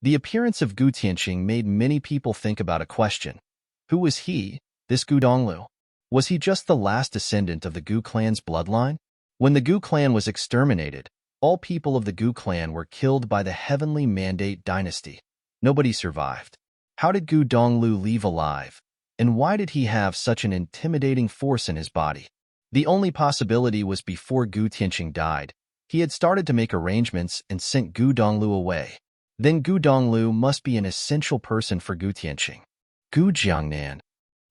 The appearance of Gu Tianqing made many people think about a question. Who was he, this Gu Donglu? Was he just the last descendant of the Gu clan's bloodline? When the Gu clan was exterminated, all people of the Gu clan were killed by the Heavenly Mandate dynasty. Nobody survived. How did Gu Donglu leave alive? And why did he have such an intimidating force in his body? The only possibility was before Gu Tianqing died, he had started to make arrangements and sent Gu Donglu away. Then Gu Donglu must be an essential person for Gu Tianqing. Gu Jiangnan.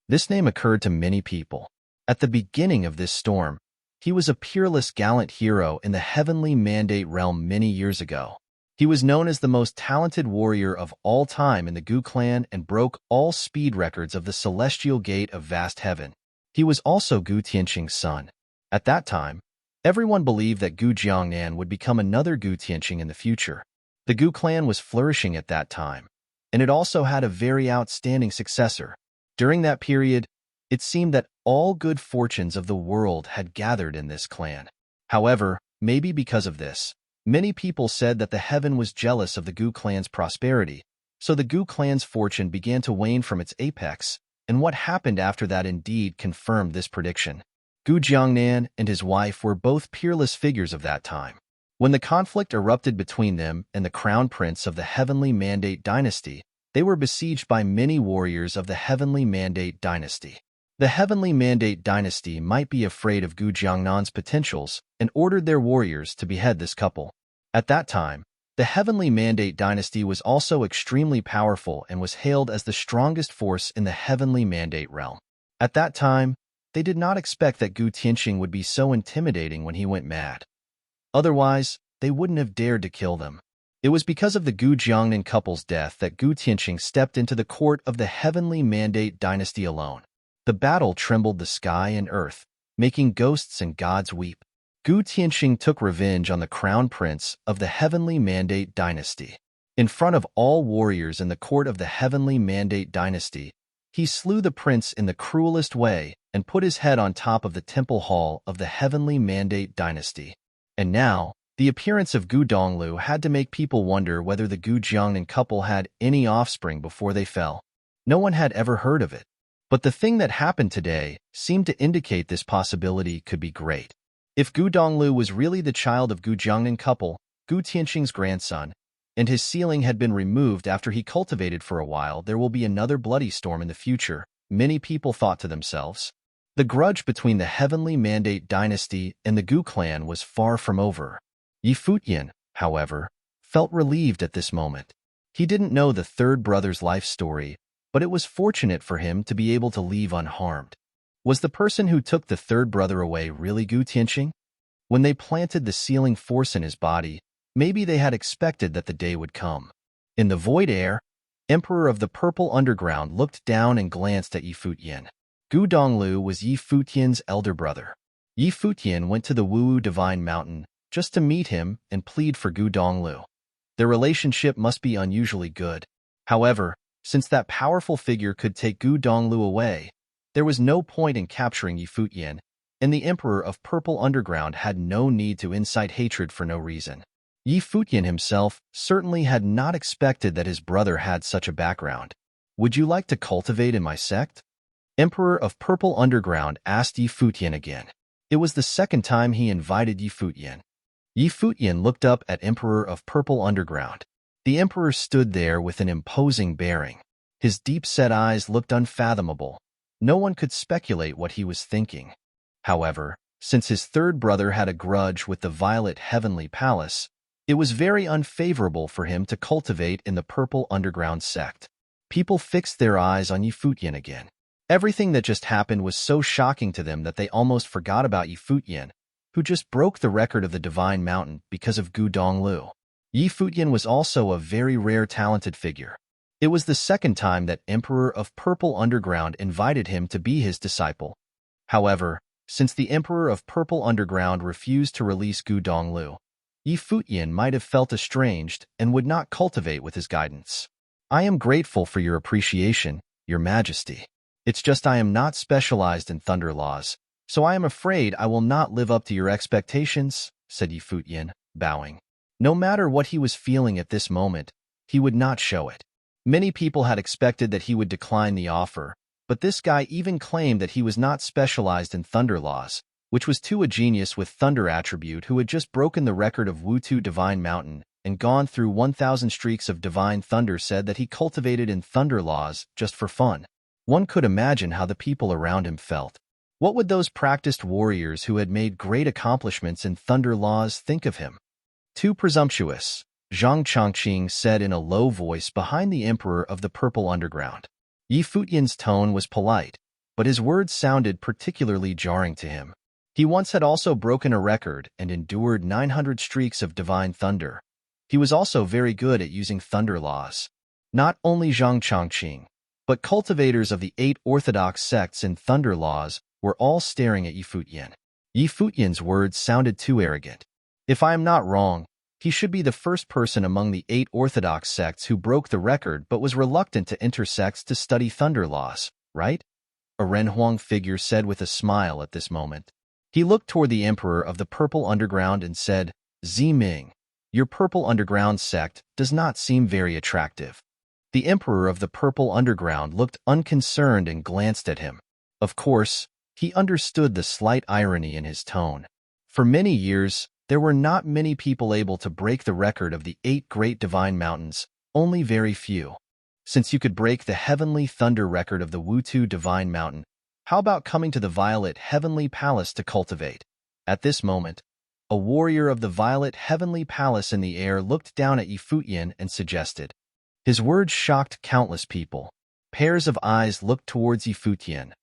This name occurred to many people. At the beginning of this storm, he was a peerless gallant hero in the Heavenly Mandate realm many years ago. He was known as the most talented warrior of all time in the Gu clan and broke all speed records of the Celestial Gate of Vast Heaven. He was also Gu Tianqing's son. At that time, everyone believed that Gu Jiangnan would become another Gu Tianqing in the future. The Gu clan was flourishing at that time, and it also had a very outstanding successor. During that period, it seemed that all good fortunes of the world had gathered in this clan. However, maybe because of this, many people said that the heaven was jealous of the Gu clan's prosperity, so the Gu clan's fortune began to wane from its apex, and what happened after that indeed confirmed this prediction. Gu Jiangnan and his wife were both peerless figures of that time. When the conflict erupted between them and the crown prince of the Heavenly Mandate dynasty, they were besieged by many warriors of the Heavenly Mandate dynasty. The Heavenly Mandate dynasty might be afraid of Gu Jiangnan's potentials and ordered their warriors to behead this couple. At that time, the Heavenly Mandate dynasty was also extremely powerful and was hailed as the strongest force in the Heavenly Mandate realm. At that time, they did not expect that Gu Tianqing would be so intimidating when he went mad. Otherwise, they wouldn't have dared to kill them. It was because of the Gu Jiangnan couple's death that Gu Tianqing stepped into the court of the Heavenly Mandate dynasty alone. The battle trembled the sky and earth, making ghosts and gods weep. Gu Tianqing took revenge on the crown prince of the Heavenly Mandate dynasty. In front of all warriors in the court of the Heavenly Mandate dynasty, he slew the prince in the cruelest way and put his head on top of the temple hall of the Heavenly Mandate dynasty. And now, the appearance of Gu Donglu had to make people wonder whether the Gu Jiangnan couple had any offspring before they fell. No one had ever heard of it. But the thing that happened today seemed to indicate this possibility could be great. If Gu Donglu was really the child of Gu Jiangnan couple, Gu Tianqing's grandson, and his sealing had been removed after he cultivated for a while, there will be another bloody storm in the future, many people thought to themselves. The grudge between the Heavenly Mandate dynasty and the Gu clan was far from over. Futian, however, felt relieved at this moment. He didn't know the third brother's life story, but it was fortunate for him to be able to leave unharmed. Was the person who took the third brother away really Gu Tianqing? When they planted the sealing force in his body, maybe they had expected that the day would come. In the void air, Emperor of the Purple Underground looked down and glanced at Futian. Gu Donglu was Futian's elder brother. Futian went to the Wu Divine Mountain just to meet him and plead for Gu Donglu. Their relationship must be unusually good. However, since that powerful figure could take Gu Donglu away, there was no point in capturing Futian, and the Emperor of Purple Underground had no need to incite hatred for no reason. Futian himself certainly had not expected that his brother had such a background. Would you like to cultivate in my sect? Emperor of Purple Underground asked Futian again. It was the second time he invited Futian. Futian looked up at Emperor of Purple Underground. The emperor stood there with an imposing bearing. His deep-set eyes looked unfathomable. No one could speculate what he was thinking. However, since his third brother had a grudge with the Violet Heavenly Palace, it was very unfavorable for him to cultivate in the Purple Underground sect. People fixed their eyes on Futian again. Everything that just happened was so shocking to them that they almost forgot about Futian, who just broke the record of the Divine Mountain because of Gu Donglu. Futian was also a very rare talented figure. It was the second time that Emperor of Purple Underground invited him to be his disciple. However, since the Emperor of Purple Underground refused to release Gu Donglu, Futian might have felt estranged and would not cultivate with his guidance. I am grateful for your appreciation, Your Majesty. It's just I am not specialized in thunder laws, so I am afraid I will not live up to your expectations, said Futian, bowing. No matter what he was feeling at this moment, he would not show it. Many people had expected that he would decline the offer, but this guy even claimed that he was not specialized in thunder laws, which was to a genius with thunder attribute who had just broken the record of Wutu Divine Mountain and gone through 1,000 streaks of divine thunder said that he cultivated in thunder laws just for fun. One could imagine how the people around him felt. What would those practiced warriors who had made great accomplishments in thunder laws think of him? Too presumptuous, Zhang Chongqing said in a low voice behind the emperor of the Purple Underground. Yi Futian's tone was polite, but his words sounded particularly jarring to him. He once had also broken a record and endured 900 streaks of divine thunder. He was also very good at using thunder laws. Not only Zhang Chongqing, but cultivators of the 8 orthodox sects in thunder laws were all staring at Yi Futian. Yi Futian's words sounded too arrogant. If I am not wrong, he should be the first person among the 8 orthodox sects who broke the record but was reluctant to enter sects to study thunder laws, right? A Renhuang figure said with a smile at this moment. He looked toward the emperor of the Purple Underground and said, Ziming, your Purple Underground sect does not seem very attractive. The emperor of the Purple Underground looked unconcerned and glanced at him. Of course, he understood the slight irony in his tone. For many years, there were not many people able to break the record of the 8 great divine mountains, only very few. Since you could break the heavenly thunder record of the Wutu Divine Mountain, how about coming to the Violet Heavenly Palace to cultivate? At this moment, a warrior of the Violet Heavenly Palace in the air looked down at Yi Futian and suggested. His words shocked countless people. Pairs of eyes looked towards Yi Futian.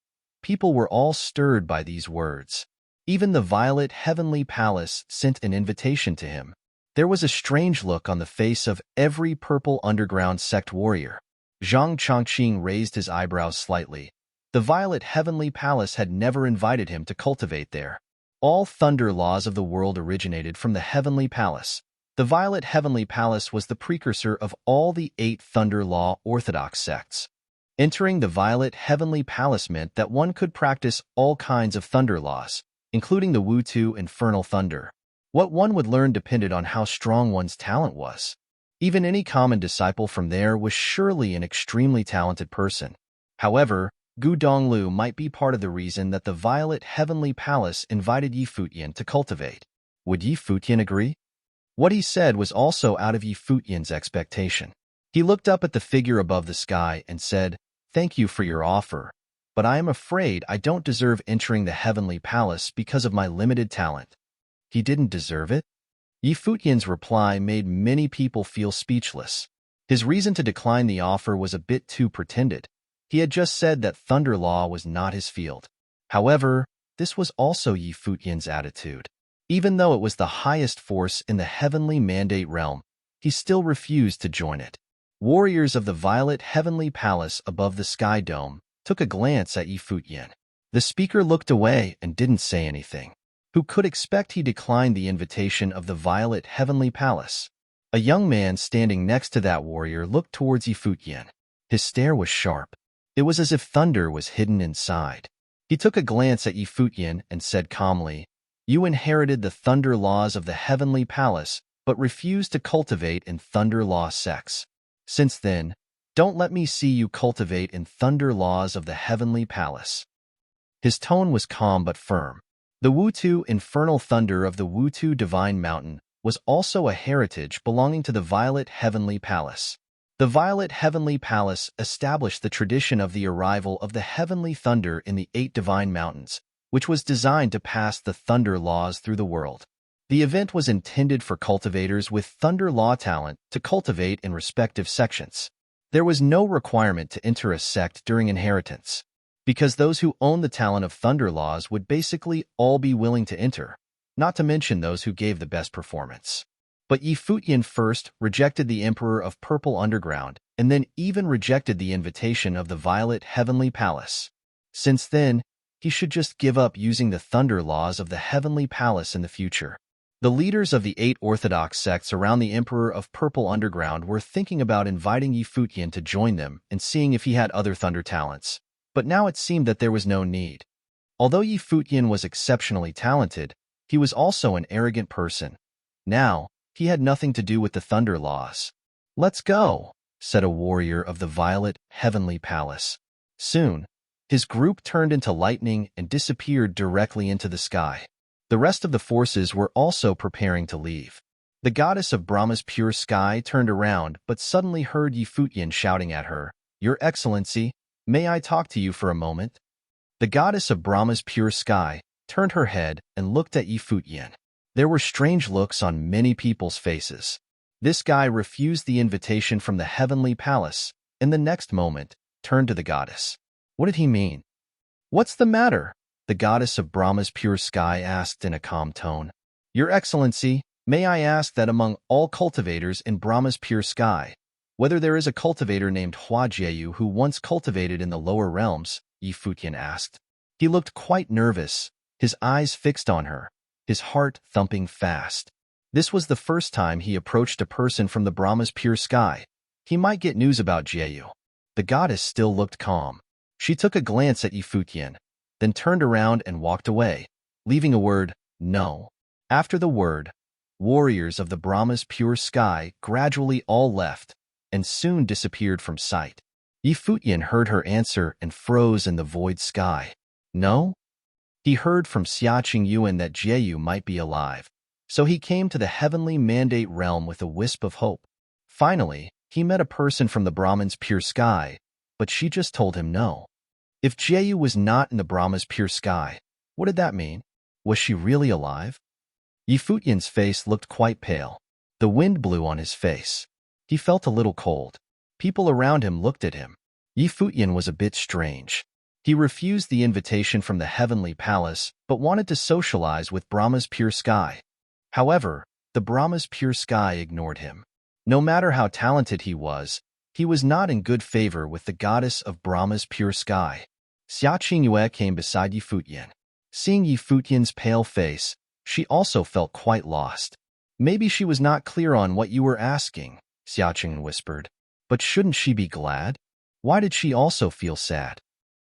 People were all stirred by these words. Even the Violet Heavenly Palace sent an invitation to him. There was a strange look on the face of every Purple Underground sect warrior. Zhang Chongqing raised his eyebrows slightly. The Violet Heavenly Palace had never invited him to cultivate there. All thunder laws of the world originated from the Heavenly Palace. The Violet Heavenly Palace was the precursor of all the 8 thunder law orthodox sects. Entering the Violet Heavenly Palace meant that one could practice all kinds of thunder laws, including the Wutu Infernal Thunder. What one would learn depended on how strong one's talent was. Even any common disciple from there was surely an extremely talented person. However, Gu Donglu might be part of the reason that the Violet Heavenly Palace invited Yi Futian to cultivate. Would Yi Futian agree? What he said was also out of Yi Futian's expectation. He looked up at the figure above the sky and said, Thank you for your offer, but I am afraid I don't deserve entering the Heavenly Palace because of my limited talent. He didn't deserve it? Yi Futian's reply made many people feel speechless. His reason to decline the offer was a bit too pretended. He had just said that thunder law was not his field. However, this was also Yi Futian's attitude. Even though it was the highest force in the heavenly mandate realm, he still refused to join it. Warriors of the Violet Heavenly Palace above the Sky Dome took a glance at Yi Futian. The speaker looked away and didn't say anything. Who could expect he declined the invitation of the Violet Heavenly Palace? A young man standing next to that warrior looked towards Yi Futian. His stare was sharp. It was as if thunder was hidden inside. He took a glance at Yi Futian and said calmly, You inherited the thunder laws of the Heavenly Palace, but refused to cultivate in thunder law sects. Since then, don't let me see you cultivate in thunder laws of the Heavenly Palace. His tone was calm but firm. The Wutu Infernal Thunder of the Wutu Divine Mountain was also a heritage belonging to the Violet Heavenly Palace. The Violet Heavenly Palace established the tradition of the arrival of the Heavenly Thunder in the 8 Divine Mountains, which was designed to pass the thunder laws through the world. The event was intended for cultivators with thunder law talent to cultivate in respective sections. There was no requirement to enter a sect during inheritance, because those who own the talent of thunder laws would basically all be willing to enter, not to mention those who gave the best performance. But Yi Futian first rejected the Emperor of Purple Underground and then even rejected the invitation of the Violet Heavenly Palace. Since then, he should just give up using the thunder laws of the Heavenly Palace in the future. The leaders of the 8 orthodox sects around the Emperor of Purple Underground were thinking about inviting Yi Futian to join them and seeing if he had other thunder talents. But now it seemed that there was no need. Although Yi Futian was exceptionally talented, he was also an arrogant person. Now, he had nothing to do with the thunder laws. "Let's go," said a warrior of the violet heavenly palace. Soon, his group turned into lightning and disappeared directly into the sky. The rest of the forces were also preparing to leave. The goddess of Brahma's pure sky turned around but suddenly heard Futian shouting at her, "Your Excellency, may I talk to you for a moment?" The goddess of Brahma's pure sky turned her head and looked at Futian. There were strange looks on many people's faces. This guy refused the invitation from the heavenly palace, and the next moment turned to the goddess. What did he mean? "What's the matter?" the goddess of Brahma's pure sky asked in a calm tone. "Your Excellency, may I ask that among all cultivators in Brahma's pure sky, whether there is a cultivator named Huajieyu who once cultivated in the lower realms?" Futian asked. He looked quite nervous, his eyes fixed on her, his heart thumping fast. This was the first time he approached a person from the Brahma's pure sky. He might get news about Jieyu. The goddess still looked calm. She took a glance at Futian, then turned around and walked away, leaving a word, "No." After the word, warriors of the Brahma's pure sky gradually all left and soon disappeared from sight. Futian heard her answer and froze in the void sky. "No?" He heard from Xiaqing Yuan that Jieyu might be alive, so he came to the heavenly mandate realm with a wisp of hope. Finally, he met a person from the Brahman's pure sky, but she just told him no. If Jieyu was not in the Brahma's pure sky, what did that mean? Was she really alive? Futian's face looked quite pale. The wind blew on his face. He felt a little cold. People around him looked at him. Futian was a bit strange. He refused the invitation from the heavenly palace, but wanted to socialize with Brahma's pure sky. However, the Brahma's pure sky ignored him. No matter how talented he was not in good favor with the goddess of Brahma's pure sky. Xiaqing Yue came beside Futian. Seeing Futian's pale face, she also felt quite lost. "Maybe she was not clear on what you were asking," Xiaqing whispered. "But shouldn't she be glad? Why did she also feel sad?"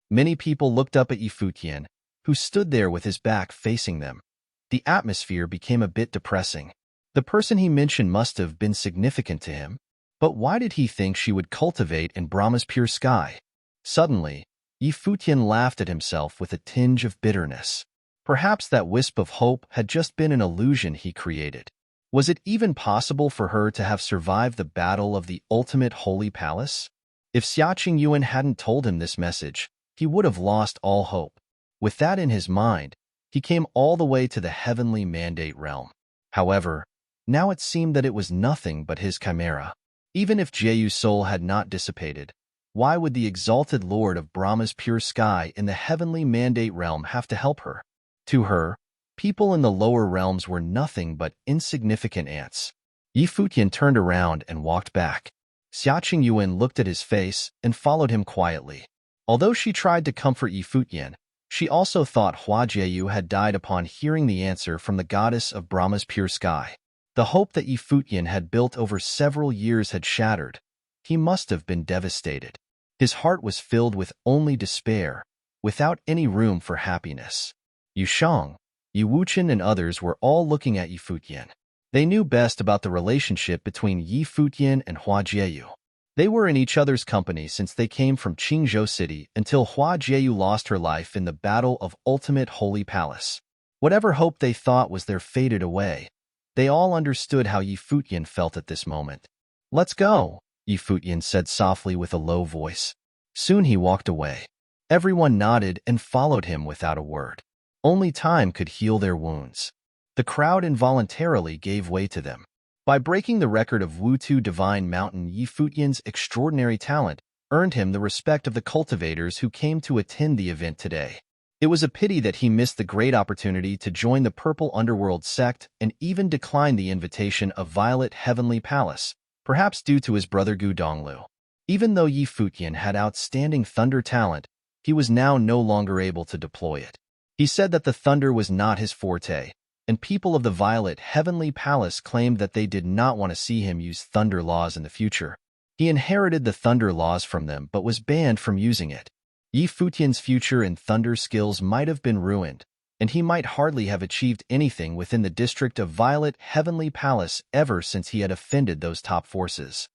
Many people looked up at Futian, who stood there with his back facing them. The atmosphere became a bit depressing. The person he mentioned must have been significant to him. But why did he think she would cultivate in Brahma's pure sky? Suddenly, Futian laughed at himself with a tinge of bitterness. Perhaps that wisp of hope had just been an illusion he created. Was it even possible for her to have survived the battle of the ultimate holy palace? If Xiaqing Yuan hadn't told him this message, he would have lost all hope. With that in his mind, he came all the way to the heavenly mandate realm. However, now it seemed that it was nothing but his chimera. Even if Jieyu's soul had not dissipated, why would the exalted Lord of Brahma's pure sky in the heavenly mandate realm have to help her? To her, people in the lower realms were nothing but insignificant ants. Futian turned around and walked back. Xiaqing Yuan looked at his face and followed him quietly. Although she tried to comfort Futian, she also thought Huajieyu had died upon hearing the answer from the goddess of Brahma's pure sky. The hope that Futian had built over several years had shattered. He must have been devastated. His heart was filled with only despair, without any room for happiness. Yushang, Wuchen and others were all looking at Futian. They knew best about the relationship between Futian and Huajieyu. They were in each other's company since they came from Qingzhou City until Huajieyu lost her life in the Battle of Ultimate Holy Palace. Whatever hope they thought was there faded away. They all understood how Futian felt at this moment. "Let's go," Futian said softly with a low voice. Soon he walked away. Everyone nodded and followed him without a word. Only time could heal their wounds. The crowd involuntarily gave way to them. By breaking the record of Wutu Divine Mountain, Futian's extraordinary talent earned him the respect of the cultivators who came to attend the event today. It was a pity that he missed the great opportunity to join the Purple Underworld sect and even declined the invitation of Violet Heavenly Palace, perhaps due to his brother Gu Donglu. Even though Futian had outstanding thunder talent, he was now no longer able to deploy it. He said that the thunder was not his forte, and people of the Violet Heavenly Palace claimed that they did not want to see him use thunder laws in the future. He inherited the thunder laws from them but was banned from using it. Futian's future in thunder skills might have been ruined, and he might hardly have achieved anything within the district of Violet Heavenly Palace ever since he had offended those top forces.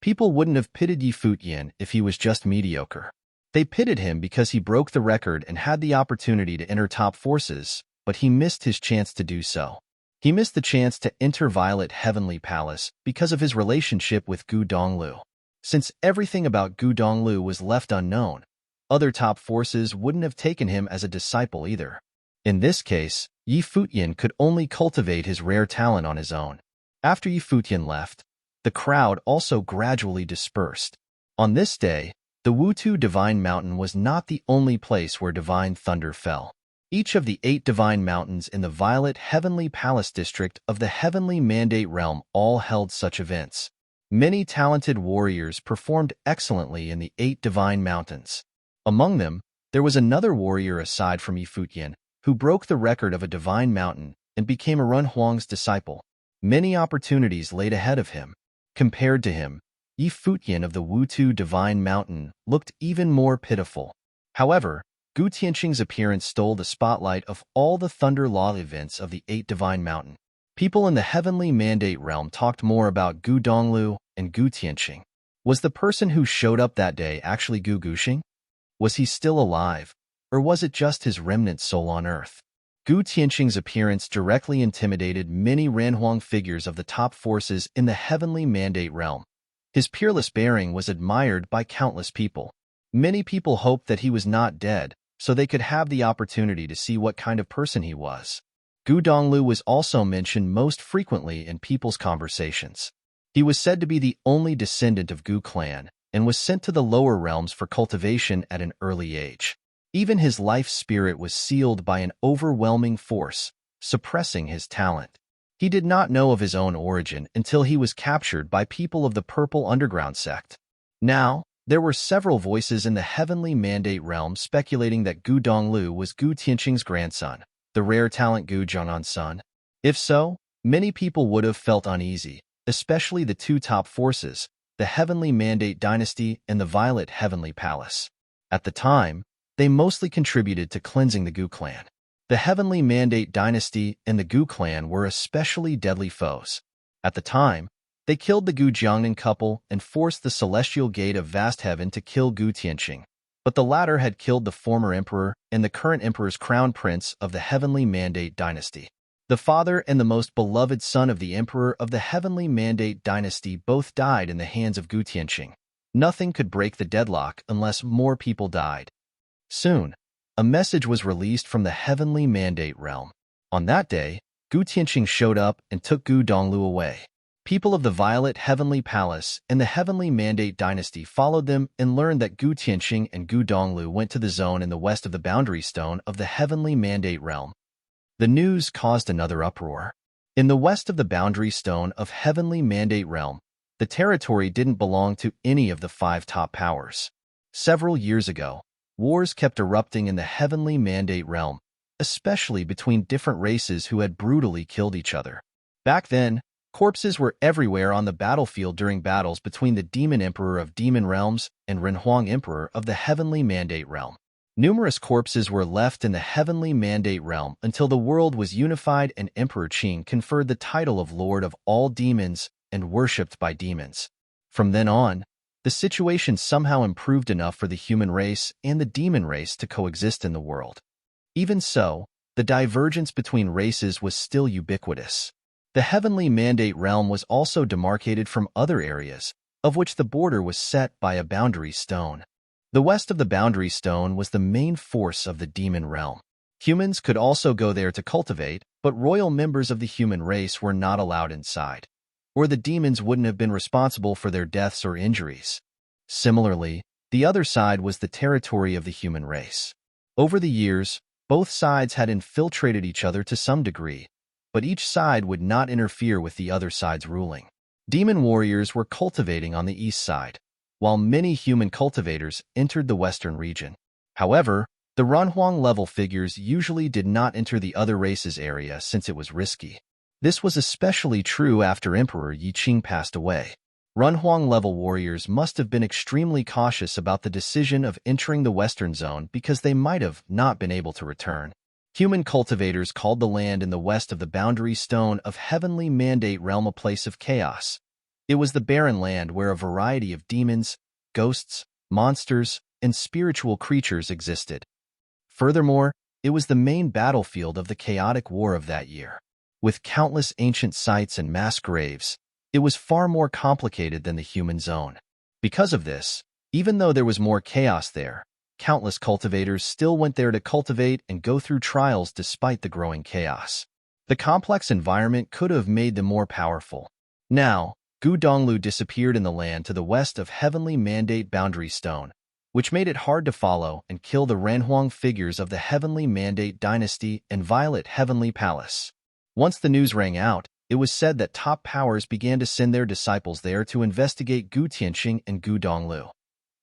People wouldn't have pitted Yi Futian if he was just mediocre. They pitted him because he broke the record and had the opportunity to enter top forces, but he missed his chance to do so. He missed the chance to enter Violet Heavenly Palace because of his relationship with Gu Donglu. Since everything about Gu Donglu was left unknown, other top forces wouldn't have taken him as a disciple either. In this case, Yi Futian could only cultivate his rare talent on his own. After Yi Futian left, the crowd also gradually dispersed. On this day, the Wutu Divine Mountain was not the only place where divine thunder fell. Each of the 8 divine mountains in the Violet Heavenly Palace district of the Heavenly Mandate Realm all held such events. Many talented warriors performed excellently in the 8 divine mountains. Among them, there was another warrior aside from Yi Futian, who broke the record of a divine mountain and became a Renhuang's disciple. Many opportunities laid ahead of him. Compared to him, Yi Futian of the Wutu Divine Mountain looked even more pitiful. However, Gu Tianqing's appearance stole the spotlight of all the Thunder Law events of the 8 Divine Mountain. People in the Heavenly Mandate Realm talked more about Gu Donglu and Gu Tianqing. Was the person who showed up that day actually Gu Guxing? Was he still alive, or was it just his remnant soul on Earth? Gu Tianqing's appearance directly intimidated many Renhuang figures of the top forces in the Heavenly Mandate Realm. His peerless bearing was admired by countless people. Many people hoped that he was not dead, so they could have the opportunity to see what kind of person he was. Gu Donglu was also mentioned most frequently in people's conversations. He was said to be the only descendant of Gu clan and was sent to the lower realms for cultivation at an early age. Even his life spirit was sealed by an overwhelming force, suppressing his talent. He did not know of his own origin until he was captured by people of the Purple Underground sect. Now, there were several voices in the Heavenly Mandate Realm speculating that Gu Donglu was Gu Tianqing's grandson, the rare talent Gu Zhongnan's son. If so, many people would have felt uneasy, especially the 2 top forces, the Heavenly Mandate Dynasty and the Violet Heavenly Palace. At the time, they mostly contributed to cleansing the Gu clan. The Heavenly Mandate Dynasty and the Gu clan were especially deadly foes. At the time, they killed the Gu Jiangnan couple and forced the Celestial Gate of Vast Heaven to kill Gu Tianqing. But the latter had killed the former emperor and the current emperor's crown prince of the Heavenly Mandate Dynasty. The father and the most beloved son of the emperor of the Heavenly Mandate Dynasty both died in the hands of Gu Tianqing. Nothing could break the deadlock unless more people died. Soon, a message was released from the Heavenly Mandate Realm. On that day, Gu Tianqing showed up and took Gu Donglu away. People of the Violet Heavenly Palace and the Heavenly Mandate Dynasty followed them and learned that Gu Tianqing and Gu Donglu went to the zone in the west of the Boundary Stone of the Heavenly Mandate Realm. The news caused another uproar. In the west of the Boundary Stone of Heavenly Mandate Realm, the territory didn't belong to any of the 5 top powers. Several years ago, wars kept erupting in the Heavenly Mandate Realm, especially between different races who had brutally killed each other. Back then, corpses were everywhere on the battlefield during battles between the Demon Emperor of Demon Realms and Renhuang Emperor of the Heavenly Mandate Realm. Numerous corpses were left in the Heavenly Mandate Realm until the world was unified and Emperor Qing conferred the title of Lord of all demons and worshipped by demons. From then on, the situation somehow improved enough for the human race and the demon race to coexist in the world. Even so, the divergence between races was still ubiquitous. The Heavenly Mandate Realm was also demarcated from other areas, of which the border was set by a boundary stone. The west of the boundary stone was the main force of the demon realm. Humans could also go there to cultivate, but royal members of the human race were not allowed inside, or the demons wouldn't have been responsible for their deaths or injuries. Similarly, the other side was the territory of the human race. Over the years, both sides had infiltrated each other to some degree, but each side would not interfere with the other side's ruling. Demon warriors were cultivating on the east side, while many human cultivators entered the western region. However, the Renhuang level figures usually did not enter the other races' area since it was risky. This was especially true after Emperor Yi Qing passed away. Renhuang level warriors must have been extremely cautious about the decision of entering the western zone because they might have not been able to return. Human cultivators called the land in the west of the boundary stone of Heavenly Mandate Realm a place of chaos. It was the barren land where a variety of demons, ghosts, monsters, and spiritual creatures existed. Furthermore, it was the main battlefield of the chaotic war of that year. With countless ancient sites and mass graves, it was far more complicated than the human zone. Because of this, even though there was more chaos there, countless cultivators still went there to cultivate and go through trials despite the growing chaos. The complex environment could have made them more powerful. Now, Gu Donglu disappeared in the land to the west of Heavenly Mandate Boundary Stone, which made it hard to follow and kill the Renhuang figures of the Heavenly Mandate Dynasty and Violet Heavenly Palace. Once the news rang out, it was said that top powers began to send their disciples there to investigate Gu Tianqing and Gu Donglu.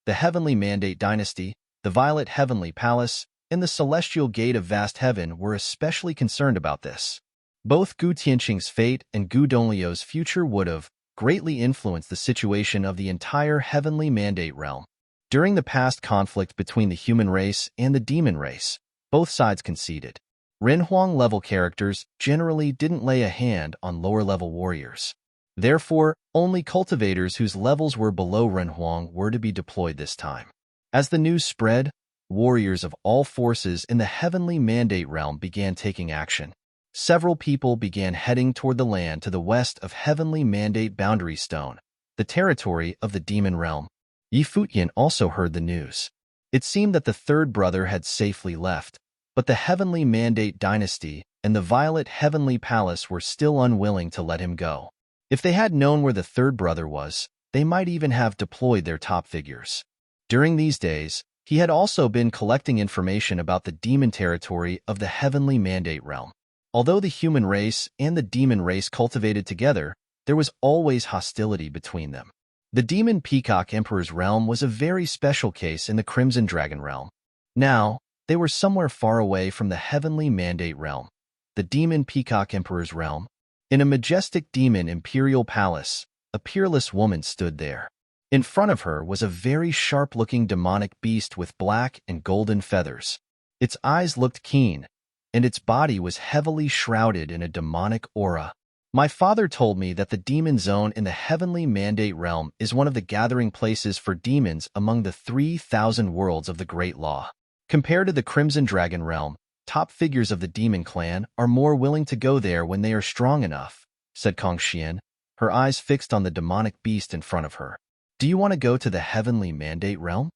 The Heavenly Mandate Dynasty, the Violet Heavenly Palace, and the Celestial Gate of Vast Heaven were especially concerned about this. Both Gu Tianqing's fate and Gu Donglu's future would have greatly influenced the situation of the entire Heavenly Mandate realm. During the past conflict between the human race and the demon race, both sides conceded. Renhuang-level characters generally didn't lay a hand on lower-level warriors. Therefore, only cultivators whose levels were below Renhuang were to be deployed this time. As the news spread, warriors of all forces in the Heavenly Mandate realm began taking action. Several people began heading toward the land to the west of Heavenly Mandate Boundary Stone, the territory of the demon realm. Futian also heard the news. It seemed that the third brother had safely left, but the Heavenly Mandate Dynasty and the Violet Heavenly Palace were still unwilling to let him go. If they had known where the third brother was, they might even have deployed their top figures. During these days, he had also been collecting information about the demon territory of the Heavenly Mandate realm. Although the human race and the demon race cultivated together, there was always hostility between them. The Demon Peacock Emperor's realm was a very special case in the Crimson Dragon realm. Now, they were somewhere far away from the Heavenly Mandate realm, the Demon Peacock Emperor's realm. In a majestic demon imperial palace, a peerless woman stood there. In front of her was a very sharp-looking demonic beast with black and golden feathers. Its eyes looked keen, and its body was heavily shrouded in a demonic aura. My father told me that the demon zone in the Heavenly Mandate realm is one of the gathering places for demons among the 3,000 worlds of the Great Law. Compared to the Crimson Dragon realm, top figures of the demon clan are more willing to go there when they are strong enough, said Kongxian, her eyes fixed on the demonic beast in front of her. Do you want to go to the Heavenly Mandate realm?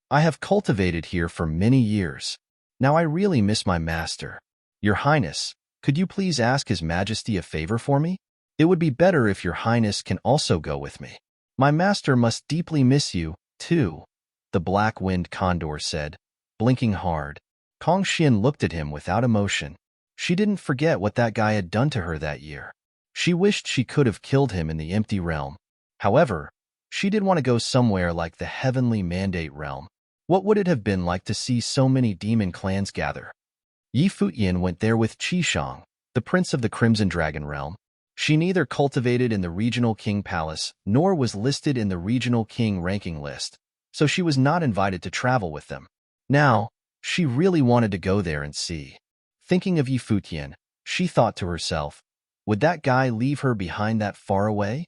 I have cultivated here for many years. Now I really miss my master. Your Highness, could you please ask His Majesty a favor for me? It would be better if Your Highness can also go with me. My master must deeply miss you, too, the black-winged condor said, blinking hard. Kongxian looked at him without emotion. She didn't forget what that guy had done to her that year. She wished she could have killed him in the empty realm. However, she did want to go somewhere like the Heavenly Mandate realm. What would it have been like to see so many demon clans gather? Futian went there with Qishang, the prince of the Crimson Dragon realm. She neither cultivated in the Regional King Palace nor was listed in the Regional King ranking list, so she was not invited to travel with them. Now, she really wanted to go there and see. Thinking of Futian, she thought to herself, would that guy leave her behind that far away?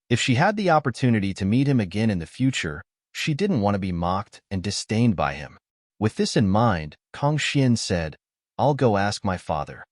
If she had the opportunity to meet him again in the future, she didn't want to be mocked and disdained by him. With this in mind, Kongxian said, I'll go ask my father.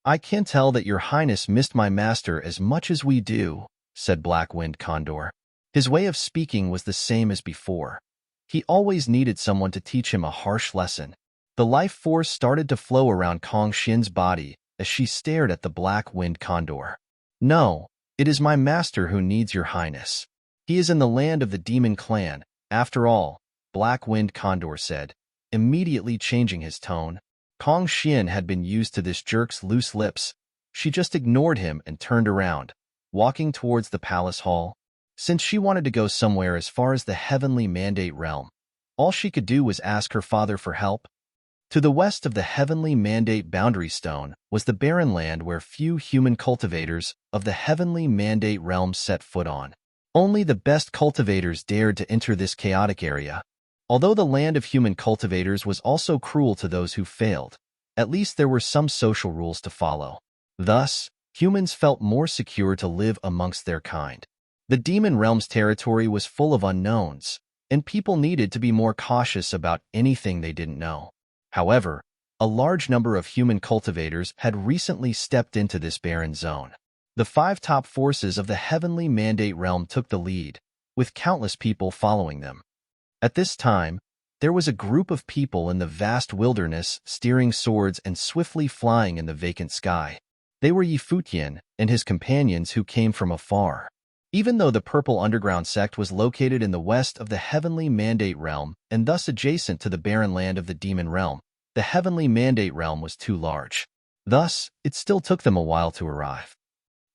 I can tell that Your Highness missed my master as much as we do, said Black-Winged Condor. His way of speaking was the same as before. He always needed someone to teach him a harsh lesson. The life force started to flow around Kongxian's body as she stared at the Black-Winged Condor. No, it is my master who needs Your Highness. He is in the land of the demon clan, after all, Black-Winged Condor said, immediately changing his tone. Kongxian had been used to this jerk's loose lips. She just ignored him and turned around, walking towards the palace hall. Since she wanted to go somewhere as far as the Heavenly Mandate realm, all she could do was ask her father for help. To the west of the Heavenly Mandate Boundary Stone was the barren land where few human cultivators of the Heavenly Mandate realm set foot on. Only the best cultivators dared to enter this chaotic area. Although the land of human cultivators was also cruel to those who failed, at least there were some social rules to follow. Thus, humans felt more secure to live amongst their kind. The demon realm's territory was full of unknowns, and people needed to be more cautious about anything they didn't know. However, a large number of human cultivators had recently stepped into this barren zone. The 5 top forces of the heavenly mandate realm took the lead, with countless people following them. At this time, there was a group of people in the vast wilderness steering swords and swiftly flying in the vacant sky. They were Futian and his companions who came from afar. Even though the Purple Underground sect was located in the west of the Heavenly Mandate Realm and thus adjacent to the barren land of the Demon Realm, the Heavenly Mandate Realm was too large. Thus, it still took them a while to arrive.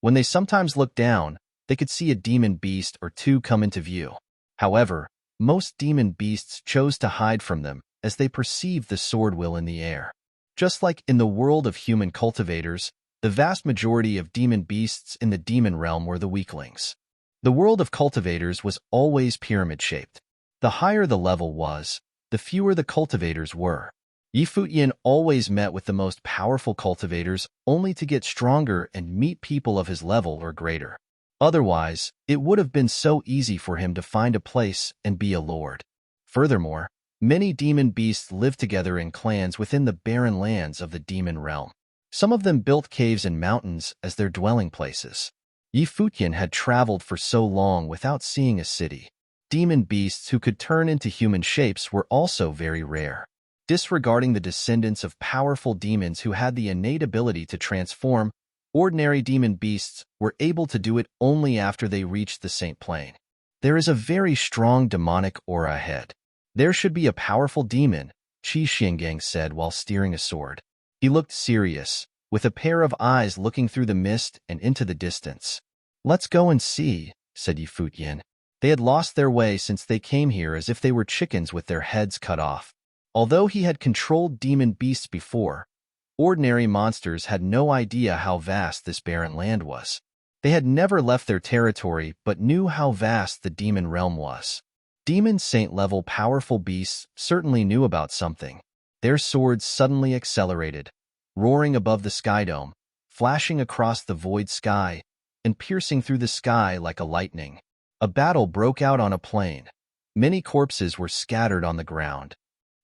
When they sometimes looked down, they could see a demon beast or two come into view. However, most demon beasts chose to hide from them as they perceived the sword will in the air. Just like in the world of human cultivators, the vast majority of demon beasts in the demon realm were the weaklings. The world of cultivators was always pyramid-shaped. The higher the level was, the fewer the cultivators were. Futian always met with the most powerful cultivators only to get stronger and meet people of his level or greater. Otherwise, it would have been so easy for him to find a place and be a lord. Furthermore, many demon beasts lived together in clans within the barren lands of the demon realm. Some of them built caves and mountains as their dwelling places. Futian had traveled for so long without seeing a city. Demon beasts who could turn into human shapes were also very rare. Disregarding the descendants of powerful demons who had the innate ability to transform, ordinary demon beasts were able to do it only after they reached the Saint Plane. There is a very strong demonic aura ahead. There should be a powerful demon, Qi Xiangang said while steering a sword. He looked serious, with a pair of eyes looking through the mist and into the distance. Let's go and see, said Futian. They had lost their way since they came here as if they were chickens with their heads cut off. Although he had controlled demon beasts before, ordinary monsters had no idea how vast this barren land was. They had never left their territory but knew how vast the demon realm was. Demon saint-level powerful beasts certainly knew about something. Their swords suddenly accelerated, roaring above the sky dome, flashing across the void sky, and piercing through the sky like a lightning. A battle broke out on a plain. Many corpses were scattered on the ground.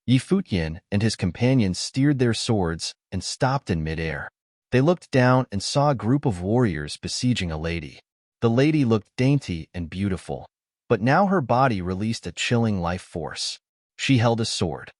Futian and his companions steered their swords and stopped in midair. They looked down and saw a group of warriors besieging a lady. The lady looked dainty and beautiful, but now her body released a chilling life force. She held a sword.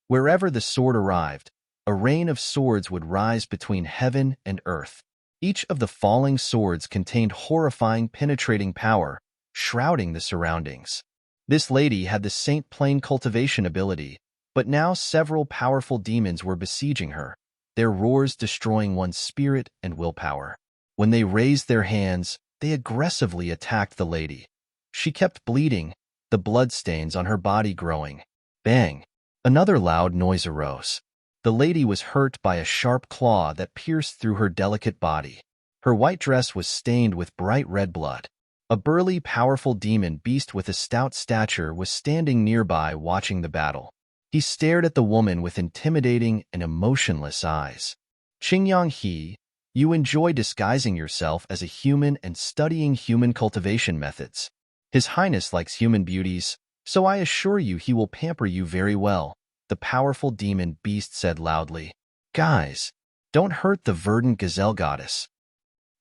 Wherever the sword arrived, a rain of swords would rise between heaven and earth. Each of the falling swords contained horrifying penetrating power, shrouding the surroundings. This lady had the Saint Plane cultivation ability, but now several powerful demons were besieging her, their roars destroying one's spirit and willpower. When they raised their hands, they aggressively attacked the lady. She kept bleeding, the bloodstains on her body growing. Bang! Another loud noise arose. The lady was hurt by a sharp claw that pierced through her delicate body. Her white dress was stained with bright red blood. A burly, powerful demon beast with a stout stature was standing nearby watching the battle. He stared at the woman with intimidating and emotionless eyes. Qingyang He, you enjoy disguising yourself as a human and studying human cultivation methods. His Highness likes human beauties, so I assure you he will pamper you very well, the powerful demon beast said loudly. Guys, don't hurt the verdant gazelle goddess.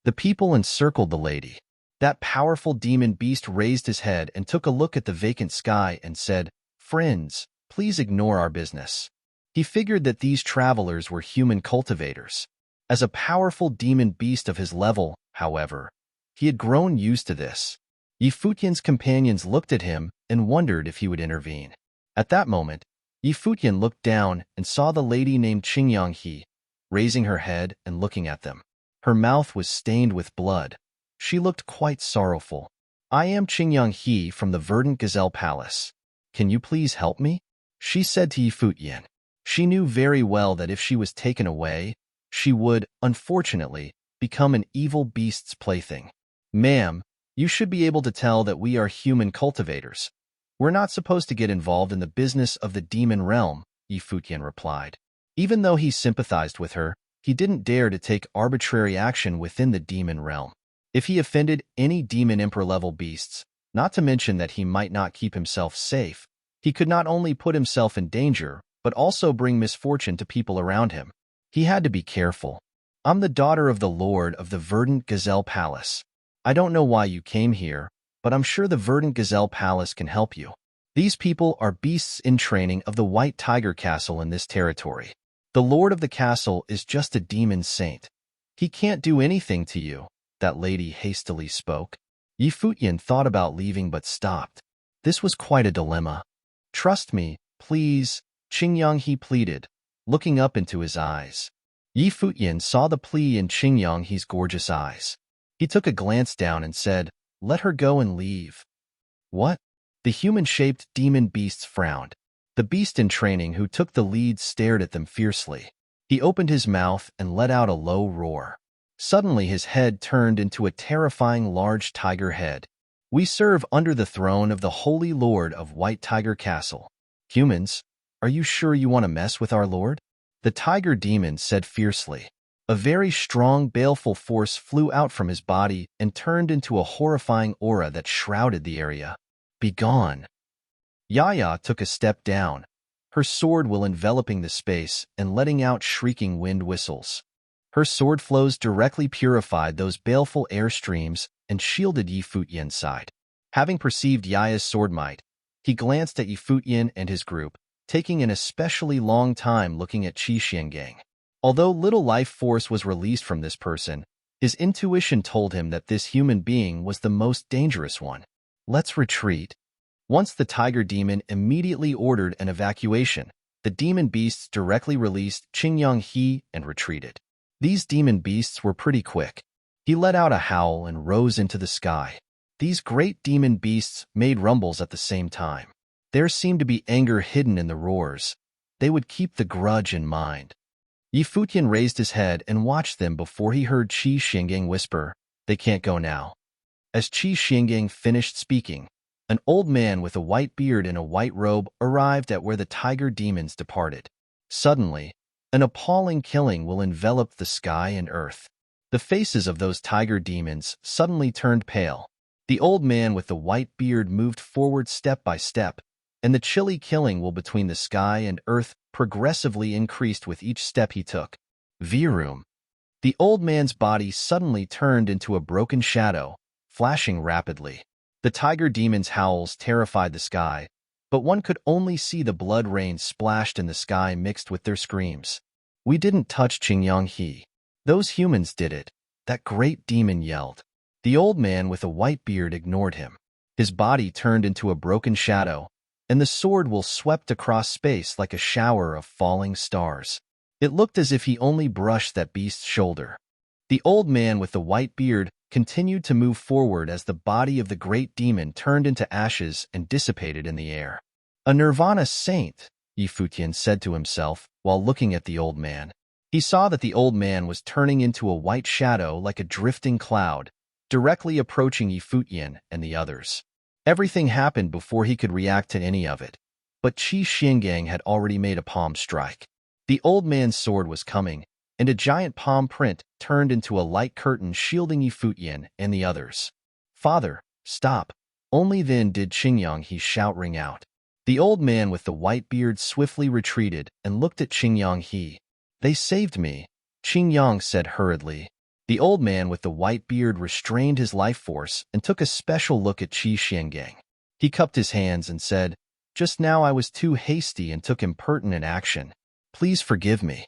The people encircled the lady. That powerful demon beast raised his head and took a look at the vacant sky and said, Friends, please ignore our business. He figured that these travelers were human cultivators. As a powerful demon beast of his level, however, he had grown used to this. Futian's companions looked at him and wondered if he would intervene. At that moment, Futian looked down and saw the lady named Qingyang He, raising her head and looking at them. Her mouth was stained with blood. She looked quite sorrowful. I am Qingyang He from the Verdant Gazelle Palace. Can you please help me? She said to Futian. She knew very well that if she was taken away, she would, unfortunately, become an evil beast's plaything. Ma'am, you should be able to tell that we are human cultivators. We're not supposed to get involved in the business of the demon realm, Futian replied. Even though he sympathized with her, he didn't dare to take arbitrary action within the demon realm. If he offended any demon emperor-level beasts, not to mention that he might not keep himself safe, he could not only put himself in danger, but also bring misfortune to people around him. He had to be careful. I'm the daughter of the Lord of the Verdant Gazelle Palace. I don't know why you came here, but I'm sure the Verdant Gazelle Palace can help you. These people are beasts in training of the White Tiger Castle in this territory. The Lord of the castle is just a demon saint. He can't do anything to you, that lady hastily spoke. Futian thought about leaving but stopped. This was quite a dilemma. Trust me, please, Qingyang, he pleaded, looking up into his eyes. Futian saw the plea in Qingyang's gorgeous eyes. He took a glance down and said, "Let her go and leave." What? The human-shaped demon beasts frowned. The beast in training who took the lead stared at them fiercely. He opened his mouth and let out a low roar. Suddenly his head turned into a terrifying large tiger head. "We serve under the throne of the Holy Lord of White Tiger Castle. Humans, are you sure you want to mess with our Lord?" The tiger demon said fiercely. A very strong, baleful force flew out from his body and turned into a horrifying aura that shrouded the area. "Be gone." Yaya took a step down, her sword will enveloping the space and letting out shrieking wind whistles. Her sword flows directly purified those baleful air streams and shielded Futian's side. Having perceived Yaya's sword might, he glanced at Futian and his group, taking an especially long time looking at Qi Xiangang. Although little life force was released from this person, his intuition told him that this human being was the most dangerous one. "Let's retreat." Once the tiger demon immediately ordered an evacuation, the demon beasts directly released Qingyang and retreated. These demon beasts were pretty quick. He let out a howl and rose into the sky. These great demon beasts made rumbles at the same time. There seemed to be anger hidden in the roars. They would keep the grudge in mind. Futian raised his head and watched them before he heard Qi Xiangang whisper, "They can't go now." As Qi Xiangang finished speaking, an old man with a white beard and a white robe arrived at where the tiger demons departed. Suddenly, an appalling killing will envelop the sky and earth. The faces of those tiger demons suddenly turned pale. The old man with the white beard moved forward step by step, and the chilly killing will between the sky and earth progressively increased with each step he took. Virum. The old man's body suddenly turned into a broken shadow, flashing rapidly. The tiger demon's howls terrified the sky, but one could only see the blood rain splashed in the sky mixed with their screams. "We didn't touch Qingyang. Those humans did it," that great demon yelled. The old man with a white beard ignored him. His body turned into a broken shadow, and the sword will swept across space like a shower of falling stars. It looked as if he only brushed that beast's shoulder. The old man with the white beard continued to move forward as the body of the great demon turned into ashes and dissipated in the air. "A Nirvana saint," Futian said to himself while looking at the old man. He saw that the old man was turning into a white shadow like a drifting cloud, directly approaching Futian and the others. Everything happened before he could react to any of it, but Qi Xiangang had already made a palm strike. The old man's sword was coming, and a giant palm print turned into a light curtain shielding Futian and the others. "Father, stop." Only then did Qingyang's shout ring out. The old man with the white beard swiftly retreated and looked at Qingyang. "They saved me," Qingyang said hurriedly. The old man with the white beard restrained his life force and took a special look at Qi Xiangang. He cupped his hands and said, "Just now I was too hasty and took impertinent action. Please forgive me."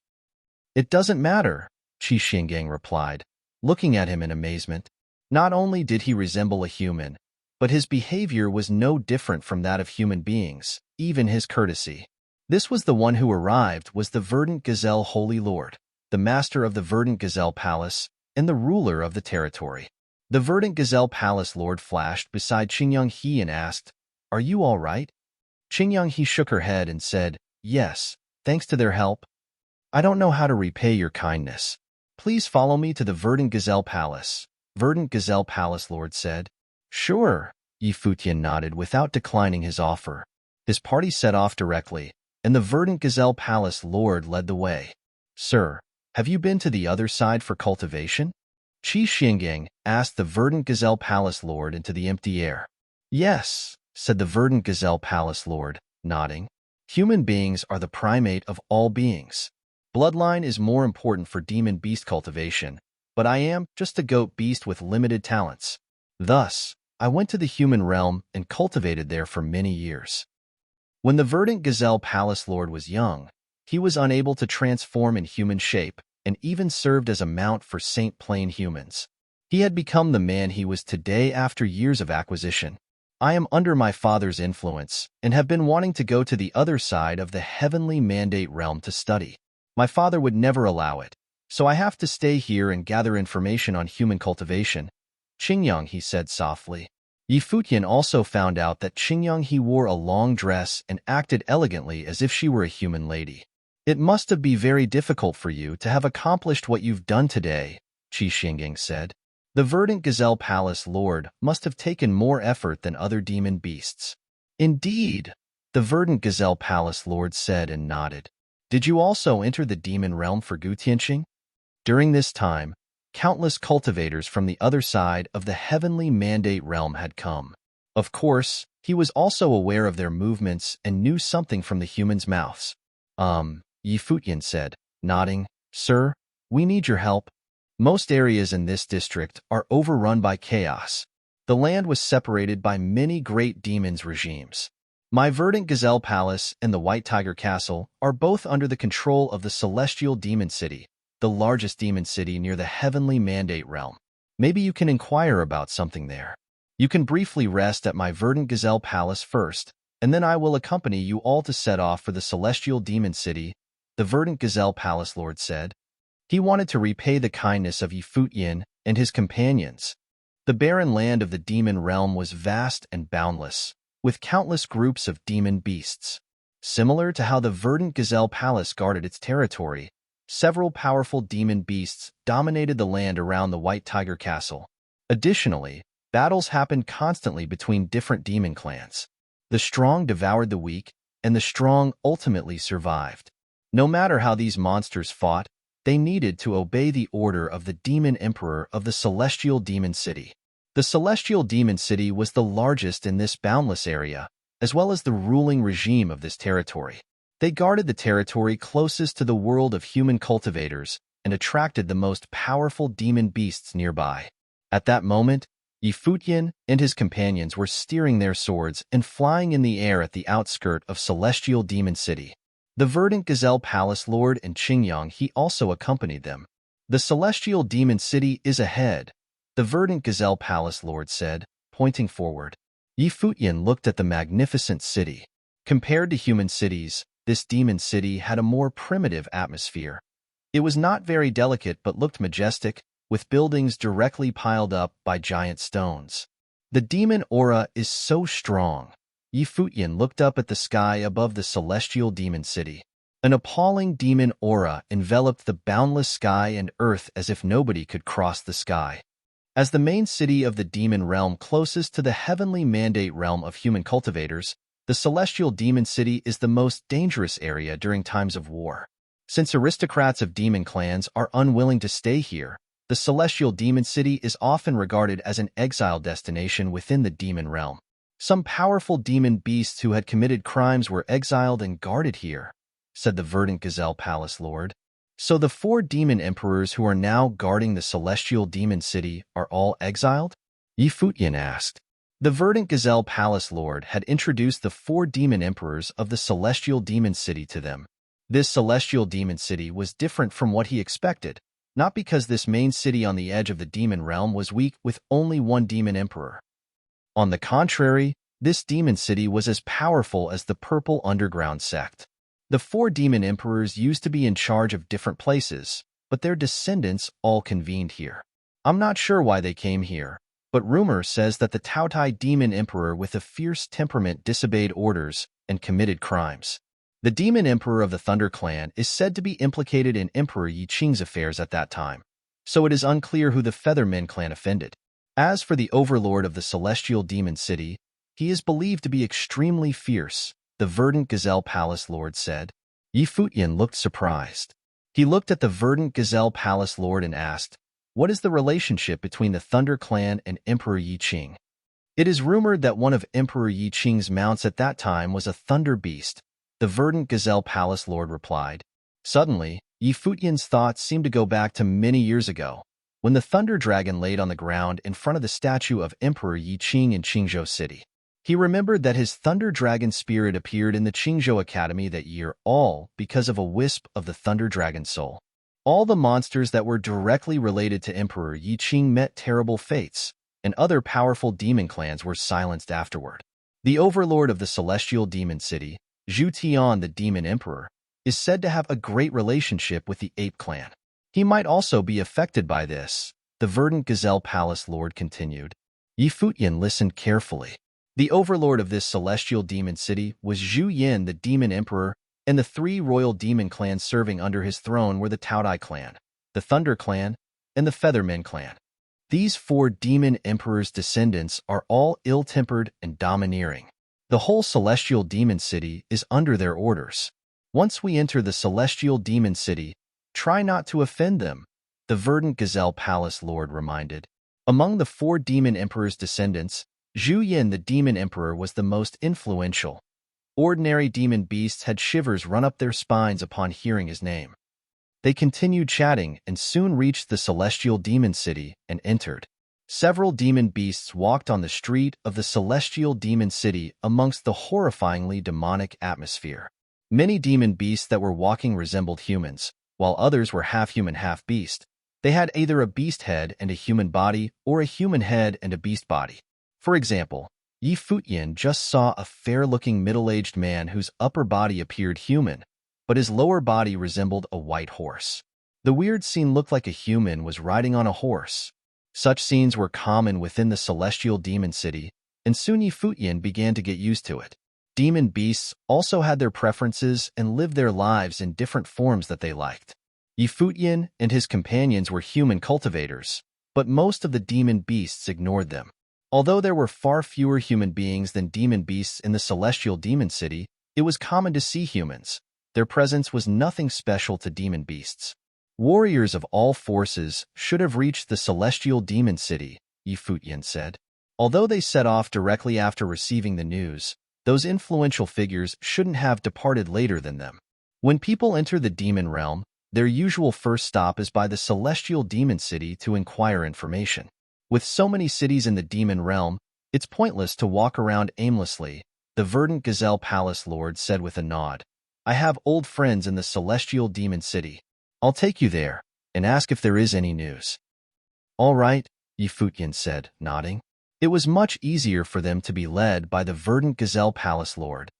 "It doesn't matter," Qi Xiangang replied, looking at him in amazement. Not only did he resemble a human, but his behavior was no different from that of human beings, even his courtesy. This was the one who arrived was the Verdant Gazelle Holy Lord, the master of the Verdant Gazelle Palace, and the ruler of the territory. The Verdant Gazelle Palace Lord flashed beside Qingyang and asked, "Are you all right?" Qingyang shook her head and said, "Yes, thanks to their help. I don't know how to repay your kindness. Please follow me to the Verdant Gazelle Palace." Verdant Gazelle Palace Lord said, "Sure." Futian nodded without declining his offer. His party set off directly, and the Verdant Gazelle Palace Lord led the way. "Sir, have you been to the other side for cultivation?" Qi Xingyang asked the verdant gazelle palace lord into the empty air. Yes, said the verdant gazelle palace lord, nodding. Human beings are the primate of all beings. Bloodline is more important for demon beast cultivation, but I am just a goat beast with limited talents. Thus, I went to the human realm and cultivated there for many years. When the verdant gazelle palace lord was young, he was unable to transform in human shape and even served as a mount for Saint Plain humans. He had become the man he was today after years of acquisition. I am under my father's influence and have been wanting to go to the other side of the heavenly mandate realm to study. My father would never allow it, so I have to stay here and gather information on human cultivation. Qingyang, he said softly. Futian also found out that Qingyang he wore a long dress and acted elegantly as if she were a human lady. It must have been very difficult for you to have accomplished what you've done today, Qi Xingyang said. The verdant gazelle palace lord must have taken more effort than other demon beasts. Indeed, the verdant gazelle palace lord said and nodded. Did you also enter the demon realm for Gutianqing? During this time, countless cultivators from the other side of the heavenly mandate realm had come. Of course, he was also aware of their movements and knew something from the humans' mouths. Futian said, nodding. Sir, we need your help. Most areas in this district are overrun by chaos. The land was separated by many great demons' regimes. My verdant gazelle palace and the white tiger castle are both under the control of the celestial demon city, the largest demon city near the heavenly mandate realm. Maybe you can inquire about something there. You can briefly rest at my verdant gazelle palace first, and then I will accompany you all to set off for the celestial demon city, the verdant gazelle palace lord said. He wanted to repay the kindness of Futian and his companions. The barren land of the demon realm was vast and boundless, with countless groups of demon beasts. Similar to how the verdant gazelle palace guarded its territory, several powerful demon beasts dominated the land around the white tiger castle. Additionally, battles happened constantly between different demon clans. The strong devoured the weak, and the strong ultimately survived. No matter how these monsters fought, they needed to obey the order of the demon emperor of the celestial demon city. The celestial demon city was the largest in this boundless area, as well as the ruling regime of this territory. They guarded the territory closest to the world of human cultivators and attracted the most powerful demon beasts nearby. At that moment, Futian and his companions were steering their swords and flying in the air at the outskirt of celestial demon city. The verdant gazelle palace lord and Qingyang he also accompanied them. The celestial demon city is ahead, the verdant gazelle palace lord said, pointing forward. Futian looked at the magnificent city. Compared to human cities, this demon city had a more primitive atmosphere. It was not very delicate but looked majestic, with buildings directly piled up by giant stones. The demon aura is so strong. Futian looked up at the sky above the celestial demon city. An appalling demon aura enveloped the boundless sky and earth as if nobody could cross the sky. As the main city of the demon realm closest to the heavenly mandate realm of human cultivators, the celestial demon city is the most dangerous area during times of war. Since aristocrats of demon clans are unwilling to stay here, the celestial demon city is often regarded as an exile destination within the demon realm. Some powerful demon beasts who had committed crimes were exiled and guarded here, said the verdant gazelle palace lord. So the 4 demon emperors who are now guarding the celestial demon city are all exiled? Futian asked. The verdant gazelle palace lord had introduced the 4 demon emperors of the celestial demon city to them. This celestial demon city was different from what he expected, not because this main city on the edge of the demon realm was weak with only 1 demon emperor. On the contrary, this demon city was as powerful as the purple underground sect. The 4 demon emperors used to be in charge of different places, but their descendants all convened here. I'm not sure why they came here, but rumor says that the Taotai demon emperor with a fierce temperament disobeyed orders and committed crimes. The demon emperor of the Thunder clan is said to be implicated in Emperor Yi Qing's affairs at that time, so it is unclear who the Feathermen clan offended. As for the overlord of the celestial demon city, he is believed to be extremely fierce, the verdant gazelle palace lord said. Futian looked surprised. He looked at the verdant gazelle palace lord and asked, What is the relationship between the Thunder Clan and Emperor Yi Qing? It is rumored that one of Emperor Yi Qing's mounts at that time was a thunder beast, the verdant gazelle palace lord replied. Suddenly, Yi Futian's thoughts seemed to go back to many years ago, when the thunder dragon laid on the ground in front of the statue of Emperor Yi Qing in Qingzhou City. He remembered that his thunder dragon spirit appeared in the Qingzhou Academy that year, all because of a wisp of the thunder dragon soul. All the monsters that were directly related to Emperor Yi Qing met terrible fates, and other powerful demon clans were silenced afterward. The overlord of the celestial demon city, Zhu Tian the demon emperor, is said to have a great relationship with the ape clan. He might also be affected by this, the verdant gazelle palace lord continued. Yi Futian listened carefully. The overlord of this celestial demon city was Zhu Yin the demon emperor, and the three royal demon clans serving under his throne were the Taodai clan, the Thunder clan, and the Feathermen clan. These four demon emperors' descendants are all ill-tempered and domineering. The whole celestial demon city is under their orders. Once we enter the celestial demon city, try not to offend them, the verdant gazelle palace lord reminded. Among the four demon emperors' descendants, Zhu Yin the demon emperor was the most influential. Ordinary demon beasts had shivers run up their spines upon hearing his name. They continued chatting and soon reached the celestial demon city and entered. Several demon beasts walked on the street of the celestial demon city amongst the horrifyingly demonic atmosphere. Many demon beasts that were walking resembled humans, while others were half human, half beast. They had either a beast head and a human body or a human head and a beast body. For example, Yi Futian just saw a fair-looking middle-aged man whose upper body appeared human, but his lower body resembled a white horse. The weird scene looked like a human was riding on a horse. Such scenes were common within the celestial demon city, and soon Yi Futian began to get used to it. Demon beasts also had their preferences and lived their lives in different forms that they liked. Yi Futian and his companions were human cultivators, but most of the demon beasts ignored them. Although there were far fewer human beings than demon beasts in the celestial demon city, it was common to see humans. Their presence was nothing special to demon beasts. Warriors of all forces should have reached the celestial demon city, Yi Futian said. Although they set off directly after receiving the news, those influential figures shouldn't have departed later than them. When people enter the demon realm, their usual first stop is by the celestial demon city to inquire information. With so many cities in the demon realm, it's pointless to walk around aimlessly, the verdant gazelle palace lord said with a nod. I have old friends in the celestial demon city. I'll take you there and ask if there is any news. All right, Yi Futian said, nodding. It was much easier for them to be led by the verdant gazelle palace lord.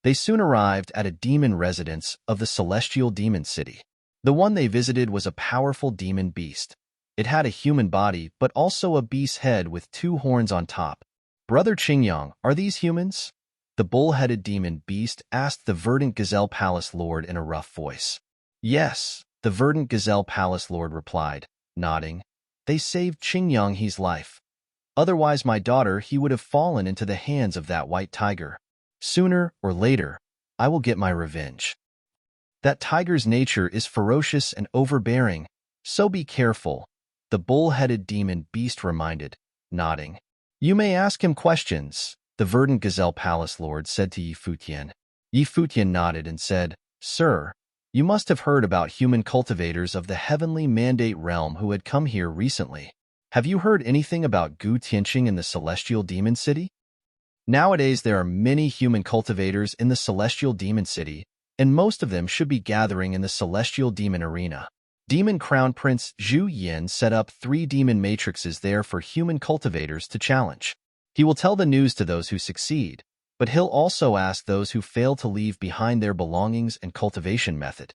They soon arrived at a demon residence of the celestial demon city. The one they visited was a powerful demon beast. It had a human body, but also a beast's head with two horns on top. Brother Qingyang, are these humans? The bull-headed demon beast asked the verdant gazelle palace lord in a rough voice. Yes, the verdant gazelle palace lord replied, nodding. They saved Qingyang his life. Otherwise my daughter he would have fallen into the hands of that white tiger. Sooner or later, I will get my revenge. That tiger's nature is ferocious and overbearing, so be careful, the bull-headed demon beast reminded, nodding. You may ask him questions, the verdant gazelle palace lord said to Yi Futian. Yi Futian nodded and said, Sir, you must have heard about human cultivators of the heavenly mandate realm who had come here recently. Have you heard anything about Gu Tianqing in the celestial demon city? Nowadays there are many human cultivators in the celestial demon city, and most of them should be gathering in the celestial demon arena. Demon Crown Prince Zhu Yin set up 3 demon matrices there for human cultivators to challenge. He will tell the news to those who succeed, but he'll also ask those who fail to leave behind their belongings and cultivation method.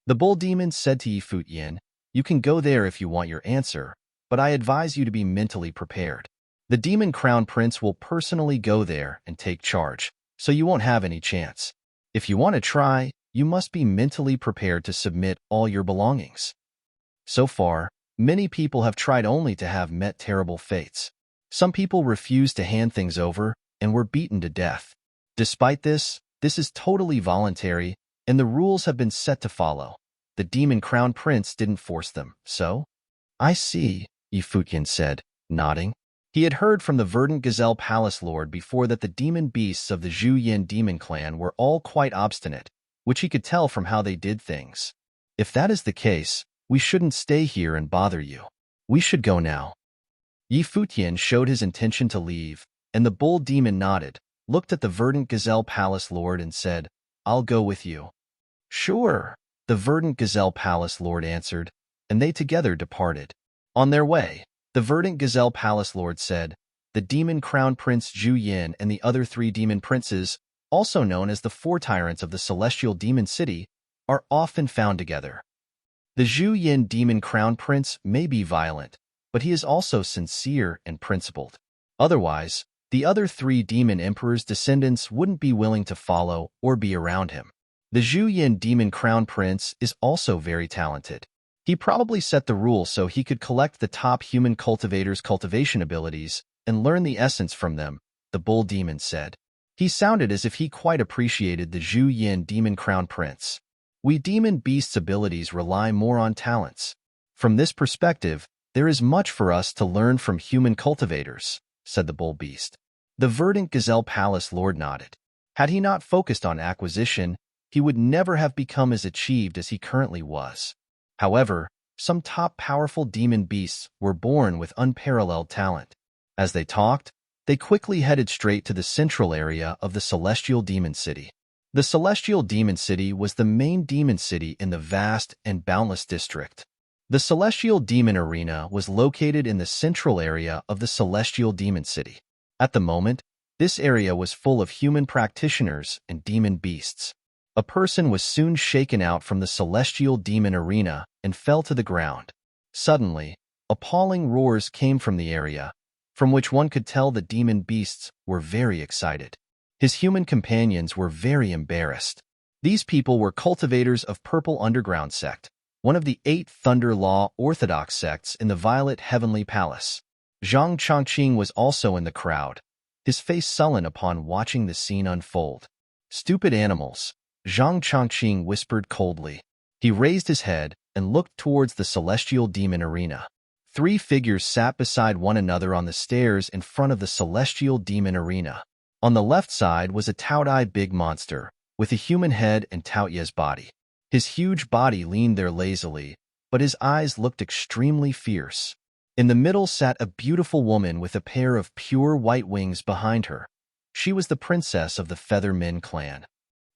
The bull demon said to Yi Futian, You can go there if you want your answer, but I advise you to be mentally prepared. The Demon Crown Prince will personally go there and take charge, so you won't have any chance. If you want to try, you must be mentally prepared to submit all your belongings. So far, many people have tried only to have met terrible fates. Some people refused to hand things over and were beaten to death. Despite this is totally voluntary, and the rules have been set to follow. The Demon Crown Prince didn't force them, so I see, Futian said, nodding. He had heard from the verdant gazelle palace lord before that the demon beasts of the Zhu Yin demon clan were all quite obstinate, which he could tell from how they did things. If that is the case, we shouldn't stay here and bother you. We should go now. Futian showed his intention to leave, and the bull demon nodded, looked at the verdant gazelle palace lord and said, I'll go with you. Sure, the verdant gazelle palace lord answered, and they together departed. On their way, the verdant gazelle palace lord said, the demon crown prince Zhu Yin and the other 3 demon princes, also known as the 4 tyrants of the celestial demon city, are often found together. The Zhu Yin demon crown prince may be violent, but he is also sincere and principled. Otherwise, the other 3 demon emperors' descendants wouldn't be willing to follow or be around him. The Zhu Yin demon crown prince is also very talented. He probably set the rules so he could collect the top human cultivators' cultivation abilities and learn the essence from them, the bull demon said. He sounded as if he quite appreciated the Zhu Yin demon crown prince. We demon beasts' abilities rely more on talents. From this perspective, there is much for us to learn from human cultivators, said the bull beast. The verdant gazelle palace lord nodded. Had he not focused on acquisition, he would never have become as achieved as he currently was. However, some top powerful demon beasts were born with unparalleled talent. As they talked, they quickly headed straight to the central area of the celestial demon city. The celestial demon city was the main demon city in the vast and boundless district. The celestial demon arena was located in the central area of the celestial demon city. At the moment, this area was full of human practitioners and demon beasts. A person was soon shaken out from the celestial demon arena and fell to the ground. Suddenly, appalling roars came from the area, from which one could tell the demon beasts were very excited. His human companions were very embarrassed. These people were cultivators of Purple Underground sect, one of the 8 Thunder Law Orthodox sects in the Violet Heavenly Palace. Zhang Chongqing was also in the crowd, his face sullen upon watching the scene unfold. Stupid animals, Zhang Chongqing whispered coldly. He raised his head and looked towards the celestial demon arena. 3 figures sat beside one another on the stairs in front of the celestial demon arena. On the left side was a Taotai big monster, with a human head and Taoye's body. His huge body leaned there lazily, but his eyes looked extremely fierce. In the middle sat a beautiful woman with a pair of pure white wings behind her. She was the princess of the Feather Men clan.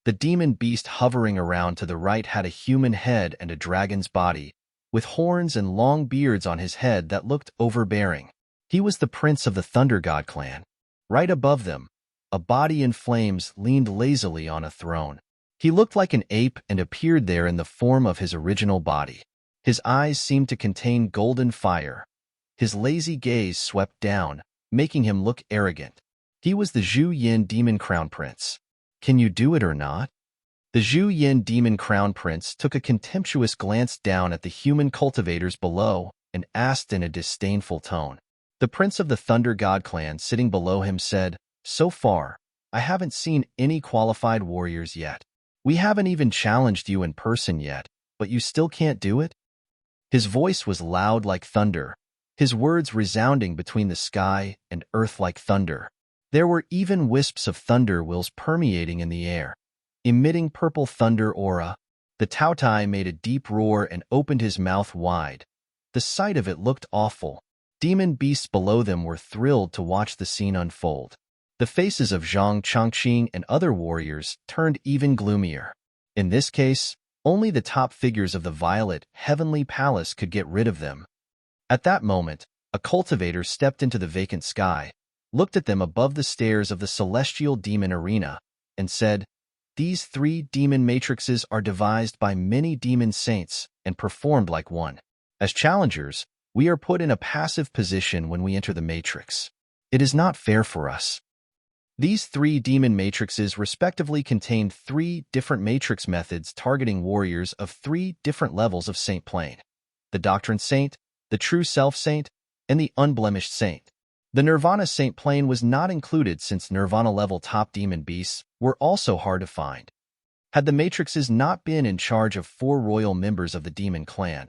The demon beast hovering around to the right had a human head and a dragon's body, with horns and long beards on his head that looked overbearing. He was the prince of the Thunder God clan. Right above them, a body in flames leaned lazily on a throne. He looked like an ape and appeared there in the form of his original body. His eyes seemed to contain golden fire. His lazy gaze swept down, making him look arrogant. He was the Zhu Yin Demon Crown Prince. Can you do it or not? The Zhu Yin Demon Crown Prince took a contemptuous glance down at the human cultivators below and asked in a disdainful tone. The prince of the Thunder God clan sitting below him said, So far, I haven't seen any qualified warriors yet. We haven't even challenged you in person yet, but you still can't do it? His voice was loud like thunder, his words resounding between the sky and earth like thunder. There were even wisps of thunder wheels permeating in the air, emitting purple thunder aura. The Taotai made a deep roar and opened his mouth wide. The sight of it looked awful. Demon beasts below them were thrilled to watch the scene unfold. The faces of Zhang Chongqing and other warriors turned even gloomier. In this case, only the top figures of the Violet Heavenly Palace could get rid of them. At that moment, a cultivator stepped into the vacant sky, looked at them above the stairs of the celestial demon arena, and said, These 3 demon matrices are devised by many demon saints and performed like one. As challengers, we are put in a passive position when we enter the matrix. It is not fair for us. These 3 demon matrices respectively contain 3 different matrix methods targeting warriors of 3 different levels of Saint Plane: the Doctrine Saint, the True Self Saint, and the Unblemished Saint. The Nirvana Saint Plane was not included since Nirvana-level top demon beasts were also hard to find. Had the matrices not been in charge of 4 royal members of the demon clan,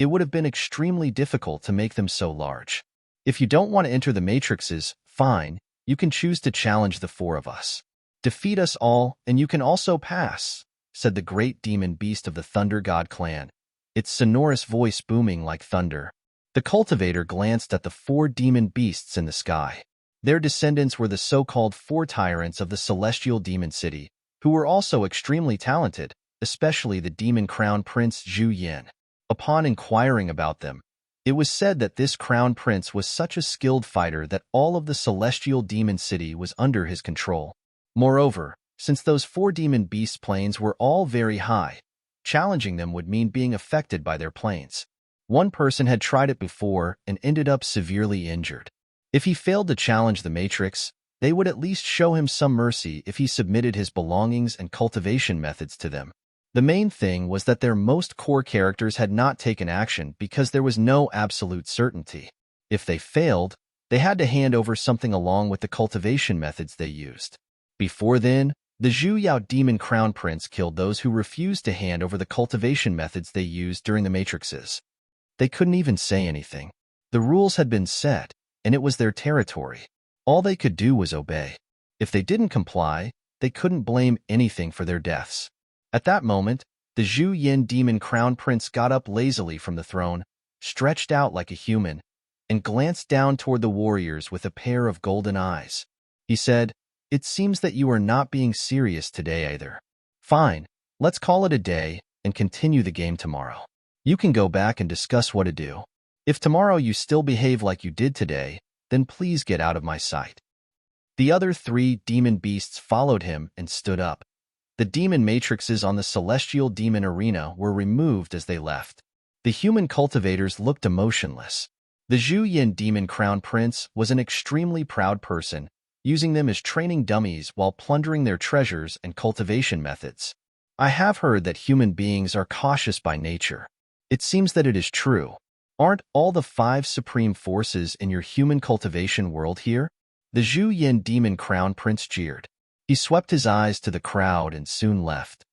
It would have been extremely difficult to make them so large. If you don't want to enter the matrices, fine, you can choose to challenge the four of us. Defeat us all, and you can also pass, said the great demon beast of the Thunder God clan, its sonorous voice booming like thunder. The cultivator glanced at the four demon beasts in the sky. Their descendants were the so-called four tyrants of the celestial demon city, who were also extremely talented, especially the demon crown prince Zhu Yin. Upon inquiring about them, it was said that this crown prince was such a skilled fighter that all of the celestial demon city was under his control. Moreover, since those four demon beast planes were all very high, challenging them would mean being affected by their planes. One person had tried it before and ended up severely injured. If he failed to challenge the Matrix, they would at least show him some mercy if he submitted his belongings and cultivation methods to them. The main thing was that their most core characters had not taken action because there was no absolute certainty. If they failed, they had to hand over something along with the cultivation methods they used. Before then, the Zhu Yao Demon Crown Prince killed those who refused to hand over the cultivation methods they used during the Matrixes. They couldn't even say anything. The rules had been set, and it was their territory. All they could do was obey. If they didn't comply, they couldn't blame anything for their deaths. At that moment, the Zhu Yin Demon Crown Prince got up lazily from the throne, stretched out like a human, and glanced down toward the warriors with a pair of golden eyes. He said, "It seems that you are not being serious today either. Fine, let's call it a day and continue the game tomorrow. You can go back and discuss what to do. If tomorrow you still behave like you did today, then please get out of my sight." The other three demon beasts followed him and stood up. The demon matrices on the celestial demon arena were removed as they left. The human cultivators looked emotionless. The Zhu Yin Demon Crown Prince was an extremely proud person, using them as training dummies while plundering their treasures and cultivation methods. I have heard that human beings are cautious by nature. It seems that it is true. Aren't all the five supreme forces in your human cultivation world here? The Zhu Yin Demon Crown Prince jeered. He swept his eyes to the crowd and soon left.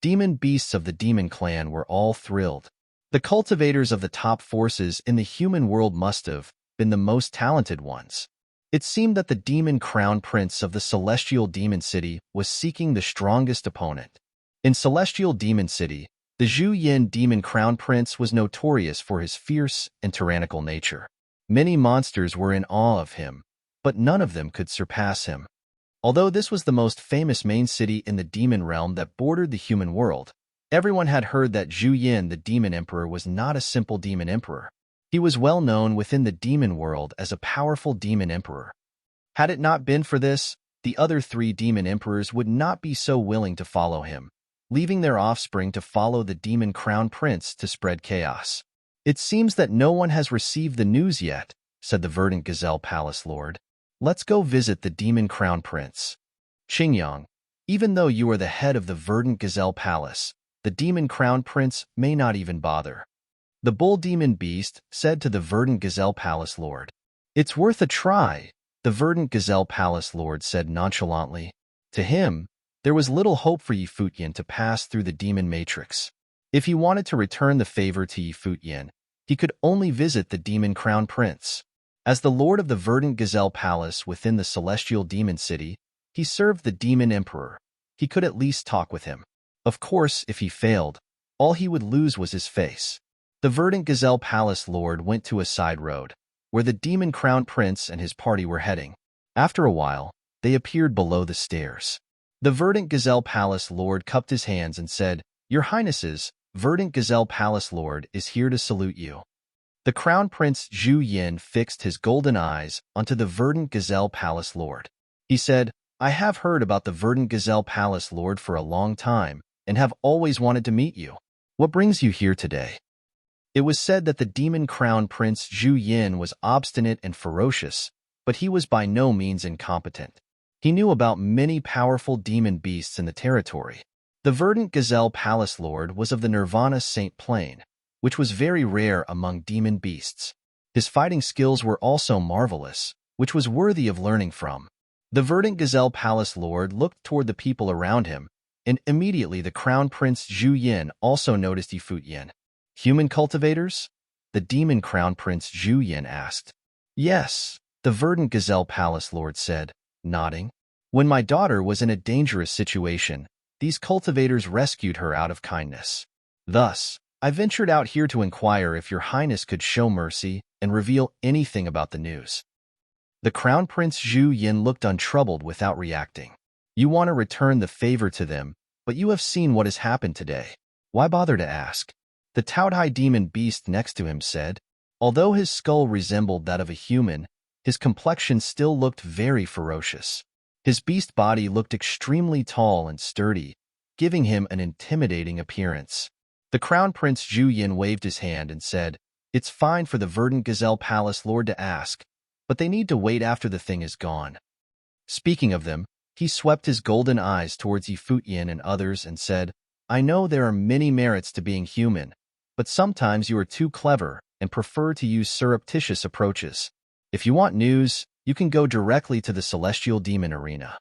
Demon beasts of the demon clan were all thrilled. The cultivators of the top forces in the human world must have been the most talented ones. It seemed that the demon crown prince of the celestial demon city was seeking the strongest opponent. In celestial demon city, the Zhu Yin Demon Crown Prince was notorious for his fierce and tyrannical nature. Many monsters were in awe of him, but none of them could surpass him. Although this was the most famous main city in the demon realm that bordered the human world, everyone had heard that Zhu Yin, the demon emperor, was not a simple demon emperor. He was well known within the demon world as a powerful demon emperor. Had it not been for this, the other three demon emperors would not be so willing to follow him, leaving their offspring to follow the demon crown prince to spread chaos. "It seems that no one has received the news yet," said the Verdant Gazelle Palace Lord. "Let's go visit the demon crown prince." Qingyang, even though you are the head of the Verdant Gazelle Palace, the demon crown prince may not even bother. The bull demon beast said to the Verdant Gazelle Palace Lord. "It's worth a try," the Verdant Gazelle Palace Lord said nonchalantly. To him, there was little hope for Futian to pass through the demon matrix. If he wanted to return the favor to Futian, he could only visit the demon crown prince. As the lord of the Verdant Gazelle Palace within the celestial demon city, he served the demon emperor. He could at least talk with him. Of course, if he failed, all he would lose was his face. The Verdant Gazelle Palace Lord went to a side road, where the demon crown prince and his party were heading. After a while, they appeared below the stairs. The Verdant Gazelle Palace Lord cupped his hands and said, "Your Highnesses, Verdant Gazelle Palace Lord is here to salute you." The Crown Prince Zhu Yin fixed his golden eyes onto the Verdant Gazelle Palace Lord. He said, "I have heard about the Verdant Gazelle Palace Lord for a long time and have always wanted to meet you. What brings you here today?" It was said that the Demon Crown Prince Zhu Yin was obstinate and ferocious, but he was by no means incompetent. He knew about many powerful demon beasts in the territory. The Verdant Gazelle Palace Lord was of the Nirvana Saint Plane, which was very rare among demon beasts. His fighting skills were also marvelous, which was worthy of learning from. The Verdant Gazelle Palace Lord looked toward the people around him, and immediately the Crown Prince Zhu Yin also noticed Futian. "Human cultivators?" the demon crown prince Zhu Yin asked. Yes, the verdant gazelle palace lord said, nodding. When my daughter was in a dangerous situation, these cultivators rescued her out of kindness. Thus, I ventured out here to inquire if your highness could show mercy and reveal anything about the news. The crown prince Zhu Yin looked untroubled without reacting. You want to return the favor to them, but you have seen what has happened today. Why bother to ask? The Taotai demon beast next to him said. Although his skull resembled that of a human, his complexion still looked very ferocious. His beast body looked extremely tall and sturdy, giving him an intimidating appearance. The crown prince Zhu Yin waved his hand and said, It's fine for the verdant gazelle palace lord to ask, but they need to wait after the thing is gone. Speaking of them, he swept his golden eyes towards Futian and others and said, I know there are many merits to being human, but sometimes you are too clever and prefer to use surreptitious approaches. If you want news, you can go directly to the celestial demon arena.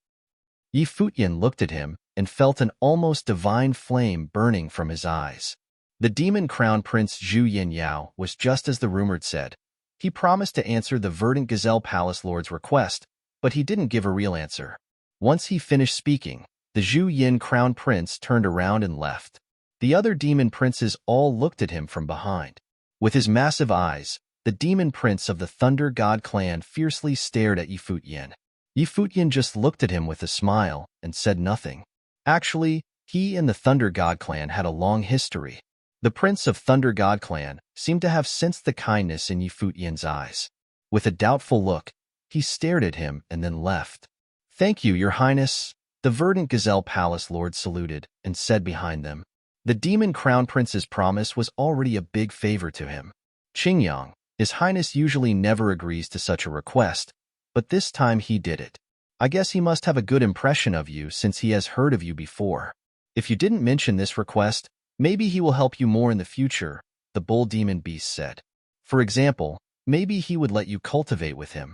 Futian looked at him and felt an almost divine flame burning from his eyes. The demon crown prince Zhu Yin Yao was just as the rumored said. He promised to answer the verdant gazelle palace lord's request, but he didn't give a real answer. Once he finished speaking, the Zhu Yin crown prince turned around and left. The other demon princes all looked at him from behind. With his massive eyes, the demon prince of the Thunder God clan fiercely stared at Futian. Futian just looked at him with a smile and said nothing. Actually, he and the Thunder God clan had a long history. The prince of Thunder God clan seemed to have sensed the kindness in Futian's eyes. With a doubtful look, he stared at him and then left. Thank you, your highness, the verdant gazelle palace lord saluted and said behind them. The demon crown prince's promise was already a big favor to him. Qingyang, his highness usually never agrees to such a request, but this time he did it. I guess he must have a good impression of you since he has heard of you before. If you didn't mention this request, maybe he will help you more in the future, the bull demon beast said. For example, maybe he would let you cultivate with him.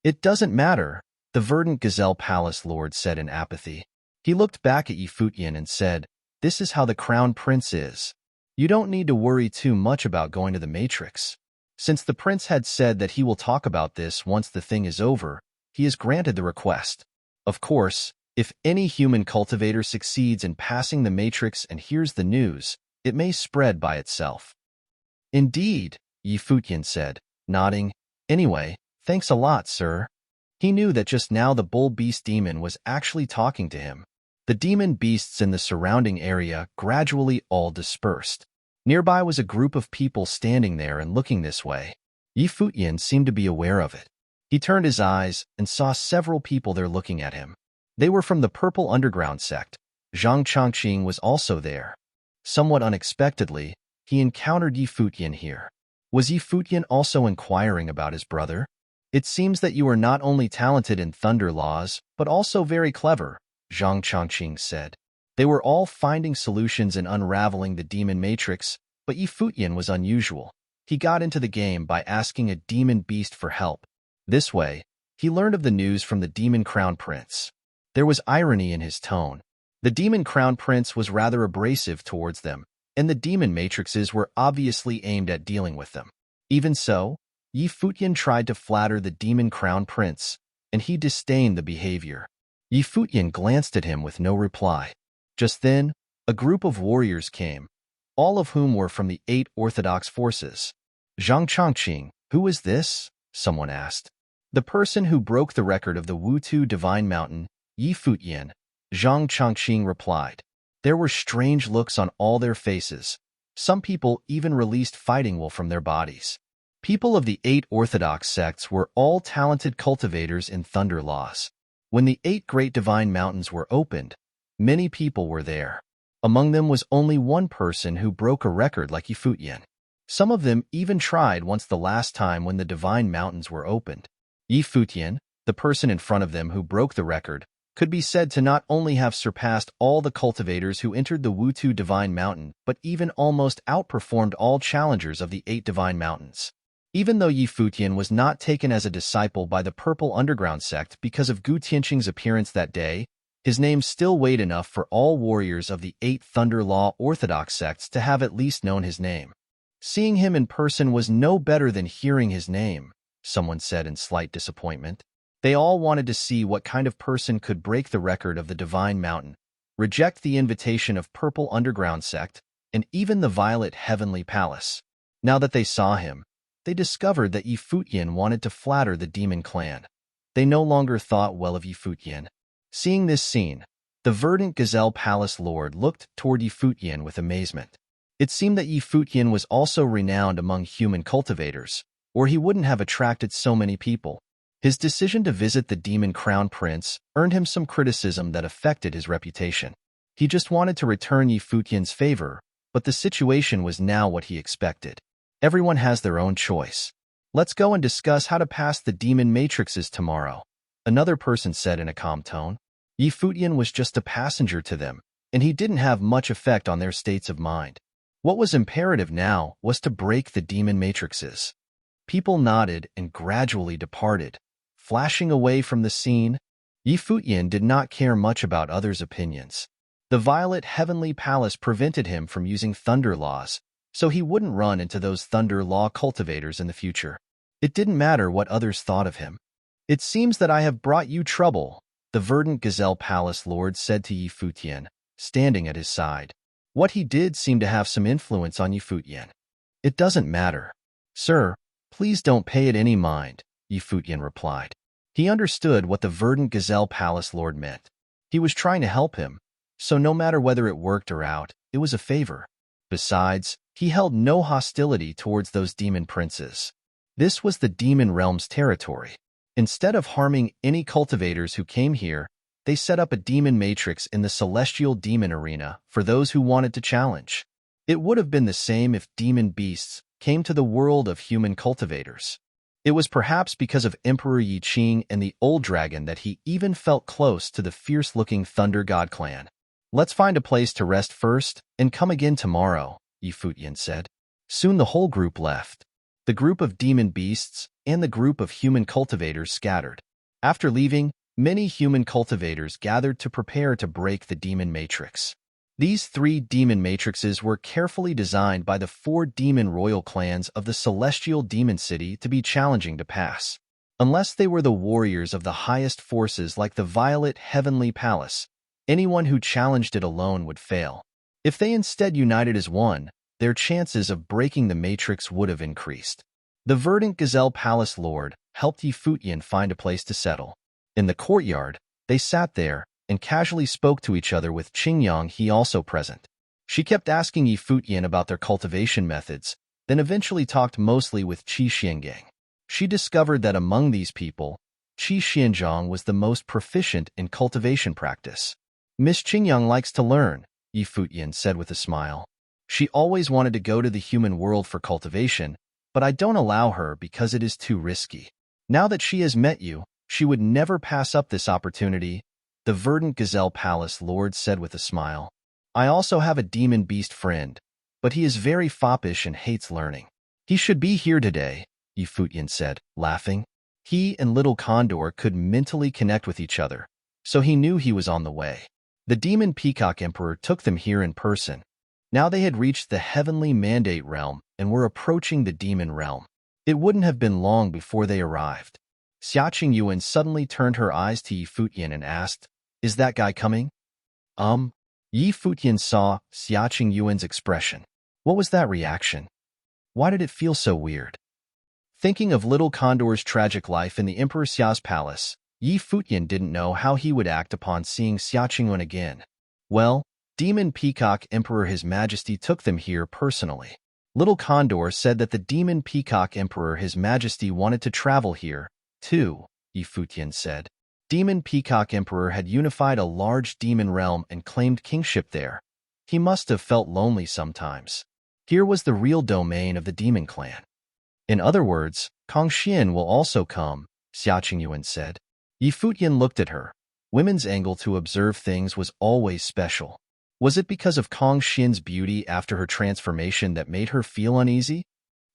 It doesn't matter, the verdant gazelle palace lord said in apathy. He looked back at Futian and said, This is how the crown prince is. You don't need to worry too much about going to the Matrix. Since the prince had said that he will talk about this once the thing is over, he has granted the request. Of course, if any human cultivator succeeds in passing the Matrix and hears the news, it may spread by itself. Indeed, Futian said, nodding. Anyway, thanks a lot, sir. He knew that just now the bull beast demon was actually talking to him. The demon beasts in the surrounding area gradually all dispersed. Nearby was a group of people standing there and looking this way. Futian seemed to be aware of it. He turned his eyes and saw several people there looking at him. They were from the Purple Underground sect. Zhang Chongqing was also there. Somewhat unexpectedly, he encountered Futian here. Was Futian also inquiring about his brother? It seems that you are not only talented in thunder laws, but also very clever, Zhang Chongqing said. They were all finding solutions and unraveling the demon matrix, but Futian was unusual. He got into the game by asking a demon beast for help. This way, he learned of the news from the demon crown prince. There was irony in his tone. The demon crown prince was rather abrasive towards them, and the demon matrices were obviously aimed at dealing with them. Even so, Futian tried to flatter the demon crown prince, and he disdained the behavior. Futian glanced at him with no reply. Just then, a group of warriors came, all of whom were from the 8 Orthodox forces. Zhang Chongqing, who is this? Someone asked. The person who broke the record of the Wutu Divine Mountain, Futian, Zhang Chongqing replied. There were strange looks on all their faces. Some people even released fighting will from their bodies. People of the 8 Orthodox sects were all talented cultivators in thunder laws. When the 8 great divine mountains were opened, many people were there. Among them was only one person who broke a record like Futian. Some of them even tried once the last time when the divine mountains were opened. Futian, the person in front of them who broke the record, could be said to not only have surpassed all the cultivators who entered the Wutu Divine Mountain, but even almost outperformed all challengers of the 8 Divine Mountains. Even though Futian was not taken as a disciple by the Purple Underground sect because of Gu Tianqing's appearance that day, his name still weighed enough for all warriors of the 8 Thunder Law Orthodox sects to have at least known his name. Seeing him in person was no better than hearing his name, someone said in slight disappointment. They all wanted to see what kind of person could break the record of the Divine Mountain, reject the invitation of Purple Underground Sect, and even the Violet Heavenly Palace. Now that they saw him, they discovered that Futian wanted to flatter the demon clan. They no longer thought well of Futian. Seeing this scene, the verdant Gazelle Palace Lord looked toward Futian with amazement. It seemed that Futian was also renowned among human cultivators, or he wouldn't have attracted so many people. His decision to visit the demon crown prince earned him some criticism that affected his reputation. He just wanted to return Futian's favor, but the situation was now what he expected. Everyone has their own choice. Let's go and discuss how to pass the demon matrices tomorrow, another person said in a calm tone. Futian was just a passenger to them, and he didn't have much effect on their states of mind. What was imperative now was to break the demon matrices. People nodded and gradually departed, flashing away from the scene. Futian did not care much about others' opinions. The Violet Heavenly Palace prevented him from using thunder laws, so he wouldn't run into those thunder law cultivators in the future. It didn't matter what others thought of him. It seems that I have brought you trouble, the verdant Gazelle Palace Lord said to Futian, standing at his side. What he did seemed to have some influence on Futian. It doesn't matter. Sir, please don't pay it any mind, Futian replied. He understood what the verdant Gazelle Palace Lord meant. He was trying to help him, so no matter whether it worked or out, it was a favor. Besides, he held no hostility towards those demon princes. This was the demon realm's territory. Instead of harming any cultivators who came here, they set up a demon matrix in the celestial demon arena for those who wanted to challenge. It would have been the same if demon beasts came to the world of human cultivators. It was perhaps because of Emperor Yi Qing and the old dragon that he even felt close to the fierce-looking Thunder God clan. Let's find a place to rest first and come again tomorrow, Futian said. Soon the whole group left. The group of demon beasts and the group of human cultivators scattered. After leaving, many human cultivators gathered to prepare to break the demon matrix. These 3 demon matrices were carefully designed by the 4 demon royal clans of the celestial demon city to be challenging to pass. Unless they were the warriors of the highest forces like the Violet Heavenly Palace, anyone who challenged it alone would fail. If they instead united as one, their chances of breaking the matrix would have increased. The verdant Gazelle Palace Lord helped Futian find a place to settle. In the courtyard, they sat there and casually spoke to each other with Qingyang he also present. She kept asking Futian about their cultivation methods, then eventually talked mostly with Qi Xiangang. She discovered that among these people, Qi Xianzhang was the most proficient in cultivation practice. Miss Qingyang likes to learn, Futian said with a smile. She always wanted to go to the human world for cultivation, but I don't allow her because it is too risky. Now that she has met you, she would never pass up this opportunity, the verdant Gazelle Palace Lord said with a smile. I also have a demon beast friend, but he is very foppish and hates learning. He should be here today, Futian said, laughing. He and Little Condor could mentally connect with each other, so he knew he was on the way. The demon peacock emperor took them here in person. Now they had reached the heavenly mandate realm and were approaching the demon realm. It wouldn't have been long before they arrived. Xia Qingyuan suddenly turned her eyes to Futian and asked, Is that guy coming? Futian saw Xia Qingyuan's expression. What was that reaction? Why did it feel so weird? Thinking of Little Condor's tragic life in the Emperor Xia's palace, Futian didn't know how he would act upon seeing Xia Qingyuan again. Well, Demon Peacock Emperor His Majesty took them here personally. Little Condor said that the Demon Peacock Emperor His Majesty wanted to travel here, too, Futian said. Demon Peacock Emperor had unified a large demon realm and claimed kingship there. He must have felt lonely sometimes. Here was the real domain of the demon clan. In other words, Kong Xian will also come, Xia Qingyuan said. Futian looked at her. Women's angle to observe things was always special. Was it because of Kong Xian's beauty after her transformation that made her feel uneasy?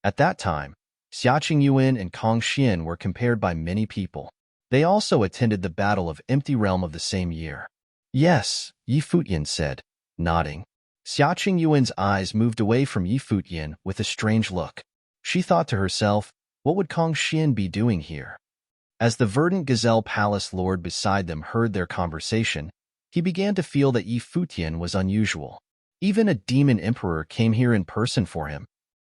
At that time, Xia Qingyuan and Kong Xian were compared by many people. They also attended the Battle of Empty Realm of the same year. Yes, Futian said, nodding. Xia Qingyuan's eyes moved away from Yi Futian with a strange look. She thought to herself, what would Kong Xian be doing here? As the verdant gazelle palace lord beside them heard their conversation, he began to feel that Yi Futian was unusual. Even a demon emperor came here in person for him.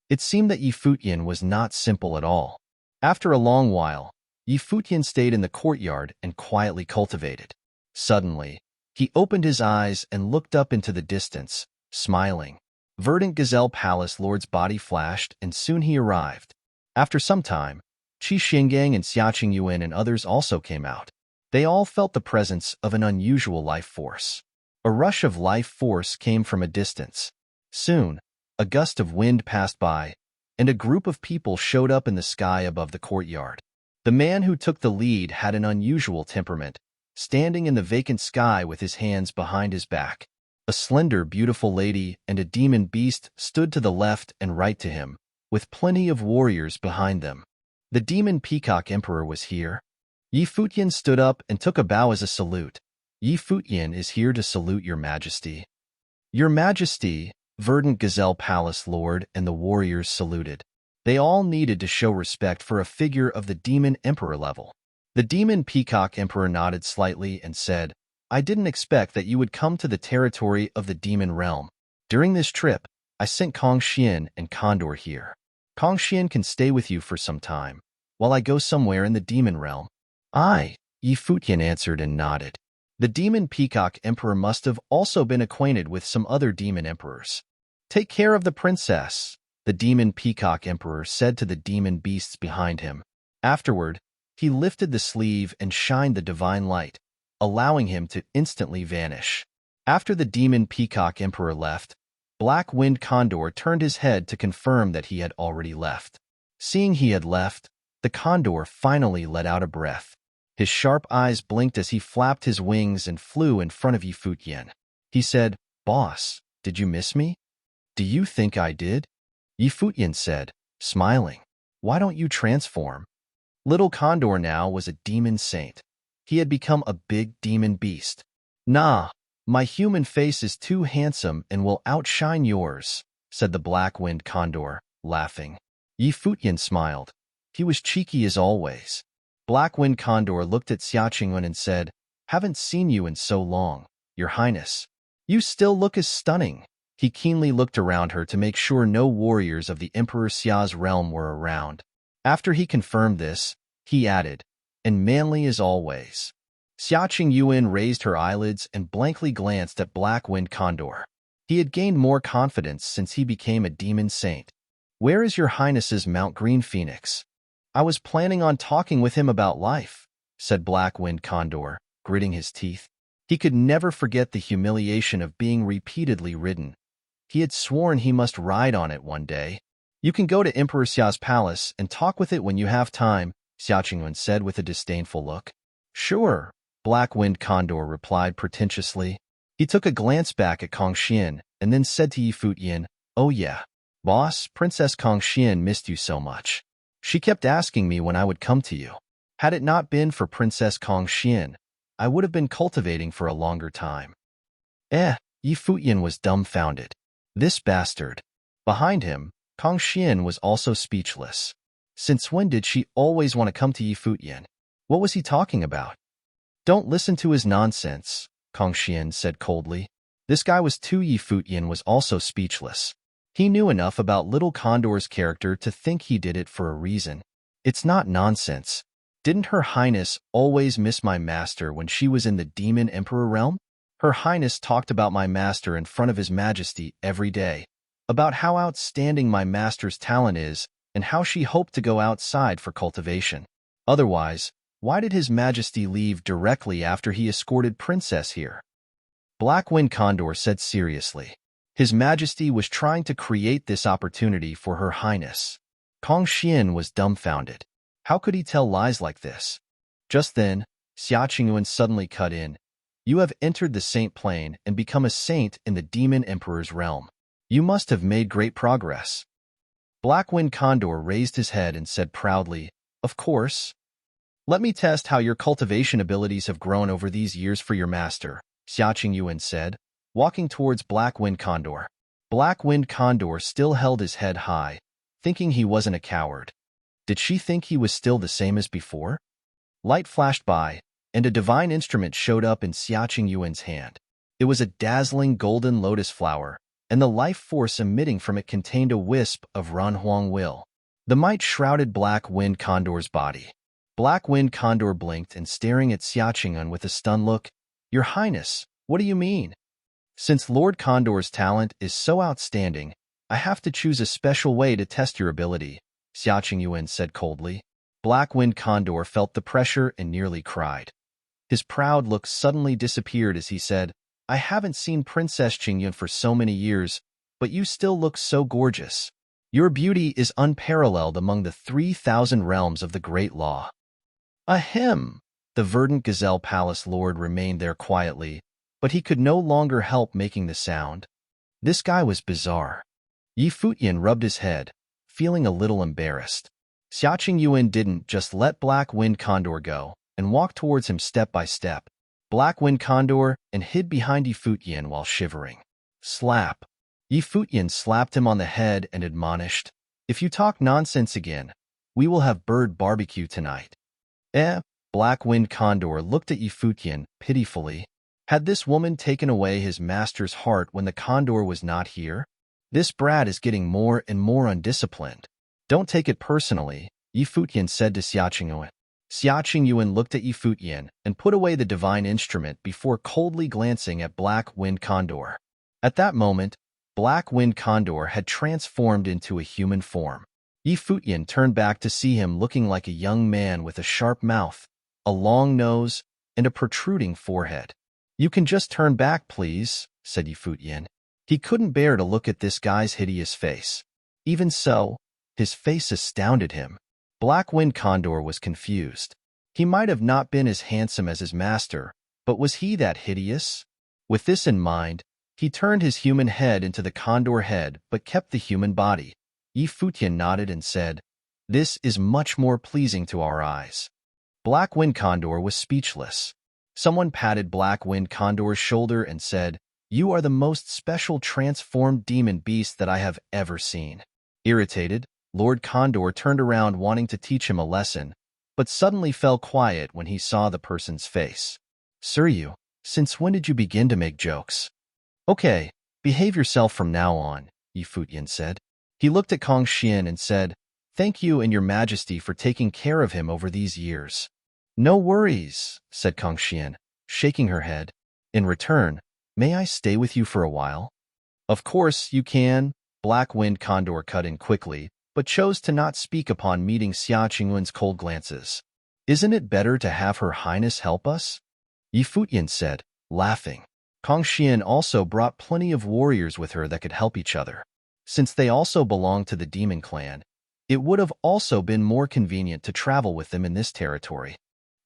It seemed that Yi Futian was not simple at all. After a long while, Yi Futian stayed in the courtyard and quietly cultivated. Suddenly, he opened his eyes and looked up into the distance, smiling. Verdant Gazelle Palace Lord's body flashed, and soon he arrived. After some time, Qi Xinggang and Xia Qingyuan and others also came out. They all felt the presence of an unusual life force. A rush of life force came from a distance. Soon, a gust of wind passed by, and a group of people showed up in the sky above the courtyard. The man who took the lead had an unusual temperament, standing in the vacant sky with his hands behind his back. A slender, beautiful lady and a demon beast stood to the left and right to him, with plenty of warriors behind them. The demon peacock emperor was here. Yi Futian stood up and took a bow as a salute. Yi Futian is here to salute your majesty. Your majesty, verdant gazelle palace lord and the warriors saluted. They all needed to show respect for a figure of the demon emperor level. The demon peacock emperor nodded slightly and said, I didn't expect that you would come to the territory of the demon realm. During this trip, I sent Kong Xian and Condor here. Kong Xian can stay with you for some time, while I go somewhere in the demon realm. Yi Futian answered and nodded. The demon peacock emperor must have also been acquainted with some other demon emperors. Take care of the princess, the demon peacock emperor said to the demon beasts behind him. Afterward, he lifted the sleeve and shined the divine light, allowing him to instantly vanish. After the demon peacock emperor left, Black Wind Condor turned his head to confirm that he had already left. Seeing he had left, the condor finally let out a breath. His sharp eyes blinked as he flapped his wings and flew in front of Yi Futian. He said, Boss, did you miss me? Do you think I did? Yi Futian said, smiling. Why don't you transform? Little Condor now was a demon saint. He had become a big demon beast. Nah, my human face is too handsome and will outshine yours, said the Black Wind Condor, laughing. Yi Futian smiled. He was cheeky as always. Black Wind Condor looked at Xia Qingyuan and said, Haven't seen you in so long, Your Highness. You still look as stunning. He keenly looked around her to make sure no warriors of the Emperor Xia's realm were around. After he confirmed this, he added, and manly as always. Xia Qingyuan raised her eyelids and blankly glanced at Black Wind Condor. He had gained more confidence since he became a demon saint. Where is Your Highness's Mount Green Phoenix? I was planning on talking with him about life, said Black Wind Condor, gritting his teeth. He could never forget the humiliation of being repeatedly ridden. He had sworn he must ride on it one day. You can go to Emperor Xia's palace and talk with it when you have time, Xia Qingyuan said with a disdainful look. Sure, Black Wind Condor replied pretentiously. He took a glance back at Kong Xian and then said to Yi Futian, Oh yeah, boss, Princess Kong Xian missed you so much. She kept asking me when I would come to you. Had it not been for Princess Kong Xian, I would have been cultivating for a longer time. Yi Futian was dumbfounded. This bastard. Behind him, Kong Xian was also speechless. Since when did she always want to come to Yi Futian? What was he talking about? Don't listen to his nonsense, Kong Xian said coldly. This guy was too. Yi Futian was also speechless. He knew enough about Little Condor's character to think he did it for a reason. It's not nonsense. Didn't Her Highness always miss my master when she was in the Demon Emperor realm? Her Highness talked about my master in front of His Majesty every day, about how outstanding my master's talent is and how she hoped to go outside for cultivation. Otherwise, why did His Majesty leave directly after he escorted Princess here? Black Wind Condor said seriously. His Majesty was trying to create this opportunity for Her Highness. Kong Xian was dumbfounded. How could he tell lies like this? Just then, Xia Qingyuan suddenly cut in. You have entered the saint plane and become a saint in the Demon Emperor's realm. You must have made great progress. Black Wind Condor raised his head and said proudly, Of course. Let me test how your cultivation abilities have grown over these years for your master, Xia Qingyuan said. walking towards Black Wind Condor. Black Wind Condor still held his head high, thinking he wasn't a coward. Did she think he was still the same as before? Light flashed by, and a divine instrument showed up in Xiaqing Yuan's hand. It was a dazzling golden lotus flower, and the life force emitting from it contained a wisp of Ranhuang will. The might shrouded Black Wind Condor's body. Black Wind Condor blinked and staring at Xiaqing Yuan with a stunned look. "Your Highness, what do you mean?" "Since Lord Condor's talent is so outstanding, I have to choose a special way to test your ability," Xiaqing Yuan said coldly. Black Wind Condor felt the pressure and nearly cried. His proud look suddenly disappeared as he said, "I haven't seen Princess Qingyun for so many years, but you still look so gorgeous. Your beauty is unparalleled among the 3,000 realms of the Great Law." Ahem! The verdant gazelle palace lord remained there quietly, but he could no longer help making the sound. This guy was bizarre. Yi Futian rubbed his head, feeling a little embarrassed. Xiaqing Yuan didn't just let Black Wind Condor go, and walked towards him step by step. Black Wind Condor and hid behind Yi Futian while shivering. Slap! Yi Futian slapped him on the head and admonished, "If you talk nonsense again, we will have bird barbecue tonight." Black Wind Condor looked at Yi Futian pitifully. Had this woman taken away his master's heart when the condor was not here? This brat is getting more and more undisciplined. "Don't take it personally," Yi Futian said to Xiaqing Yuan. Xiaqing Yuan looked at Yi Futian and put away the divine instrument before coldly glancing at Black Wind Condor. At that moment, Black Wind Condor had transformed into a human form. Yi Futian turned back to see him looking like a young man with a sharp mouth, a long nose, and a protruding forehead. "You can just turn back, please," said Yi Futian. He couldn't bear to look at this guy's hideous face. Even so, his face astounded him. Black Wind Condor was confused. He might have not been as handsome as his master, but was he that hideous? With this in mind, he turned his human head into the condor head but kept the human body. Yi Futian nodded and said, "This is much more pleasing to our eyes." Black Wind Condor was speechless. Someone patted Black Wind Condor's shoulder and said, "You are the most special transformed demon beast that I have ever seen." Irritated, Lord Condor turned around wanting to teach him a lesson, but suddenly fell quiet when he saw the person's face. "Sir, since when did you begin to make jokes?" "Okay, behave yourself from now on," Yi Futian said. He looked at Kong Xian and said, "Thank you and your majesty for taking care of him over these years." "No worries," said Kong Xian, shaking her head. "In return, may I stay with you for a while?" "Of course you can," Black Wind Condor cut in quickly, but chose to not speak upon meeting Xiaqing Yuan's cold glances. "Isn't it better to have Her Highness help us?" Yi Futian said, laughing. Kong Xian also brought plenty of warriors with her that could help each other. Since they also belonged to the demon clan, it would have also been more convenient to travel with them in this territory.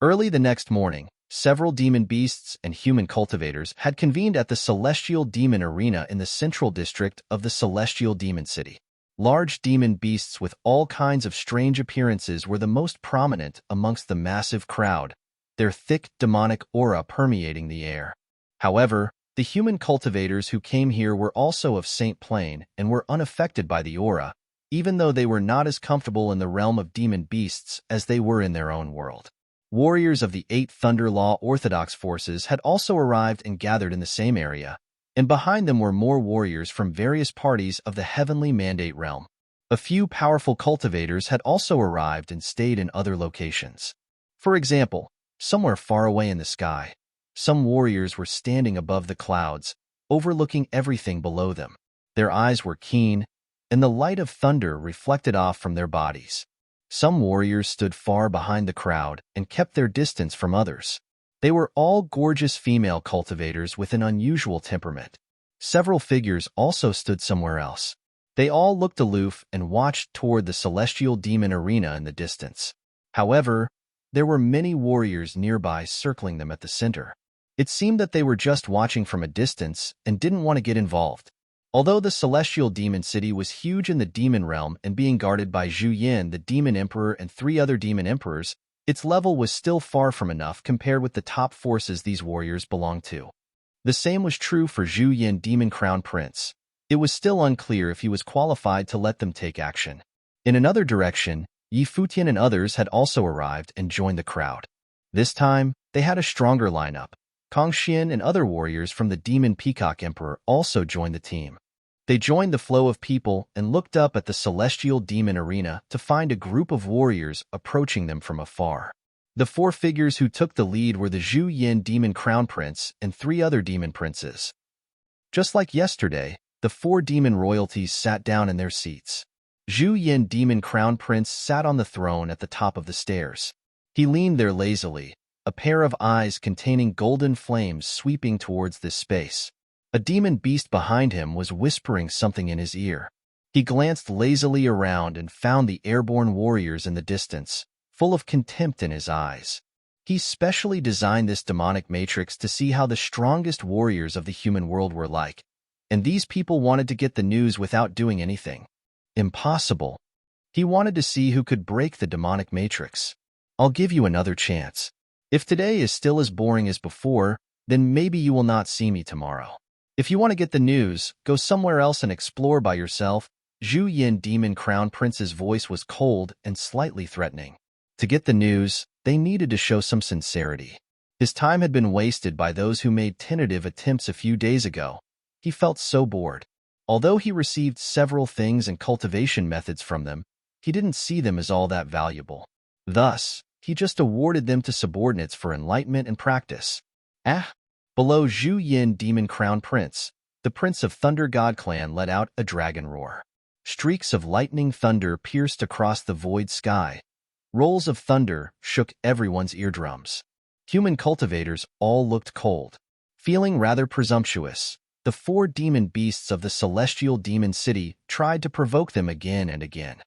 Early the next morning, several demon beasts and human cultivators had convened at the Celestial Demon Arena in the central district of the Celestial Demon City. Large demon beasts with all kinds of strange appearances were the most prominent amongst the massive crowd, their thick demonic aura permeating the air. However, the human cultivators who came here were also of Saint Plane and were unaffected by the aura, even though they were not as comfortable in the realm of demon beasts as they were in their own world. Warriors of the 8 Thunder Law Orthodox forces had also arrived and gathered in the same area, and behind them were more warriors from various parties of the Heavenly Mandate realm. A few powerful cultivators had also arrived and stayed in other locations. For example, somewhere far away in the sky, some warriors were standing above the clouds, overlooking everything below them. Their eyes were keen, and the light of thunder reflected off from their bodies. Some warriors stood far behind the crowd and kept their distance from others. They were all gorgeous female cultivators with an unusual temperament. Several figures also stood somewhere else. They all looked aloof and watched toward the Celestial Demon Arena in the distance. However, there were many warriors nearby circling them at the center. It seemed that they were just watching from a distance and didn't want to get involved. Although the Celestial Demon City was huge in the demon realm and being guarded by Zhu Yin, the Demon Emperor, and 3 other demon emperors, its level was still far from enough compared with the top forces these warriors belonged to. The same was true for Zhu Yin, Demon Crown Prince. It was still unclear if he was qualified to let them take action. In another direction, Yi Futian and others had also arrived and joined the crowd. This time, they had a stronger lineup. Kong Xian and other warriors from the Demon Peacock Emperor also joined the team. They joined the flow of people and looked up at the celestial demon arena to find a group of warriors approaching them from afar. The four figures who took the lead were the Zhu Yin Demon Crown Prince and three other demon princes. Just like yesterday, the four demon royalties sat down in their seats. Zhu Yin Demon Crown Prince sat on the throne at the top of the stairs. He leaned there lazily, a pair of eyes containing golden flames sweeping towards this space. A demon beast behind him was whispering something in his ear. He glanced lazily around and found the airborne warriors in the distance, full of contempt in his eyes. He specially designed this demonic matrix to see how the strongest warriors of the human world were like, and these people wanted to get the news without doing anything. Impossible. He wanted to see who could break the demonic matrix. I'll give you another chance. If today is still as boring as before, then maybe you will not see me tomorrow. If you want to get the news, go somewhere else and explore by yourself. Zhu Yin Demon Crown Prince's voice was cold and slightly threatening. To get the news, they needed to show some sincerity. His time had been wasted by those who made tentative attempts a few days ago. He felt so bored. Although he received several things and cultivation methods from them, he didn't see them as all that valuable. Thus, he just awarded them to subordinates for enlightenment and practice. Below Zhu Yin Demon Crown Prince, the Prince of Thunder God Clan let out a dragon roar. Streaks of lightning thunder pierced across the void sky. Rolls of thunder shook everyone's eardrums. Human cultivators all looked cold. Feeling rather presumptuous, the four demon beasts of the celestial demon city tried to provoke them again and again.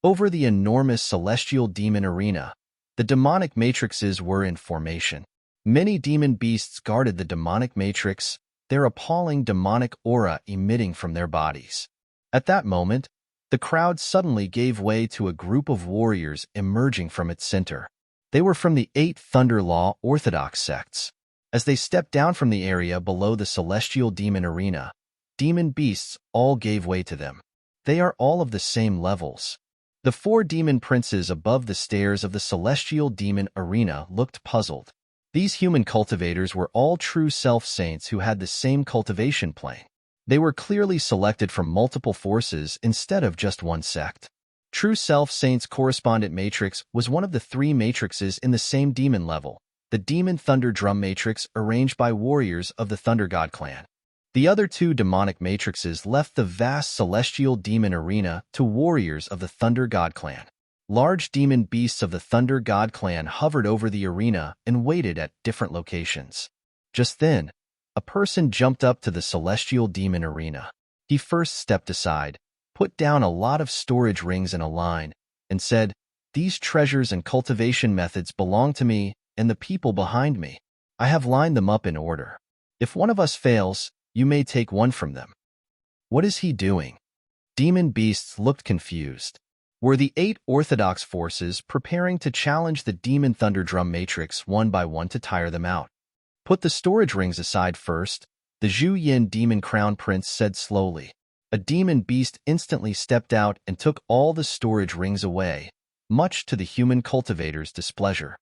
Over the enormous celestial demon arena, the demonic matrices were in formation. Many demon beasts guarded the demonic matrix, their appalling demonic aura emitting from their bodies. At that moment, the crowd suddenly gave way to a group of warriors emerging from its center. They were from the 8 Thunder Law Orthodox sects. As they stepped down from the area below the celestial demon arena, demon beasts all gave way to them. They are all of the same levels. The 4 demon princes above the stairs of the celestial demon arena looked puzzled. These human cultivators were all true self-saints who had the same cultivation plane. They were clearly selected from multiple forces instead of just one sect. True self-saints correspondent matrix was one of the 3 matrices in the same demon level, the Demon Thunder Drum Matrix arranged by warriors of the Thunder God Clan. The other 2 demonic matrices left the vast celestial demon arena to warriors of the Thunder God Clan. Large demon beasts of the Thunder God Clan hovered over the arena and waited at different locations. Just then, a person jumped up to the celestial demon arena. He first stepped aside, put down a lot of storage rings in a line, and said, "These treasures and cultivation methods belong to me and the people behind me. I have lined them up in order. If one of us fails, you may take one from them." What is he doing? Demon beasts looked confused. Were the 8 orthodox forces preparing to challenge the Demon Thunder Drum Matrix one by one to tire them out? Put the storage rings aside first, the Zhu Yin Demon Crown Prince said slowly. A demon beast instantly stepped out and took all the storage rings away, much to the human cultivator's displeasure.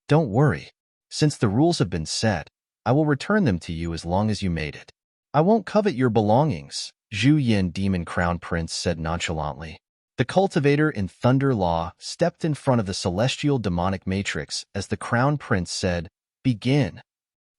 Don't worry. Since the rules have been set, I will return them to you as long as you made it. I won't covet your belongings, Zhu Yin Demon Crown Prince said nonchalantly. The cultivator in Thunder Law stepped in front of the celestial demonic matrix as the Crown Prince said, "Begin."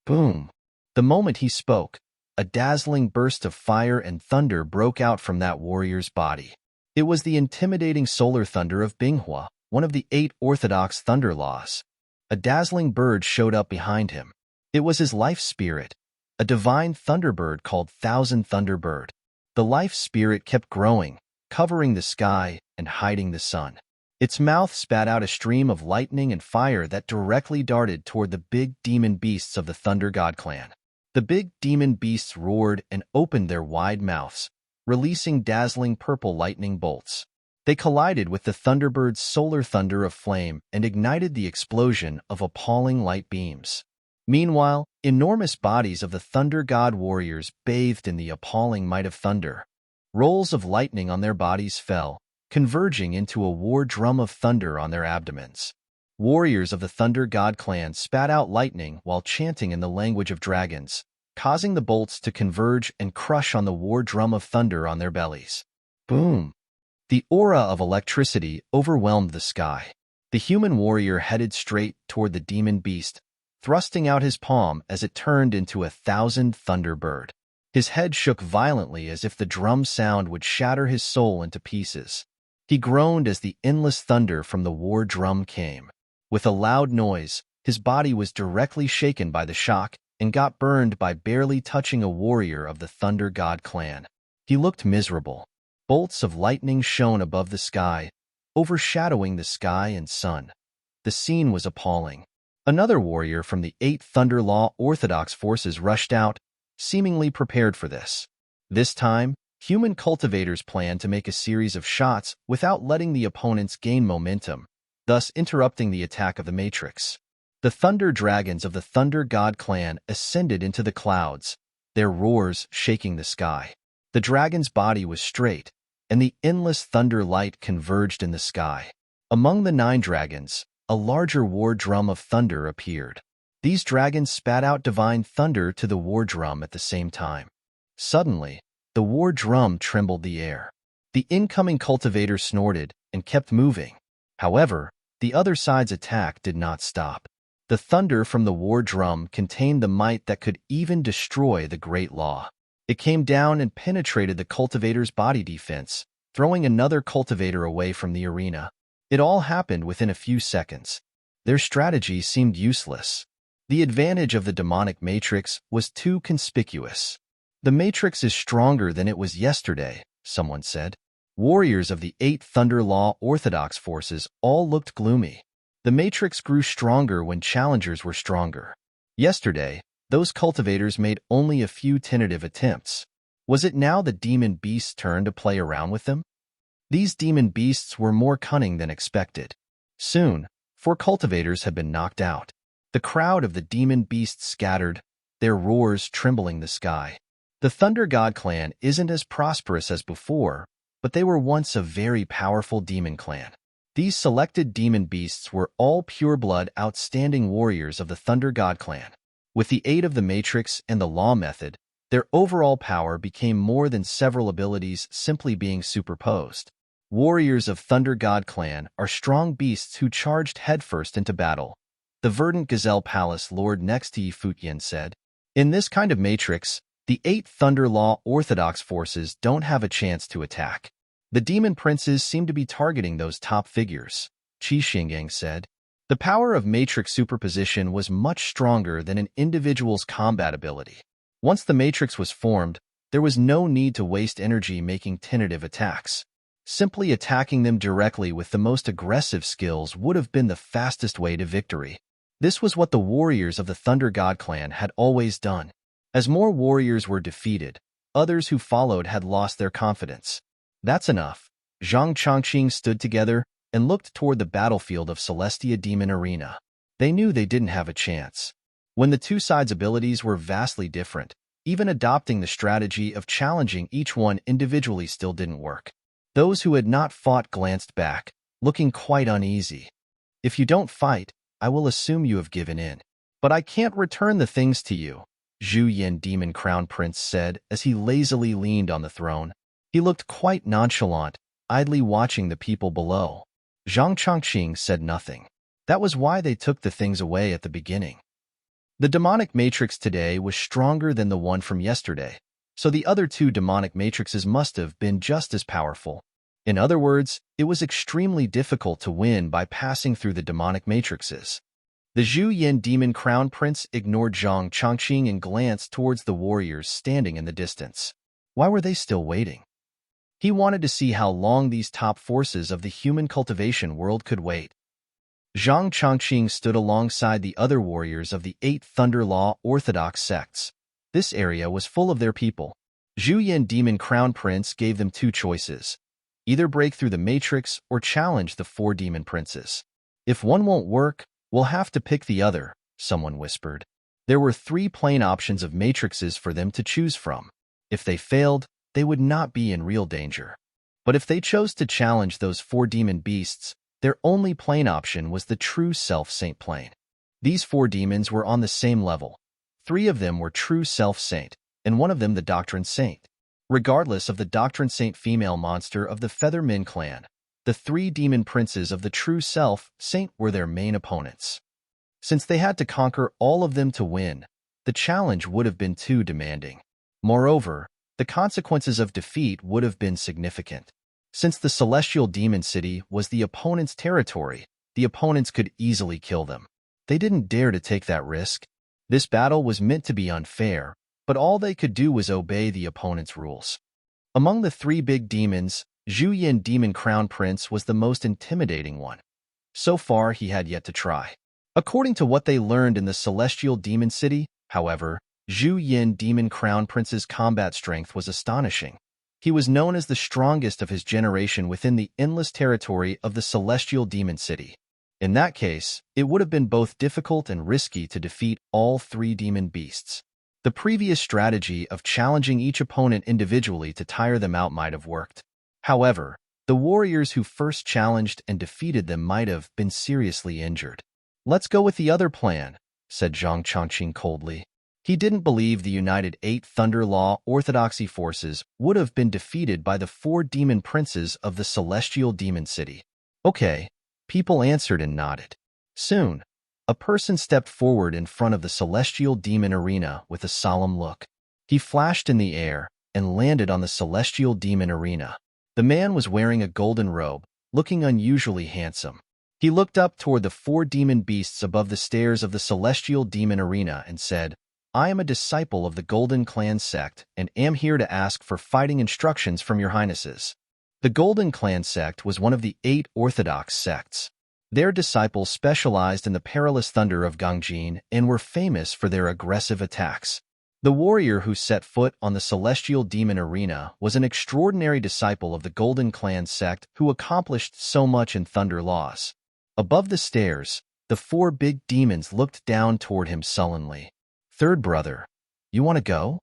Boom. The moment he spoke, a dazzling burst of fire and thunder broke out from that warrior's body. It was the intimidating solar thunder of Binghua, one of the 8 orthodox thunder laws. A dazzling bird showed up behind him. It was his life spirit, a divine thunderbird called Thousand Thunderbird. The life spirit kept growing, covering the sky and hiding the sun. Its mouth spat out a stream of lightning and fire that directly darted toward the big demon beasts of the Thunder God Clan. The big demon beasts roared and opened their wide mouths, releasing dazzling purple lightning bolts. They collided with the Thunderbird's solar thunder of flame and ignited the explosion of appalling light beams. Meanwhile, enormous bodies of the thunder god warriors bathed in the appalling might of thunder. Rolls of lightning on their bodies fell, converging into a war drum of thunder on their abdomens. Warriors of the thunder god clan spat out lightning while chanting in the language of dragons, causing the bolts to converge and crush on the war drum of thunder on their bellies. Boom! The aura of electricity overwhelmed the sky. The human warrior headed straight toward the demon beast, thrusting out his palm as it turned into a 1,000 thunderbird. His head shook violently as if the drum sound would shatter his soul into pieces. He groaned as the endless thunder from the war drum came. With a loud noise, his body was directly shaken by the shock and got burned by barely touching a warrior of the Thunder God clan. He looked miserable. Bolts of lightning shone above the sky, overshadowing the sky and sun. The scene was appalling. Another warrior from the 8th Thunder Law Orthodox forces rushed out, seemingly prepared for this. This time, human cultivators planned to make a series of shots without letting the opponents gain momentum, thus interrupting the attack of the Matrix. The thunder dragons of the Thunder God clan ascended into the clouds, their roars shaking the sky. The dragon's body was straight, and the endless thunder light converged in the sky. Among the 9 dragons, a larger war drum of thunder appeared. These dragons spat out divine thunder to the war drum at the same time. Suddenly, the war drum trembled the air. The incoming cultivator snorted and kept moving. However, the other side's attack did not stop. The thunder from the war drum contained the might that could even destroy the Great Law. It came down and penetrated the cultivator's body defense, throwing another cultivator away from the arena. It all happened within a few seconds. Their strategy seemed useless. The advantage of the demonic matrix was too conspicuous. The matrix is stronger than it was yesterday, someone said. Warriors of the 8th Thunder Law Orthodox forces all looked gloomy. The matrix grew stronger when challengers were stronger. Yesterday, those cultivators made only a few tentative attempts. Was it now the demon beast's turn to play around with them? These demon beasts were more cunning than expected. Soon, 4 cultivators had been knocked out. The crowd of the demon beasts scattered, their roars trembling the sky. The Thunder God clan isn't as prosperous as before, but they were once a very powerful demon clan. These selected demon beasts were all pure-blood, outstanding warriors of the Thunder God clan. With the aid of the Matrix and the Law method, their overall power became more than several abilities simply being superposed. Warriors of Thunder God clan are strong beasts who charged headfirst into battle. The Verdant Gazelle Palace Lord next to Futian said, "In this kind of Matrix, the 8th Thunder Law Orthodox forces don't have a chance to attack. The demon princes seem to be targeting those top figures," Qi Xingyang said. The power of matrix superposition was much stronger than an individual's combat ability. Once the matrix was formed, there was no need to waste energy making tentative attacks. Simply attacking them directly with the most aggressive skills would have been the fastest way to victory. This was what the warriors of the Thunder God clan had always done. As more warriors were defeated, others who followed had lost their confidence. That's enough. Zhang Chongqing stood together and looked toward the battlefield of Celestia Demon Arena. They knew they didn't have a chance. When the two sides' abilities were vastly different, even adopting the strategy of challenging each one individually still didn't work. Those who had not fought glanced back, looking quite uneasy. "If you don't fight, I will assume you have given in. But I can't return the things to you," Zhu Yin Demon Crown Prince said as he lazily leaned on the throne. He looked quite nonchalant, idly watching the people below. Zhang Chongqing said nothing. That was why they took the things away at the beginning. The demonic matrix today was stronger than the one from yesterday, so the other 2 demonic matrices must have been just as powerful. In other words, it was extremely difficult to win by passing through the demonic matrices. The Zhu Yin Demon Crown Prince ignored Zhang Chongqing and glanced towards the warriors standing in the distance. Why were they still waiting? He wanted to see how long these top forces of the human cultivation world could wait. Zhang Chongqing stood alongside the other warriors of the 8th Thunder Law Orthodox sects. This area was full of their people. Zhu Yin Demon Crown Prince gave them 2 choices. Either break through the matrix or challenge the 4 demon princes. "If one won't work, we'll have to pick the other," someone whispered. There were 3 plain options of matrices for them to choose from. If they failed, they would not be in real danger. But if they chose to challenge those 4 demon beasts, their only plane option was the true self-saint plane. These 4 demons were on the same level. 3 of them were true self-saint, and 1 of them the doctrine saint. Regardless of the doctrine saint female monster of the Feathermen clan, the 3 demon princes of the true self-saint were their main opponents. Since they had to conquer all of them to win, the challenge would have been too demanding. Moreover, the consequences of defeat would have been significant. Since the celestial demon city was the opponent's territory, the opponents could easily kill them. They didn't dare to take that risk. This battle was meant to be unfair, but all they could do was obey the opponent's rules. Among the 3 big demons, Zhu Yin Demon Crown Prince was the most intimidating one. So far, he had yet to try. According to what they learned in the Celestial Demon City, however, Zhu Yin Demon Crown Prince's combat strength was astonishing. He was known as the strongest of his generation within the endless territory of the Celestial Demon City. In that case, it would have been both difficult and risky to defeat all 3 demon beasts. The previous strategy of challenging each opponent individually to tire them out might have worked. However, the warriors who first challenged and defeated them might have been seriously injured. "Let's go with the other plan," said Zhang Chongqing coldly. He didn't believe the United 8 Thunder Law Orthodoxy forces would have been defeated by the 4 demon princes of the Celestial Demon City. Okay, people answered and nodded. Soon, a person stepped forward in front of the Celestial Demon Arena with a solemn look. He flashed in the air and landed on the Celestial Demon Arena. The man was wearing a golden robe, looking unusually handsome. He looked up toward the 4 demon beasts above the stairs of the Celestial Demon Arena and said, "I am a disciple of the Golden Clan sect and am here to ask for fighting instructions from your highnesses." The Golden Clan sect was one of the 8 orthodox sects. Their disciples specialized in the perilous thunder of Gangjin and were famous for their aggressive attacks. The warrior who set foot on the Celestial Demon Arena was an extraordinary disciple of the Golden Clan sect who accomplished so much in thunder laws. Above the stairs, the 4 big demons looked down toward him sullenly. "Third brother, you want to go?"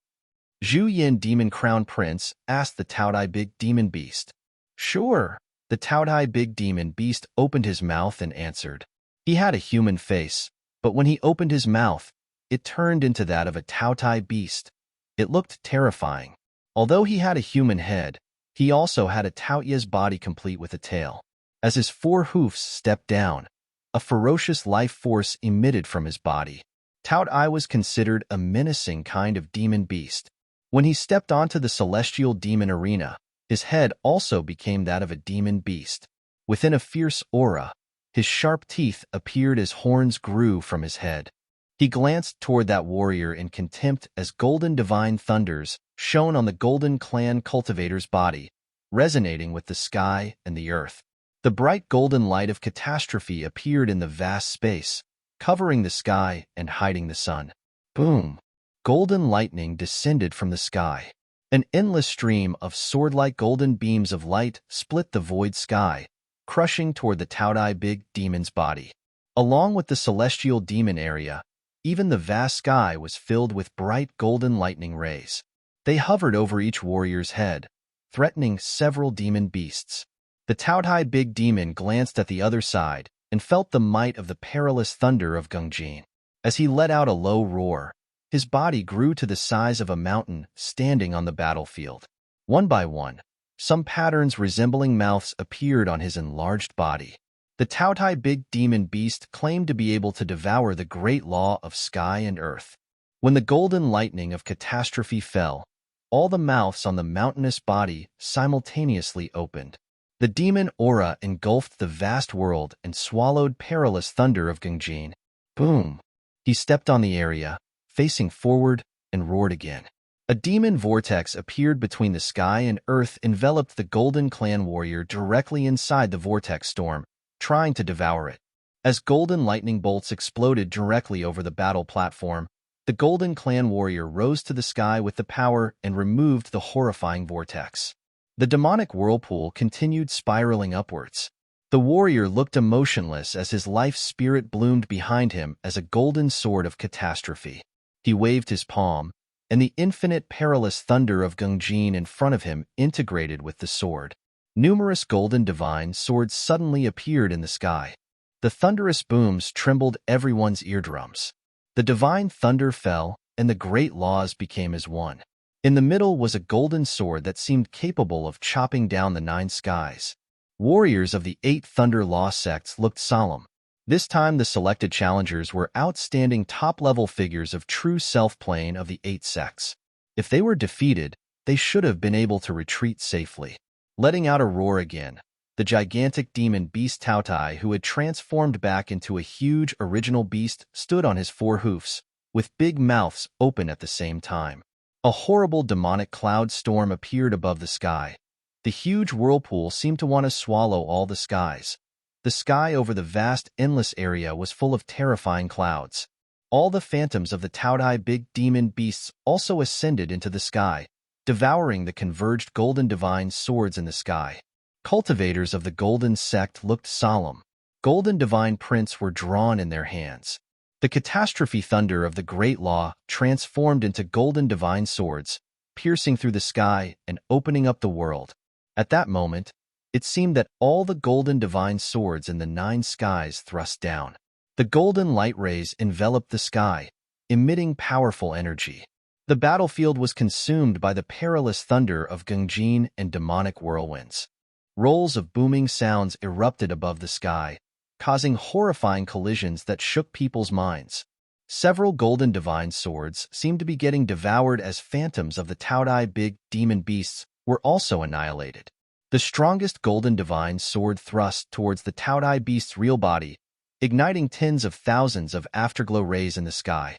Zhu Yin Demon Crown Prince asked the Taodai Big Demon Beast. "Sure." The Taodai Big Demon Beast opened his mouth and answered. He had a human face, but when he opened his mouth, it turned into that of a Taotai beast. It looked terrifying. Although he had a human head, he also had a Taoyes body complete with a tail. As his 4 hoofs stepped down, a ferocious life force emitted from his body. Taotai was considered a menacing kind of demon beast. When he stepped onto the Celestial Demon Arena, his head also became that of a demon beast. Within a fierce aura, his sharp teeth appeared as horns grew from his head. He glanced toward that warrior in contempt as golden divine thunders shone on the Golden Clan cultivator's body, resonating with the sky and the earth. The bright golden light of catastrophe appeared in the vast space, covering the sky and hiding the sun. Boom! Golden lightning descended from the sky. An endless stream of sword-like golden beams of light split the void sky, crushing toward the Taodai Big Demon's body. Along with the celestial demon area, even the vast sky was filled with bright golden lightning rays. They hovered over each warrior's head, threatening several demon beasts. The Taodai Big Demon glanced at the other side and felt the might of the perilous thunder of Gangjin. As he let out a low roar, his body grew to the size of a mountain standing on the battlefield. One by one, some patterns resembling mouths appeared on his enlarged body. The Taotai Big Demon Beast claimed to be able to devour the great law of sky and earth. When the golden lightning of catastrophe fell, all the mouths on the mountainous body simultaneously opened. The demon aura engulfed the vast world and swallowed perilous thunder of Gangjin. Boom! He stepped on the area, facing forward, and roared again. A demon vortex appeared between the sky and earth, enveloped the Golden Clan warrior directly inside the vortex storm, trying to devour it. As golden lightning bolts exploded directly over the battle platform, the Golden Clan warrior rose to the sky with the power and removed the horrifying vortex. The demonic whirlpool continued spiraling upwards. The warrior looked emotionless as his life spirit bloomed behind him as a golden sword of catastrophe. He waved his palm, and the infinite perilous thunder of Gungjin in front of him integrated with the sword. Numerous golden divine swords suddenly appeared in the sky. The thunderous booms trembled everyone's eardrums. The divine thunder fell, and the great laws became as one. In the middle was a golden sword that seemed capable of chopping down the 9 skies. Warriors of the 8 Thunder Law sects looked solemn. This time the selected challengers were outstanding top-level figures of true self-plane of the 8 sects. If they were defeated, they should have been able to retreat safely. Letting out a roar again, the gigantic demon beast Taotai, who had transformed back into a huge original beast, stood on his 4 hoofs, with big mouths open at the same time. A horrible demonic cloud storm appeared above the sky. The huge whirlpool seemed to want to swallow all the skies. The sky over the vast, endless area was full of terrifying clouds. All the phantoms of the Taotai big demon beasts also ascended into the sky, devouring the converged golden divine swords in the sky. Cultivators of the golden sect looked solemn. Golden divine prints were drawn in their hands. The catastrophe thunder of the great law transformed into golden divine swords, piercing through the sky and opening up the world. At that moment, it seemed that all the golden divine swords in the 9 skies thrust down. The golden light rays enveloped the sky, emitting powerful energy. The battlefield was consumed by the perilous thunder of Gungjin and demonic whirlwinds. Rolls of booming sounds erupted above the sky, causing horrifying collisions that shook people's minds. Several golden divine swords seemed to be getting devoured as phantoms of the Taotai big demon beasts were also annihilated. The strongest golden divine sword thrust towards the Taotai beast's real body, igniting tens of thousands of afterglow rays in the sky.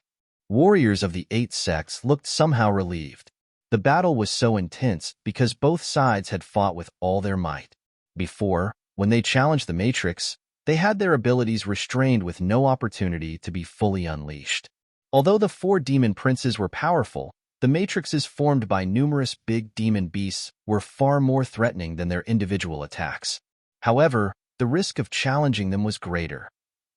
Warriors of the 8 sects looked somehow relieved. The battle was so intense because both sides had fought with all their might. Before, when they challenged the Matrix, they had their abilities restrained with no opportunity to be fully unleashed. Although the 4 demon princes were powerful, the matrices formed by numerous big demon beasts were far more threatening than their individual attacks. However, the risk of challenging them was greater.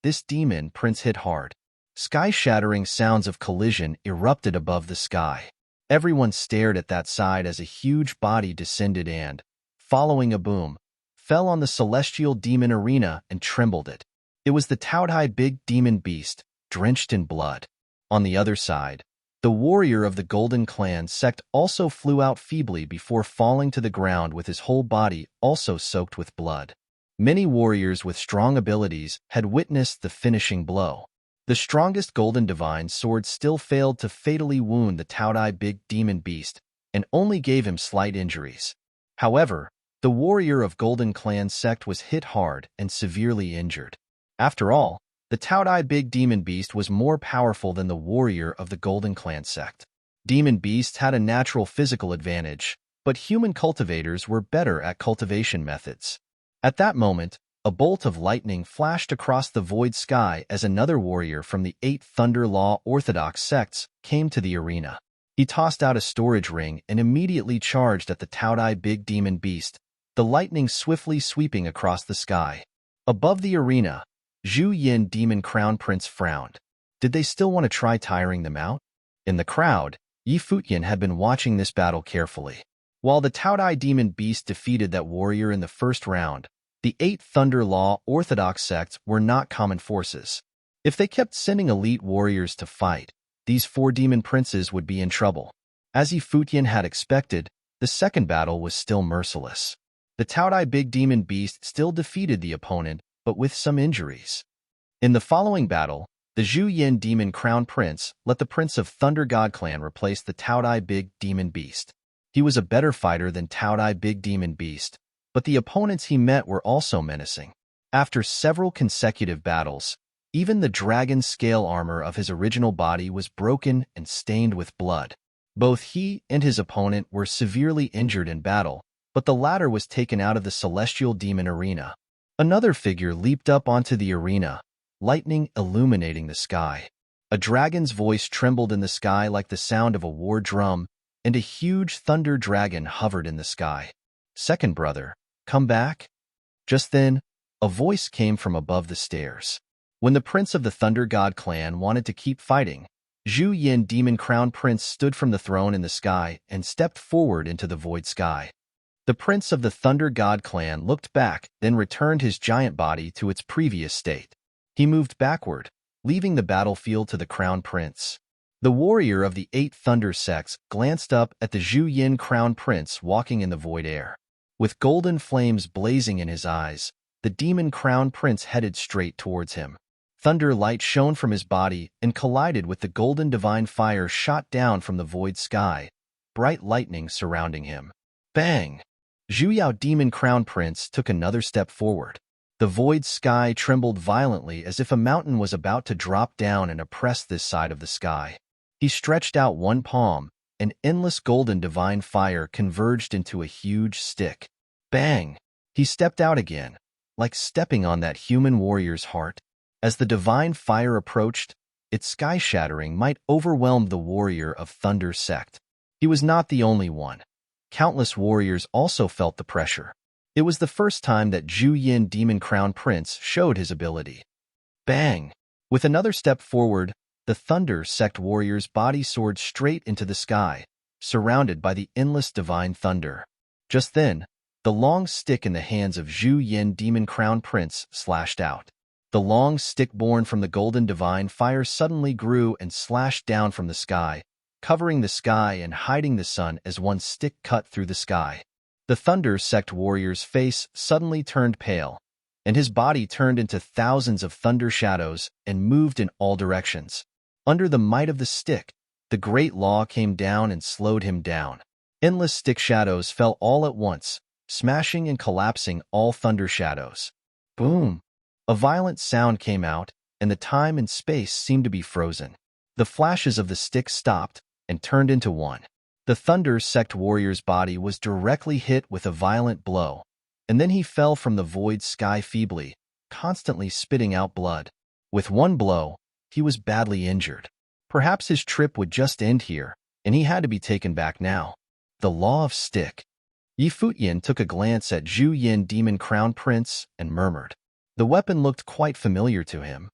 This demon prince hit hard. Sky-shattering sounds of collision erupted above the sky. Everyone stared at that side as a huge body descended and, following a boom, fell on the celestial demon arena and trembled it. It was the Taotai big demon beast, drenched in blood. On the other side, the warrior of the Golden Clan sect also flew out feebly before falling to the ground with his whole body also soaked with blood. Many warriors with strong abilities had witnessed the finishing blow. The strongest Golden Divine sword still failed to fatally wound the Taotai big demon beast and only gave him slight injuries. However, the warrior of Golden Clan sect was hit hard and severely injured. After all, the Taotai big demon beast was more powerful than the warrior of the Golden Clan sect. Demon beasts had a natural physical advantage, but human cultivators were better at cultivation methods. At that moment, a bolt of lightning flashed across the void sky as another warrior from the 8 Thunder Law Orthodox sects came to the arena. He tossed out a storage ring and immediately charged at the Taotai big demon beast, the lightning swiftly sweeping across the sky. Above the arena, Zhu Yin Demon Crown Prince frowned. Did they still want to try tiring them out? In the crowd, Futian had been watching this battle carefully. While the Taotai demon beast defeated that warrior in the first round, the 8 Thunder Law Orthodox sects were not common forces. If they kept sending elite warriors to fight, these 4 demon princes would be in trouble. As Futian had expected, the second battle was still merciless. The Taotai big demon beast still defeated the opponent, but with some injuries. In the following battle, the Zhu Yin Demon Crown Prince let the Prince of Thunder God Clan replace the Taotai big demon beast. He was a better fighter than Taotai big demon beast, but the opponents he met were also menacing. After several consecutive battles, even the dragon scale armor of his original body was broken and stained with blood. Both he and his opponent were severely injured in battle, but the latter was taken out of the celestial demon arena. Another figure leaped up onto the arena, lightning illuminating the sky. A dragon's voice trembled in the sky like the sound of a war drum, and a huge thunder dragon hovered in the sky. "Second brother, come back?" Just then, a voice came from above the stairs. When the Prince of the Thunder God Clan wanted to keep fighting, Zhu Yin Demon Crown Prince stood from the throne in the sky and stepped forward into the void sky. The prince of the Thunder God clan looked back, then returned his giant body to its previous state. He moved backward, leaving the battlefield to the Crown Prince. The warrior of the 8 Thunder sects glanced up at the Zhu Yin Crown Prince walking in the void air. With golden flames blazing in his eyes, the Demon Crown Prince headed straight towards him. Thunder light shone from his body and collided with the golden divine fire shot down from the void sky, bright lightning surrounding him. Bang! Zhu Yao Demon Crown Prince took another step forward. The void sky trembled violently as if a mountain was about to drop down and oppress this side of the sky. He stretched out one palm, and endless golden divine fire converged into a huge stick. Bang! He stepped out again, like stepping on that human warrior's heart. As the divine fire approached, its sky-shattering might overwhelm the warrior of Thunder sect. He was not the only one. Countless warriors also felt the pressure. It was the first time that Zhu Yin Demon Crown Prince showed his ability. Bang! With another step forward, the Thunder sect warrior's body soared straight into the sky, surrounded by the endless divine thunder. Just then, the long stick in the hands of Zhu Yin Demon Crown Prince slashed out. The long stick born from the golden divine fire suddenly grew and slashed down from the sky, covering the sky and hiding the sun as one stick cut through the sky. The Thunder sect warrior's face suddenly turned pale, and his body turned into thousands of thunder shadows and moved in all directions. Under the might of the stick, the great law came down and slowed him down. Endless stick shadows fell all at once, smashing and collapsing all thunder shadows. Boom! A violent sound came out, and the time and space seemed to be frozen. The flashes of the stick stopped and turned into one. The Thunder sect warrior's body was directly hit with a violent blow, and then he fell from the void sky feebly, constantly spitting out blood. With one blow, he was badly injured. Perhaps his trip would just end here, and he had to be taken back now. The Law of Stick. Futian took a glance at Zhu Yin Demon Crown Prince and murmured. The weapon looked quite familiar to him.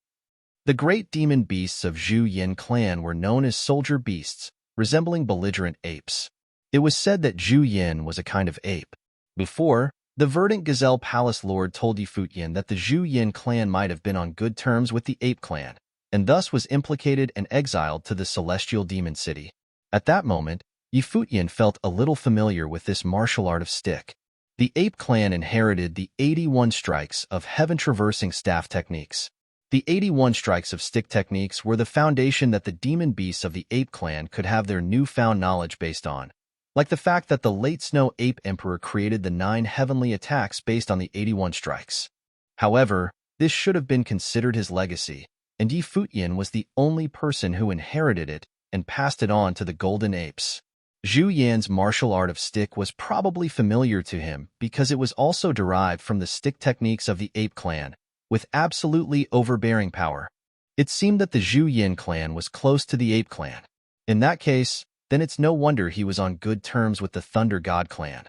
The great demon beasts of Zhu Yin clan were known as soldier beasts, resembling belligerent apes. It was said that Zhu Yin was a kind of ape. Before, the verdant gazelle palace lord told Futian that the Zhu Yin clan might have been on good terms with the ape clan, and thus was implicated and exiled to the celestial demon city. At that moment, Futian felt a little familiar with this martial art of stick. The ape clan inherited the 81 strikes of heaven-traversing staff techniques. The 81 strikes of stick techniques were the foundation that the demon beasts of the ape clan could have their newfound knowledge based on, like the fact that the late Snow Ape Emperor created the 9 heavenly attacks based on the 81 strikes. However, this should have been considered his legacy, and Futian was the only person who inherited it and passed it on to the golden apes. Zhu Yan's martial art of stick was probably familiar to him because it was also derived from the stick techniques of the ape clan, with absolutely overbearing power. It seemed that the Zhu Yin clan was close to the ape clan. In that case, then it's no wonder he was on good terms with the Thunder God clan.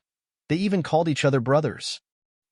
They even called each other brothers.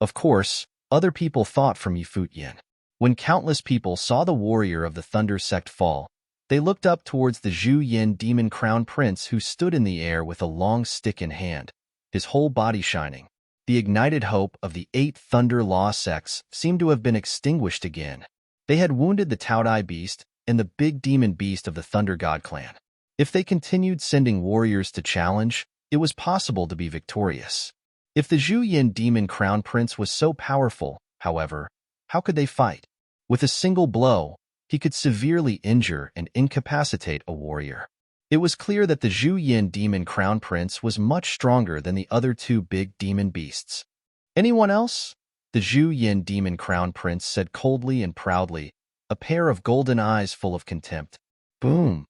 Of course, other people thought from Futian. When countless people saw the warrior of the Thunder sect fall, they looked up towards the Zhu Yin Demon Crown Prince who stood in the air with a long stick in hand, his whole body shining. The ignited hope of the 8 Thunder Law sects seemed to have been extinguished again. They had wounded the Taodai beast and the big demon beast of the Thunder God clan. If they continued sending warriors to challenge, it was possible to be victorious. If the Zhu Yin Demon Crown Prince was so powerful, however, how could they fight? With a single blow, he could severely injure and incapacitate a warrior. It was clear that the Zhu Yin Demon Crown Prince was much stronger than the other 2 big demon beasts. Anyone else? The Zhu Yin Demon Crown Prince said coldly and proudly, a pair of golden eyes full of contempt. Boom!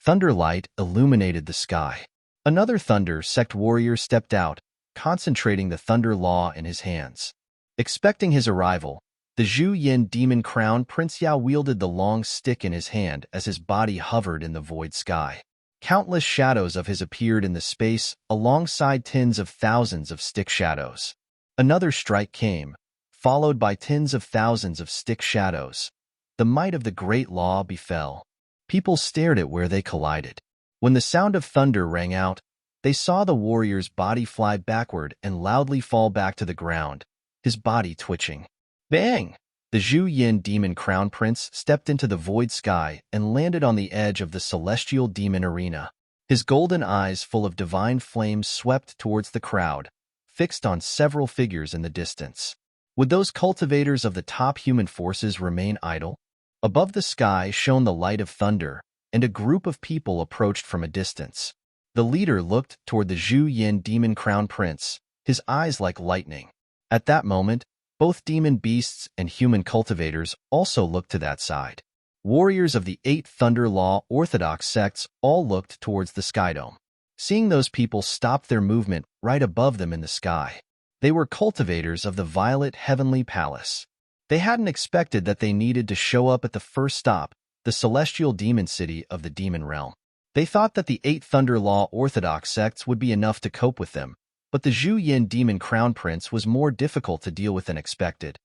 Thunderlight illuminated the sky. Another Thunder sect warrior stepped out, concentrating the Thunder Law in his hands. Expecting his arrival, the Zhu Yin Demon Crown Prince Yao wielded the long stick in his hand as his body hovered in the void sky. Countless shadows of his appeared in the space alongside tens of thousands of stick shadows. Another strike came, followed by tens of thousands of stick shadows. The might of the great law befell. People stared at where they collided. When the sound of thunder rang out, they saw the warrior's body fly backward and loudly fall back to the ground, his body twitching. Bang! The Zhu Yin demon crown prince stepped into the void sky and landed on the edge of the celestial demon arena. His golden eyes full of divine flames swept towards the crowd, fixed on several figures in the distance. Would those cultivators of the top human forces remain idle? Above the sky shone the light of thunder, and a group of people approached from a distance. The leader looked toward the Zhu Yin demon crown prince, his eyes like lightning. At that moment, both demon beasts and human cultivators also looked to that side. Warriors of the 8 Thunder Law Orthodox sects all looked towards the skydome. Seeing those people stopped their movement right above them in the sky. They were cultivators of the Violet Heavenly Palace. They hadn't expected that they needed to show up at the first stop, the celestial demon city of the demon realm. They thought that the 8 Thunder Law Orthodox sects would be enough to cope with them, but the Zhu Yin demon crown prince was more difficult to deal with than expected.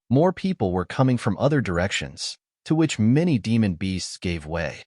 More people were coming from other directions, to which many demon beasts gave way.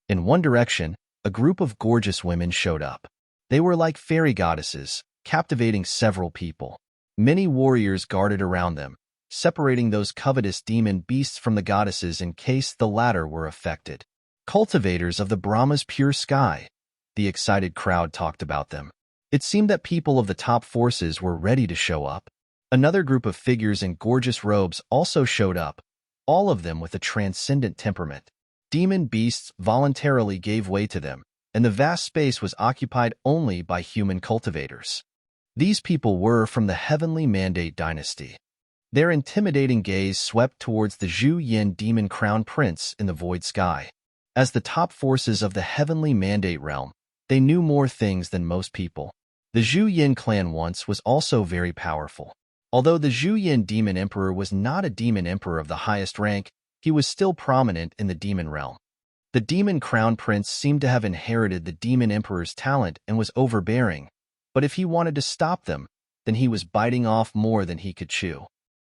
In one direction, a group of gorgeous women showed up. They were like fairy goddesses, captivating several people. Many warriors guarded around them, separating those covetous demon beasts from the goddesses in case the latter were affected. Cultivators of the Brahma's pure sky. The excited crowd talked about them. It seemed that people of the top forces were ready to show up. Another group of figures in gorgeous robes also showed up, all of them with a transcendent temperament. Demon beasts voluntarily gave way to them, and the vast space was occupied only by human cultivators. These people were from the Heavenly Mandate dynasty. Their intimidating gaze swept towards the Zhu Yin demon crown prince in the void sky. As the top forces of the Heavenly Mandate realm, they knew more things than most people. The Zhu Yin clan once was also very powerful. Although the Zhu Yin demon emperor was not a demon emperor of the highest rank, he was still prominent in the demon realm. The demon crown prince seemed to have inherited the demon emperor's talent and was overbearing, but if he wanted to stop them, then he was biting off more than he could chew.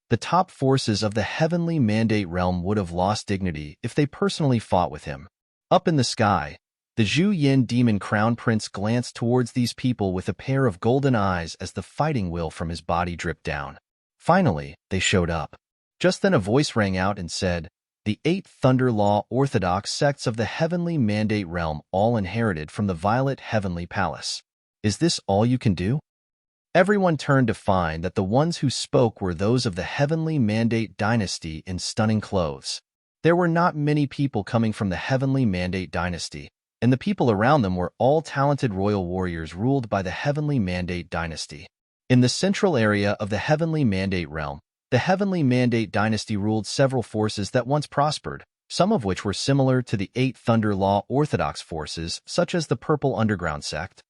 The top forces of the Heavenly Mandate realm would have lost dignity if they personally fought with him. Up in the sky, the Zhu Yin demon crown prince glanced towards these people with a pair of golden eyes as the fighting will from his body dripped down. Finally, they showed up. Just then a voice rang out and said, "The 8 Thunder Law Orthodox sects of the Heavenly Mandate realm all inherited from the Violet Heavenly Palace. Is this all you can do?" Everyone turned to find that the ones who spoke were those of the Heavenly Mandate dynasty in stunning clothes. There were not many people coming from the Heavenly Mandate dynasty, and the people around them were all talented royal warriors ruled by the Heavenly Mandate dynasty. In the central area of the Heavenly Mandate realm, the Heavenly Mandate dynasty ruled several forces that once prospered, some of which were similar to the 8 Thunder Law Orthodox forces, such as the Purple Underground sect.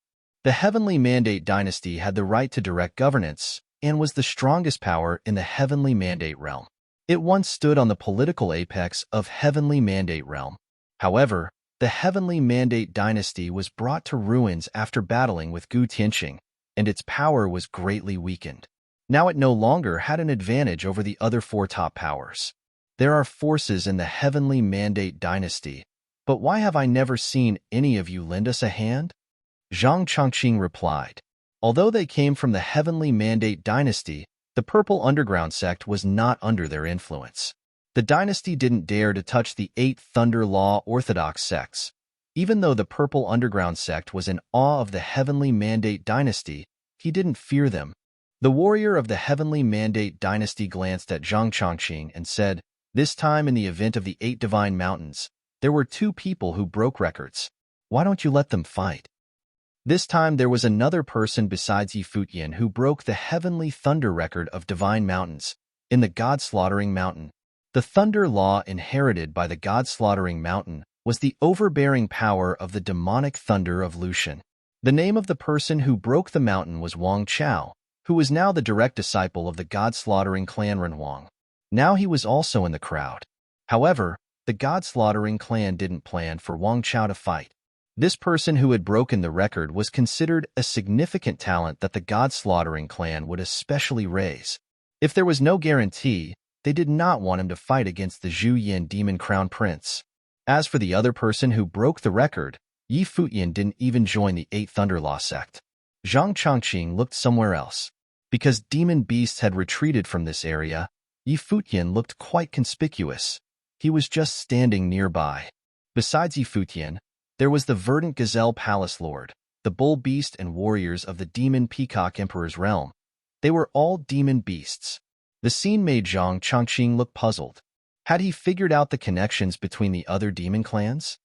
The Heavenly Mandate dynasty had the right to direct governance and was the strongest power in the Heavenly Mandate realm. It once stood on the political apex of Heavenly Mandate realm. However, the Heavenly Mandate dynasty was brought to ruins after battling with Gu Tianqing, and its power was greatly weakened. Now it no longer had an advantage over the other 4 top powers. There are forces in the Heavenly Mandate dynasty, but why have I never seen any of you lend us a hand? Zhang Chongqing replied. Although they came from the Heavenly Mandate dynasty, the Purple Underground sect was not under their influence. The dynasty didn't dare to touch the 8 Thunder Law Orthodox sects. Even though the Purple Underground sect was in awe of the Heavenly Mandate dynasty, he didn't fear them. The warrior of the Heavenly Mandate dynasty glanced at Zhang Chongqing and said, "This time in the event of the 8 Divine Mountains, there were 2 people who broke records. Why don't you let them fight?" This time there was another person besides Futian who broke the Heavenly Thunder record of Divine Mountains, in the God-Slaughtering Mountain. The Thunder Law inherited by the God-Slaughtering Mountain was the overbearing power of the demonic thunder of Lucian. The name of the person who broke the mountain was Wang Chao, who was now the direct disciple of the God-Slaughtering clan Renhuang. Now he was also in the crowd. However, the God-Slaughtering clan didn't plan for Wang Chao to fight. This person who had broken the record was considered a significant talent that the God-Slaughtering clan would especially raise. If there was no guarantee, they did not want him to fight against the Zhu Yin demon crown prince. As for the other person who broke the record, Yi Futian didn't even join the 8 Thunder Law sect. Zhang Chongqing looked somewhere else. Because demon beasts had retreated from this area, Yi Futian looked quite conspicuous. He was just standing nearby. Besides Yi Futian, there was the verdant gazelle palace lord, the bull beast and warriors of the demon peacock emperor's realm. They were all demon beasts. The scene made Zhang Chongqing look puzzled. Had he figured out the connections between the other demon clans?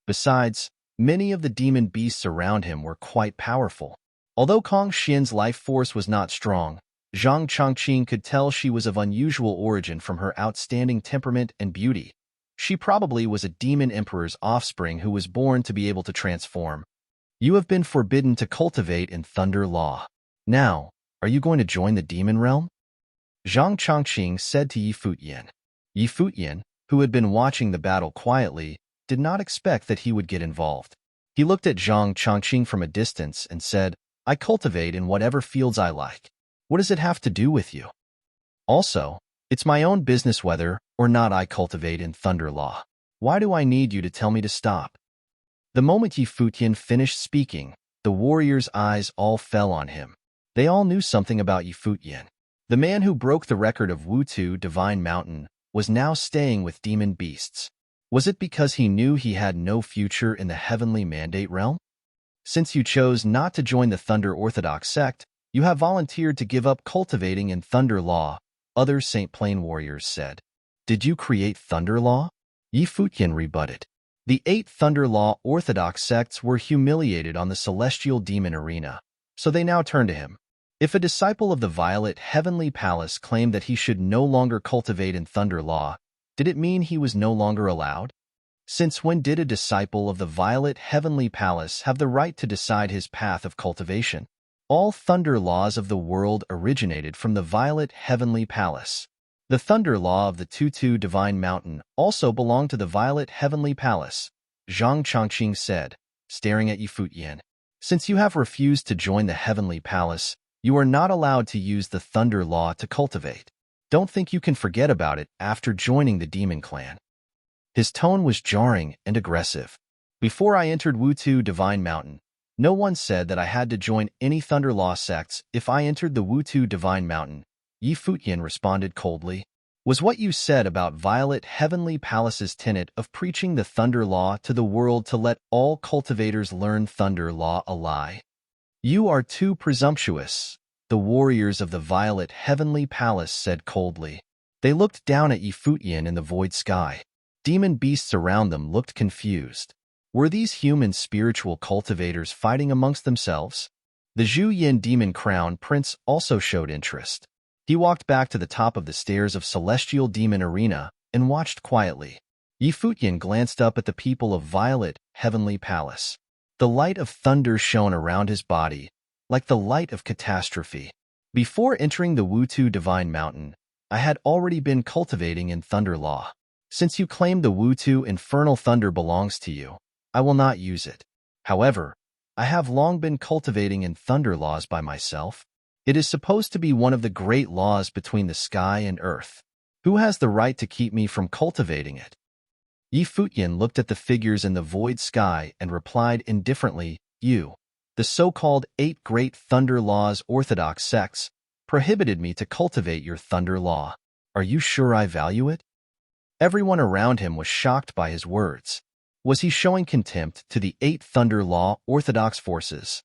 Besides, many of the demon beasts around him were quite powerful. Although Kong Xian's life force was not strong, Zhang Chongqing could tell she was of unusual origin from her outstanding temperament and beauty. She probably was a demon emperor's offspring who was born to be able to transform. You have been forbidden to cultivate in Thunder Law. Now, are you going to join the demon realm? Zhang Chongqing said to Yi Futian. Yi Futian, who had been watching the battle quietly, did not expect that he would get involved. He looked at Zhang Chongqing from a distance and said, I cultivate in whatever fields I like. What does it have to do with you? Also, it's my own business whether or not I cultivate in Thunder Law. Why do I need you to tell me to stop? The moment Yi Futian finished speaking, the warriors' eyes all fell on him. They all knew something about Yi Futian. The man who broke the record of Wutu Divine Mountain was now staying with demon beasts. Was it because he knew he had no future in the heavenly mandate realm? Since you chose not to join the Thunder Orthodox sect, you have volunteered to give up cultivating in Thunder Law, other Saint Plain warriors said. Did you create Thunder Law? Yi Futian rebutted. The 8 Thunder Law Orthodox sects were humiliated on the celestial demon arena, so they now turn to him. If a disciple of the Violet Heavenly Palace claimed that he should no longer cultivate in Thunder Law, did it mean he was no longer allowed? Since when did a disciple of the Violet Heavenly Palace have the right to decide his path of cultivation? All Thunder Laws of the world originated from the Violet Heavenly Palace. The Thunder Law of the Tutu Divine Mountain also belonged to the Violet Heavenly Palace, Zhang Chongqing said, staring at Yi Futian. Since you have refused to join the Heavenly Palace, you are not allowed to use the Thunder Law to cultivate. Don't think you can forget about it after joining the Demon Clan. His tone was jarring and aggressive. Before I entered Wutu Divine Mountain, no one said that I had to join any Thunder Law sects if I entered the Wutu Divine Mountain, Yi Futian responded coldly. Was what you said about Violet Heavenly Palace's tenet of preaching the Thunder Law to the world to let all cultivators learn Thunder Law a lie? You are too presumptuous, the warriors of the Violet Heavenly Palace said coldly. They looked down at Yi Futian in the void sky. Demon beasts around them looked confused. Were these human spiritual cultivators fighting amongst themselves? The Zhu Yin Demon Crown Prince also showed interest. He walked back to the top of the stairs of Celestial Demon Arena and watched quietly. Yi Futian glanced up at the people of Violet Heavenly Palace. The light of thunder shone around his body, like the light of catastrophe. Before entering the Wutu Divine Mountain, I had already been cultivating in Thunder Law. Since you claim the Wutu Infernal Thunder belongs to you, I will not use it. However, I have long been cultivating in Thunder Laws by myself. It is supposed to be one of the great laws between the sky and earth. Who has the right to keep me from cultivating it? Yi Futian looked at the figures in the void sky and replied indifferently, You, the so-called 8 Great Thunder Laws Orthodox sects, prohibited me to cultivate your Thunder Law. Are you sure I value it? Everyone around him was shocked by his words. Was he showing contempt to the 8 Thunder Law Orthodox forces?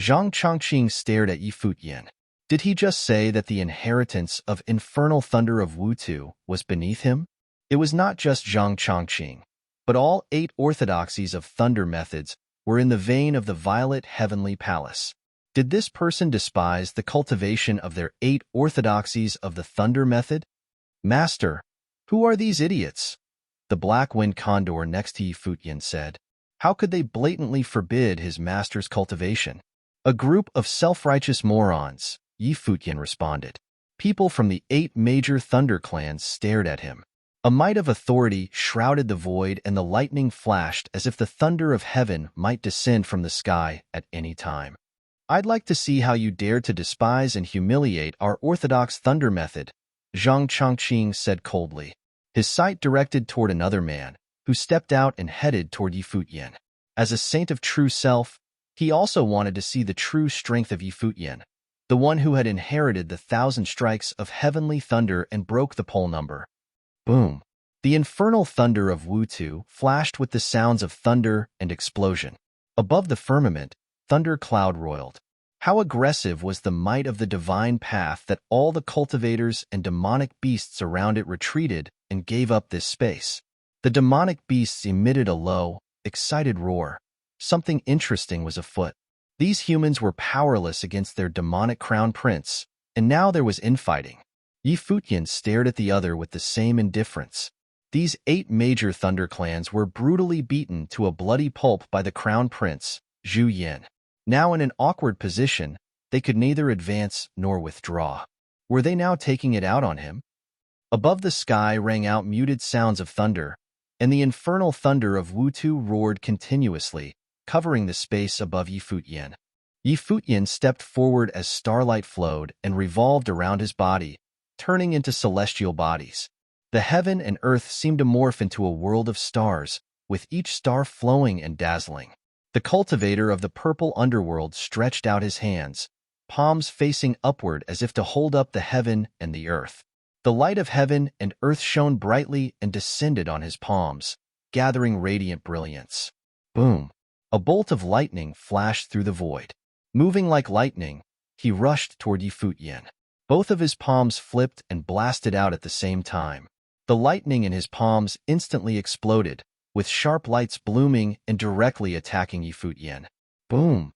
Zhang Chongqing stared at Yi Futian. Did he just say that the inheritance of infernal thunder of Wutu was beneath him? It was not just Zhang Chongqing, but all 8 orthodoxies of thunder methods were in the vein of the Violet Heavenly Palace. Did this person despise the cultivation of their 8 orthodoxies of the thunder method? Master, who are these idiots? The Black Wind Condor next to Yi Futian said. How could they blatantly forbid his master's cultivation? A group of self-righteous morons, Yi Futian responded. People from the 8 major thunder clans stared at him. A might of authority shrouded the void and the lightning flashed as if the thunder of heaven might descend from the sky at any time. I'd like to see how you dare to despise and humiliate our orthodox thunder method, Zhang Chongqing said coldly. His sight directed toward another man, who stepped out and headed toward Futian. As a saint of true self, he also wanted to see the true strength of Futian, the one who had inherited the 1,000 strikes of heavenly thunder and broke the pole number. Boom! The infernal thunder of Wutu flashed with the sounds of thunder and explosion. Above the firmament, thunder cloud roiled. How aggressive was the might of the divine path that all the cultivators and demonic beasts around it retreated and gave up this space. The demonic beasts emitted a low, excited roar. Something interesting was afoot. These humans were powerless against their demonic crown prince, and now there was infighting. Futian stared at the other with the same indifference. These 8 major thunder clans were brutally beaten to a bloody pulp by the crown prince, Zhu Yin. Now in an awkward position, they could neither advance nor withdraw. Were they now taking it out on him? Above the sky rang out muted sounds of thunder, and the infernal thunder of Wutu roared continuously, covering the space above Futian. Futian stepped forward as starlight flowed and revolved around his body, turning into celestial bodies. The heaven and earth seemed to morph into a world of stars, with each star flowing and dazzling. The cultivator of the purple underworld stretched out his hands, palms facing upward as if to hold up the heaven and the earth. The light of heaven and earth shone brightly and descended on his palms, gathering radiant brilliance. Boom! A bolt of lightning flashed through the void. Moving like lightning, he rushed toward Futian. Both of his palms flipped and blasted out at the same time. The lightning in his palms instantly exploded, with sharp lights blooming and directly attacking Futian. Boom!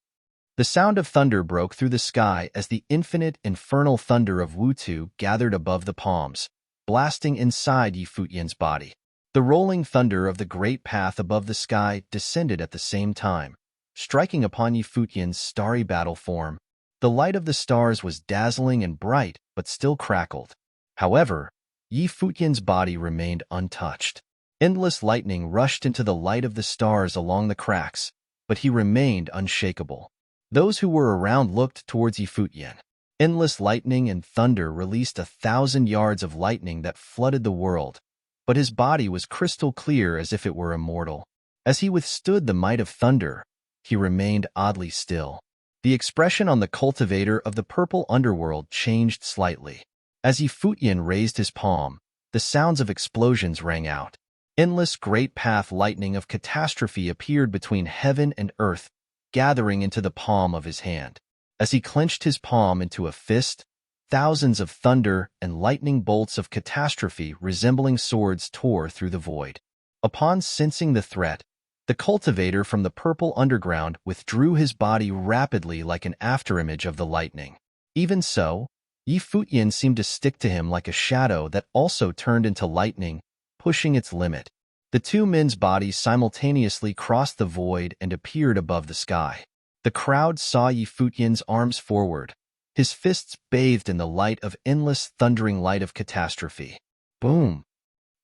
The sound of thunder broke through the sky as the infinite infernal thunder of Wutu gathered above the palms, blasting inside Futian's body. The rolling thunder of the great path above the sky descended at the same time, striking upon Futian's starry battle form. The light of the stars was dazzling and bright, but still crackled. However, Futian's body remained untouched. Endless lightning rushed into the light of the stars along the cracks, but he remained unshakable. Those who were around looked towards Futian. Endless lightning and thunder released 1,000 yards of lightning that flooded the world, but his body was crystal clear as if it were immortal. As he withstood the might of thunder, he remained oddly still. The expression on the cultivator of the purple underworld changed slightly. As Futian raised his palm, the sounds of explosions rang out. Endless great path lightning of catastrophe appeared between heaven and earth, gathering into the palm of his hand. As he clenched his palm into a fist, thousands of thunder and lightning bolts of catastrophe resembling swords tore through the void. Upon sensing the threat, the cultivator from the purple underground withdrew his body rapidly like an afterimage of the lightning. Even so, Futian seemed to stick to him like a shadow that also turned into lightning, pushing its limit. The 2 men's bodies simultaneously crossed the void and appeared above the sky. The crowd saw Futian's arms forward, his fists bathed in the light of endless thundering light of catastrophe. Boom!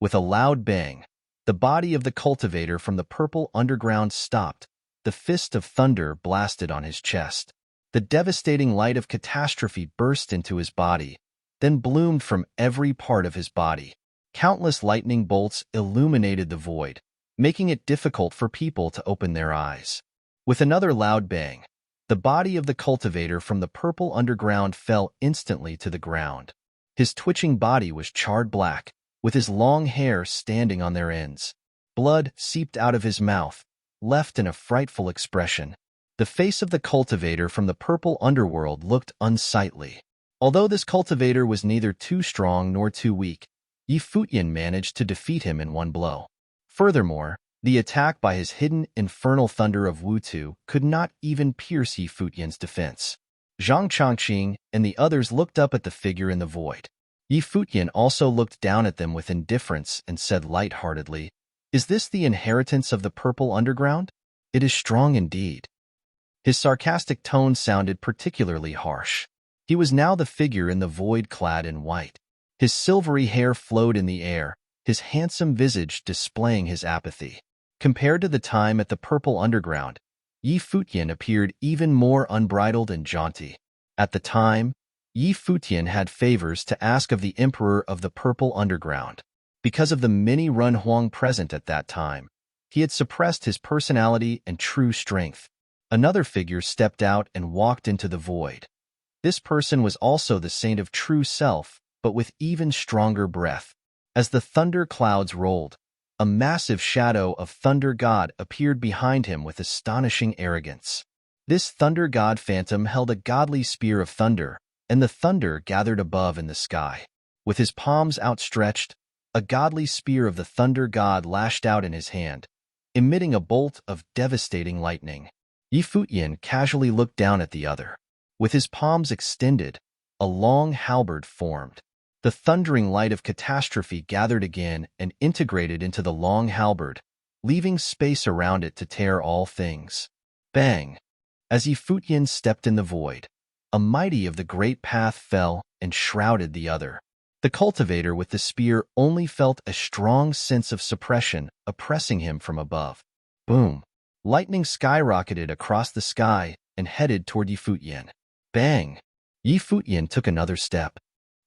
With a loud bang, the body of the cultivator from the purple underground stopped. The fist of thunder blasted on his chest. The devastating light of catastrophe burst into his body, then bloomed from every part of his body. Countless lightning bolts illuminated the void, making it difficult for people to open their eyes. With another loud bang, the body of the cultivator from the purple underground fell instantly to the ground. His twitching body was charred black, with his long hair standing on their ends. Blood seeped out of his mouth, left in a frightful expression. The face of the cultivator from the purple underworld looked unsightly. Although this cultivator was neither too strong nor too weak, Futian managed to defeat him in one blow. Furthermore, the attack by his hidden infernal thunder of Wutu could not even pierce Futian's defense. Zhang Chongqing and the others looked up at the figure in the void. Futian also looked down at them with indifference and said light-heartedly, "Is this the inheritance of the purple underground? It is strong indeed." His sarcastic tone sounded particularly harsh. He was now the figure in the void clad in white. His silvery hair flowed in the air, his handsome visage displaying his apathy. Compared to the time at the purple underground, Futian appeared even more unbridled and jaunty. At the time, Futian had favors to ask of the emperor of the purple underground. Because of the many Run Huang present at that time, he had suppressed his personality and true strength. Another figure stepped out and walked into the void. This person was also the saint of true self, but with even stronger breath. As the thunder clouds rolled, a massive shadow of Thunder God appeared behind him with astonishing arrogance. This Thunder God phantom held a godly spear of thunder, and the thunder gathered above in the sky. With his palms outstretched, a godly spear of the Thunder God lashed out in his hand, emitting a bolt of devastating lightning. Futian casually looked down at the other. With his palms extended, a long halberd formed. The thundering light of catastrophe gathered again and integrated into the long halberd, leaving space around it to tear all things. Bang! As Futian stepped in the void, a mighty of the great path fell and shrouded the other. The cultivator with the spear only felt a strong sense of suppression oppressing him from above. Boom! Lightning skyrocketed across the sky and headed toward Futian. Bang! Futian took another step.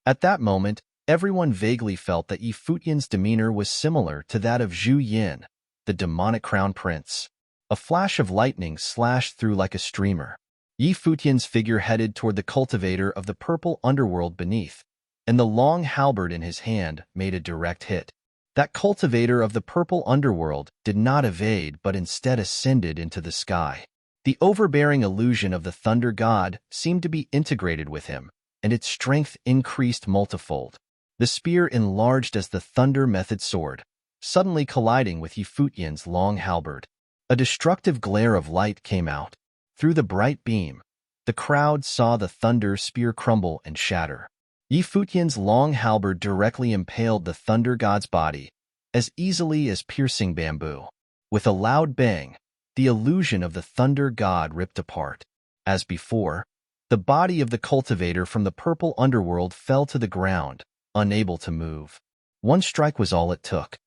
At that moment, everyone vaguely felt that Futian's demeanor was similar to that of Zhu Yin, the demonic crown prince. A flash of lightning slashed through like a streamer. Futian's figure headed toward the cultivator of the purple underworld beneath, and the long halberd in his hand made a direct hit. That cultivator of the purple underworld did not evade but instead ascended into the sky. The overbearing illusion of the Thunder God seemed to be integrated with him, and its strength increased multifold. The spear enlarged as the Thunder Method sword, suddenly colliding with Futian's long halberd. A destructive glare of light came out. Through the bright beam, the crowd saw the Thunder spear crumble and shatter. Futian's long halberd directly impaled the Thunder God's body, as easily as piercing bamboo. With a loud bang, the illusion of the Thunder God ripped apart. As before, the body of the cultivator from the purple underworld fell to the ground, unable to move. One strike was all it took.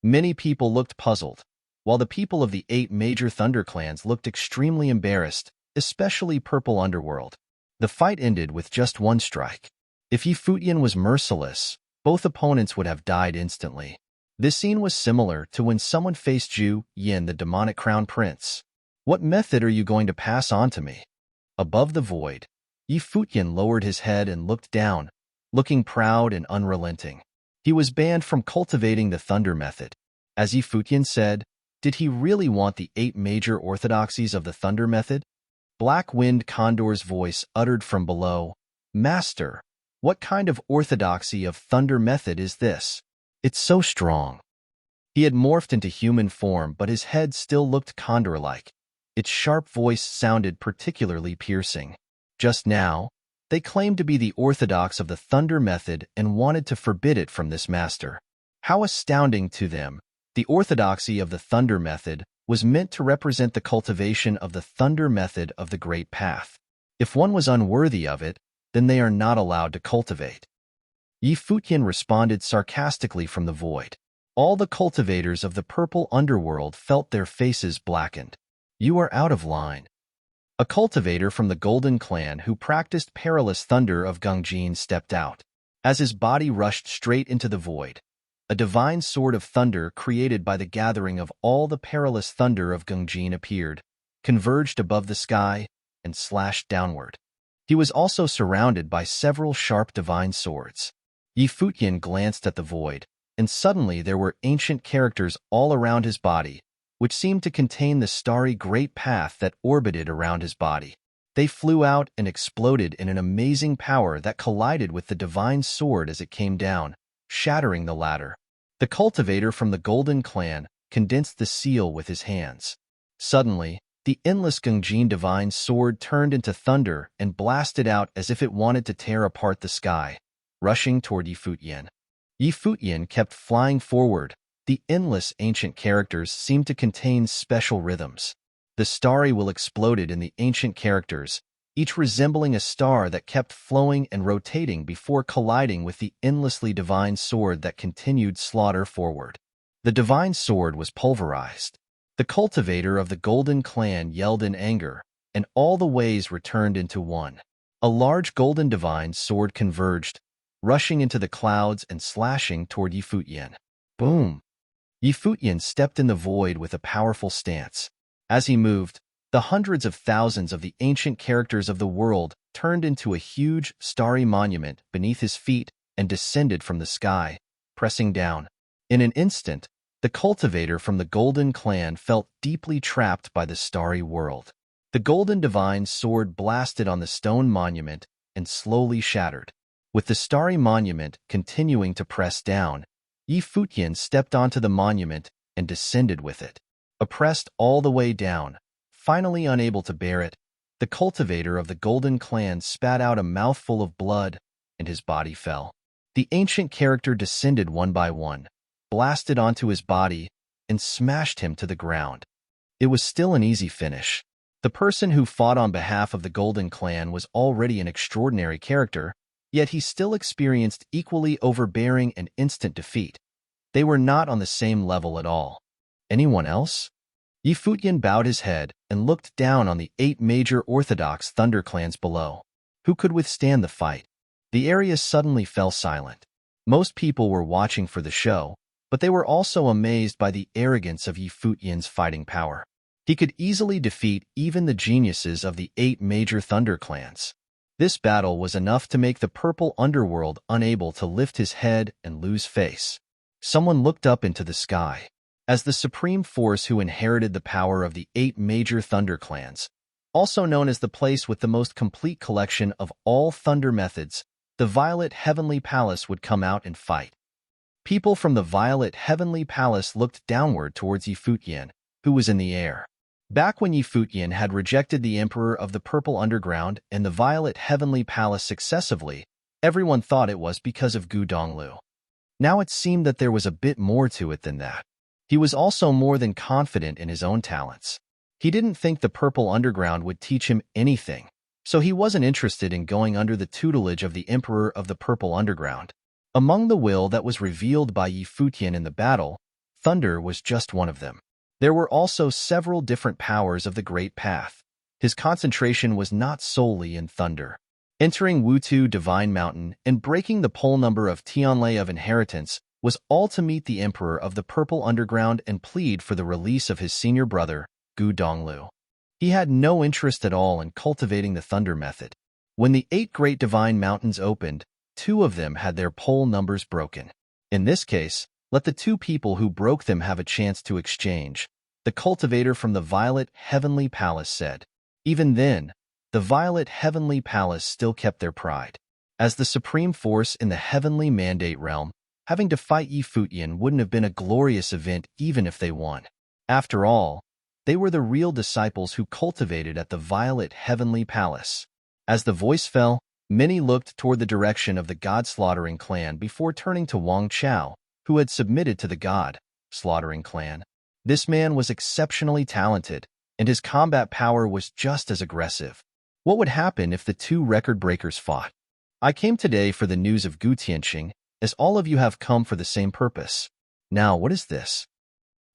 Many people looked puzzled, while the people of the 8 major Thunder clans looked extremely embarrassed, especially Purple Underworld. The fight ended with just one strike. If Futian was merciless, both opponents would have died instantly. This scene was similar to when someone faced Zhu Yin, the demonic crown prince. What method are you going to pass on to me? Above the void, Futian lowered his head and looked down, looking proud and unrelenting. He was banned from cultivating the Thunder Method. As Futian said, did he really want the 8 major orthodoxies of the Thunder Method? Black Wind Condor's voice uttered from below, "Master, what kind of orthodoxy of Thunder Method is this? It's so strong." He had morphed into human form, but his head still looked condor-like. Its sharp voice sounded particularly piercing. Just now, they claimed to be the orthodox of the Thunder Method and wanted to forbid it from this master. How astounding to them! The orthodoxy of the Thunder Method was meant to represent the cultivation of the Thunder Method of the Great Path. If one was unworthy of it, then they are not allowed to cultivate. Futian responded sarcastically from the void. All the cultivators of the purple underworld felt their faces blackened. You are out of line. A cultivator from the Golden Clan who practiced perilous thunder of Gongjin stepped out. As his body rushed straight into the void, a divine sword of thunder created by the gathering of all the perilous thunder of Gongjin appeared, converged above the sky, and slashed downward. He was also surrounded by several sharp divine swords. Futian glanced at the void, and suddenly there were ancient characters all around his body, which seemed to contain the starry great path that orbited around his body. They flew out and exploded in an amazing power that collided with the divine sword as it came down, shattering the latter. The cultivator from the Golden Clan condensed the seal with his hands. Suddenly, the endless Gongjin divine sword turned into thunder and blasted out as if it wanted to tear apart the sky, rushing toward Futian. Futian kept flying forward. The endless ancient characters seemed to contain special rhythms. The starry will exploded in the ancient characters, each resembling a star that kept flowing and rotating before colliding with the endlessly divine sword that continued slaughter forward. The divine sword was pulverized. The cultivator of the Golden Clan yelled in anger, and all the ways returned into one. A large golden divine sword converged, rushing into the clouds and slashing toward Futian. Boom! Futian stepped in the void with a powerful stance. As he moved, the hundreds of thousands of the ancient characters of the world turned into a huge, starry monument beneath his feet and descended from the sky, pressing down. In an instant, the cultivator from the Golden Clan felt deeply trapped by the starry world. The Golden Divine's sword blasted on the stone monument and slowly shattered. With the starry monument continuing to press down, Futian stepped onto the monument and descended with it. Oppressed all the way down, finally unable to bear it, the cultivator of the Golden Clan spat out a mouthful of blood, and his body fell. The ancient character descended one by one, blasted onto his body, and smashed him to the ground. It was still an easy finish. The person who fought on behalf of the Golden Clan was already an extraordinary character, yet he still experienced equally overbearing and instant defeat. They were not on the same level at all. Anyone else? Futian bowed his head and looked down on the 8 major Orthodox Thunder clans below. Who could withstand the fight? The area suddenly fell silent. Most people were watching for the show, but they were also amazed by the arrogance of Futian's fighting power. He could easily defeat even the geniuses of the 8 major Thunder clans. This battle was enough to make the purple underworld unable to lift his head and lose face. Someone looked up into the sky. As the supreme force who inherited the power of the 8 major Thunder clans, also known as the place with the most complete collection of all thunder methods, the Violet Heavenly Palace would come out and fight. People from the Violet Heavenly Palace looked downward towards Futian, who was in the air. Back when Futian had rejected the Emperor of the Purple Underground and the Violet Heavenly Palace successively, everyone thought it was because of Gu Donglu. Now it seemed that there was a bit more to it than that. He was also more than confident in his own talents. He didn't think the Purple Underground would teach him anything, so he wasn't interested in going under the tutelage of the Emperor of the Purple Underground. Among the will that was revealed by Futian in the battle, thunder was just one of them. There were also several different powers of the Great Path. His concentration was not solely in thunder. Entering Wutu Divine Mountain and breaking the pole number of Tianlei of Inheritance was all to meet the Emperor of the Purple Underground and plead for the release of his senior brother, Gu Donglu. He had no interest at all in cultivating the thunder method. When the 8 Great Divine Mountains opened, 2 of them had their pole numbers broken. In this case, let the 2 people who broke them have a chance to exchange, the cultivator from the Violet Heavenly Palace said. Even then, the Violet Heavenly Palace still kept their pride. As the supreme force in the Heavenly Mandate realm, having to fight Futian wouldn't have been a glorious event even if they won. After all, they were the real disciples who cultivated at the Violet Heavenly Palace. As the voice fell, many looked toward the direction of the God-slaughtering clan before turning to Wang Chao, who had submitted to the God-slaughtering clan. This man was exceptionally talented, and his combat power was just as aggressive. What would happen if the 2 record breakers fought? I came today for the news of Gu Tianqing, as all of you have come for the same purpose. Now, what is this?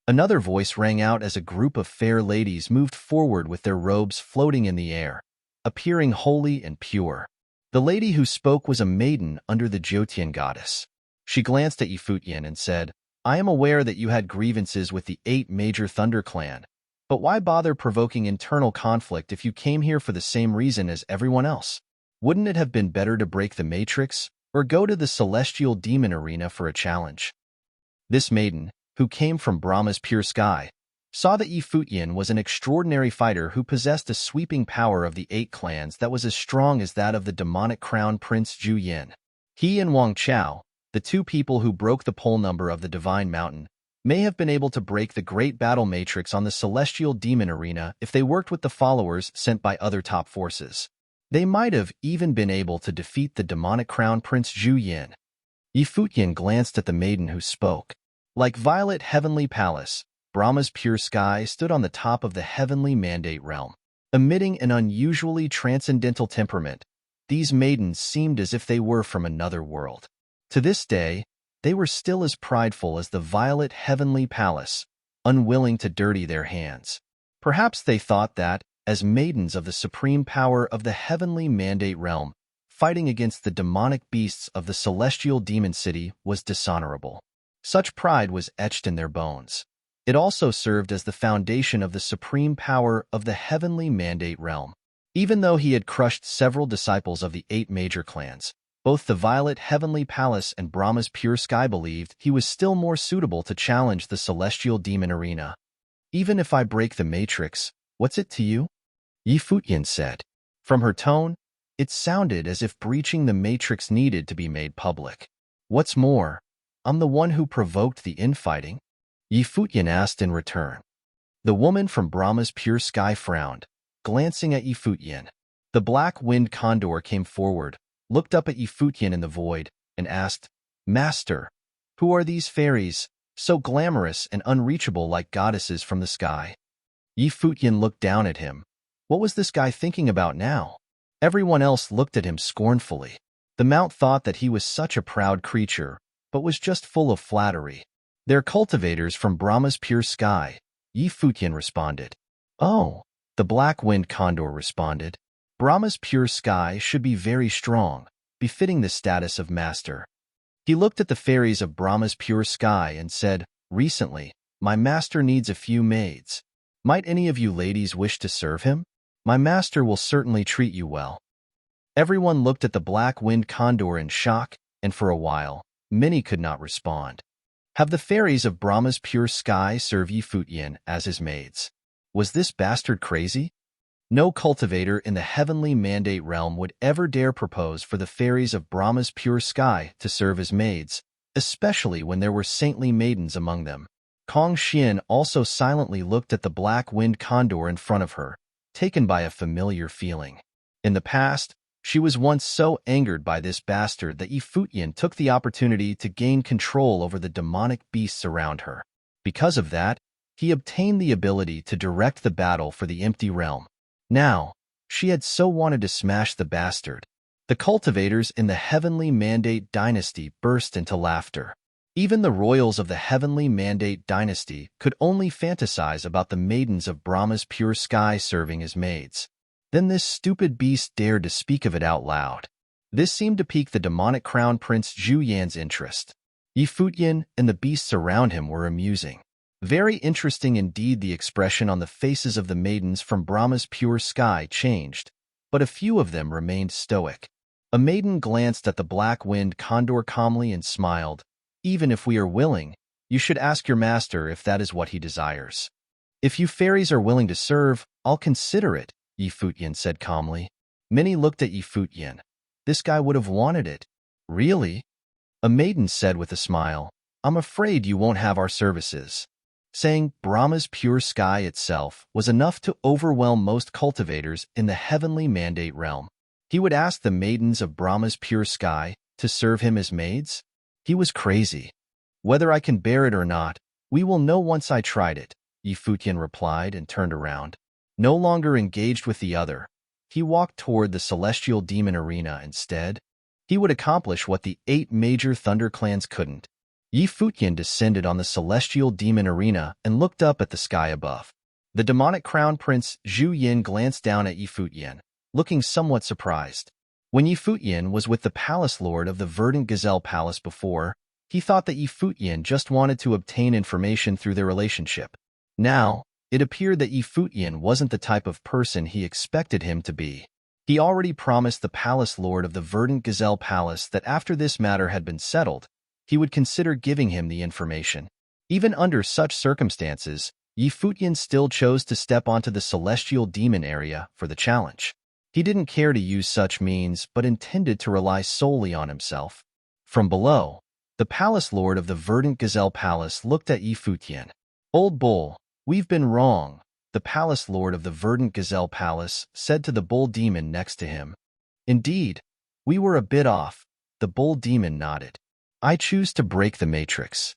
Another voice rang out as a group of fair ladies moved forward with their robes floating in the air, appearing holy and pure. The lady who spoke was a maiden under the Jotian goddess. She glanced at Futian and said, I am aware that you had grievances with the 8 major Thunder clan, but why bother provoking internal conflict if you came here for the same reason as everyone else? Wouldn't it have been better to break the matrix, or go to the celestial demon arena for a challenge? This maiden, who came from Brahma's pure sky, saw that Futian was an extraordinary fighter who possessed a sweeping power of the 8 clans that was as strong as that of the demonic crown prince Zhu Yin. He and Wang Chao, the 2 people who broke the pole number of the Divine Mountain, may have been able to break the great battle matrix on the celestial demon arena if they worked with the followers sent by other top forces. They might have even been able to defeat the demonic crown prince Zhu Yin. Futian glanced at the maiden who spoke. Like Violet Heavenly Palace, Brahma's pure sky stood on the top of the Heavenly Mandate realm. Emitting an unusually transcendental temperament, these maidens seemed as if they were from another world. To this day, they were still as prideful as the Violet Heavenly Palace, unwilling to dirty their hands. Perhaps they thought that, as maidens of the supreme power of the Heavenly Mandate realm, fighting against the demonic beasts of the celestial demon city was dishonorable. Such pride was etched in their bones. It also served as the foundation of the supreme power of the heavenly mandate realm. Even though he had crushed several disciples of the 8 major clans, both the Violet Heavenly Palace and Brahma's Pure Sky believed he was still more suitable to challenge the celestial demon arena. Even if I break the matrix, what's it to you? Futian said. From her tone, it sounded as if breaching the matrix needed to be made public. What's more, I'm the one who provoked the infighting? Futian asked in return. The woman from Brahma's Pure Sky frowned, glancing at Futian. The black-winged condor came forward, looked up at Futian in the void, and asked, Master, who are these fairies, so glamorous and unreachable like goddesses from the sky? Futian looked down at him. What was this guy thinking about now? Everyone else looked at him scornfully. The Mount thought that he was such a proud creature, but was just full of flattery. They're cultivators from Brahma's Pure Sky, Futian responded. Oh, the black-winged condor responded. Brahma's Pure Sky should be very strong, befitting the status of master. He looked at the fairies of Brahma's Pure Sky and said, Recently, my master needs a few maids. Might any of you ladies wish to serve him? My master will certainly treat you well. Everyone looked at the black-winged condor in shock, and for a while, many could not respond. Have the fairies of Brahma's Pure Sky serve Futian as his maids? Was this bastard crazy? No cultivator in the heavenly mandate realm would ever dare propose for the fairies of Brahma's Pure Sky to serve as maids, especially when there were saintly maidens among them. Kong Xian also silently looked at the black-winged condor in front of her, taken by a familiar feeling. In the past, she was once so angered by this bastard that Futian took the opportunity to gain control over the demonic beasts around her. Because of that, he obtained the ability to direct the battle for the empty realm. Now, she had so wanted to smash the bastard. The cultivators in the Heavenly Mandate dynasty burst into laughter. Even the royals of the Heavenly Mandate dynasty could only fantasize about the maidens of Brahma's Pure Sky serving as maids. Then this stupid beast dared to speak of it out loud. This seemed to pique the demonic crown prince Zhu Yan's interest. Futian and the beasts around him were amusing. Very interesting indeed. The expression on the faces of the maidens from Brahma's Pure Sky changed, but a few of them remained stoic. A maiden glanced at the black-winged condor calmly and smiled. Even if we are willing, you should ask your master if that is what he desires. If you fairies are willing to serve, I'll consider it, Futian said calmly. Many looked at Futian. This guy would have wanted it. Really? A maiden said with a smile. I'm afraid you won't have our services. Saying Brahma's Pure Sky itself was enough to overwhelm most cultivators in the heavenly mandate realm. He would ask the maidens of Brahma's Pure Sky to serve him as maids? He was crazy. Whether I can bear it or not, we will know once I tried it, Futian replied and turned around. No longer engaged with the other, he walked toward the celestial demon arena instead. He would accomplish what the 8 major thunder clans couldn't. Futian descended on the celestial demon arena and looked up at the sky above. The demonic crown prince Zhu Yin glanced down at Futian, looking somewhat surprised. When Futian was with the palace lord of the Verdant Gazelle Palace before, he thought that Futian just wanted to obtain information through their relationship. Now, it appeared that Futian wasn't the type of person he expected him to be. He already promised the palace lord of the Verdant Gazelle Palace that after this matter had been settled, he would consider giving him the information. Even under such circumstances, Futian still chose to step onto the celestial demon area for the challenge. He didn't care to use such means, but intended to rely solely on himself. From below, the palace lord of the Verdant Gazelle Palace looked at Futian. Old bull, we've been wrong, the palace lord of the Verdant Gazelle Palace said to the bull demon next to him. Indeed, we were a bit off, the bull demon nodded. I choose to break the matrix.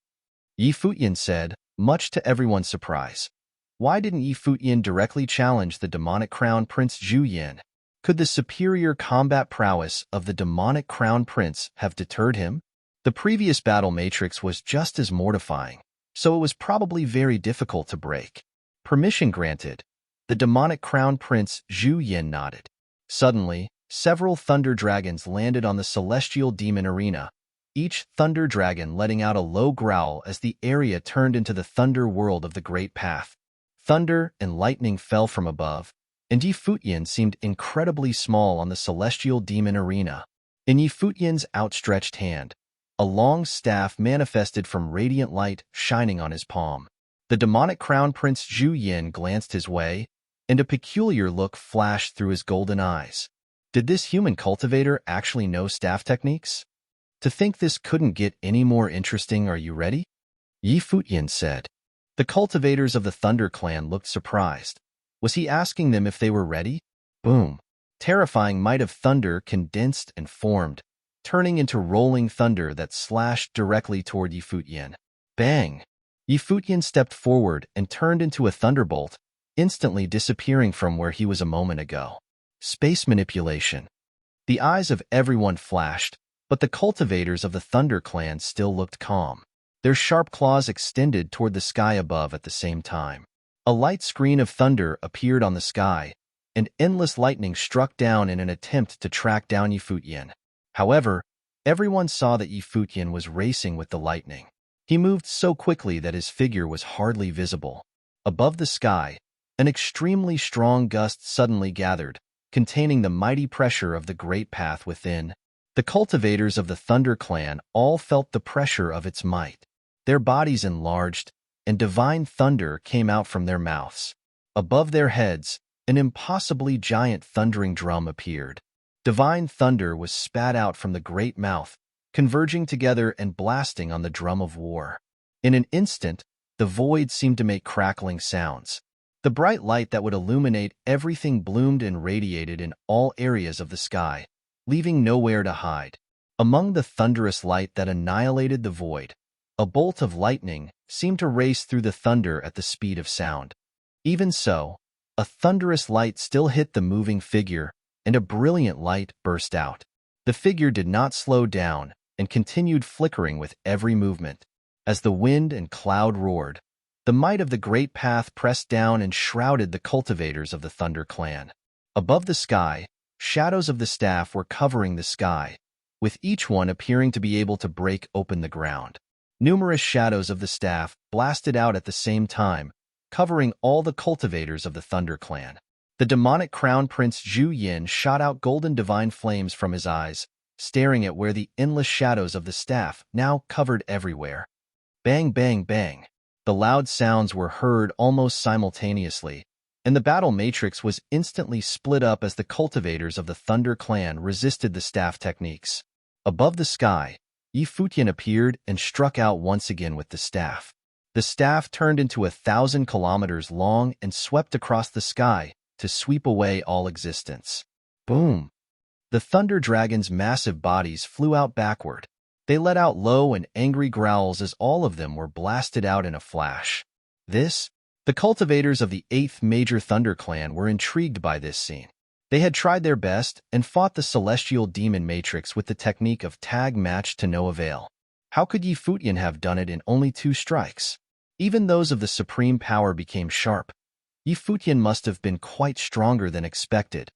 Futian said, much to everyone's surprise. Why didn't Futian directly challenge the demonic crown prince Zhu Yin? Could the superior combat prowess of the demonic crown prince have deterred him? The previous battle matrix was just as mortifying, so it was probably very difficult to break. Permission granted. The demonic crown prince Zhu Yin nodded. Suddenly, several thunder dragons landed on the celestial demon arena, each thunder dragon letting out a low growl as the area turned into the thunder world of the Great Path. Thunder and lightning fell from above, and Futian seemed incredibly small on the celestial demon arena. In Futian's outstretched hand, a long staff manifested from radiant light shining on his palm. The demonic crown prince Zhu Yin glanced his way, and a peculiar look flashed through his golden eyes. Did this human cultivator actually know staff techniques? To think this couldn't get any more interesting, are you ready? Futian said. The cultivators of the Thunder Clan looked surprised. Was he asking them if they were ready? Boom! Terrifying might of thunder condensed and formed, turning into rolling thunder that slashed directly toward Futian. Bang! Futian stepped forward and turned into a thunderbolt, instantly disappearing from where he was a moment ago. Space manipulation. The eyes of everyone flashed, but the cultivators of the Thunder Clan still looked calm. Their sharp claws extended toward the sky above at the same time. A light screen of thunder appeared on the sky, and endless lightning struck down in an attempt to track down Futian. However, everyone saw that Futian was racing with the lightning. He moved so quickly that his figure was hardly visible. Above the sky, an extremely strong gust suddenly gathered, containing the mighty pressure of the great path within. The cultivators of the Thunder Clan all felt the pressure of its might. Their bodies enlarged, and divine thunder came out from their mouths. Above their heads, an impossibly giant thundering drum appeared. Divine thunder was spat out from the great mouth, converging together and blasting on the drum of war. In an instant, the void seemed to make crackling sounds. The bright light that would illuminate everything bloomed and radiated in all areas of the sky, leaving nowhere to hide. Among the thunderous light that annihilated the void, a bolt of lightning seemed to race through the thunder at the speed of sound. Even so, a thunderous light still hit the moving figure, and a brilliant light burst out. The figure did not slow down and continued flickering with every movement. As the wind and cloud roared, the might of the great path pressed down and shrouded the cultivators of the Thunder Clan. Above the sky, shadows of the staff were covering the sky, with each one appearing to be able to break open the ground. Numerous shadows of the staff blasted out at the same time, covering all the cultivators of the Thunder Clan. The demonic crown prince Zhu Yin shot out golden divine flames from his eyes, staring at where the endless shadows of the staff now covered everywhere. Bang, bang, bang. The loud sounds were heard almost simultaneously, and the battle matrix was instantly split up as the cultivators of the Thunder Clan resisted the staff techniques. Above the sky, Futian appeared and struck out once again with the staff. The staff turned into 1,000 kilometers long and swept across the sky to sweep away all existence. Boom! The Thunder Dragon's massive bodies flew out backward. They let out low and angry growls as all of them were blasted out in a flash. The cultivators of the 8th Major Thunder Clan were intrigued by this scene. They had tried their best and fought the Celestial Demon Matrix with the technique of tag match to no avail. How could Futian have done it in only 2 strikes? Even those of the Supreme Power became sharp. Futian must have been quite stronger than expected.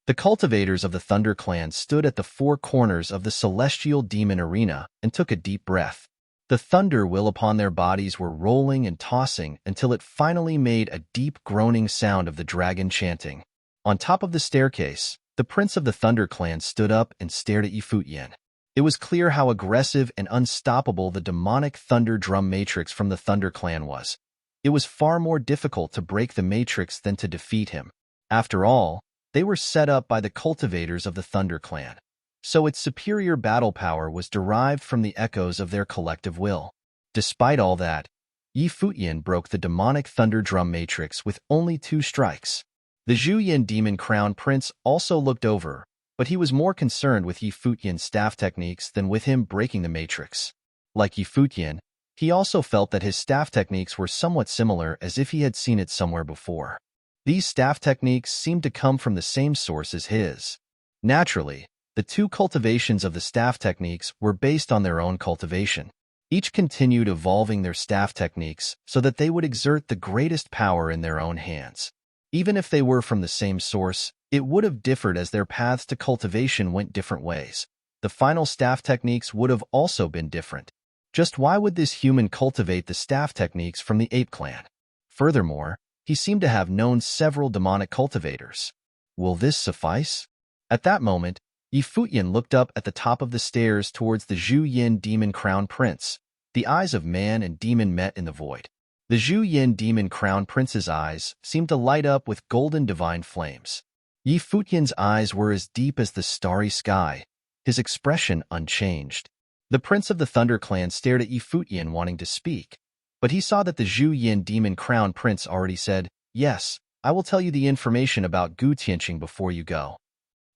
The cultivators of the Thunder Clan stood at the 4 corners of the Celestial Demon Arena and took a deep breath. The thunder will upon their bodies were rolling and tossing until it finally made a deep groaning sound of the dragon chanting. On top of the staircase, the prince of the Thunder Clan stood up and stared at Futian. It was clear how aggressive and unstoppable the demonic thunder drum matrix from the Thunder Clan was. It was far more difficult to break the matrix than to defeat him. After all, they were set up by the cultivators of the Thunder Clan, so its superior battle power was derived from the echoes of their collective will. Despite all that, Futian broke the demonic thunder drum matrix with only 2 strikes. The Zhu Yin Demon Crown Prince also looked over, but he was more concerned with Futian's staff techniques than with him breaking the matrix. Like Futian, he also felt that his staff techniques were somewhat similar, as if he had seen it somewhere before. These staff techniques seemed to come from the same source as his. Naturally, the 2 cultivations of the staff techniques were based on their own cultivation. Each continued evolving their staff techniques so that they would exert the greatest power in their own hands. Even if they were from the same source, It would have differed as their paths to cultivation went different ways. The final staff techniques would have also been different. Just why would this human cultivate the staff techniques from the ape clan? Furthermore, he seemed to have known several demonic cultivators. Will this suffice? At that moment, Futian looked up at the top of the stairs towards the Zhu Yin demon crown prince. The eyes of man and demon met in the void. The Zhu Yin demon crown prince's eyes seemed to light up with golden divine flames. Futian's eyes were as deep as the starry sky, his expression unchanged. The prince of the Thunder Clan stared at Futian wanting to speak, but he saw that the Zhu Yin demon crown prince already said, "Yes, I will tell you the information about Gu Tianqing before you go."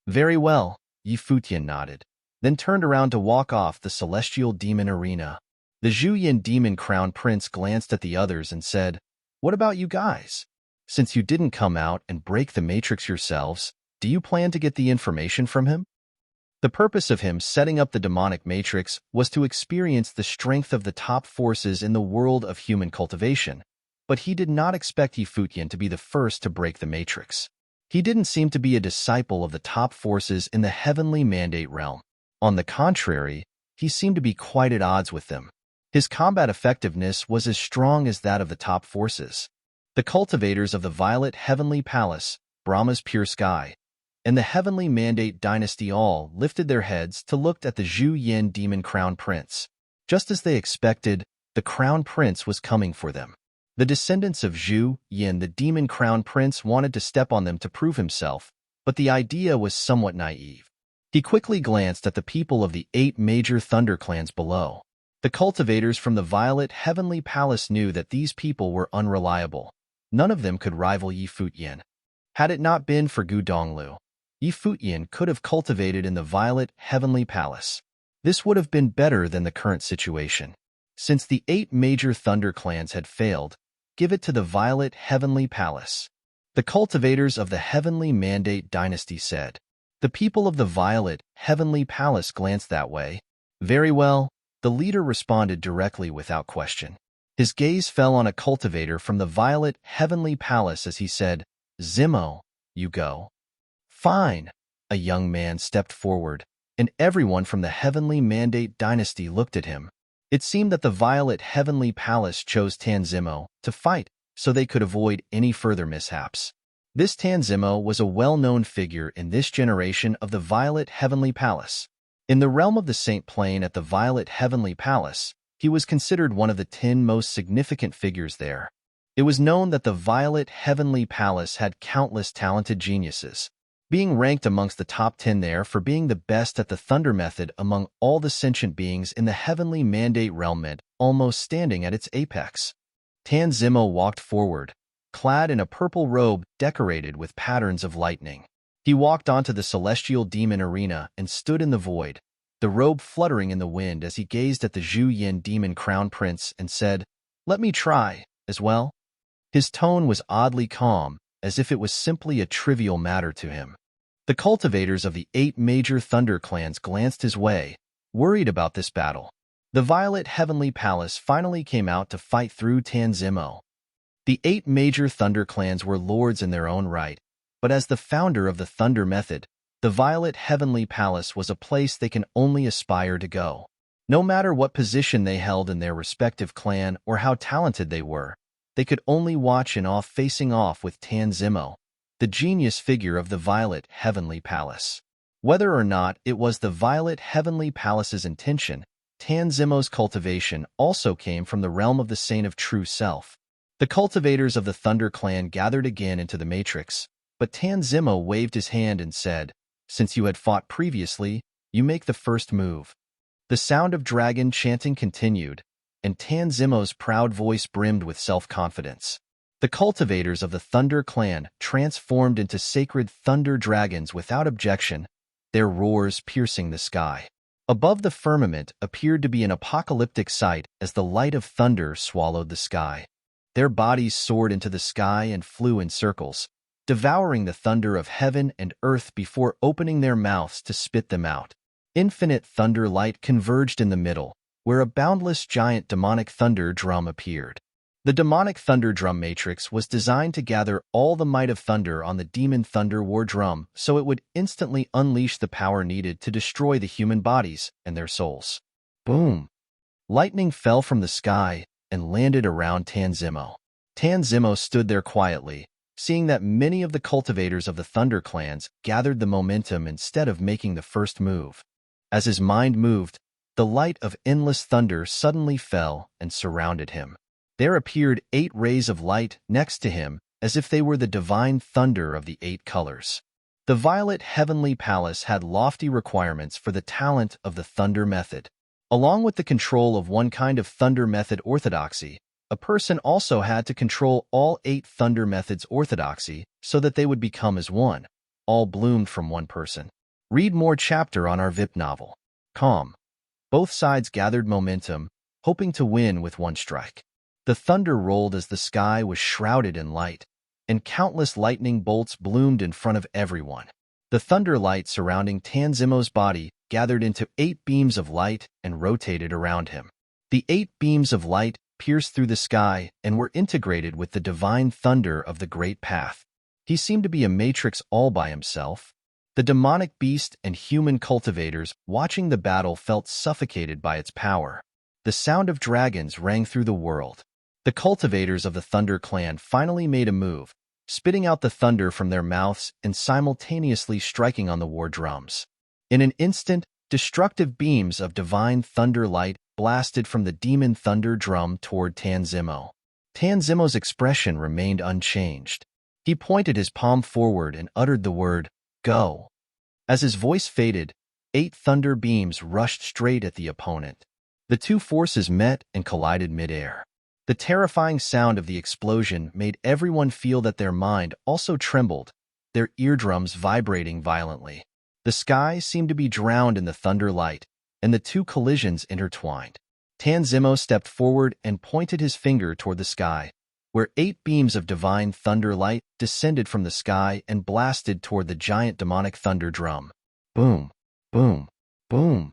"Very well," Futian nodded, then turned around to walk off the celestial demon arena. The Zhu Yin demon crown prince glanced at the others and said, "What about you guys? Since you didn't come out and break the matrix yourselves, do you plan to get the information from him?" The purpose of him setting up the demonic matrix was to experience the strength of the top forces in the world of human cultivation, but he did not expect Futian to be the first to break the matrix. He didn't seem to be a disciple of the top forces in the heavenly mandate realm. On the contrary, he seemed to be quite at odds with them. His combat effectiveness was as strong as that of the top forces. The cultivators of the Violet Heavenly Palace, Brahma's Pure Sky, and the Heavenly Mandate Dynasty all lifted their heads to look at the Zhu Yin Demon Crown Prince. Just as they expected, the Crown Prince was coming for them. The descendants of Zhu Yin, the Demon Crown Prince, wanted to step on them to prove himself, but the idea was somewhat naive. He quickly glanced at the people of the 8 major Thunder clans below. The cultivators from the Violet Heavenly Palace knew that these people were unreliable. None of them could rival Futian. Had it not been for Gu Donglu, Futian could have cultivated in the Violet Heavenly Palace. This would have been better than the current situation. Since the 8 major Thunder clans had failed, give it to the Violet Heavenly Palace. The cultivators of the Heavenly Mandate Dynasty said. The people of the Violet Heavenly Palace glanced that way. Very well, the leader responded directly without question. His gaze fell on a cultivator from the Violet Heavenly Palace as he said, "Zimo, you go." "Fine." A young man stepped forward, and everyone from the Heavenly Mandate Dynasty looked at him. It seemed that the Violet Heavenly Palace chose Zimo to fight so they could avoid any further mishaps. This Zimo was a well-known figure in this generation of the Violet Heavenly Palace. In the realm of the Saint Plane at the Violet Heavenly Palace, he was considered one of the 10 most significant figures there. It was known that the Violet Heavenly Palace had countless talented geniuses, being ranked amongst the top 10 there for being the best at the Thunder Method among all the sentient beings in the Heavenly Mandate realm, almost standing at its apex. Zimo walked forward, clad in a purple robe decorated with patterns of lightning. He walked onto the celestial demon arena and stood in the void, the robe fluttering in the wind as he gazed at the Zhu Yin demon crown prince and said, "Let me try, as well." His tone was oddly calm, as if it was simply a trivial matter to him. The cultivators of the 8 major Thunder clans glanced his way, worried about this battle. The Violet Heavenly Palace finally came out to fight through Zimo. The 8 major Thunder clans were lords in their own right, but as the founder of the Thunder Method, the Violet Heavenly Palace was a place they can only aspire to go. No matter what position they held in their respective clan or how talented they were, they could only watch in awe facing off with Zimo, the genius figure of the Violet Heavenly Palace. Whether or not it was the Violet Heavenly Palace's intention, Zimo's cultivation also came from the realm of the Saint of True Self. The cultivators of the Thunder Clan gathered again into the Matrix, but Zimo waved his hand and said, "Since you had fought previously, you make the first move." The sound of dragon chanting continued, and Zimo's proud voice brimmed with self-confidence. The cultivators of the Thunder Clan transformed into sacred thunder dragons without objection, their roars piercing the sky. Above the firmament appeared to be an apocalyptic sight as the light of thunder swallowed the sky. Their bodies soared into the sky and flew in circles, devouring the thunder of heaven and earth before opening their mouths to spit them out. Infinite thunder light converged in the middle, where a boundless giant demonic thunder drum appeared. The demonic thunder drum matrix was designed to gather all the might of thunder on the demon thunder war drum so it would instantly unleash the power needed to destroy the human bodies and their souls. Boom! Lightning fell from the sky and landed around Tanzimo. Tanzimo stood there quietly, seeing that many of the cultivators of the Thunder clans gathered the momentum instead of making the first move. As his mind moved, the light of endless thunder suddenly fell and surrounded him. There appeared 8 rays of light next to him, as if they were the divine thunder of the 8 colors. The Violet Heavenly Palace had lofty requirements for the talent of the Thunder method. Along with the control of one kind of Thunder method orthodoxy, a person also had to control all 8 Thunder methods orthodoxy so that they would become as one, all bloomed from one person. Read more chapter on our VIP novel. Calm. Both sides gathered momentum, hoping to win with one strike. The thunder rolled as the sky was shrouded in light, and countless lightning bolts bloomed in front of everyone. The thunder light surrounding Tanzimo's body gathered into 8 beams of light and rotated around him. The 8 beams of light pierced through the sky and were integrated with the divine thunder of the Great Path. He seemed to be a matrix all by himself. The demonic beast and human cultivators watching the battle felt suffocated by its power. The sound of dragons rang through the world. The cultivators of the Thunder clan finally made a move, spitting out the thunder from their mouths and simultaneously striking on the war drums. In an instant, destructive beams of divine thunder light blasted from the demon thunder drum toward Tanzimo. Tanzimo's expression remained unchanged. He pointed his palm forward and uttered the word, "Go." As his voice faded, 8 thunder beams rushed straight at the opponent. The 2 forces met and collided midair. The terrifying sound of the explosion made everyone feel that their mind also trembled, their eardrums vibrating violently. The sky seemed to be drowned in the thunder light, and the 2 collisions intertwined. Tanzimo stepped forward and pointed his finger toward the sky, where 8 beams of divine thunder light descended from the sky and blasted toward the giant demonic thunder drum. Boom, boom, boom.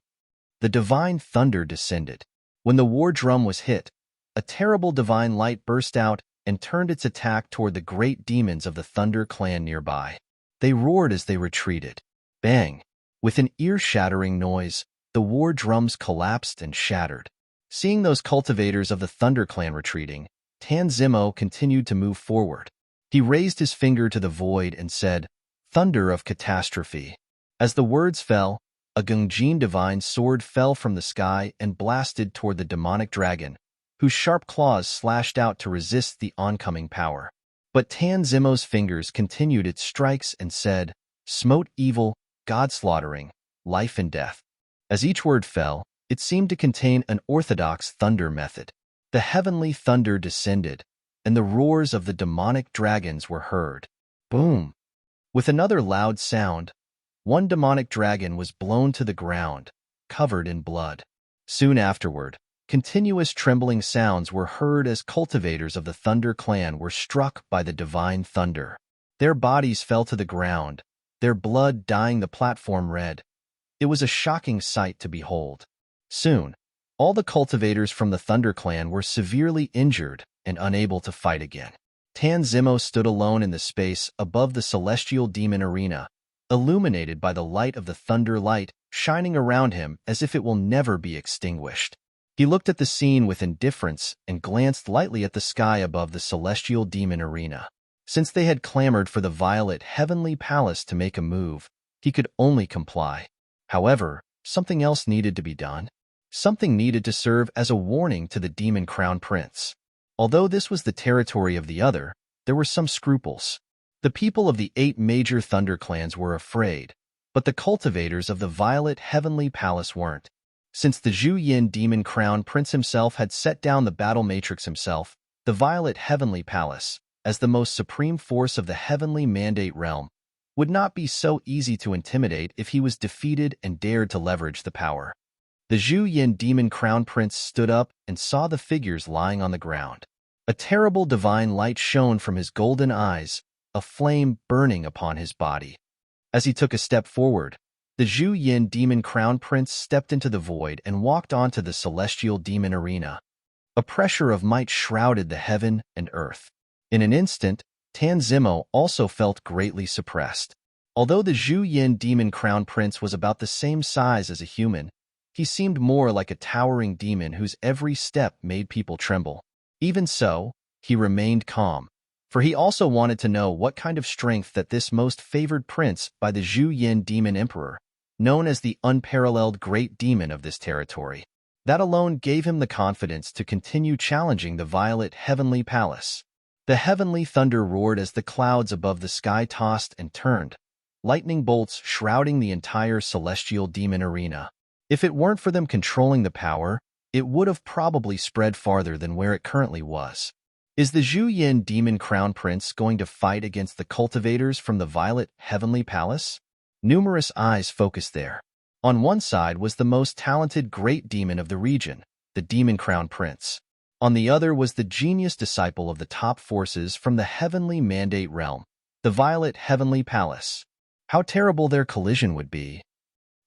The divine thunder descended. When the war drum was hit, a terrible divine light burst out and turned its attack toward the great demons of the Thunder clan nearby. They roared as they retreated. Bang! With an ear-shattering noise, the war drums collapsed and shattered. Seeing those cultivators of the Thunder clan retreating, Tanzimo continued to move forward. He raised his finger to the void and said, "Thunder of catastrophe." As the words fell, a Gungjin divine sword fell from the sky and blasted toward the demonic dragon, whose sharp claws slashed out to resist the oncoming power. But Tanzimo's fingers continued its strikes and said, "Smote evil, God-slaughtering, life and death." As each word fell, it seemed to contain an orthodox thunder method. The heavenly thunder descended, and the roars of the demonic dragons were heard. Boom! With another loud sound, one demonic dragon was blown to the ground, covered in blood. Soon afterward, continuous trembling sounds were heard as cultivators of the Thunder clan were struck by the divine thunder. Their bodies fell to the ground, their blood dyeing the platform red. It was a shocking sight to behold. Soon, all the cultivators from the Thunder clan were severely injured and unable to fight again. Tanzimo stood alone in the space above the celestial demon arena, illuminated by the light of the thunder light shining around him as if it will never be extinguished. He looked at the scene with indifference and glanced lightly at the sky above the celestial demon arena. Since they had clamored for the Violet Heavenly Palace to make a move, he could only comply. However, something else needed to be done. Something needed to serve as a warning to the Demon Crown Prince. Although this was the territory of the other, there were some scruples. The people of the 8 major Thunder clans were afraid, but the cultivators of the Violet Heavenly Palace weren't. Since the Zhu Yin Demon Crown Prince himself had set down the battle matrix himself, the Violet Heavenly Palace, as the most supreme force of the Heavenly Mandate realm, would not be so easy to intimidate if he was defeated and dared to leverage the power. The Zhu Yin Demon Crown Prince stood up and saw the figures lying on the ground. A terrible divine light shone from his golden eyes, a flame burning upon his body. As he took a step forward, the Zhu Yin Demon Crown Prince stepped into the void and walked onto the celestial demon arena. A pressure of might shrouded the heaven and earth. In an instant, Tan Zimo also felt greatly suppressed. Although the Zhu Yin demon crown prince was about the same size as a human, he seemed more like a towering demon whose every step made people tremble. Even so, he remained calm, for he also wanted to know what kind of strength that this most favored prince by the Zhu Yin demon emperor, known as the unparalleled great demon of this territory. That alone gave him the confidence to continue challenging the violet heavenly palace. The heavenly thunder roared as the clouds above the sky tossed and turned, lightning bolts shrouding the entire celestial demon arena. If it weren't for them controlling the power, it would have probably spread farther than where it currently was. Is the Zhu Yin demon crown prince going to fight against the cultivators from the violet heavenly palace? Numerous eyes focused there. On one side was the most talented great demon of the region, the demon crown prince. On the other was the genius disciple of the top forces from the heavenly mandate realm, the violet heavenly palace. How terrible their collision would be.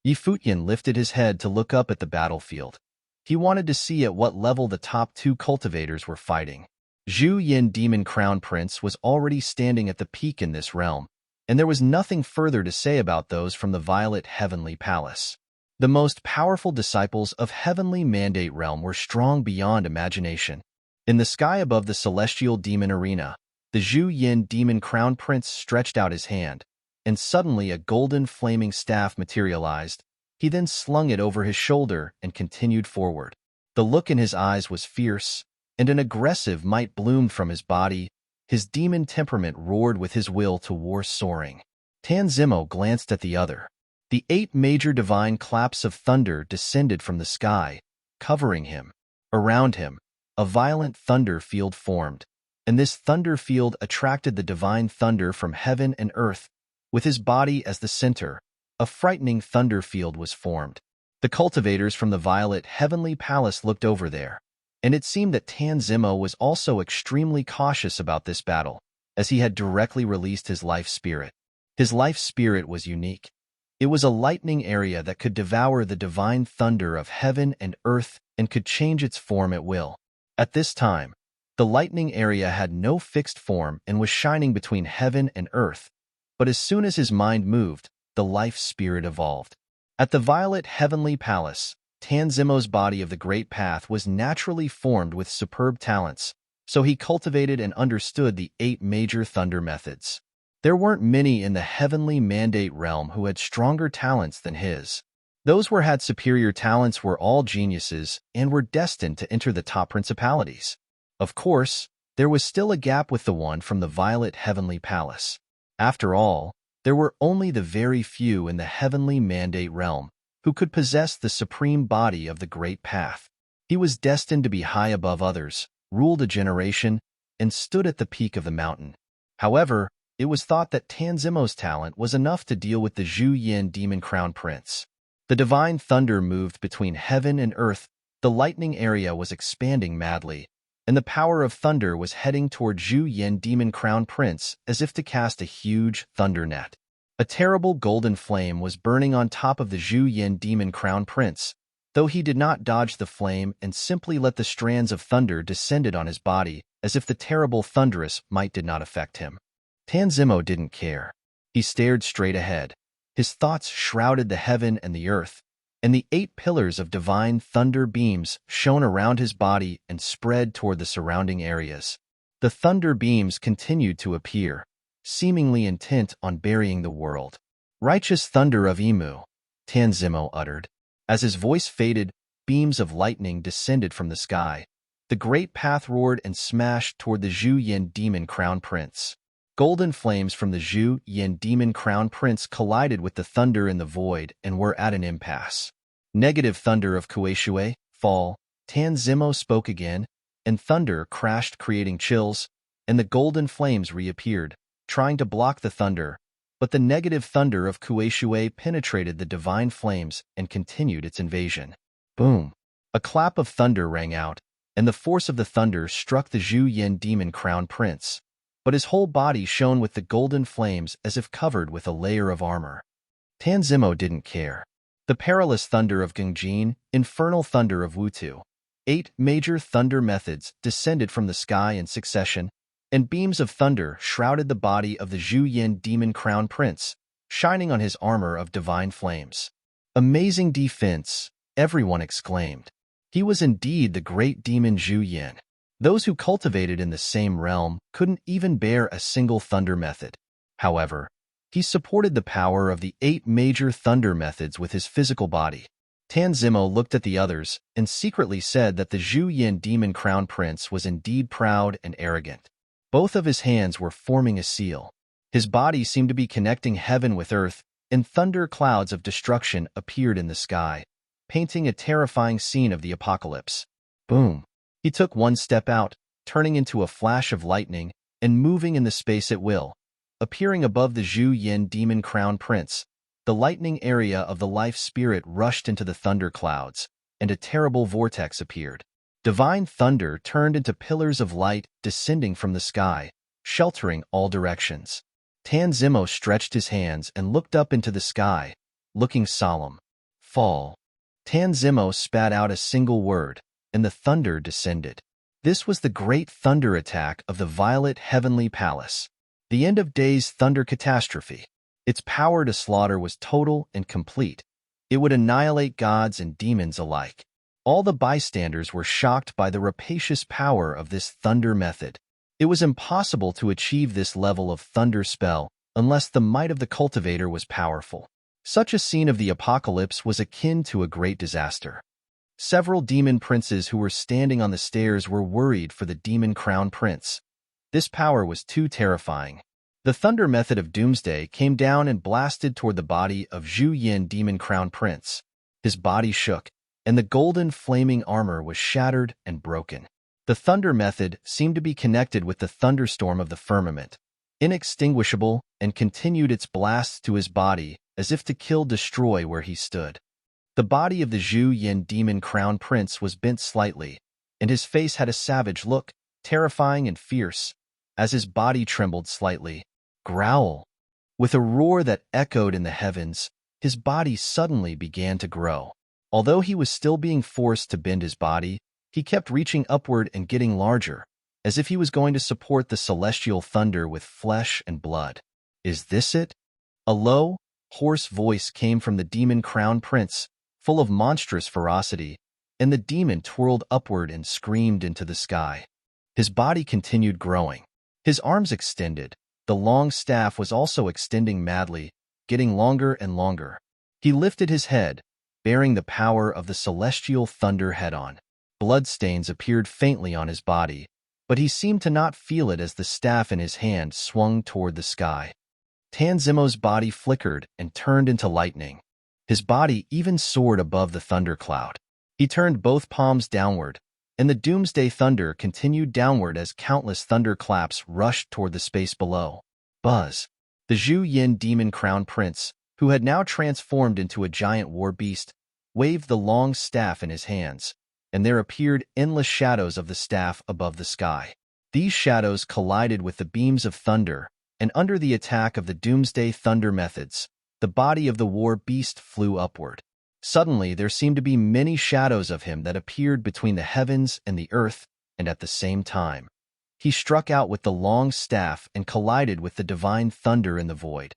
Futian lifted his head to look up at the battlefield. He wanted to see at what level the top two cultivators were fighting. Zhu Yin demon crown prince was already standing at the peak in this realm, and there was nothing further to say about those from the violet heavenly palace. The most powerful disciples of heavenly mandate realm were strong beyond imagination. In the sky above the celestial demon arena, the Zhu Yin demon crown prince stretched out his hand, and suddenly a golden flaming staff materialized. He then slung it over his shoulder and continued forward. The look in his eyes was fierce, and an aggressive might bloomed from his body. His demon temperament roared with his will to war soaring. Tan Zimo glanced at the other. The 8 major divine claps of thunder descended from the sky, covering him. Around him, a violent thunder field formed, and this thunder field attracted the divine thunder from heaven and earth. With his body as the center, a frightening thunder field was formed. The cultivators from the violet heavenly palace looked over there, and it seemed that Tan Zimo was also extremely cautious about this battle, as he had directly released his life spirit. His life spirit was unique. It was a lightning area that could devour the divine thunder of heaven and earth and could change its form at will. At this time, the lightning area had no fixed form and was shining between heaven and earth, but as soon as his mind moved, the life spirit evolved. At the violet heavenly palace, Tan Zimo's body of the great path was naturally formed with superb talents, so he cultivated and understood the 8 major thunder methods. There weren't many in the heavenly mandate realm who had stronger talents than his. Those who had superior talents were all geniuses and were destined to enter the top principalities. Of course, there was still a gap with the one from the violet heavenly palace. After all, there were only the very few in the heavenly mandate realm who could possess the supreme body of the great path. He was destined to be high above others, ruled a generation, and stood at the peak of the mountain. However, it was thought that Tan Zimo's talent was enough to deal with the Zhu Yin demon crown prince. The divine thunder moved between heaven and earth. The lightning area was expanding madly, and the power of thunder was heading toward Zhu Yin demon crown prince as if to cast a huge thunder net. A terrible golden flame was burning on top of the Zhu Yin demon crown prince, though he did not dodge the flame and simply let the strands of thunder descended on his body as if the terrible thunderous might did not affect him. Tan Zimo didn't care. He stared straight ahead. His thoughts shrouded the heaven and the earth, and the 8 pillars of divine thunder beams shone around his body and spread toward the surrounding areas. The thunder beams continued to appear, seemingly intent on burying the world. "Righteous thunder of Emu," Tan Zimo uttered. As his voice faded, beams of lightning descended from the sky. The great path roared and smashed toward the Zhu Yin demon crown prince. Golden flames from the Zhu Yin demon crown prince collided with the thunder in the void and were at an impasse. "Negative thunder of Kueishui, fall," Tan Zimo spoke again, and thunder crashed creating chills, and the golden flames reappeared, trying to block the thunder, but the negative thunder of Kueishui penetrated the divine flames and continued its invasion. Boom! A clap of thunder rang out, and the force of the thunder struck the Zhu Yin demon crown prince, but his whole body shone with the golden flames as if covered with a layer of armor. Tan Zimo didn't care. The perilous thunder of Gengjin, infernal thunder of Wutu, 8 major thunder methods descended from the sky in succession, and beams of thunder shrouded the body of the Zhu Yin demon crown prince, shining on his armor of divine flames. Amazing defense, everyone exclaimed. He was indeed the great demon Zhu Yin. Those who cultivated in the same realm couldn't even bear a single thunder method. However, he supported the power of the 8 major thunder methods with his physical body. Tan Zimo looked at the others and secretly said that the Zhu Yin demon crown prince was indeed proud and arrogant. Both of his hands were forming a seal. His body seemed to be connecting heaven with earth, and thunder clouds of destruction appeared in the sky, painting a terrifying scene of the apocalypse. Boom! He took one step out, turning into a flash of lightning and moving in the space at will. Appearing above the Zhu Yin demon crown prince, the lightning area of the life spirit rushed into the thunder clouds, and a terrible vortex appeared. Divine thunder turned into pillars of light descending from the sky, sheltering all directions. Tan Zimo stretched his hands and looked up into the sky, looking solemn. Fall. Tan Zimo spat out a single word, and the thunder descended. This was the great thunder attack of the Violet Heavenly Palace. The end of days thunder catastrophe. Its power to slaughter was total and complete. It would annihilate gods and demons alike. All the bystanders were shocked by the rapacious power of this thunder method. It was impossible to achieve this level of thunder spell unless the might of the cultivator was powerful. Such a scene of the apocalypse was akin to a great disaster. Several demon princes who were standing on the stairs were worried for the demon crown prince. This power was too terrifying. The thunder method of doomsday came down and blasted toward the body of Zhu Yin demon crown prince. His body shook, and the golden flaming armor was shattered and broken. The thunder method seemed to be connected with the thunderstorm of the firmament, inextinguishable, and continued its blast to his body as if to destroy where he stood. The body of the Zhu Yin demon crown prince was bent slightly, and his face had a savage look, terrifying and fierce, as his body trembled slightly. Growl! With a roar that echoed in the heavens, his body suddenly began to grow. Although he was still being forced to bend his body, he kept reaching upward and getting larger, as if he was going to support the celestial thunder with flesh and blood. Is this it? A low, hoarse voice came from the demon crown prince, full of monstrous ferocity, and the demon twirled upward and screamed into the sky. His body continued growing. His arms extended. The long staff was also extending madly, getting longer and longer. He lifted his head, bearing the power of the celestial thunder head-on. Bloodstains appeared faintly on his body, but he seemed to not feel it as the staff in his hand swung toward the sky. Tan Zimo's body flickered and turned into lightning. His body even soared above the thundercloud. He turned both palms downward, and the doomsday thunder continued downward as countless thunderclaps rushed toward the space below. Buzz! The Zhu Yin demon crown prince, who had now transformed into a giant war beast, waved the long staff in his hands, and there appeared endless shadows of the staff above the sky. These shadows collided with the beams of thunder, and under the attack of the doomsday thunder methods, the body of the war beast flew upward. Suddenly, there seemed to be many shadows of him that appeared between the heavens and the earth, and at the same time. He struck out with the long staff and collided with the divine thunder in the void.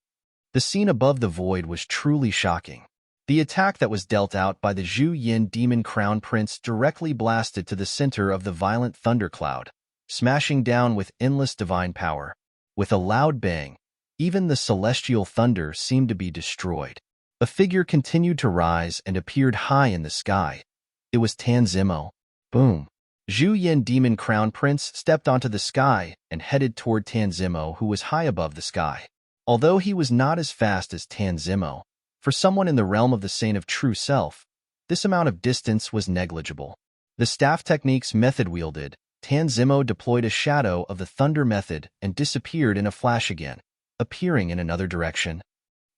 The scene above the void was truly shocking. The attack that was dealt out by the Zhu Yin demon crown prince directly blasted to the center of the violent thundercloud, smashing down with endless divine power. With a loud bang, even the celestial thunder seemed to be destroyed. A figure continued to rise and appeared high in the sky. It was Tan Zimo. Boom! Zhu Yin demon crown prince stepped onto the sky and headed toward Tan Zimo, who was high above the sky. Although he was not as fast as Tan Zimo, for someone in the realm of the Saint of True Self, this amount of distance was negligible. The staff techniques method wielded, Tan Zimo deployed a shadow of the thunder method and disappeared in a flash again, appearing in another direction.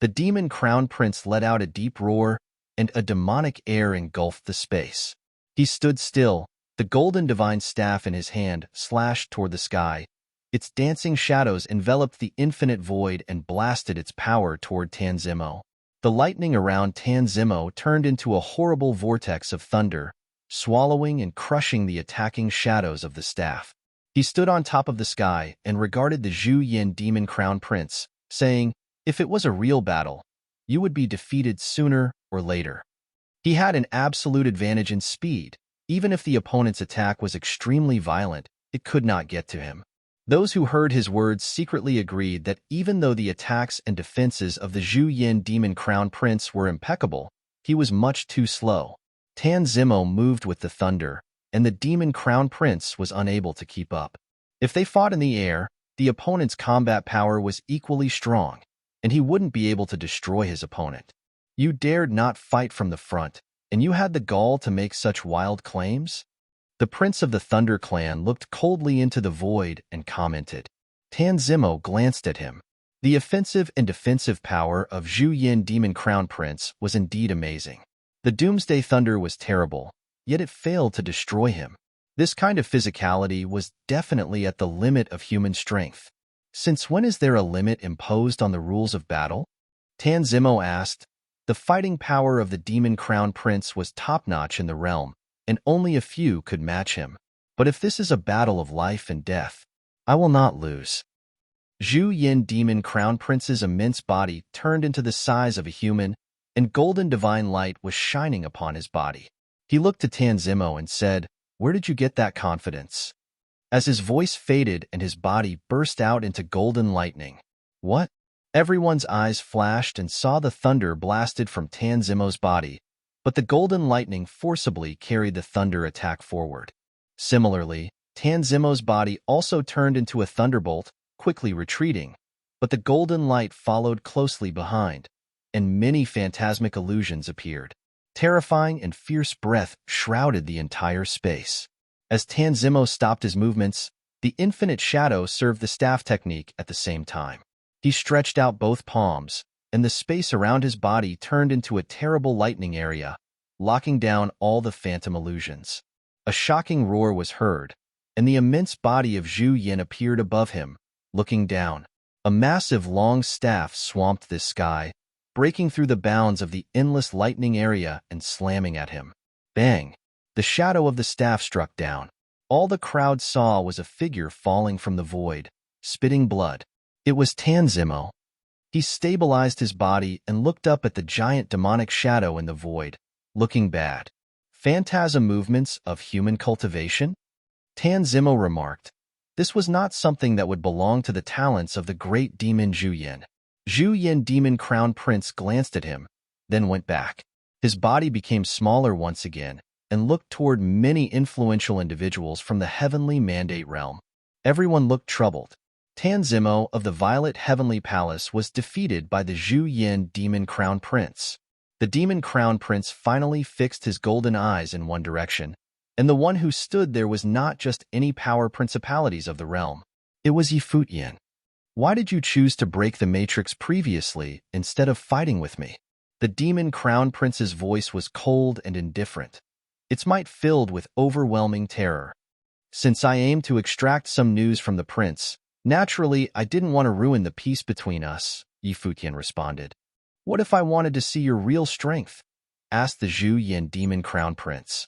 The demon crown prince let out a deep roar, and a demonic air engulfed the space. He stood still, the golden divine staff in his hand slashed toward the sky. Its dancing shadows enveloped the infinite void and blasted its power toward Tan Zimo. The lightning around Tan Zimo turned into a horrible vortex of thunder, swallowing and crushing the attacking shadows of the staff. He stood on top of the sky and regarded the Zhu Yin demon crown prince, saying, "If it was a real battle, you would be defeated sooner or later." He had an absolute advantage in speed. Even if the opponent's attack was extremely violent, it could not get to him. Those who heard his words secretly agreed that even though the attacks and defenses of the Zhu Yin demon crown prince were impeccable, he was much too slow. Tan Zimo moved with the thunder, and the demon crown prince was unable to keep up. If they fought in the air, the opponent's combat power was equally strong, and he wouldn't be able to destroy his opponent. You dared not fight from the front, and you had the gall to make such wild claims? The prince of the Thunder clan looked coldly into the void and commented. Tan Zimo glanced at him. The offensive and defensive power of Zhu Yin demon crown prince was indeed amazing. The Doomsday Thunder was terrible, yet it failed to destroy him. This kind of physicality was definitely at the limit of human strength. Since when is there a limit imposed on the rules of battle? Tan Zimo asked. The fighting power of the demon crown prince was top-notch in the realm, and only a few could match him. But if this is a battle of life and death, I will not lose. Zhu Yin demon crown prince's immense body turned into the size of a human, and golden divine light was shining upon his body. He looked to Tan Zimo and said, "Where did you get that confidence?" As his voice faded and his body burst out into golden lightning. What? Everyone's eyes flashed and saw the thunder blasted from Tan Zimo's body, but the golden lightning forcibly carried the thunder attack forward. Similarly, Tan Zimo's body also turned into a thunderbolt, quickly retreating, but the golden light followed closely behind, and many phantasmic illusions appeared. Terrifying and fierce breath shrouded the entire space. As Tan Zimo stopped his movements, the infinite shadow served the staff technique at the same time. He stretched out both palms, and the space around his body turned into a terrible lightning area, locking down all the phantom illusions. A shocking roar was heard, and the immense body of Zhu Yin appeared above him, looking down. A massive long staff swamped this sky, breaking through the bounds of the endless lightning area and slamming at him. Bang! The shadow of the staff struck down. All the crowd saw was a figure falling from the void, spitting blood. It was Tan Zimo. He stabilized his body and looked up at the giant demonic shadow in the void, looking bad. Phantasm movements of human cultivation? Tan Zimo remarked. This was not something that would belong to the talents of the great demon Zhu Yin. Zhu Yin demon crown prince glanced at him, then went back. His body became smaller once again and looked toward many influential individuals from the heavenly mandate realm. Everyone looked troubled. Tan Zimo of the Violet Heavenly Palace was defeated by the Zhu Yin demon crown prince. The demon crown prince finally fixed his golden eyes in one direction, and the one who stood there was not just any power principalities of the realm. It was Futian. Why did you choose to break the matrix previously instead of fighting with me? The demon crown prince's voice was cold and indifferent, its might filled with overwhelming terror. Since I aimed to extract some news from the prince, naturally I didn't want to ruin the peace between us, Futian responded. What if I wanted to see your real strength? Asked the Zhu Yin demon crown prince.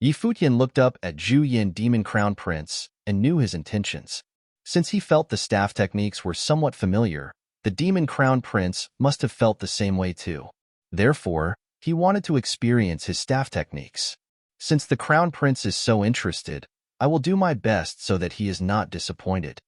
Futian looked up at Zhu Yin demon crown prince and knew his intentions. Since he felt the staff techniques were somewhat familiar, the demon crown prince must have felt the same way too. Therefore, he wanted to experience his staff techniques. Since the crown prince is so interested, I will do my best so that he is not disappointed.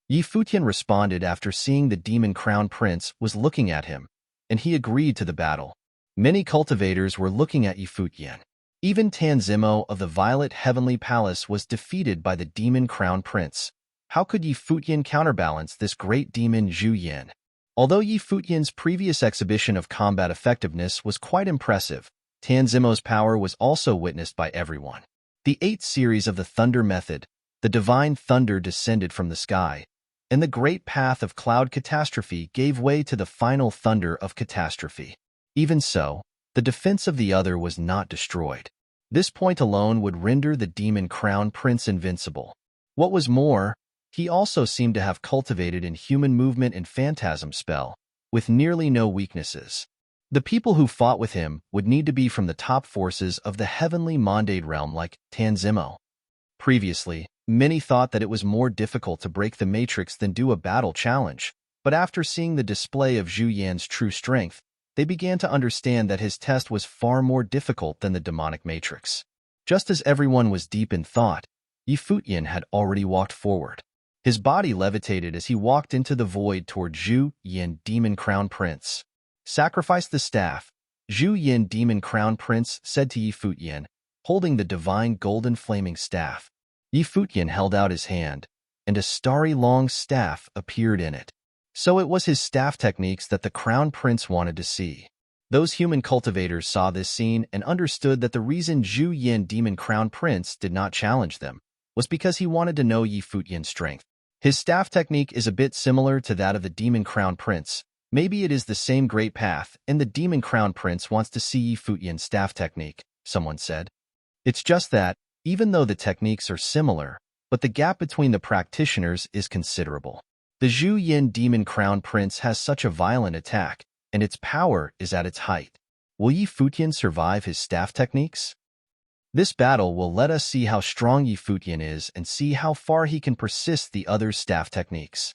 Futian responded after seeing the demon crown prince was looking at him, and he agreed to the battle. Many cultivators were looking at Futian. Even Tan Zimo of the Violet Heavenly Palace was defeated by the demon crown prince. How could Futian counterbalance this great demon Zhu Yin? Although Futian's previous exhibition of combat effectiveness was quite impressive, Tan Zimo's power was also witnessed by everyone. The 8th series of the Thunder Method, the divine thunder descended from the sky, and the great path of cloud catastrophe gave way to the final thunder of catastrophe. Even so, the defense of the other was not destroyed. This point alone would render the demon crown prince invincible. What was more, he also seemed to have cultivated in human movement and phantasm spell, with nearly no weaknesses. The people who fought with him would need to be from the top forces of the heavenly Mondade realm like Tanzimo. Previously, many thought that it was more difficult to break the matrix than do a battle challenge, but after seeing the display of Zhu Yan's true strength, they began to understand that his test was far more difficult than the demonic matrix. Just as everyone was deep in thought, Futian had already walked forward. His body levitated as he walked into the void toward Zhu Yan, Demon Crown Prince. "Sacrifice the staff," Zhu Yan, Demon Crown Prince, said to Futian, holding the divine golden flaming staff. Futian held out his hand, and a starry long staff appeared in it. So it was his staff techniques that the Crown Prince wanted to see. Those human cultivators saw this scene and understood that the reason Zhu Yan, Demon Crown Prince, did not challenge them was because he wanted to know Futian's strength. His staff technique is a bit similar to that of the Demon Crown Prince. Maybe it is the same great path, and the Demon Crown Prince wants to see Futian's staff technique, someone said. It's just that, even though the techniques are similar, but the gap between the practitioners is considerable. The Zhu Yan Demon Crown Prince has such a violent attack, and its power is at its height. Will Futian survive his staff techniques? This battle will let us see how strong Futian is and see how far he can persist the other staff techniques.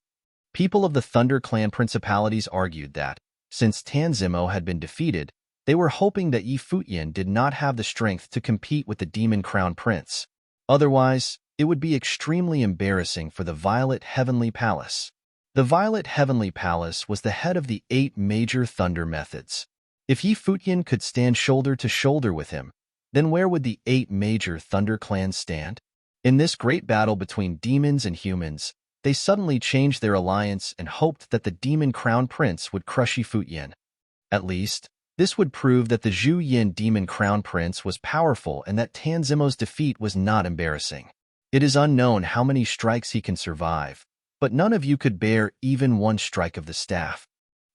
People of the Thunder Clan principalities argued that, since Tanzimo had been defeated, they were hoping that Futian did not have the strength to compete with the Demon Crown Prince. Otherwise, it would be extremely embarrassing for the Violet Heavenly Palace. The Violet Heavenly Palace was the head of the 8 major thunder methods. If Futian could stand shoulder to shoulder with him, then where would the 8 major thunder clans stand? In this great battle between demons and humans, they suddenly changed their alliance and hoped that the Demon Crown Prince would crush Futian. At least, this would prove that the Zhu Yan Demon Crown Prince was powerful and that Tanzimo's defeat was not embarrassing. It is unknown how many strikes he can survive, but none of you could bear even one strike of the staff.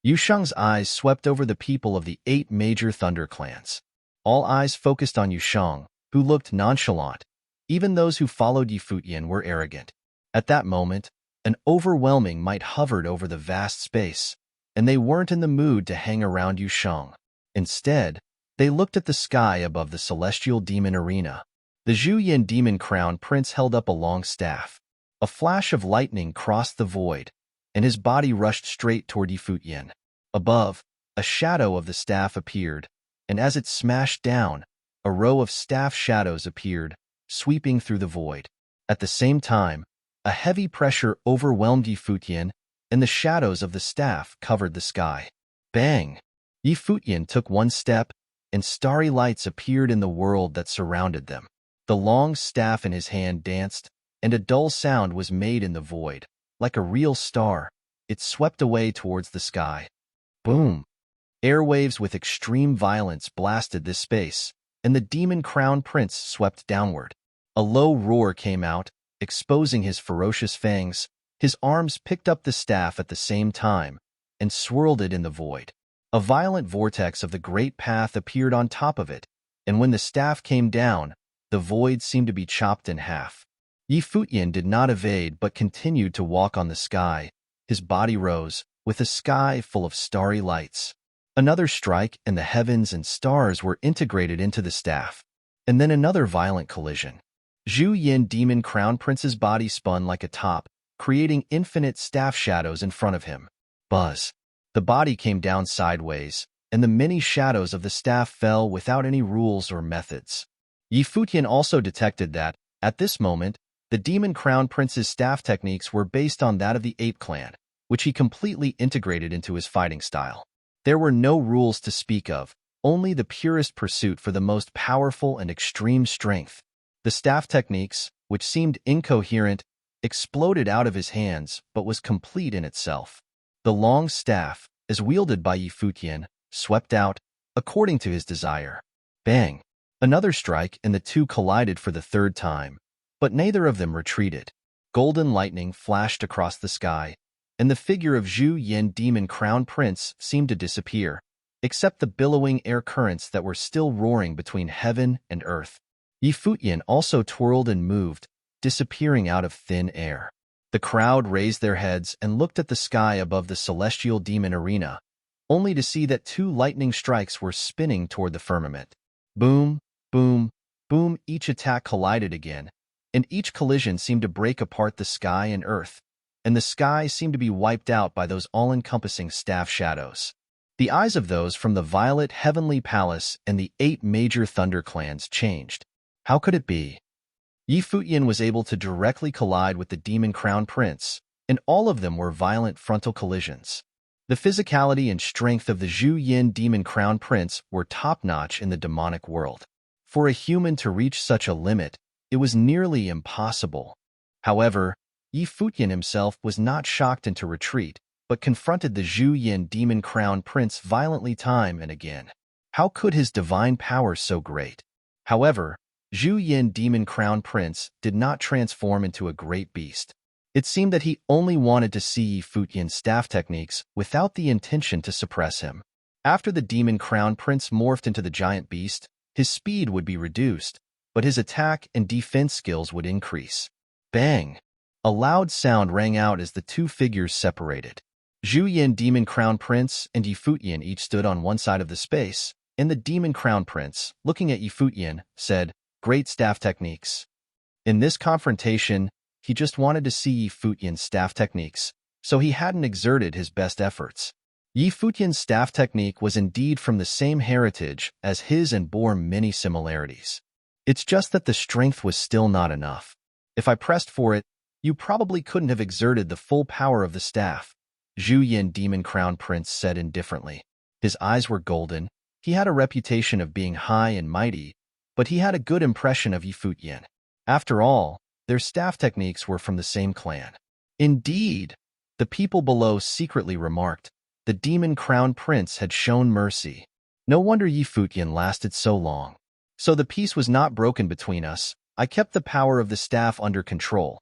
Yusheng's eyes swept over the people of the 8 major thunder clans. All eyes focused on Yusheng, who looked nonchalant. Even those who followed Futian were arrogant. At that moment, an overwhelming might hovered over the vast space, and they weren't in the mood to hang around Yusheng. Instead, they looked at the sky above the celestial demon arena. The Zhu Yan Demon Crown Prince held up a long staff. A flash of lightning crossed the void, and his body rushed straight toward Futian. Above, a shadow of the staff appeared, and as it smashed down, a row of staff shadows appeared, sweeping through the void. At the same time, a heavy pressure overwhelmed Futian, and the shadows of the staff covered the sky. Bang! Futian took one step, and starry lights appeared in the world that surrounded them. The long staff in his hand danced, and a dull sound was made in the void. Like a real star, it swept away towards the sky. Boom! Airwaves with extreme violence blasted this space, and the Demon Crown Prince swept downward. A low roar came out, exposing his ferocious fangs. His arms picked up the staff at the same time and swirled it in the void. A violent vortex of the great path appeared on top of it, and when the staff came down, the void seemed to be chopped in half. Futian did not evade but continued to walk on the sky. His body rose, with the sky full of starry lights. Another strike, and the heavens and stars were integrated into the staff. And then another violent collision. Zhu Yan Demon Crown Prince's body spun like a top, creating infinite staff shadows in front of him. Buzz. The body came down sideways, and the many shadows of the staff fell without any rules or methods. Futian also detected that, at this moment, the Demon Crown Prince's staff techniques were based on that of the Ape Clan, which he completely integrated into his fighting style. There were no rules to speak of, only the purest pursuit for the most powerful and extreme strength. The staff techniques, which seemed incoherent, exploded out of his hands but was complete in itself. The long staff, as wielded by Futian, swept out, according to his desire. Bang! Another strike, and the two collided for the third time, but neither of them retreated. Golden lightning flashed across the sky, and the figure of Zhu Yan Demon Crown Prince seemed to disappear, except the billowing air currents that were still roaring between heaven and earth. Futian also twirled and moved, disappearing out of thin air. The crowd raised their heads and looked at the sky above the celestial demon arena, only to see that two lightning strikes were spinning toward the firmament. Boom, boom, boom, each attack collided again, and each collision seemed to break apart the sky and earth, and the sky seemed to be wiped out by those all-encompassing staff shadows. The eyes of those from the violet heavenly palace and the 8 major thunder clans changed. How could it be? Futian was able to directly collide with the demon crown prince, and all of them were violent frontal collisions. The physicality and strength of the Zhu Yin demon crown prince were top-notch in the demonic world. For a human to reach such a limit, it was nearly impossible. However, Futian himself was not shocked into retreat, but confronted the Zhu Yin demon crown prince violently time and again. How could his divine power so great? However, Zhu Yin demon crown prince did not transform into a great beast. It seemed that he only wanted to see Futian's staff techniques without the intention to suppress him. After the demon crown prince morphed into the giant beast, his speed would be reduced, but his attack and defense skills would increase. Bang! A loud sound rang out as the two figures separated. Zhu Yin demon crown prince and Futian each stood on one side of the space, and the demon crown prince, looking at Futian, said, "Great staff techniques." In this confrontation, he just wanted to see Futian's staff techniques, so he hadn't exerted his best efforts. Futian's staff technique was indeed from the same heritage as his and bore many similarities. It's just that the strength was still not enough. If I pressed for it, you probably couldn't have exerted the full power of the staff, Zhu Yin demon crown prince said indifferently. His eyes were golden. He had a reputation of being high and mighty, but he had a good impression of Futian. After all, their staff techniques were from the same clan. Indeed, the people below secretly remarked, the demon crown prince had shown mercy. No wonder Futian lasted so long. So the peace was not broken between us. I kept the power of the staff under control.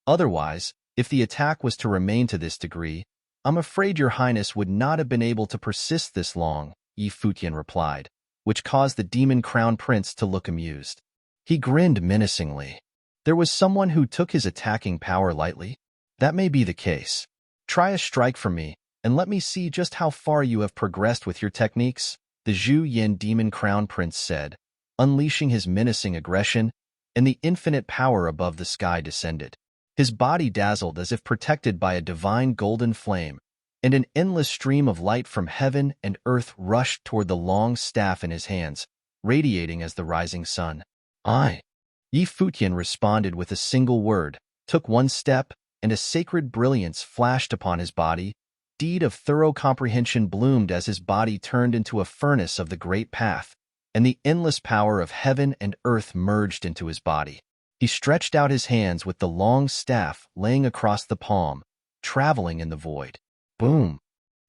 Otherwise, if the attack was to remain to this degree, I'm afraid your highness would not have been able to persist this long, Futian replied, which caused the demon crown prince to look amused. He grinned menacingly. There was someone who took his attacking power lightly? That may be the case. Try a strike from me, and let me see just how far you have progressed with your techniques, the Zhu Yin demon crown prince said, unleashing his menacing aggression, and the infinite power above the sky descended. His body dazzled as if protected by a divine golden flame, and an endless stream of light from heaven and earth rushed toward the long staff in his hands, radiating as the rising sun. Futian responded with a single word, took one step, and a sacred brilliance flashed upon his body. Deed of thorough comprehension bloomed as his body turned into a furnace of the great path, and the endless power of heaven and earth merged into his body. He stretched out his hands with the long staff laying across the palm, traveling in the void. Boom!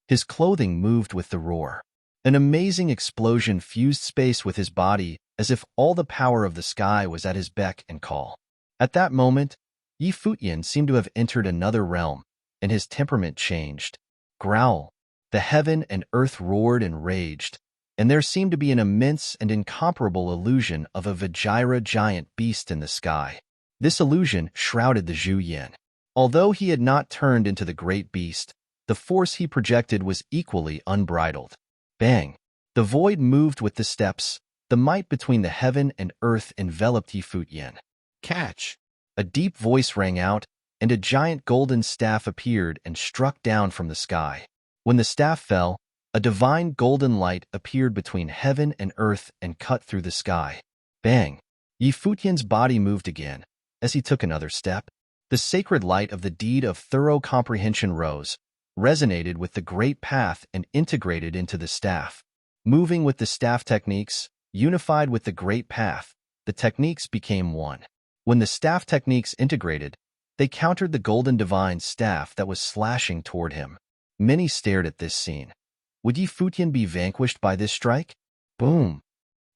His clothing moved with the roar. An amazing explosion fused space with his body as if all the power of the sky was at his beck and call. At that moment, Futian seemed to have entered another realm, and his temperament changed. Growl! The heaven and earth roared and raged, and there seemed to be an immense and incomparable illusion of a Vajra giant beast in the sky. This illusion shrouded the Zhu Yin. Although he had not turned into the great beast, the force he projected was equally unbridled. Bang! The void moved with the steps. The might between the heaven and earth enveloped Futian. Catch! A deep voice rang out, and a giant golden staff appeared and struck down from the sky. When the staff fell, a divine golden light appeared between heaven and earth and cut through the sky. Bang! Futian's body moved again. As he took another step, the sacred light of the deed of thorough comprehension rose, resonated with the great path and integrated into the staff. Moving with the staff techniques, unified with the great path, the techniques became one. When the staff techniques integrated, they countered the golden divine staff that was slashing toward him. Many stared at this scene. Would Futian be vanquished by this strike? Boom!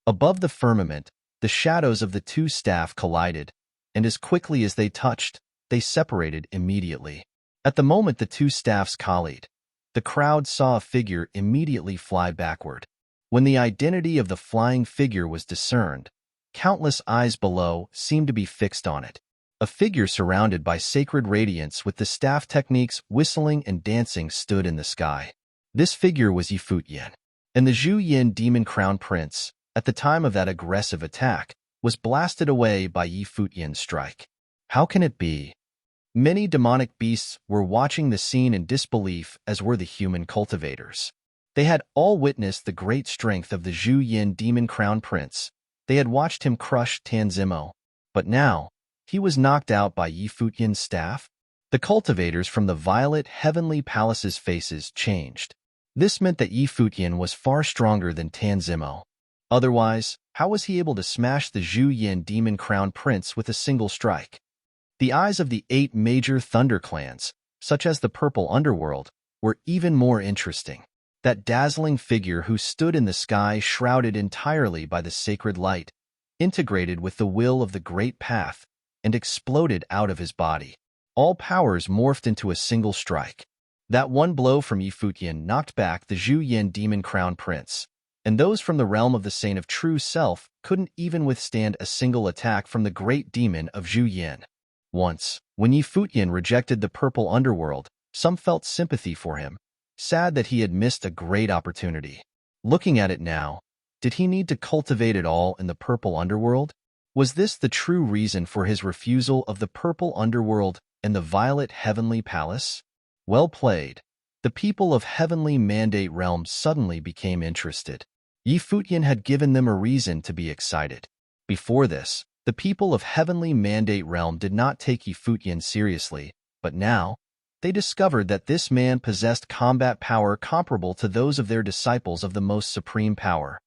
Above the firmament, the shadows of the two staff collided, and as quickly as they touched, they separated immediately. At the moment the two staffs collided, the crowd saw a figure immediately fly backward. When the identity of the flying figure was discerned, countless eyes below seemed to be fixed on it. A figure surrounded by sacred radiance with the staff techniques whistling and dancing stood in the sky. This figure was Yi Futian, and the Zhu Yin demon crown prince, at the time of that aggressive attack, was blasted away by Yi Futian's strike. How can it be? Many demonic beasts were watching the scene in disbelief, as were the human cultivators. They had all witnessed the great strength of the Zhu Yin demon crown prince. They had watched him crush Tanzimo. But now, he was knocked out by Yi Futian's staff. The cultivators from the violet heavenly palace's faces changed. This meant that Yi Futian was far stronger than Tanzimo. Otherwise, how was he able to smash the Zhu Yin demon crown prince with a single strike? The eyes of the 8 major thunder clans, such as the purple underworld, were even more interesting. That dazzling figure who stood in the sky shrouded entirely by the sacred light, integrated with the will of the great path, and exploded out of his body. All powers morphed into a single strike. That one blow from Yi Futian knocked back the Zhu Yin demon crown prince, and those from the realm of the Saint of True Self couldn't even withstand a single attack from the great demon of Zhu Yin. Once, when Yi Futian rejected the purple underworld, some felt sympathy for him, sad that he had missed a great opportunity. Looking at it now, did he need to cultivate it all in the purple underworld? Was this the true reason for his refusal of the purple underworld and the violet heavenly palace? Well played. The people of Heavenly Mandate Realm suddenly became interested. Yi Futian had given them a reason to be excited. Before this, the people of Heavenly Mandate Realm did not take Yi Futian seriously, but now, they discovered that this man possessed combat power comparable to those of their disciples of the most supreme power.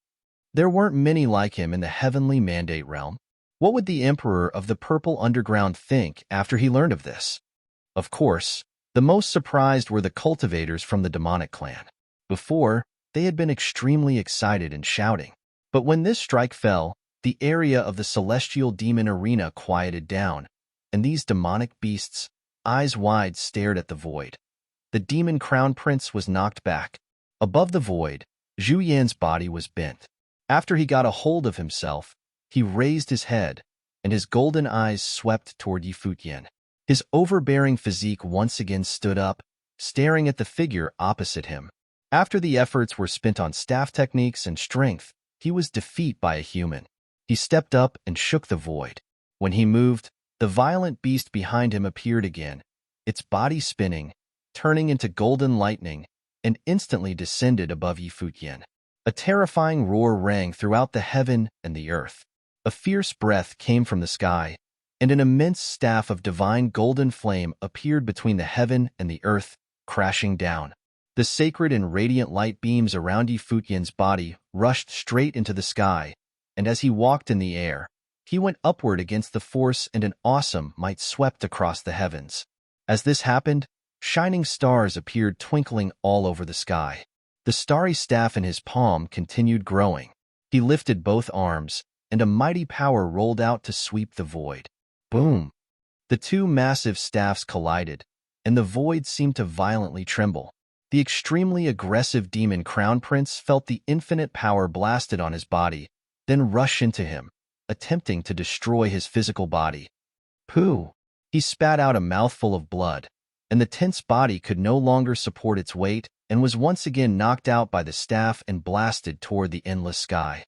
There weren't many like him in the Heavenly Mandate Realm. What would the Emperor of the Purple Underground think after he learned of this? Of course, the most surprised were the cultivators from the demonic clan. Before, they had been extremely excited and shouting. But when this strike fell, the area of the celestial demon arena quieted down, and these demonic beasts, eyes wide, stared at the void. The demon crown prince was knocked back. Above the void, Zhu Yan's body was bent. After he got a hold of himself, he raised his head, and his golden eyes swept toward Yi Futian. His overbearing physique once again stood up, staring at the figure opposite him. After the efforts were spent on staff techniques and strength, he was defeated by a human. He stepped up and shook the void. When he moved, the violent beast behind him appeared again, its body spinning, turning into golden lightning, and instantly descended above Yi Futian. A terrifying roar rang throughout the heaven and the earth. A fierce breath came from the sky, and an immense staff of divine golden flame appeared between the heaven and the earth, crashing down. The sacred and radiant light beams around Yi Futian's body rushed straight into the sky, and as he walked in the air, he went upward against the force, and an awesome might swept across the heavens. As this happened, shining stars appeared twinkling all over the sky. The starry staff in his palm continued growing. He lifted both arms, and a mighty power rolled out to sweep the void. Boom! The two massive staffs collided, and the void seemed to violently tremble. The extremely aggressive demon crown prince felt the infinite power blasted on his body, then rush into him, attempting to destroy his physical body. Pooh! He spat out a mouthful of blood, and the tense body could no longer support its weight and was once again knocked out by the staff and blasted toward the endless sky.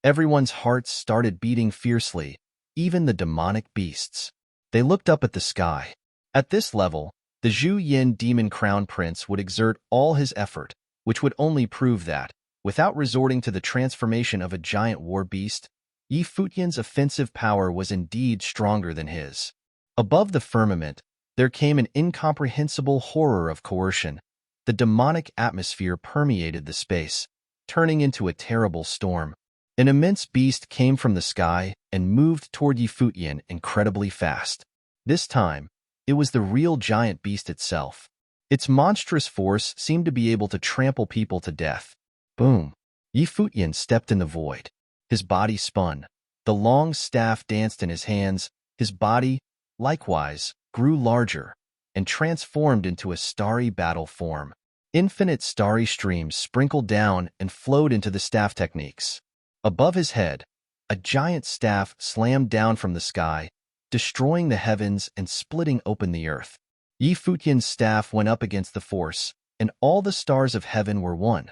Everyone's hearts started beating fiercely, even the demonic beasts. They looked up at the sky. At this level, the Zhu Yin demon crown prince would exert all his effort, which would only prove that, without resorting to the transformation of a giant war beast, Yi Futian's offensive power was indeed stronger than his. Above the firmament, there came an incomprehensible horror of coercion. The demonic atmosphere permeated the space, turning into a terrible storm. An immense beast came from the sky and moved toward Yi Futian incredibly fast. This time, it was the real giant beast itself. Its monstrous force seemed to be able to trample people to death. Boom! Yi Futian stepped in the void. His body spun. The long staff danced in his hands. His body, likewise, grew larger and transformed into a starry battle form. Infinite starry streams sprinkled down and flowed into the staff techniques. Above his head, a giant staff slammed down from the sky, destroying the heavens and splitting open the earth. Yi Futian's staff went up against the force, and all the stars of heaven were one.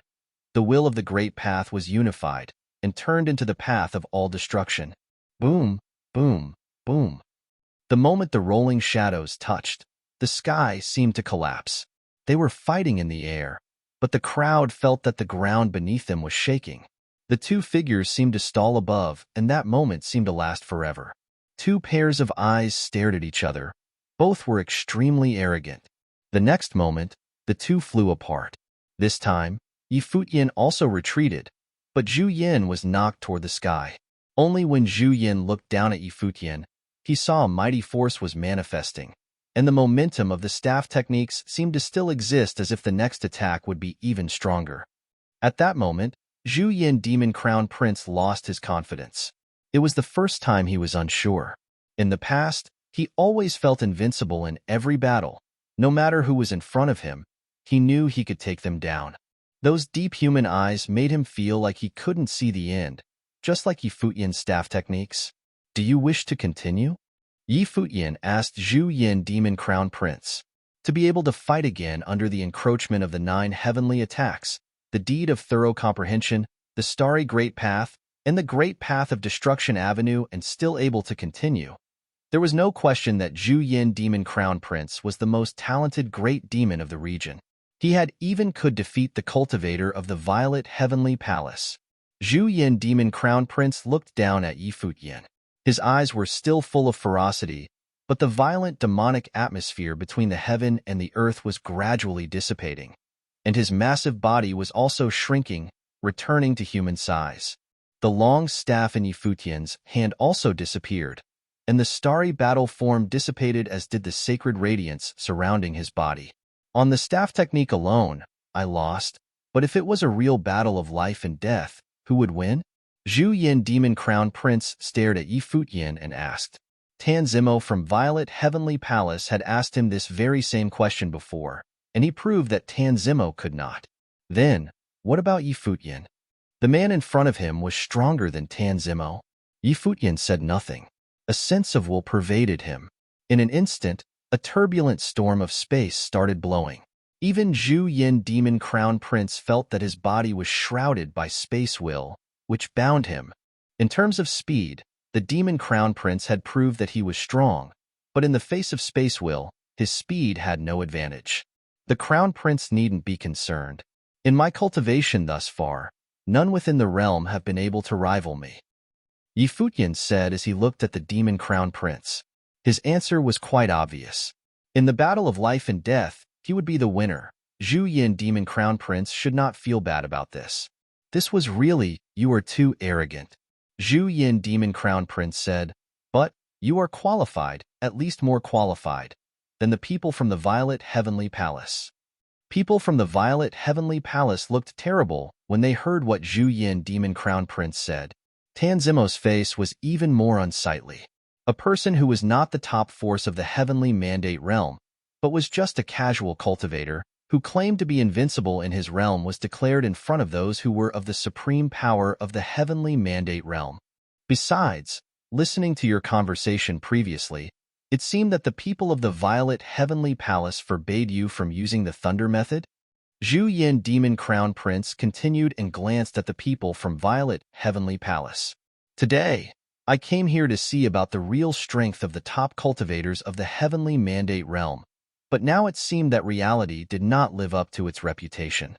The will of the great path was unified and turned into the path of all destruction. Boom, boom, boom. The moment the rolling shadows touched, the sky seemed to collapse. They were fighting in the air, but the crowd felt that the ground beneath them was shaking. The two figures seemed to stall above, and that moment seemed to last forever. Two pairs of eyes stared at each other. Both were extremely arrogant. The next moment, the two flew apart. This time, Futian also retreated, but Zhu Yin was knocked toward the sky. Only when Zhu Yin looked down at Futian, he saw a mighty force was manifesting, and the momentum of the staff techniques seemed to still exist, as if the next attack would be even stronger. At that moment, Zhu Yin Demon Crown Prince lost his confidence. It was the first time he was unsure. In the past, he always felt invincible in every battle. No matter who was in front of him, he knew he could take them down. Those deep human eyes made him feel like he couldn't see the end, just like Futian's staff techniques. Do you wish to continue? Futian asked Zhu Yin Demon Crown Prince. To be able to fight again under the encroachment of the 9 heavenly attacks, the deed of thorough comprehension, the starry great path, and the great path of destruction avenue, and still able to continue. There was no question that Zhu Yin Demon Crown Prince was the most talented great demon of the region. He had even could defeat the cultivator of the Violet Heavenly Palace. Zhu Yin Demon Crown Prince looked down at Futian. His eyes were still full of ferocity, but the violent demonic atmosphere between the heaven and the earth was gradually dissipating, and his massive body was also shrinking, returning to human size. The long staff in Futian's hand also disappeared, and the starry battle form dissipated, as did the sacred radiance surrounding his body. On the staff technique alone, I lost, but if it was a real battle of life and death, who would win? Zhu Yin Demon Crown Prince stared at Futian and asked. Tanzimo from Violet Heavenly Palace had asked him this very same question before, and he proved that Tanzimo could not. Then, what about Futian? The man in front of him was stronger than Tanzimo. Futian said nothing. A sense of will pervaded him. In an instant, a turbulent storm of space started blowing. Even Zhu Yin Demon Crown Prince felt that his body was shrouded by space will, which bound him. In terms of speed, the Demon Crown Prince had proved that he was strong, but in the face of space will, his speed had no advantage. The Crown Prince needn't be concerned. In my cultivation thus far, none within the realm have been able to rival me. Futian said as he looked at the Demon Crown Prince. His answer was quite obvious. In the battle of life and death, he would be the winner. Zhu Yin Demon Crown Prince should not feel bad about this. This was really, you are too arrogant. Zhu Yin Demon Crown Prince said, but you are qualified, at least more qualified, than the people from the Violet Heavenly Palace. People from the Violet Heavenly Palace looked terrible when they heard what Zhu Yin Demon Crown Prince said. Tanzimo's face was even more unsightly. A person who was not the top force of the Heavenly Mandate realm, but was just a casual cultivator, who claimed to be invincible in his realm, was declared in front of those who were of the supreme power of the Heavenly Mandate realm. Besides, listening to your conversation previously, it seemed that the people of the Violet Heavenly Palace forbade you from using the Thunder method? Zhu Yin Demon Crown Prince continued and glanced at the people from Violet Heavenly Palace. Today, I came here to see about the real strength of the top cultivators of the Heavenly Mandate realm, but now it seemed that reality did not live up to its reputation.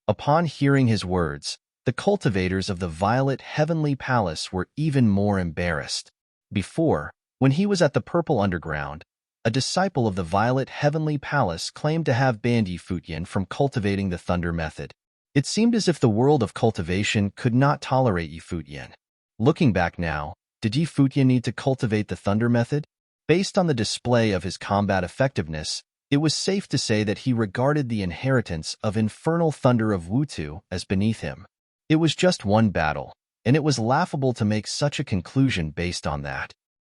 Upon hearing his words, the cultivators of the Violet Heavenly Palace were even more embarrassed. Before, when he was at the Purple Underground, a disciple of the Violet Heavenly Palace claimed to have banned Futian from cultivating the Thunder method. It seemed as if the world of cultivation could not tolerate Futian. Looking back now, did Futian need to cultivate the Thunder method? Based on the display of his combat effectiveness, it was safe to say that he regarded the inheritance of infernal thunder of Wutu as beneath him. It was just one battle, and it was laughable to make such a conclusion based on that.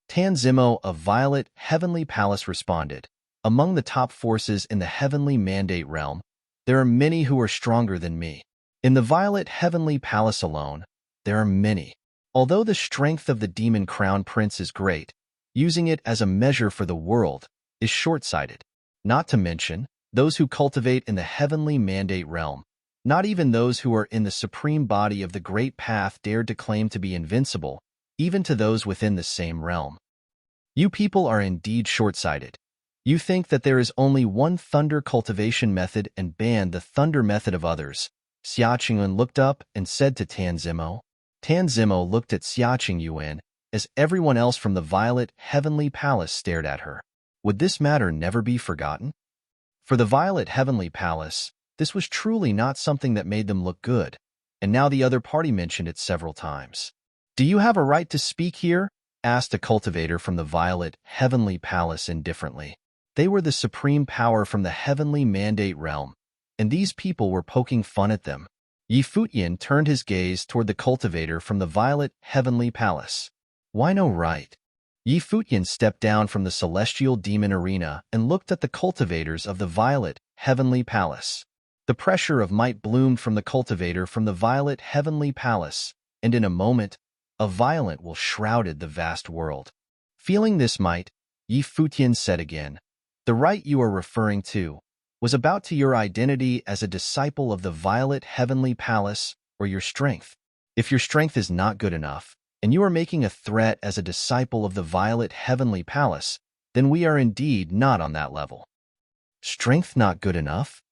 Tanzimo of Violet Heavenly Palace responded, among the top forces in the Heavenly Mandate realm, there are many who are stronger than me. In the Violet Heavenly Palace alone, there are many. Although the strength of the Demon Crown Prince is great, using it as a measure for the world is short-sighted. Not to mention, those who cultivate in the heavenly mandate realm. Not even those who are in the supreme body of the great path dared to claim to be invincible, even to those within the same realm. You people are indeed short-sighted. You think that there is only one thunder cultivation method and ban the thunder method of others. Xia Qingyuan looked up and said to Tan Zimo. Tan Zimo looked at Xia Qingyuan as everyone else from the Violet Heavenly Palace stared at her. Would this matter never be forgotten? For the Violet Heavenly Palace, this was truly not something that made them look good, and now the other party mentioned it several times. Do you have a right to speak here? Asked a cultivator from the Violet Heavenly Palace indifferently. They were the supreme power from the heavenly mandate realm, and these people were poking fun at them. Yi Futian turned his gaze toward the cultivator from the Violet Heavenly Palace. Why no right? Yi Futian stepped down from the celestial demon arena and looked at the cultivators of the Violet Heavenly Palace. The pressure of might bloomed from the cultivator from the Violet Heavenly Palace, and in a moment, a violent will shrouded the vast world. Feeling this might, Yi Futian said again, the right you are referring to was about to your identity as a disciple of the Violet Heavenly Palace or your strength. If your strength is not good enough, and you are making a threat as a disciple of the Violet Heavenly Palace, then we are indeed not on that level. Strength not good enough?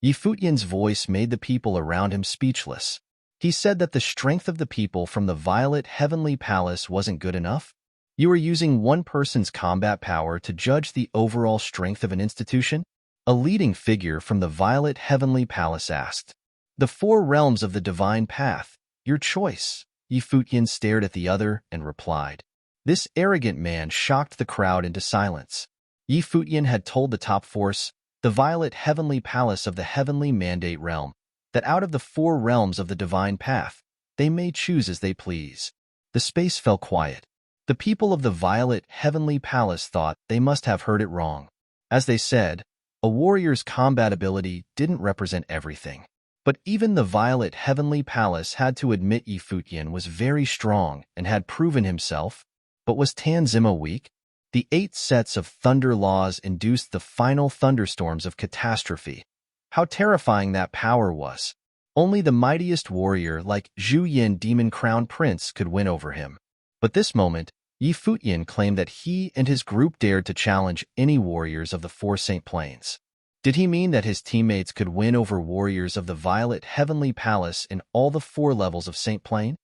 Yi Futian's voice made the people around him speechless. He said that the strength of the people from the Violet Heavenly Palace wasn't good enough? You are using one person's combat power to judge the overall strength of an institution? A leading figure from the Violet Heavenly Palace asked. The four realms of the divine path, your choice. Yi Futian stared at the other and replied. This arrogant man shocked the crowd into silence. Yi Futian had told the top force, the Violet Heavenly Palace of the Heavenly Mandate Realm, that out of the four realms of the divine path, they may choose as they please. The space fell quiet. The people of the Violet Heavenly Palace thought they must have heard it wrong. As they said, a warrior's combat ability didn't represent everything. But even the Violet Heavenly Palace had to admit Yi Futian was very strong and had proven himself. But was Tan Zimo weak? The 8 sets of thunder laws induced the final thunderstorms of catastrophe. How terrifying that power was. Only the mightiest warrior like Zhu Yin Demon Crown Prince could win over him. But this moment, Yi Futian claimed that he and his group dared to challenge any warriors of the 4 Saint Plains. Did he mean that his teammates could win over warriors of the Violet Heavenly Palace in all the 4 levels of Saint Plain?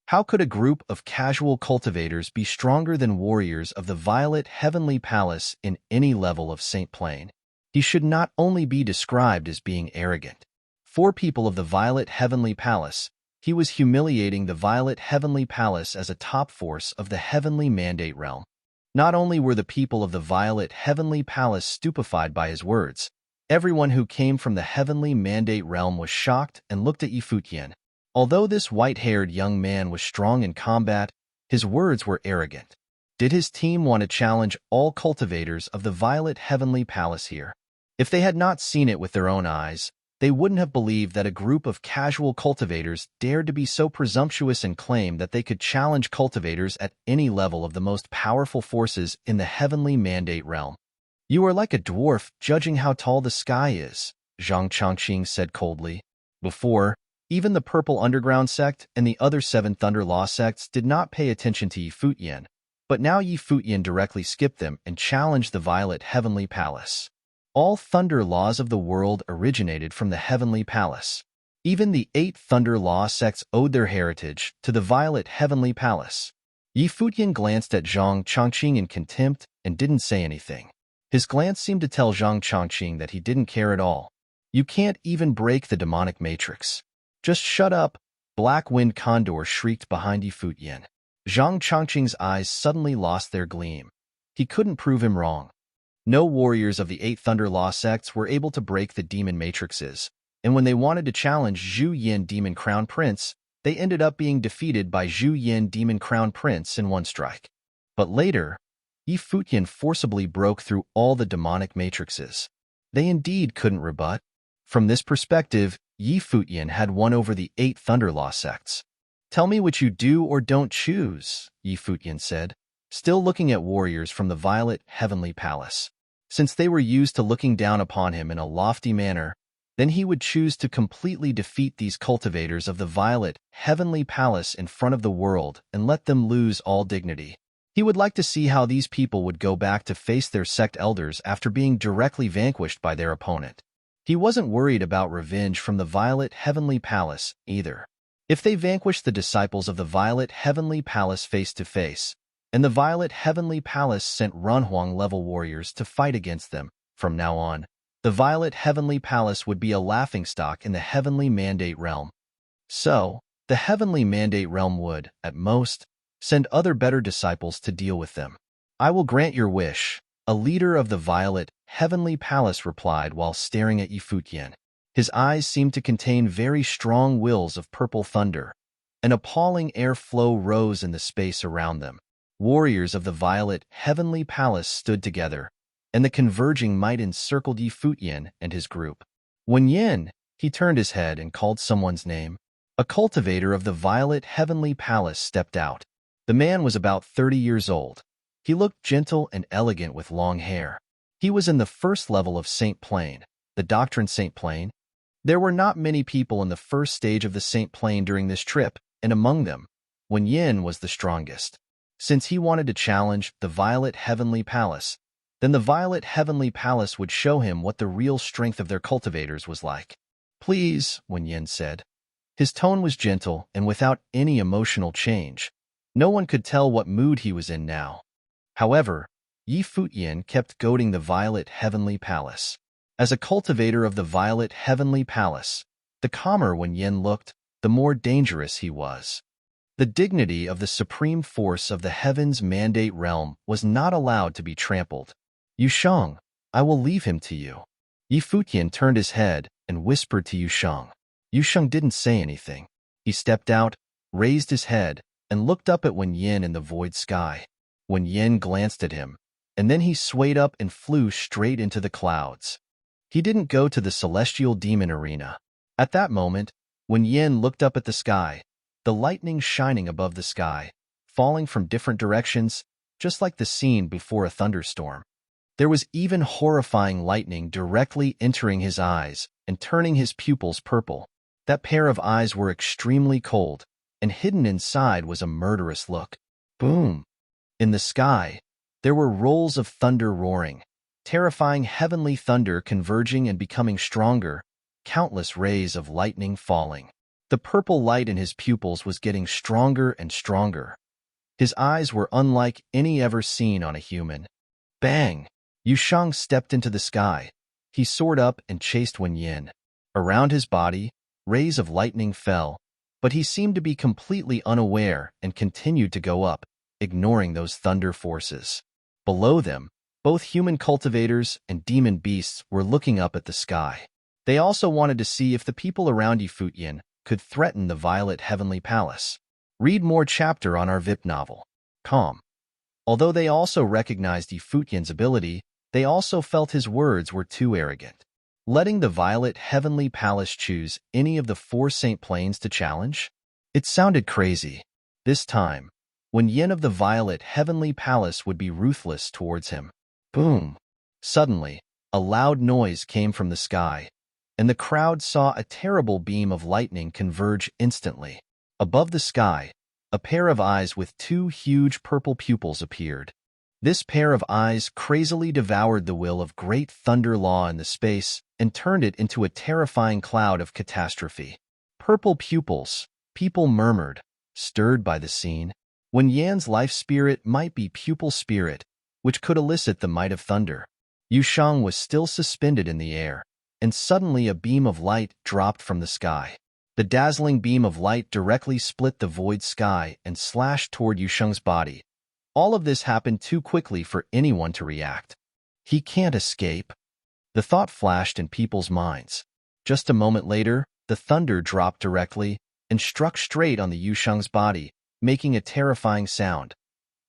How could a group of casual cultivators be stronger than warriors of the Violet Heavenly Palace in any level of Saint Plain? He should not only be described as being arrogant. 4 people of the Violet Heavenly Palace, he was humiliating the Violet Heavenly Palace as a top force of the Heavenly Mandate Realm. Not only were the people of the Violet Heavenly Palace stupefied by his words, everyone who came from the Heavenly Mandate Realm was shocked and looked at Yi Futian. Although this white-haired young man was strong in combat, his words were arrogant. Did his team want to challenge all cultivators of the Violet Heavenly Palace here? If they had not seen it with their own eyes, they wouldn't have believed that a group of casual cultivators dared to be so presumptuous and claim that they could challenge cultivators at any level of the most powerful forces in the Heavenly Mandate Realm. You are like a dwarf judging how tall the sky is, Zhang Chongqing said coldly. Before, even the Purple Underground sect and the other 7 Thunder Law sects did not pay attention to Yi Futian, but now Yi Futian directly skipped them and challenged the Violet Heavenly Palace. All Thunder Laws of the world originated from the Heavenly Palace. Even the 8 Thunder Law sects owed their heritage to the Violet Heavenly Palace. Yi Futian glanced at Zhang Chongqing in contempt and didn't say anything. His glance seemed to tell Zhang Chongqing that he didn't care at all. You can't even break the demonic matrix. Just shut up, Black Wind Condor shrieked behind Yi Futian. Zhang Chongqing's eyes suddenly lost their gleam. He couldn't prove him wrong. No warriors of the 8 Thunder Law sects were able to break the demon matrices, and when they wanted to challenge Zhu Yin Demon Crown Prince, they ended up being defeated by Zhu Yin Demon Crown Prince in one strike. But later, Yi Futian forcibly broke through all the demonic matrices. They indeed couldn't rebut. From this perspective, Yi Futian had won over the 8 Thunder Law sects. Tell me what you do or don't choose, Yi Futian said, still looking at warriors from the Violet Heavenly Palace. Since they were used to looking down upon him in a lofty manner, then he would choose to completely defeat these cultivators of the violet, heavenly palace in front of the world and let them lose all dignity. He would like to see how these people would go back to face their sect elders after being directly vanquished by their opponent. He wasn't worried about revenge from the violet heavenly palace either. If they vanquished the disciples of the violet heavenly palace face to face, and the violet heavenly palace sent Runhuang-level warriors to fight against them, from now on, the violet heavenly palace would be a laughingstock in the heavenly mandate realm. So, the heavenly mandate realm would, at most, send other better disciples to deal with them. I will grant your wish, a leader of the violet heavenly palace replied while staring at Futian. His eyes seemed to contain very strong wills of purple thunder. An appalling air flow rose in the space around them. Warriors of the violet heavenly palace stood together, and the converging might encircled Futian and his group. When Yin, he turned his head and called someone's name. A cultivator of the violet heavenly palace stepped out. The man was about 30 years old. He looked gentle and elegant with long hair. He was in the first level of Saint Plane, the doctrine Saint Plane. There were not many people in the first stage of the Saint Plane during this trip, and among them, Wen Yin was the strongest. Since he wanted to challenge the Violet Heavenly Palace, then the Violet Heavenly Palace would show him what the real strength of their cultivators was like. Please, Wen Yin said. His tone was gentle and without any emotional change. No one could tell what mood he was in now. However, Futian kept goading the Violet Heavenly Palace. As a cultivator of the Violet Heavenly Palace, the calmer Wen Yin looked, the more dangerous he was. The dignity of the supreme force of the heavens mandate realm was not allowed to be trampled. Yusheng, I will leave him to you. Futian turned his head and whispered to Yusheng. Yusheng didn't say anything. He stepped out, raised his head, and looked up at Wen Yin in the void sky. Wen Yin glanced at him, and then he swayed up and flew straight into the clouds. He didn't go to the celestial demon arena. At that moment, Wen Yin looked up at the sky, the lightning shining above the sky, falling from different directions, just like the scene before a thunderstorm. There was even horrifying lightning directly entering his eyes and turning his pupils purple. That pair of eyes were extremely cold, and hidden inside was a murderous look. Boom! In the sky, there were rolls of thunder roaring, terrifying heavenly thunder converging and becoming stronger, countless rays of lightning falling. The purple light in his pupils was getting stronger and stronger. His eyes were unlike any ever seen on a human. Bang! Yusheng stepped into the sky. He soared up and chased Wen Yin. Around his body, rays of lightning fell, but he seemed to be completely unaware and continued to go up, ignoring those thunder forces. Below them, both human cultivators and demon beasts were looking up at the sky. They also wanted to see if the people around Futian could threaten the Violet Heavenly Palace. Read more chapter on our VIP novel. Calm. Although they also recognized Futian's ability, they also felt his words were too arrogant. Letting the Violet Heavenly Palace choose any of the 4 Saint Planes to challenge? It sounded crazy. This time, Wen Yin of the Violet Heavenly Palace would be ruthless towards him. Boom! Suddenly, a loud noise came from the sky, and the crowd saw a terrible beam of lightning converge instantly. Above the sky, a pair of eyes with 2 huge purple pupils appeared. This pair of eyes crazily devoured the will of great thunder law in the space and turned it into a terrifying cloud of catastrophe. Purple pupils, people murmured, stirred by the scene. Wen Yan's life spirit might be pupil spirit, which could elicit the might of thunder. Yusheng was still suspended in the air, and suddenly a beam of light dropped from the sky. The dazzling beam of light directly split the void sky and slashed toward Yusheng's body. All of this happened too quickly for anyone to react. He can't escape. The thought flashed in people's minds. Just a moment later, the thunder dropped directly and struck straight on the Yusheng's body, making a terrifying sound.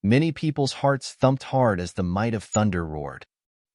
Many people's hearts thumped hard as the might of thunder roared.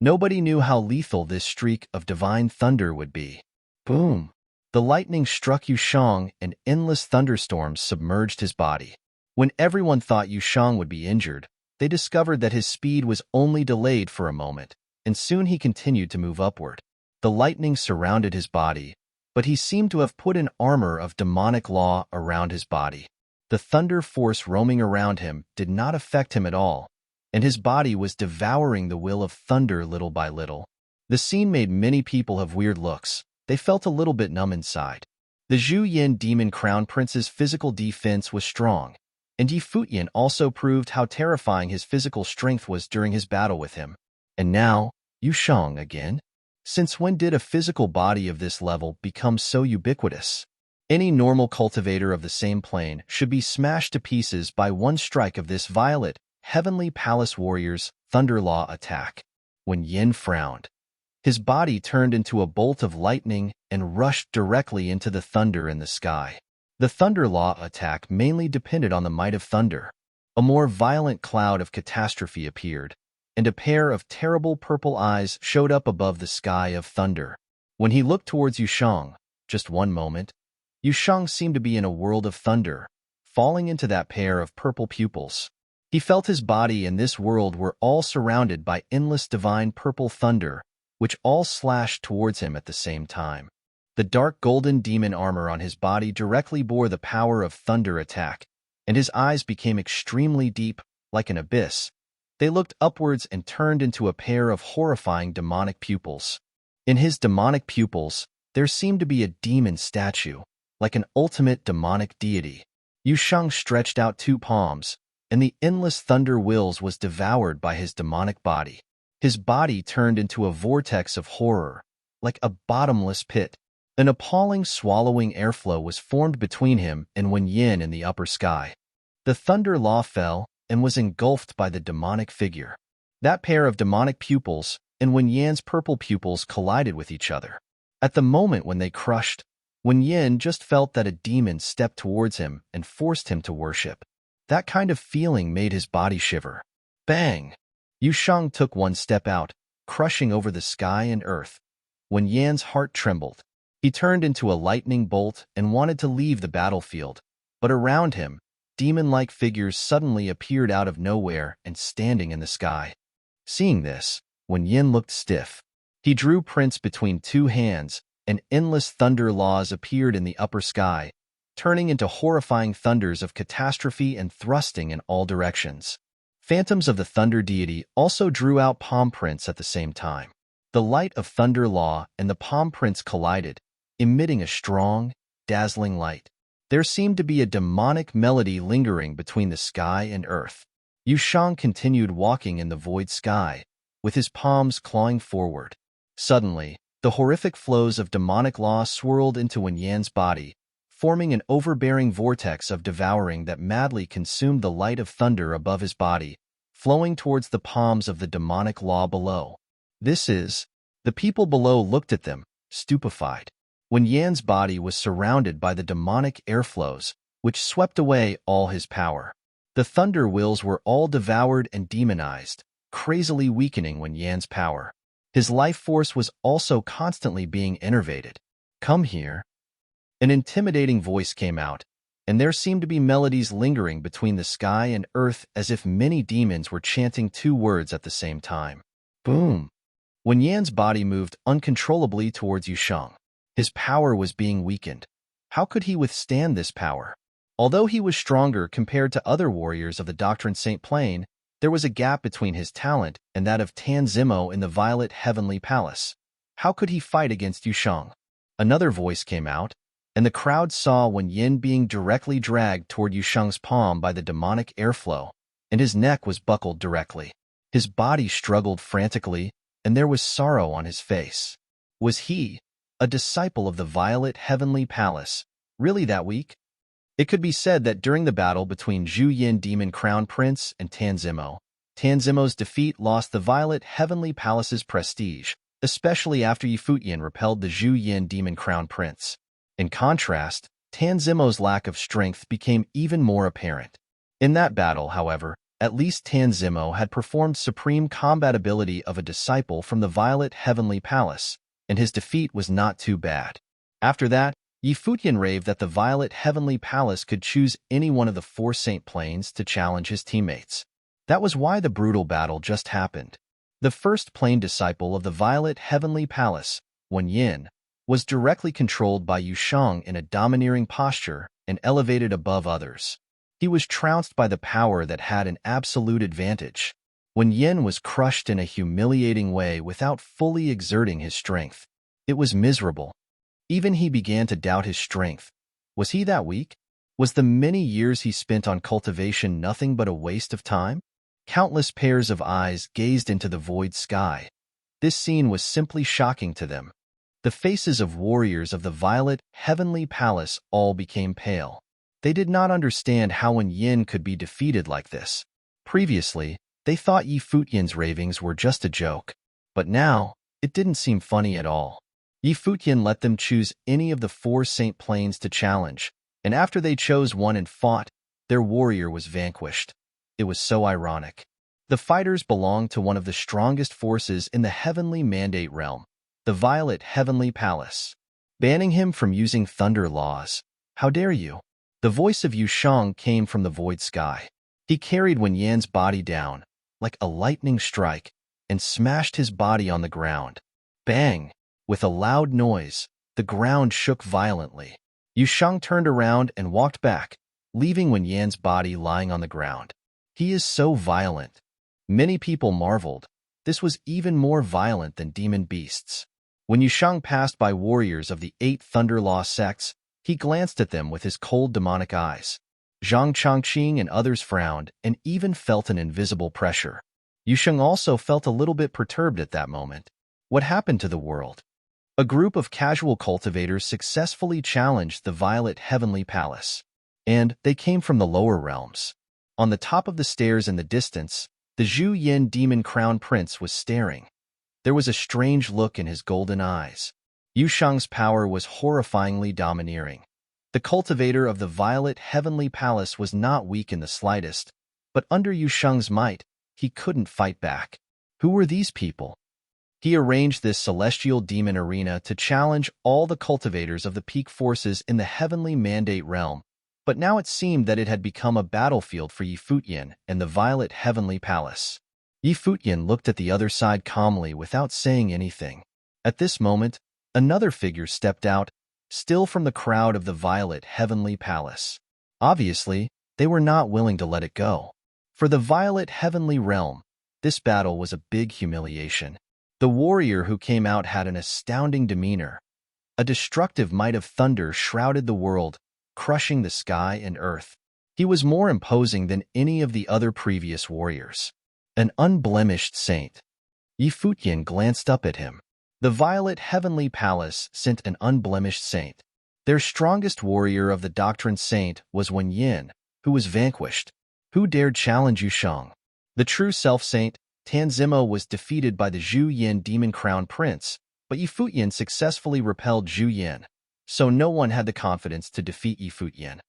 Nobody knew how lethal this streak of divine thunder would be. Boom! The lightning struck Yusheng and endless thunderstorms submerged his body. When everyone thought Yusheng would be injured, they discovered that his speed was only delayed for a moment, and soon he continued to move upward. The lightning surrounded his body, but he seemed to have put an armor of demonic law around his body. The thunder force roaming around him did not affect him at all, and his body was devouring the will of thunder little by little. The scene made many people have weird looks. They felt a little bit numb inside. The Zhu Yin Demon Crown Prince's physical defense was strong, and Yi Futian also proved how terrifying his physical strength was during his battle with him. And now, Yu Shang again? Since when did a physical body of this level become so ubiquitous? Any normal cultivator of the same plane should be smashed to pieces by one strike of this violet, Heavenly Palace Warrior's Thunder Law attack. When Yin frowned, his body turned into a bolt of lightning and rushed directly into the thunder in the sky. The Thunder Law attack mainly depended on the might of thunder. A more violent cloud of catastrophe appeared, and a pair of terrible purple eyes showed up above the sky of thunder. When he looked towards Yushang, just one moment, Yushang seemed to be in a world of thunder, falling into that pair of purple pupils. He felt his body and this world were all surrounded by endless divine purple thunder, which all slashed towards him at the same time. The dark golden demon armor on his body directly bore the power of thunder attack, and his eyes became extremely deep, like an abyss. They looked upwards and turned into a pair of horrifying demonic pupils. In his demonic pupils, there seemed to be a demon statue, like an ultimate demonic deity. Yushang stretched out two palms, and the endless thunder wills was devoured by his demonic body. His body turned into a vortex of horror, like a bottomless pit. An appalling swallowing airflow was formed between him and Wen Yin in the upper sky. The thunder law fell and was engulfed by the demonic figure. That pair of demonic pupils and Wen Yin's purple pupils collided with each other. At the moment when they crushed, Wen Yin just felt that a demon stepped towards him and forced him to worship. That kind of feeling made his body shiver. Bang! Yushang took one step out, crushing over the sky and earth. Wen Yan's heart trembled. He turned into a lightning bolt and wanted to leave the battlefield, but around him, demon-like figures suddenly appeared out of nowhere and standing in the sky. Seeing this, Wen Yin looked stiff. He drew Prince between two hands, and endless thunder laws appeared in the upper sky, turning into horrifying thunders of catastrophe and thrusting in all directions. Phantoms of the thunder deity also drew out Palm Prince at the same time. The light of thunder law and the Palm Prince collided, emitting a strong, dazzling light. There seemed to be a demonic melody lingering between the sky and earth. Yushang continued walking in the void sky, with his palms clawing forward. Suddenly, the horrific flows of demonic law swirled into Wen Yan's body, forming an overbearing vortex of devouring that madly consumed the light of thunder above his body, flowing towards the palms of the demonic law below. The people below looked at them, stupefied. Wen Yan's body was surrounded by the demonic airflows, which swept away all his power. The thunder wills were all devoured and demonized, crazily weakening Wen Yan's power. His life force was also constantly being enervated. Come here. An intimidating voice came out, and there seemed to be melodies lingering between the sky and earth as if many demons were chanting two words at the same time. Boom! Wen Yan's body moved uncontrollably towards Yushang. His power was being weakened. How could he withstand this power? Although he was stronger compared to other warriors of the Doctrine Saint Plane, there was a gap between his talent and that of Tan Zimo in the Violet Heavenly Palace. How could he fight against Yushang? Another voice came out, and the crowd saw Wen Yin being directly dragged toward Yushang's palm by the demonic airflow, and his neck was buckled directly. His body struggled frantically, and there was sorrow on his face. Was he, a disciple of the Violet Heavenly Palace, really that weak? It could be said that during the battle between Zhu Yin Demon Crown Prince and Tan Zimo's defeat lost the Violet Heavenly Palace's prestige, especially after Yi Futian repelled the Zhu Yin Demon Crown Prince. In contrast, Tan Zimo's lack of strength became even more apparent. In that battle, however, at least Tan Zimo had performed supreme combat ability of a disciple from the Violet Heavenly Palace, and his defeat was not too bad. After that, Yi Futian raved that the Violet Heavenly Palace could choose any one of the 4 Saint Planes to challenge his teammates. That was why the brutal battle just happened. The first plain disciple of the Violet Heavenly Palace, Wen Yin, was directly controlled by Yu Shang in a domineering posture and elevated above others. He was trounced by the power that had an absolute advantage. Wen Yin was crushed in a humiliating way without fully exerting his strength. It was miserable. Even he began to doubt his strength. Was he that weak? Was the many years he spent on cultivation nothing but a waste of time? Countless pairs of eyes gazed into the void sky. This scene was simply shocking to them. The faces of warriors of the Violet Heavenly Palace all became pale. They did not understand how Wen Yin could be defeated like this. Previously, they thought Yi Futian's ravings were just a joke. But now, it didn't seem funny at all. Yi Futian let them choose any of the 4 Saint Planes to challenge, and after they chose one and fought, their warrior was vanquished. It was so ironic. The fighters belonged to one of the strongest forces in the Heavenly Mandate realm, the Violet Heavenly Palace. Banning him from using thunder laws. How dare you? The voice of Yu Shang came from the void sky. He carried Wen Yan's body down, like a lightning strike, and smashed his body on the ground. Bang! With a loud noise, the ground shook violently. Yu Shang turned around and walked back, leaving Wen Yan's body lying on the ground. He is so violent. Many people marveled. This was even more violent than demon beasts. When Yu Shang passed by warriors of the 8 Thunder Law sects, he glanced at them with his cold demonic eyes. Zhang Chongqing and others frowned and even felt an invisible pressure. Yu Shang also felt a little bit perturbed at that moment. What happened to the world? A group of casual cultivators successfully challenged the Violet Heavenly Palace. And they came from the lower realms. On the top of the stairs in the distance, the Zhu Yin Demon Crown Prince was staring. There was a strange look in his golden eyes. Yu Shang's power was horrifyingly domineering. The cultivator of the Violet Heavenly Palace was not weak in the slightest, but under Yu Shang's might, he couldn't fight back. Who were these people? He arranged this celestial demon arena to challenge all the cultivators of the peak forces in the Heavenly Mandate realm, but now it seemed that it had become a battlefield for Yi Futian and the Violet Heavenly Palace. Yi Futian looked at the other side calmly without saying anything. At this moment, another figure stepped out, still from the crowd of the Violet Heavenly Palace. Obviously, they were not willing to let it go. For the Violet Heavenly Realm, this battle was a big humiliation. The warrior who came out had an astounding demeanor. A destructive might of thunder shrouded the world, crushing the sky and earth. He was more imposing than any of the other previous warriors. An unblemished saint. Yi Futian glanced up at him. The Violet Heavenly Palace sent an unblemished saint. Their strongest warrior of the Doctrine Saint was Wen Yin, who was vanquished. Who dared challenge Yu Shang? The true self-saint, Tan Zimo, was defeated by the Zhu Yin Demon Crown Prince, but Yi Futian successfully repelled Zhu Yin, so no one had the confidence to defeat Yi Futian.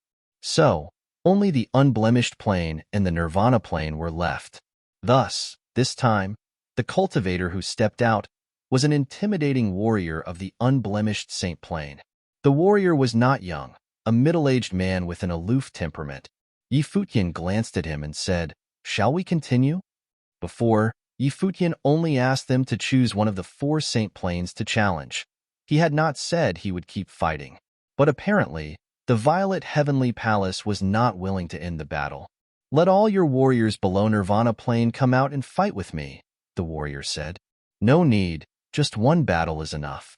So, only the unblemished plane and the Nirvana plane were left. Thus, this time, the cultivator who stepped out was an intimidating warrior of the unblemished Saint Plane. The warrior was not young, a middle-aged man with an aloof temperament. Yi Futian glanced at him and said, "Shall we continue?" Before, Yi Futian only asked them to choose one of the 4 Saint Planes to challenge. He had not said he would keep fighting. But apparently, the Violet Heavenly Palace was not willing to end the battle. "Let all your warriors below Nirvana Plane come out and fight with me," the warrior said. "No need, just one battle is enough."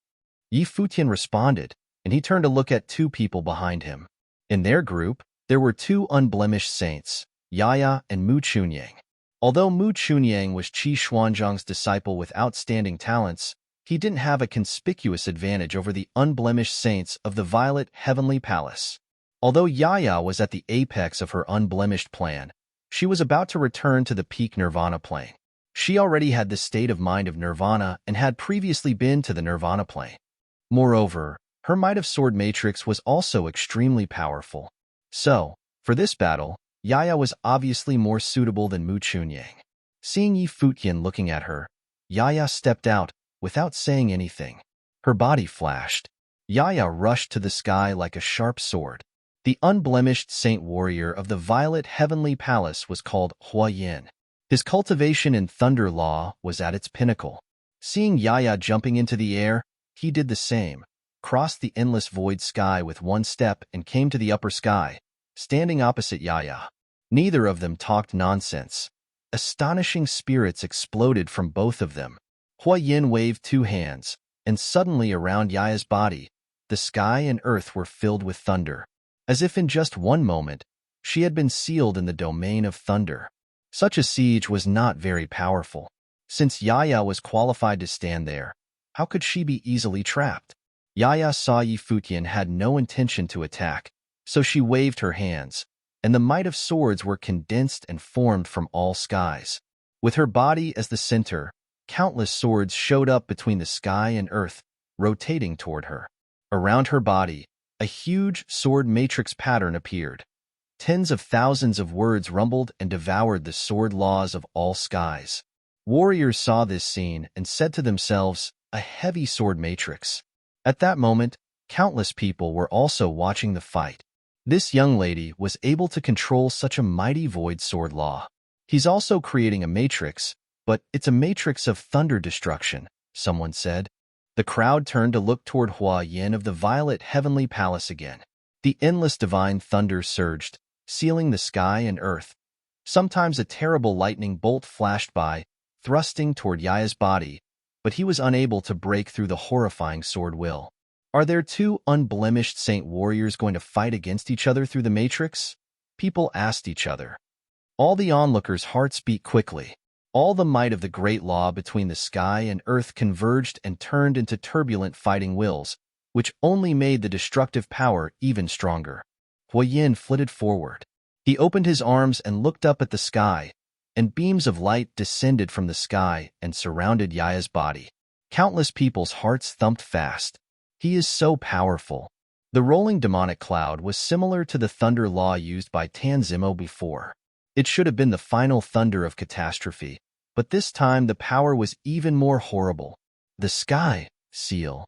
Yi Futian responded, and he turned to look at 2 people behind him. In their group, there were 2 unblemished saints, Yaya and Mu Chunyang. Although Mu Chunyang was Qi Xuanzhang's disciple with outstanding talents, he didn't have a conspicuous advantage over the unblemished saints of the Violet Heavenly Palace. Although Yaya was at the apex of her unblemished plan, she was about to return to the peak Nirvana plane. She already had the state of mind of Nirvana and had previously been to the Nirvana plane. Moreover, her might of sword matrix was also extremely powerful. So, for this battle, Yaya was obviously more suitable than Mu Chunyang. Seeing Yi Futian looking at her, Yaya stepped out, without saying anything. Her body flashed. Yaya rushed to the sky like a sharp sword. The unblemished saint warrior of the Violet Heavenly Palace was called Hua Yin. His cultivation in thunder law was at its pinnacle. Seeing Yaya jumping into the air, he did the same, crossed the endless void sky with one step and came to the upper sky, standing opposite Yaya. Neither of them talked nonsense. Astonishing spirits exploded from both of them. Hua Yin waved two hands, and suddenly around Yaya's body, the sky and earth were filled with thunder. As if in just one moment, she had been sealed in the domain of thunder. Such a siege was not very powerful. Since Yaya was qualified to stand there, how could she be easily trapped? Yaya saw Futian had no intention to attack, so she waved her hands, and the might of swords were condensed and formed from all skies. With her body as the center, countless swords showed up between the sky and earth, rotating toward her. Around her body, a huge sword matrix pattern appeared. Tens of thousands of words rumbled and devoured the sword laws of all skies. Warriors saw this scene and said to themselves, "A heavy sword matrix." At that moment, countless people were also watching the fight. This young lady was able to control such a mighty void sword law. He's also creating a matrix, but it's a matrix of thunder destruction, someone said. The crowd turned to look toward Hua Yin of the Violet Heavenly Palace again. The endless divine thunder surged, sealing the sky and earth. Sometimes a terrible lightning bolt flashed by, thrusting toward Yaya's body, but he was unable to break through the horrifying sword will. Are there two unblemished saint warriors going to fight against each other through the matrix? People asked each other. All the onlookers' hearts beat quickly. All the might of the great law between the sky and earth converged and turned into turbulent fighting wills, which only made the destructive power even stronger. Hua Yin flitted forward. He opened his arms and looked up at the sky, and beams of light descended from the sky and surrounded Yaya's body. Countless people's hearts thumped fast. He is so powerful. The rolling demonic cloud was similar to the thunder law used by Tanzimo before. It should have been the final thunder of catastrophe, but this time the power was even more horrible. The sky, seal.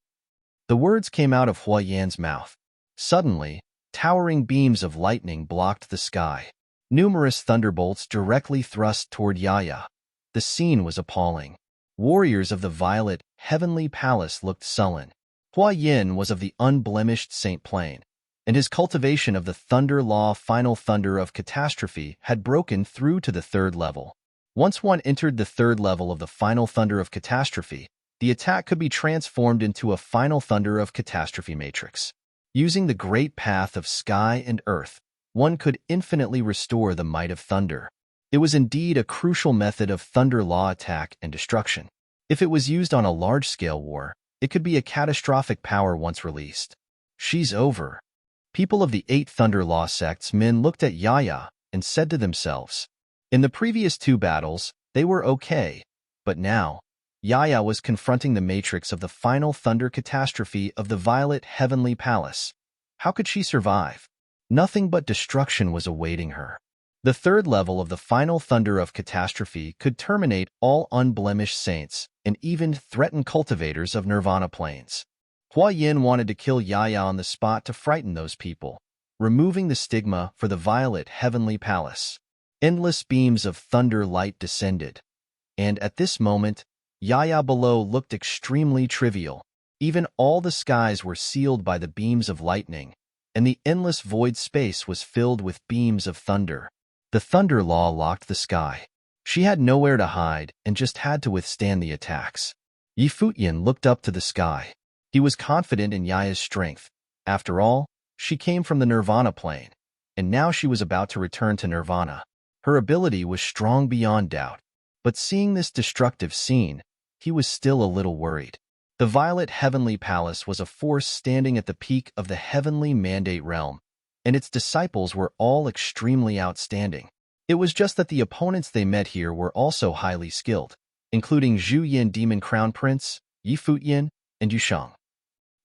The words came out of Hua Yan's mouth. Suddenly, towering beams of lightning blocked the sky. Numerous thunderbolts directly thrust toward Yaya. The scene was appalling. Warriors of the Violet Heavenly Palace looked sullen. Hua Yin was of the unblemished Saint Plane, and his cultivation of the Thunder Law Final Thunder of Catastrophe had broken through to the third level. Once one entered the third level of the Final Thunder of Catastrophe, the attack could be transformed into a Final Thunder of Catastrophe matrix. Using the great path of sky and earth, one could infinitely restore the might of thunder. It was indeed a crucial method of Thunder Law attack and destruction. If it was used on a large-scale war, it could be a catastrophic power once released. She's over. People of the 8 Thunder Law sects men looked at Yaya and said to themselves. In the previous 2 battles, they were okay, but now, Yaya was confronting the matrix of the final thunder catastrophe of the Violet Heavenly Palace. How could she survive? Nothing but destruction was awaiting her. The third level of the final thunder of catastrophe could terminate all unblemished saints and even threaten cultivators of nirvana planes. Hua Yin wanted to kill Yaya on the spot to frighten those people, removing the stigma for the Violet Heavenly Palace. Endless beams of thunder light descended, and at this moment, Yaya below looked extremely trivial. Even all the skies were sealed by the beams of lightning, and the endless void space was filled with beams of thunder. The thunder law locked the sky. She had nowhere to hide and just had to withstand the attacks. Futian looked up to the sky. He was confident in Yaya's strength. After all, she came from the nirvana plane, and now she was about to return to nirvana. Her ability was strong beyond doubt. But seeing this destructive scene, he was still a little worried. The Violet Heavenly Palace was a force standing at the peak of the Heavenly Mandate realm, and its disciples were all extremely outstanding. It was just that the opponents they met here were also highly skilled, including Zhu Yin Demon Crown Prince, Futian, and Yusheng.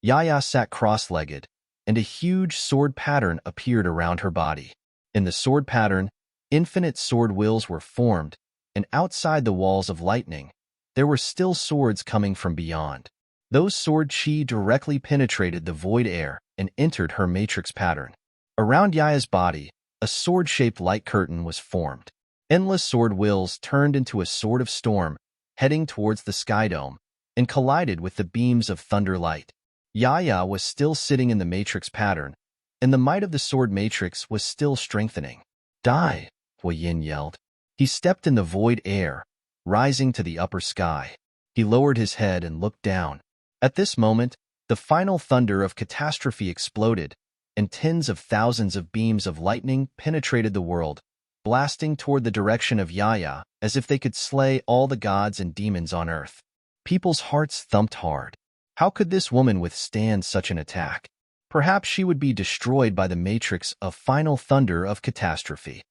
Yaya sat cross-legged, and a huge sword pattern appeared around her body. In the sword pattern, infinite sword wills were formed, and outside the walls of lightning, there were still swords coming from beyond. Those sword chi directly penetrated the void air and entered her matrix pattern. Around Yaya's body, a sword-shaped light curtain was formed. Endless sword wills turned into a sword of storm, heading towards the sky dome, and collided with the beams of thunder light. Yaya was still sitting in the matrix pattern, and the might of the sword matrix was still strengthening. Die, Huayin yelled. He stepped in the void air, rising to the upper sky. He lowered his head and looked down. At this moment, the final thunder of catastrophe exploded, and tens of thousands of beams of lightning penetrated the world, blasting toward the direction of Yaya as if they could slay all the gods and demons on earth. People's hearts thumped hard. How could this woman withstand such an attack? Perhaps she would be destroyed by the matrix of final thunder of catastrophe.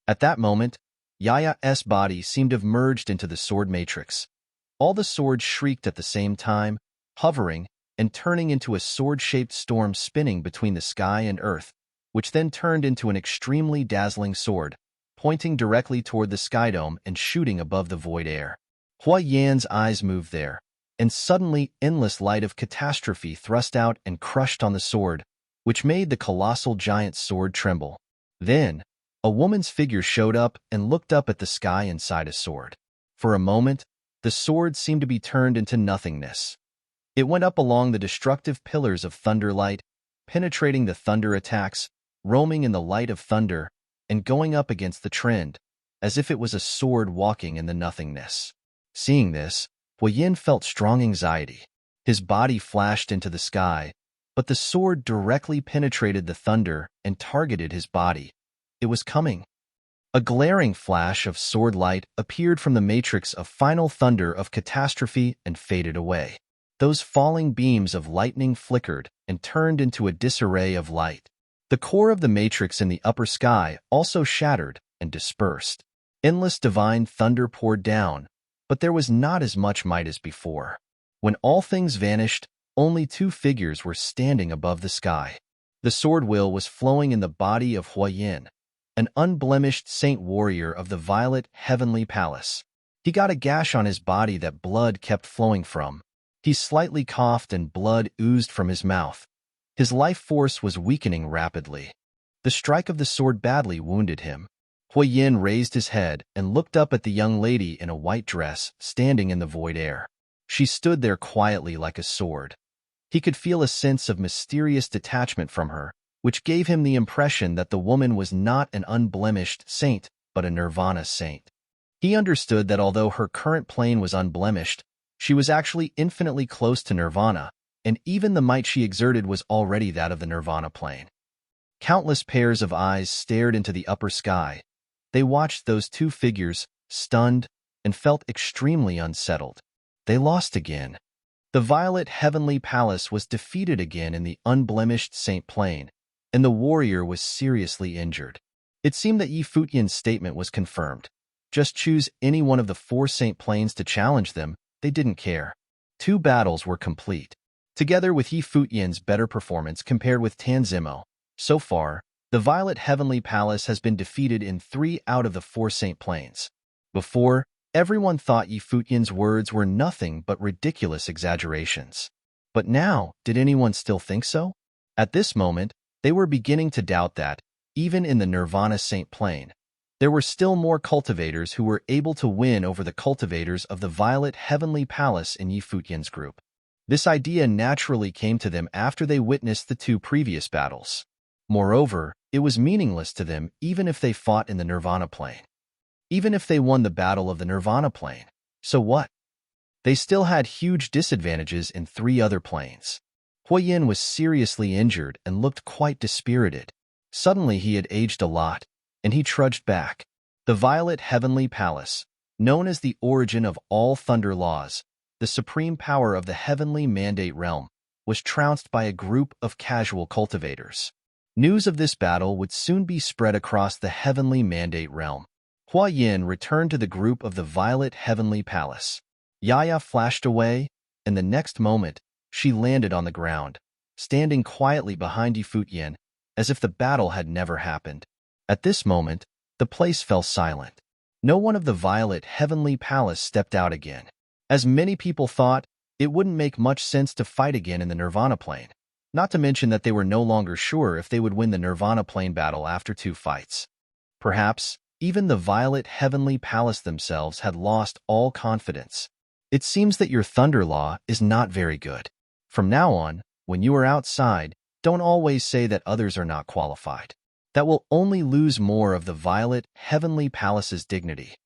At that moment, Yaya's body seemed to have merged into the sword matrix. All the swords shrieked at the same time, hovering and turning into a sword-shaped storm spinning between the sky and earth, which then turned into an extremely dazzling sword, pointing directly toward the sky dome and shooting above the void air. Hua Yan's eyes moved there, and suddenly endless light of catastrophe thrust out and crushed on the sword, which made the colossal giant sword tremble. Then, a woman's figure showed up and looked up at the sky inside a sword. For a moment, the sword seemed to be turned into nothingness. It went up along the destructive pillars of thunder light, penetrating the thunder attacks, roaming in the light of thunder, and going up against the trend, as if it was a sword walking in the nothingness. Seeing this, Huayin felt strong anxiety. His body flashed into the sky, but the sword directly penetrated the thunder and targeted his body. It was coming. A glaring flash of sword light appeared from the matrix of final thunder of catastrophe and faded away. Those falling beams of lightning flickered and turned into a disarray of light. The core of the matrix in the upper sky also shattered and dispersed. Endless divine thunder poured down, but there was not as much might as before. When all things vanished, only two figures were standing above the sky. The sword will was flowing in the body of Huayin, an unblemished saint warrior of the violet heavenly palace. He got a gash on his body that blood kept flowing from. He slightly coughed and blood oozed from his mouth. His life force was weakening rapidly. The strike of the sword badly wounded him. Huayin raised his head and looked up at the young lady in a white dress standing in the void air. She stood there quietly like a sword. He could feel a sense of mysterious detachment from her, which gave him the impression that the woman was not an unblemished saint, but a nirvana saint. He understood that although her current plane was unblemished, she was actually infinitely close to nirvana, and even the might she exerted was already that of the nirvana plane. Countless pairs of eyes stared into the upper sky. They watched those two figures, stunned, and felt extremely unsettled. They lost again. The violet heavenly palace was defeated again in the unblemished saint plane, and the warrior was seriously injured. It seemed that Futian's statement was confirmed. Just choose any one of the four saint planes to challenge them. They didn't care. 2 battles were complete. Together with Futian's better performance compared with Tanzimo, so far, the Violet Heavenly Palace has been defeated in 3 out of the 4 saint planes. Before, everyone thought Futian's words were nothing but ridiculous exaggerations. But now, did anyone still think so? At this moment, they were beginning to doubt that, even in the Nirvana saint plane, there were still more cultivators who were able to win over the cultivators of the Violet Heavenly Palace in Futian's group. This idea naturally came to them after they witnessed the 2 previous battles. Moreover, it was meaningless to them even if they fought in the Nirvana plane. Even if they won the battle of the Nirvana plane, so what? They still had huge disadvantages in 3 other planes. Huayin was seriously injured and looked quite dispirited. Suddenly he had aged a lot, and he trudged back. The Violet Heavenly Palace, known as the origin of all thunder laws, the supreme power of the heavenly mandate realm, was trounced by a group of casual cultivators. News of this battle would soon be spread across the heavenly mandate realm. Huayin returned to the group of the Violet Heavenly Palace. Yaya flashed away, and the next moment, she landed on the ground, standing quietly behind Futian, as if the battle had never happened. At this moment, the place fell silent. No one of the Violet Heavenly Palace stepped out again. As many people thought, it wouldn't make much sense to fight again in the Nirvana plane, not to mention that they were no longer sure if they would win the Nirvana plane battle after 2 fights. Perhaps, even the Violet Heavenly Palace themselves had lost all confidence. It seems that your thunder law is not very good. From now on, when you are outside, don't always say that others are not qualified. That will only lose more of the Violet Heavenly Palace's dignity.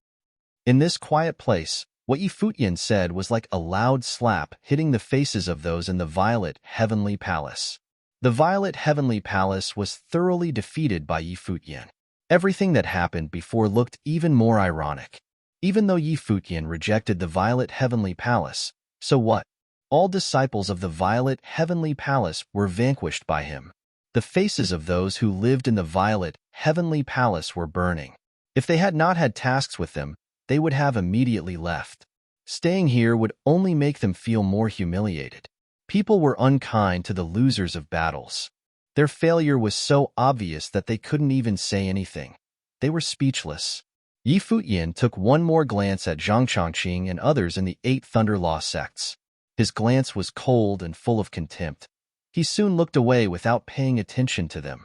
In this quiet place, what Futian said was like a loud slap hitting the faces of those in the Violet Heavenly Palace. The Violet Heavenly Palace was thoroughly defeated by Futian. Everything that happened before looked even more ironic. Even though Futian rejected the Violet Heavenly Palace, so what? All disciples of the Violet Heavenly Palace were vanquished by him. The faces of those who lived in the Violet Heavenly Palace were burning. If they had not had tasks with them, they would have immediately left. Staying here would only make them feel more humiliated. People were unkind to the losers of battles. Their failure was so obvious that they couldn't even say anything. They were speechless. Futian took one more glance at Zhang Chongqing and others in the 8 Thunder Law sects. His glance was cold and full of contempt. He soon looked away without paying attention to them.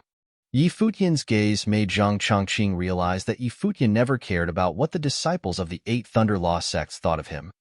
Futian's gaze made Zhang Chongqing realize that Futian never cared about what the disciples of the 8 Thunder Law sects thought of him.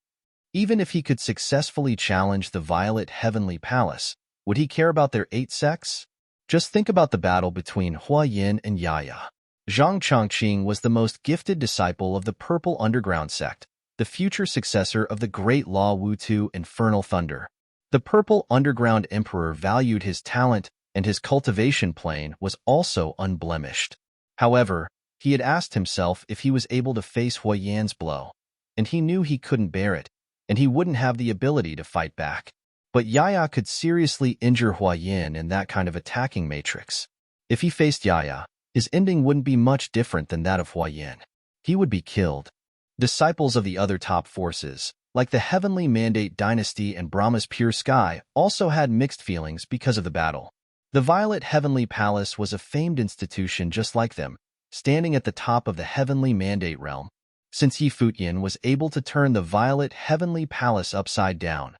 Even if he could successfully challenge the Violet Heavenly Palace, would he care about their 8 sects? Just think about the battle between Huayan and Yaya. Zhang Chongqing was the most gifted disciple of the Purple Underground sect, the future successor of the Great Law Wutu Infernal Thunder. The Purple Underground Emperor valued his talent, and his cultivation plane was also unblemished. However, he had asked himself if he was able to face Huayan's blow, and he knew he couldn't bear it, and he wouldn't have the ability to fight back. But Yaya could seriously injure Huayan in that kind of attacking matrix. If he faced Yaya, his ending wouldn't be much different than that of Huayan. He would be killed. Disciples of the other top forces, like the Heavenly Mandate Dynasty and Brahma's Pure Sky, also had mixed feelings because of the battle. The Violet Heavenly Palace was a famed institution just like them, standing at the top of the Heavenly Mandate realm. Since Futian was able to turn the Violet Heavenly Palace upside down,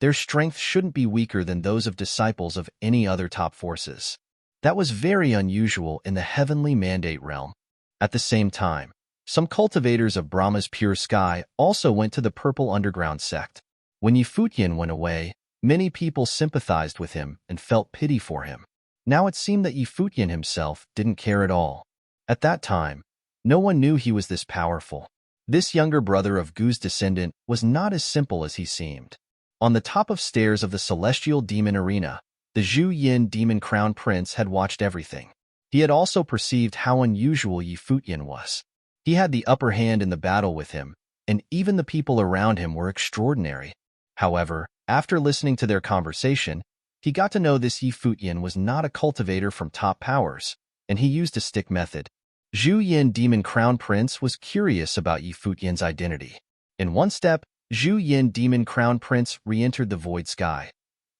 their strength shouldn't be weaker than those of disciples of any other top forces. That was very unusual in the Heavenly Mandate realm. At the same time, some cultivators of Brahma's Pure Sky also went to the Purple Underground sect. When Futian went away, many people sympathized with him and felt pity for him. Now it seemed that Futian himself didn't care at all. At that time, no one knew he was this powerful. This younger brother of Gu's descendant was not as simple as he seemed. On the top of stairs of the Celestial Demon Arena, the Zhu Yin Demon Crown Prince had watched everything. He had also perceived how unusual Futian was. He had the upper hand in the battle with him, and even the people around him were extraordinary. However, after listening to their conversation, he got to know this Futian was not a cultivator from top powers, and he used a stick method. Zhu Yin Demon Crown Prince was curious about Futian's identity. In one step, Zhu Yin Demon Crown Prince re-entered the void sky.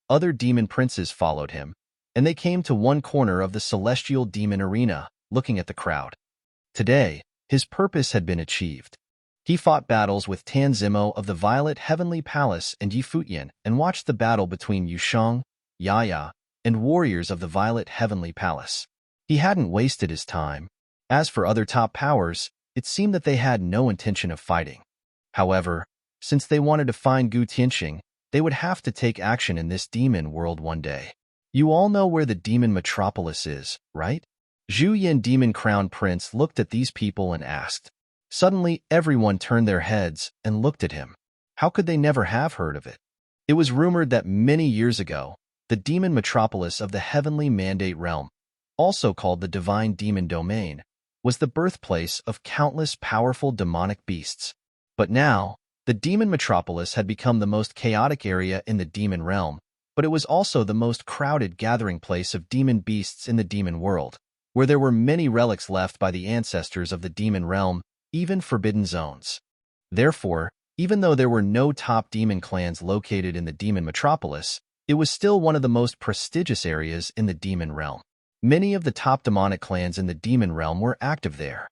Other demon princes followed him, and they came to one corner of the Celestial Demon Arena, looking at the crowd. Today, his purpose had been achieved. He fought battles with Tan Zimo of the Violet Heavenly Palace and Futian and watched the battle between Yusheng, Yaya, and warriors of the Violet Heavenly Palace. He hadn't wasted his time. As for other top powers, it seemed that they had no intention of fighting. However, since they wanted to find Gu Tianxing, they would have to take action in this demon world one day. You all know where the demon metropolis is, right? Zhu Yin Demon Crown Prince looked at these people and asked. Suddenly, everyone turned their heads and looked at him. How could they never have heard of it? It was rumored that many years ago, the demon metropolis of the Heavenly Mandate realm, also called the Divine Demon Domain, was the birthplace of countless powerful demonic beasts. But now, the demon metropolis had become the most chaotic area in the demon realm, but it was also the most crowded gathering place of demon beasts in the demon world, where there were many relics left by the ancestors of the demon realm, even forbidden zones. Therefore, even though there were no top demon clans located in the demon metropolis, it was still one of the most prestigious areas in the demon realm. Many of the top demonic clans in the demon realm were active there.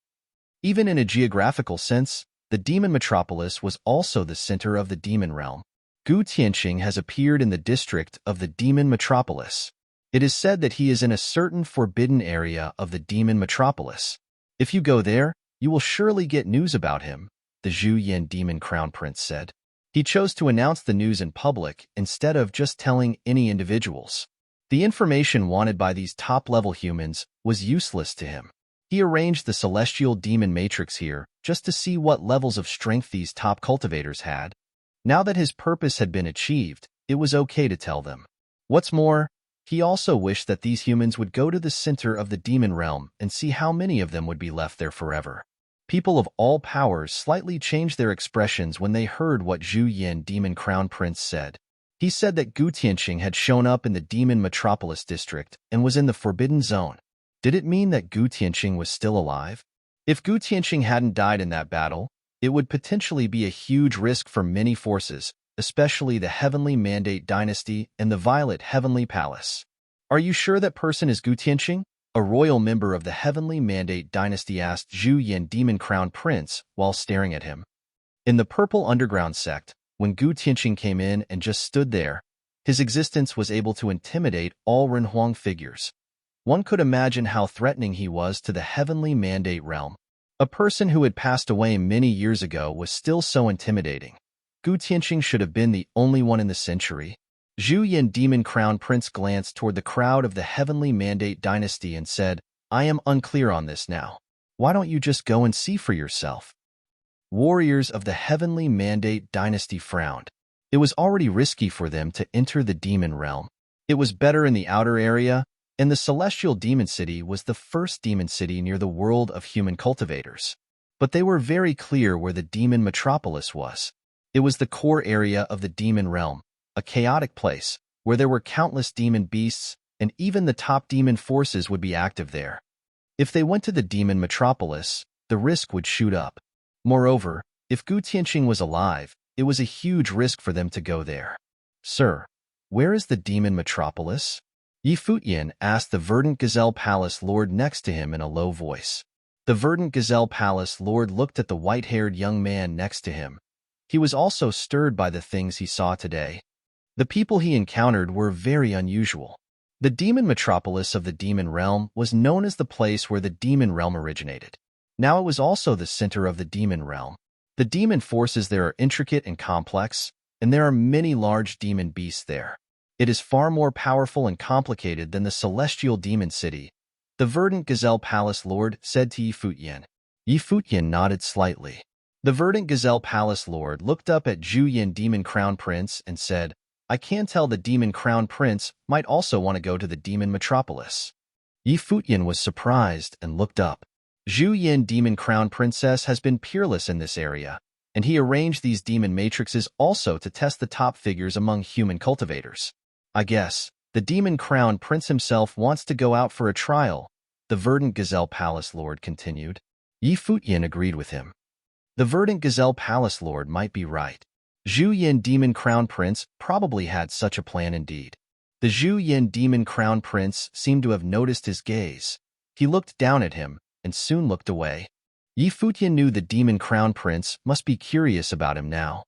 Even in a geographical sense, the demon metropolis was also the center of the demon realm. Gu Tianxing has appeared in the district of the demon metropolis. It is said that he is in a certain forbidden area of the demon metropolis. If you go there, You will surely get news about him, the Zhu Yin demon crown prince said. He chose to announce the news in public instead of just telling any individuals. The information wanted by these top-level humans was useless to him. He arranged the celestial demon matrix here just to see what levels of strength these top cultivators had. Now that his purpose had been achieved, it was okay to tell them. What's more, he also wished that these humans would go to the center of the demon realm and see how many of them would be left there forever. People of all powers slightly changed their expressions when they heard what Zhu Yin demon crown prince said. He said that Gu Tianqing had shown up in the demon metropolis district and was in the forbidden zone. Did it mean that Gu Tianqing was still alive? If Gu Tianqing hadn't died in that battle, it would potentially be a huge risk for many forces, especially the Heavenly Mandate Dynasty and the Violet Heavenly Palace. Are you sure that person is Gu Tianqing? A royal member of the Heavenly Mandate Dynasty asked Zhu Yin demon crown prince while staring at him. In the Purple Underground sect, when Gu Tianqing came in and just stood there, his existence was able to intimidate all Renhuang figures. One could imagine how threatening he was to the Heavenly Mandate realm. A person who had passed away many years ago was still so intimidating. Gu Tianqing should have been the only one in the century. Zhu Yin demon crown prince glanced toward the crowd of the Heavenly Mandate Dynasty and said, I am unclear on this now. Why don't you just go and see for yourself? Warriors of the Heavenly Mandate Dynasty frowned. It was already risky for them to enter the demon realm. It was better in the outer area, and the Celestial Demon City was the first demon city near the world of human cultivators. But they were very clear where the demon metropolis was. It was the core area of the demon realm, a chaotic place where there were countless demon beasts, and even the top demon forces would be active there. If they went to the demon metropolis, the risk would shoot up. Moreover, if Gu Tianqing was alive, it was a huge risk for them to go there. Sir, where is the demon metropolis? Futian asked the Verdant Gazelle Palace Lord next to him in a low voice. The Verdant Gazelle Palace Lord looked at the white-haired young man next to him. He was also stirred by the things he saw today. The people he encountered were very unusual. The demon metropolis of the demon realm was known as the place where the demon realm originated. Now it was also the center of the demon realm. The demon forces there are intricate and complex, and there are many large demon beasts there. It is far more powerful and complicated than the Celestial Demon City, the Verdant Gazelle Palace Lord said to Futian. Futian nodded slightly. The Verdant Gazelle Palace Lord looked up at Zhu Yin Demon Crown Prince and said, I can tell the Demon Crown Prince might also want to go to the Demon Metropolis. Futian was surprised and looked up. Zhu Yin Demon Crown Princess has been peerless in this area, and he arranged these demon matrices also to test the top figures among human cultivators. I guess the Demon Crown Prince himself wants to go out for a trial, the Verdant Gazelle Palace Lord continued. Futian agreed with him. The Verdant Gazelle Palace Lord might be right. Zhu Yin Demon Crown Prince probably had such a plan indeed. The Zhu Yin Demon Crown Prince seemed to have noticed his gaze. He looked down at him and soon looked away. Futian knew the Demon Crown Prince must be curious about him now.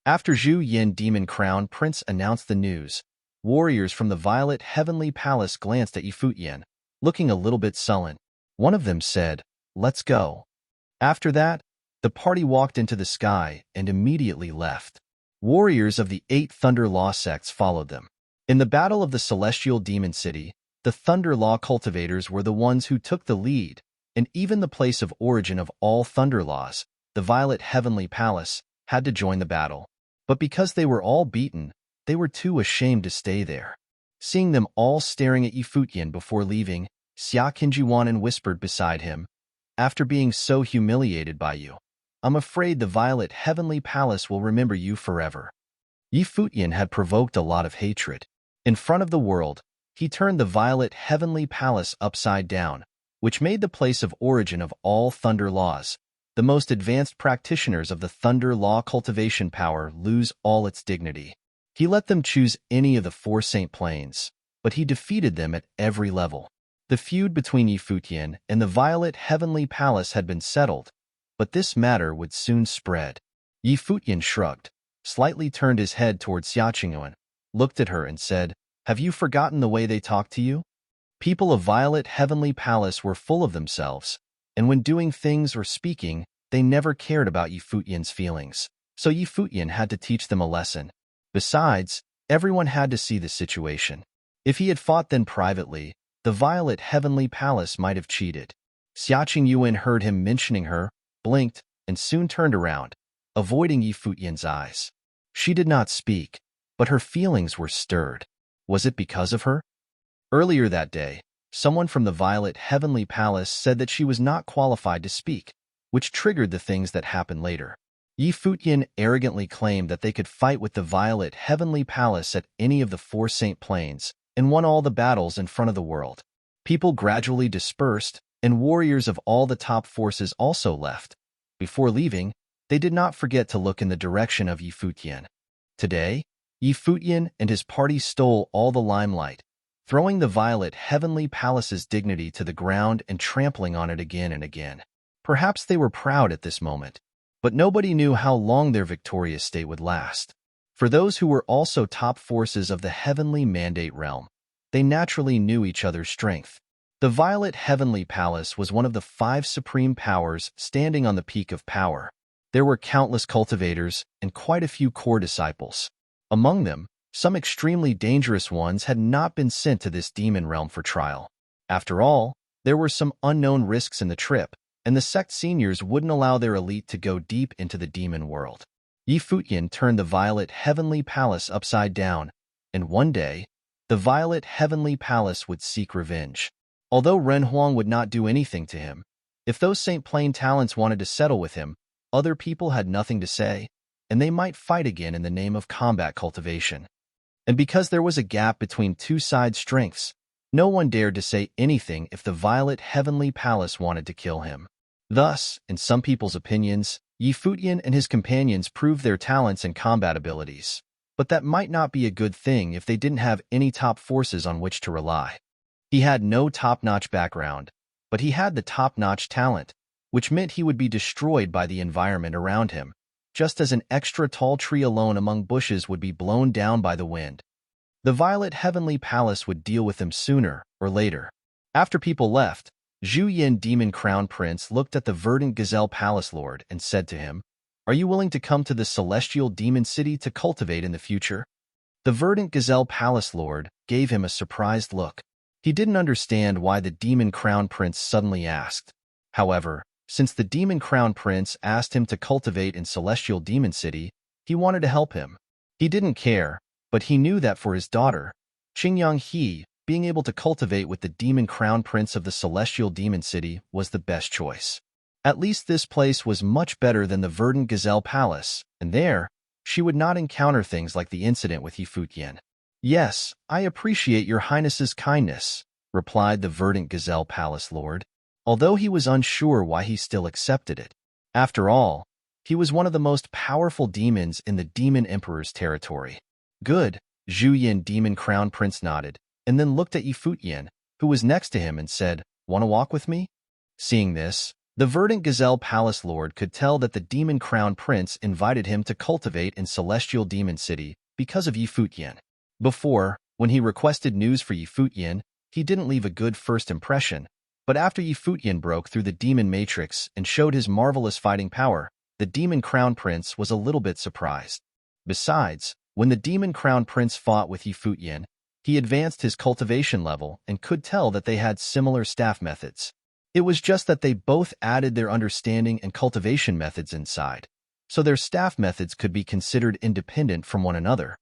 After Zhu Yin Demon Crown Prince announced the news, warriors from the Violet Heavenly Palace glanced at Futian, looking a little bit sullen. One of them said, Let's go. After that, the party walked into the sky and immediately left. Warriors of the 8 Thunder Law sects followed them. In the Battle of the Celestial Demon City, the Thunder Law cultivators were the ones who took the lead, and even the place of origin of all Thunder Laws, the Violet Heavenly Palace, had to join the battle. But because they were all beaten, they were too ashamed to stay there. Seeing them all staring at Futian before leaving, Xia Qinjiwanan whispered beside him, After being so humiliated by you, I'm afraid the Violet Heavenly Palace will remember you forever. Futian had provoked a lot of hatred. In front of the world, he turned the Violet Heavenly Palace upside down, which made the place of origin of all Thunder Laws, the most advanced practitioners of the Thunder Law cultivation power, lose all its dignity. He let them choose any of the 4 Saint Planes, but he defeated them at every level. The feud between Futian and the Violet Heavenly Palace had been settled, but this matter would soon spread. Futian shrugged, slightly turned his head toward Xia Qingyuan, looked at her and said, Have you forgotten the way they talk to you? People of Violet Heavenly Palace were full of themselves, and when doing things or speaking, they never cared about Futian's feelings. So Futian had to teach them a lesson. Besides, everyone had to see the situation. If he had fought then privately, the Violet Heavenly Palace might have cheated. Xiaqing Yuan heard him mentioning her, blinked, and soon turned around, avoiding Futian's eyes. She did not speak, but her feelings were stirred. Was it because of her? Earlier that day, someone from the Violet Heavenly Palace said that she was not qualified to speak, which triggered the things that happened later. Futian arrogantly claimed that they could fight with the Violet Heavenly Palace at any of the 4 Saint Plains and won all the battles in front of the world. People gradually dispersed, and warriors of all the top forces also left. Before leaving, they did not forget to look in the direction of Futian. Today, Futian and his party stole all the limelight, throwing the Violet Heavenly Palace's dignity to the ground and trampling on it again and again. Perhaps they were proud at this moment, but nobody knew how long their victorious state would last. For those who were also top forces of the Heavenly Mandate realm, they naturally knew each other's strength. The Violet Heavenly Palace was one of the 5 supreme powers standing on the peak of power. There were countless cultivators and quite a few core disciples. Among them, some extremely dangerous ones had not been sent to this demon realm for trial. After all, there were some unknown risks in the trip, and the sect seniors wouldn't allow their elite to go deep into the demon world. Futian turned the Violet Heavenly Palace upside down, and one day, the Violet Heavenly Palace would seek revenge. Although Ren Huang would not do anything to him, if those Saint Plain talents wanted to settle with him, other people had nothing to say, and they might fight again in the name of combat cultivation. And because there was a gap between 2 side strengths, no one dared to say anything if the Violet Heavenly Palace wanted to kill him. Thus, in some people's opinions, Futian and his companions proved their talents and combat abilities. But that might not be a good thing if they didn't have any top forces on which to rely. He had no top-notch background, but he had the top-notch talent, which meant he would be destroyed by the environment around him, just as an extra tall tree alone among bushes would be blown down by the wind. The Violet Heavenly Palace would deal with him sooner or later. After people left, Zhu Yin Demon Crown Prince looked at the Verdant Gazelle Palace Lord and said to him, "Are you willing to come to the Celestial Demon City to cultivate in the future?" The Verdant Gazelle Palace Lord gave him a surprised look. He didn't understand why the Demon Crown Prince suddenly asked. However, since the Demon Crown Prince asked him to cultivate in Celestial Demon City, he wanted to help him. He didn't care, but he knew that for his daughter, Qingyang He, being able to cultivate with the Demon Crown Prince of the Celestial Demon City was the best choice. At least this place was much better than the Verdant Gazelle Palace, and there, she would not encounter things like the incident with Futian. "Yes, I appreciate your Highness's kindness," replied the Verdant Gazelle Palace Lord, although he was unsure why he still accepted it. After all, he was one of the most powerful demons in the Demon Emperor's territory. "Good," Zhu Yin Demon Crown Prince nodded, and then looked at Futian, who was next to him, and said, "Want to walk with me?" Seeing this, the Verdant Gazelle Palace Lord could tell that the Demon Crown Prince invited him to cultivate in Celestial Demon City because of Futian. Before, when he requested news for Futian, he didn't leave a good first impression, but after Futian broke through the Demon Matrix and showed his marvelous fighting power, the Demon Crown Prince was a little bit surprised. Besides, when the Demon Crown Prince fought with Futian, he advanced his cultivation level and could tell that they had similar staff methods. It was just that they both added their understanding and cultivation methods inside, so their staff methods could be considered independent from one another.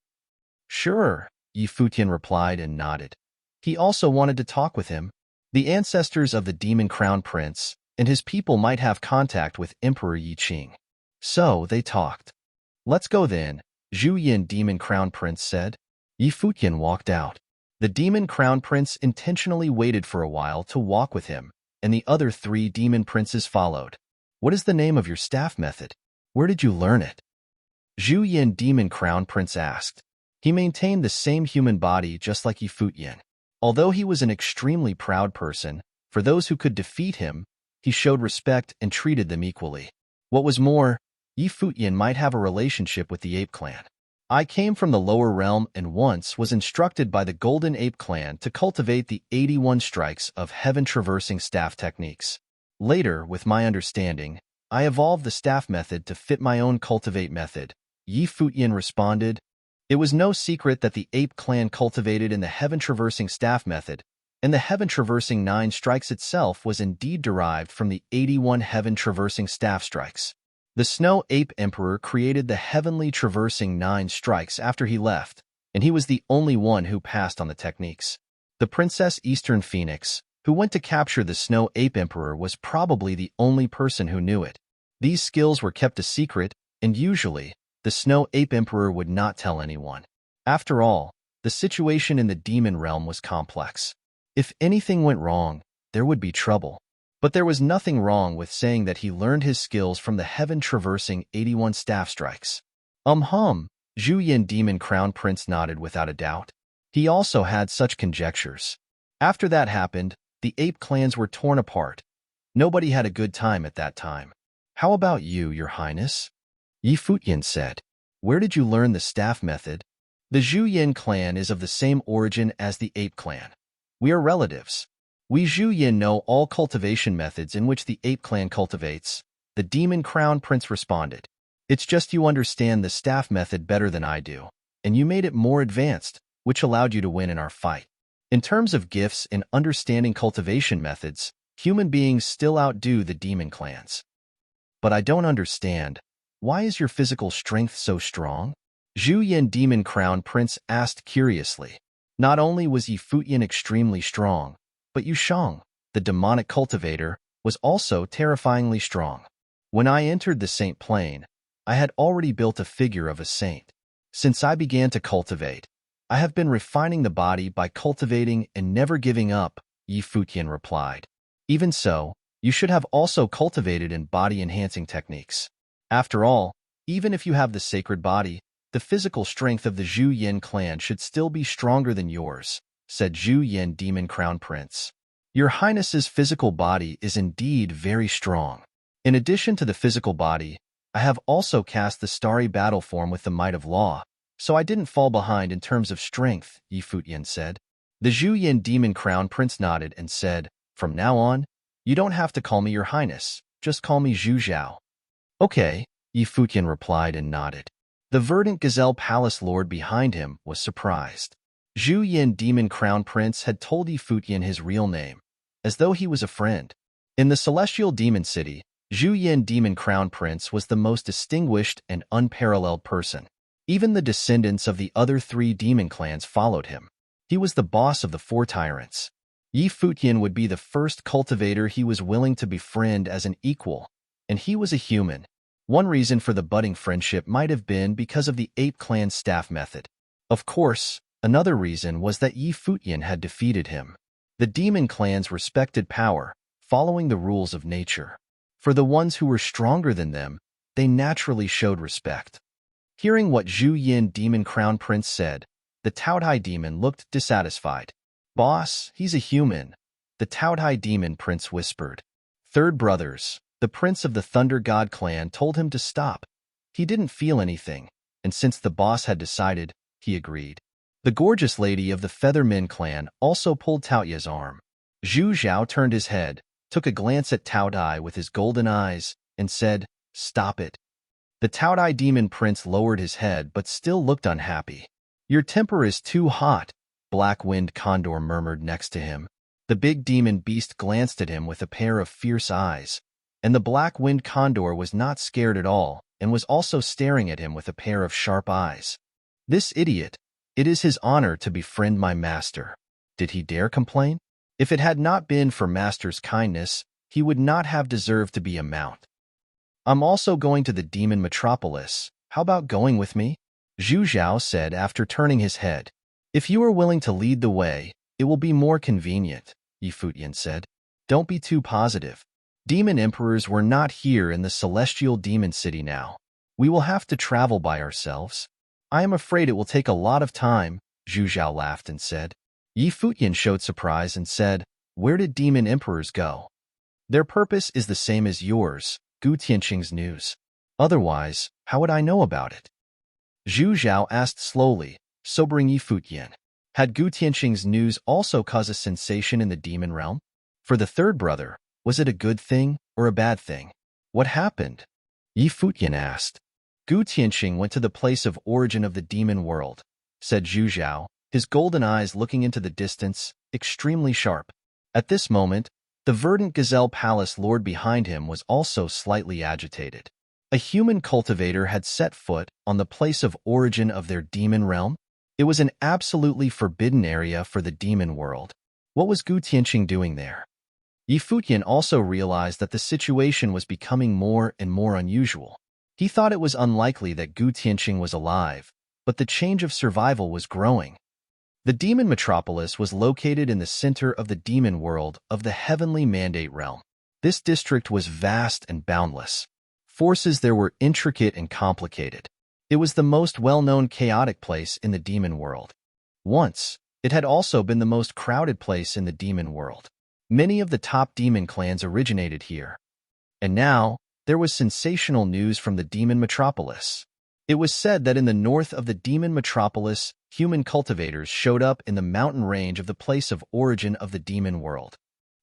"Sure," Futian replied and nodded. He also wanted to talk with him. The ancestors of the Demon Crown Prince and his people might have contact with Emperor Yiqing. So they talked. "Let's go then," Zhu Yin Demon Crown Prince said. Futian walked out. The Demon Crown Prince intentionally waited for a while to walk with him, and the other 3 demon princes followed. "What is the name of your staff method? Where did you learn it?" Zhu Yin Demon Crown Prince asked. He maintained the same human body just like Futian. Although he was an extremely proud person, for those who could defeat him, he showed respect and treated them equally. What was more, Futian might have a relationship with the Ape Clan. "I came from the lower realm and once was instructed by the Golden Ape Clan to cultivate the 81 strikes of heaven-traversing staff techniques. Later, with my understanding, I evolved the staff method to fit my own cultivate method. Yi Futian responded. It was no secret that the ape clan cultivated in the heaven-traversing staff method, and the heaven-traversing 9 strikes itself was indeed derived from the 81 heaven-traversing staff strikes. The Snow Ape Emperor created the heavenly traversing 9 strikes after he left, and he was the only one who passed on the techniques. The Princess Eastern Phoenix, who went to capture the Snow Ape Emperor, was probably the only person who knew it. These skills were kept a secret, and usually, the Snow Ape Emperor would not tell anyone. After all, the situation in the demon realm was complex. If anything went wrong, there would be trouble. But there was nothing wrong with saying that he learned his skills from the heaven-traversing 81 staff strikes. Zhu Yin Demon Crown Prince nodded without a doubt. He also had such conjectures. After that happened, the ape clans were torn apart. Nobody had a good time at that time. How about you, Your Highness? Yi Futian said. Where did you learn the staff method? The Zhu Yin clan is of the same origin as the ape clan. We are relatives. We Zhu Yin know all cultivation methods in which the ape clan cultivates, the Demon Crown Prince responded. It's just you understand the staff method better than I do, and you made it more advanced, which allowed you to win in our fight. In terms of gifts and understanding cultivation methods, human beings still outdo the demon clans. But I don't understand. Why is your physical strength so strong? Zhu Yin Demon Crown Prince asked curiously. Not only was Yi Futian extremely strong, but Yu Shang, the demonic cultivator, was also terrifyingly strong. When I entered the Saint Plane, I had already built a figure of a saint. Since I began to cultivate, I have been refining the body by cultivating and never giving up, Yi Futian replied. Even so, you should have also cultivated in body-enhancing techniques. After all, even if you have the sacred body, the physical strength of the Zhu Yin clan should still be stronger than yours, said Zhu Yin Demon Crown Prince. Your Highness's physical body is indeed very strong. In addition to the physical body, I have also cast the starry battle form with the might of law, so I didn't fall behind in terms of strength, Yi Futian said. The Zhu Yin Demon Crown Prince nodded and said, From now on, you don't have to call me Your Highness, just call me Zhu Zhao. Okay, Yi Futian replied and nodded. The verdant gazelle palace lord behind him was surprised. Zhu Yin Demon Crown Prince had told Yi Futian his real name, as though he was a friend. In the celestial demon city, Zhu Yin Demon Crown Prince was the most distinguished and unparalleled person. Even the descendants of the other 3 demon clans followed him. He was the boss of the 4 tyrants. Yi Futian would be the first cultivator he was willing to befriend as an equal, and he was a human. One reason for the budding friendship might have been because of the ape clan staff method. Of course, another reason was that Yi Futian had defeated him. The demon clans respected power, following the rules of nature. For the ones who were stronger than them, they naturally showed respect. Hearing what Zhu Yin Demon Crown Prince said, the Taodai demon looked dissatisfied. Boss, he's a human, the Taodai demon prince whispered. Third brothers, the prince of the Thunder God clan, told him to stop. He didn't feel anything, and since the boss had decided, he agreed. The gorgeous lady of the Feathermen clan also pulled Taoya's arm. Zhu Zhao turned his head, took a glance at Taodai with his golden eyes, and said, Stop it. The Taodai demon prince lowered his head but still looked unhappy. Your temper is too hot, Black Wind Condor murmured next to him. The big demon beast glanced at him with a pair of fierce eyes, and the Black Wind Condor was not scared at all and was also staring at him with a pair of sharp eyes. This idiot, it is his honor to befriend my master. Did he dare complain? If it had not been for master's kindness, he would not have deserved to be a mount. I'm also going to the demon metropolis. How about going with me? Zhu Zhao said after turning his head. If you are willing to lead the way, it will be more convenient, Yi Futian said. Don't be too positive. Demon emperors were not here in the celestial demon city now. We will have to travel by ourselves. I am afraid it will take a lot of time, Zhu Zhao laughed and said. Yi Futian showed surprise and said, Where did demon emperors go? Their purpose is the same as yours, Gu Tianqing's news. Otherwise, how would I know about it? Zhu Zhao asked slowly, sobering Yi Futian. Had Gu Tianqing's news also caused a sensation in the demon realm? For the third brother, Was it a good thing or a bad thing? What happened? Yi Futian asked. Gu Tianqing went to the place of origin of the demon world, said Zhu Zhao, his golden eyes looking into the distance, extremely sharp. At this moment, the verdant gazelle palace lord behind him was also slightly agitated. A human cultivator had set foot on the place of origin of their demon realm. It was an absolutely forbidden area for the demon world. What was Gu Tianqing doing there? Yi Futian also realized that the situation was becoming more and more unusual. He thought it was unlikely that Gu Tianqing was alive, but the change of survival was growing. The demon metropolis was located in the center of the demon world of the heavenly mandate realm. This district was vast and boundless. Forces there were intricate and complicated. It was the most well-known chaotic place in the demon world. Once, it had also been the most crowded place in the demon world. Many of the top demon clans originated here. And now, there was sensational news from the demon metropolis. It was said that in the north of the demon metropolis, human cultivators showed up in the mountain range of the place of origin of the demon world.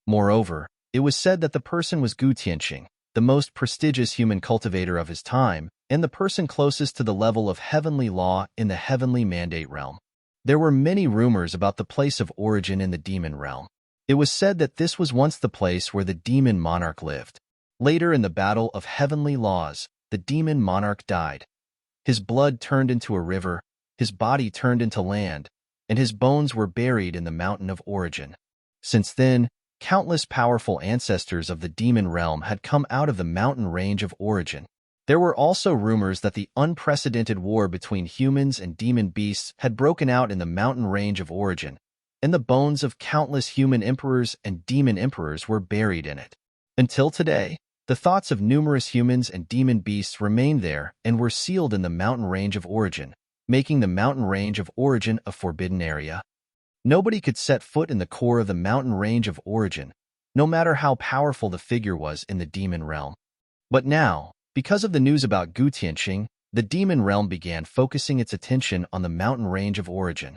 Moreover, it was said that the person was Gu Tianqing, the most prestigious human cultivator of his time, and the person closest to the level of heavenly law in the heavenly mandate realm. There were many rumors about the place of origin in the demon realm. It was said that this was once the place where the demon monarch lived. Later in the battle of heavenly laws, the demon monarch died. His blood turned into a river, his body turned into land, and his bones were buried in the mountain of origin. Since then, countless powerful ancestors of the demon realm had come out of the mountain range of origin. There were also rumors that the unprecedented war between humans and demon beasts had broken out in the mountain range of origin, and the bones of countless human emperors and demon emperors were buried in it. Until today, the thoughts of numerous humans and demon beasts remained there and were sealed in the mountain range of origin, making the mountain range of origin a forbidden area. Nobody could set foot in the core of the mountain range of origin, no matter how powerful the figure was in the demon realm. But now, because of the news about Gu Tianqing, the demon realm began focusing its attention on the mountain range of origin.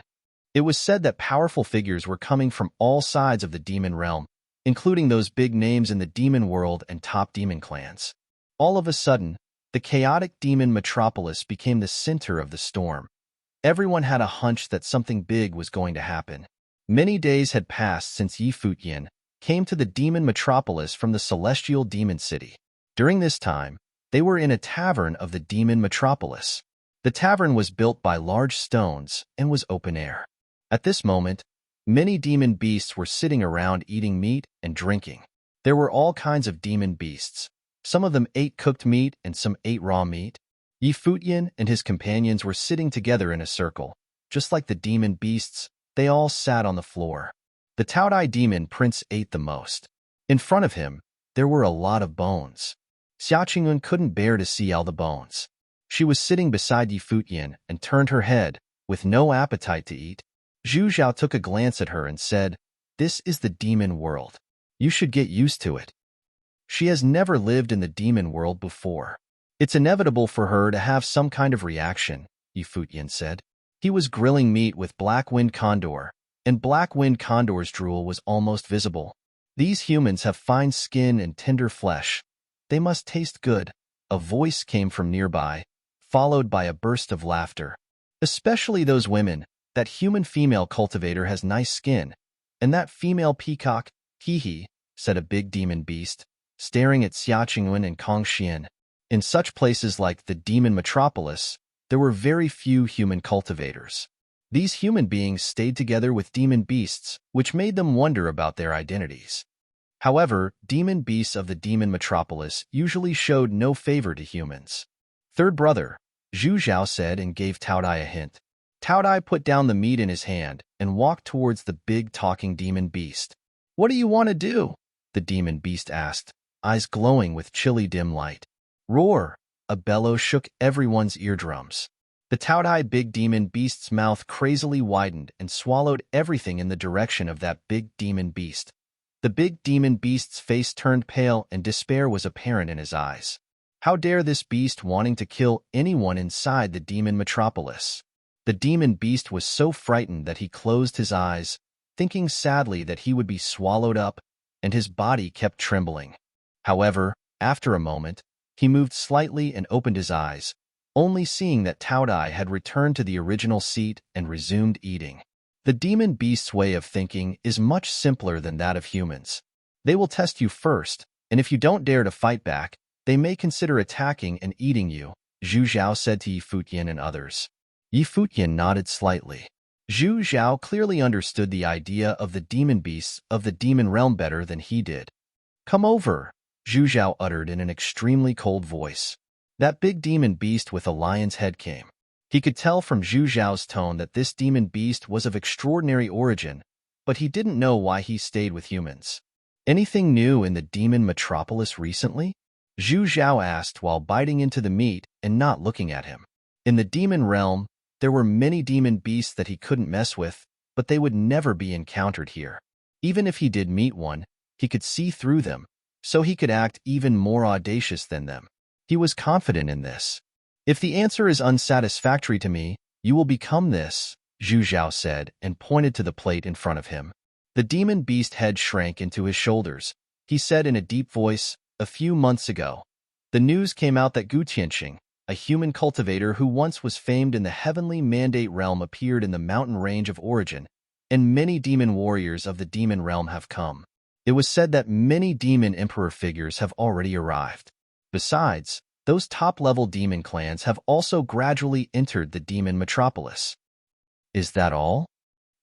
It was said that powerful figures were coming from all sides of the demon realm, including those big names in the demon world and top demon clans. All of a sudden, the chaotic demon metropolis became the center of the storm. Everyone had a hunch that something big was going to happen. Many days had passed since Yi Futian came to the demon metropolis from the celestial demon city. During this time, they were in a tavern of the demon metropolis. The tavern was built by large stones and was open air. At this moment, many demon beasts were sitting around eating meat and drinking. There were all kinds of demon beasts. Some of them ate cooked meat and some ate raw meat. Yi Futian and his companions were sitting together in a circle. Just like the demon beasts, they all sat on the floor. The Taodai demon prince ate the most. In front of him, there were a lot of bones. Xia Qingyun couldn't bear to see all the bones. She was sitting beside Yi Futian and turned her head, with no appetite to eat. Zhu Zhao took a glance at her and said, "This is the demon world. You should get used to it." She has never lived in the demon world before. It's inevitable for her to have some kind of reaction, Yi Futian said. He was grilling meat with black-winged condor, and black-winged condor's drool was almost visible. These humans have fine skin and tender flesh. They must taste good. A voice came from nearby, followed by a burst of laughter. Especially those women. That human female cultivator has nice skin, and that female peacock, hee, said a big demon beast, staring at Xia Qingyun and Kong Xian. In such places like the demon metropolis, there were very few human cultivators. These human beings stayed together with demon beasts, which made them wonder about their identities. However, demon beasts of the demon metropolis usually showed no favor to humans. Third brother, Zhu Zhao said and gave Taodai a hint. Taodai put down the meat in his hand and walked towards the big talking demon beast. "What do you want to do?" the demon beast asked, eyes glowing with chilly dim light. "Roar!" A bellow shook everyone's eardrums. The Taodai big demon beast's mouth crazily widened and swallowed everything in the direction of that big demon beast. The big demon beast's face turned pale and despair was apparent in his eyes. How dare this beast wanting to kill anyone inside the demon metropolis? The demon beast was so frightened that he closed his eyes, thinking sadly that he would be swallowed up, and his body kept trembling. However, after a moment, he moved slightly and opened his eyes, only seeing that Taodai had returned to the original seat and resumed eating. The demon beast's way of thinking is much simpler than that of humans. They will test you first, and if you don't dare to fight back, they may consider attacking and eating you, Zhu Zhao said to Yi Futian and others. Yi Futian nodded slightly. Zhu Zhao clearly understood the idea of the demon beasts of the demon realm better than he did. "Come over," Zhu Zhao uttered in an extremely cold voice. That big demon beast with a lion's head came. He could tell from Zhu Zhao's tone that this demon beast was of extraordinary origin, but he didn't know why he stayed with humans. "Anything new in the demon metropolis recently?" Zhu Zhao asked while biting into the meat and not looking at him. In the demon realm, there were many demon beasts that he couldn't mess with, but they would never be encountered here. Even if he did meet one, he could see through them, so he could act even more audacious than them. He was confident in this. "If the answer is unsatisfactory to me, you will become this," Zhu Zhao said and pointed to the plate in front of him. The demon beast head shrank into his shoulders. He said in a deep voice, "A few months ago, the news came out that Gu Tianqing, a human cultivator who once was famed in the heavenly mandate realm, appeared in the mountain range of origin, and many demon warriors of the demon realm have come. It was said that many demon emperor figures have already arrived. Besides, those top-level demon clans have also gradually entered the demon metropolis." "Is that all?"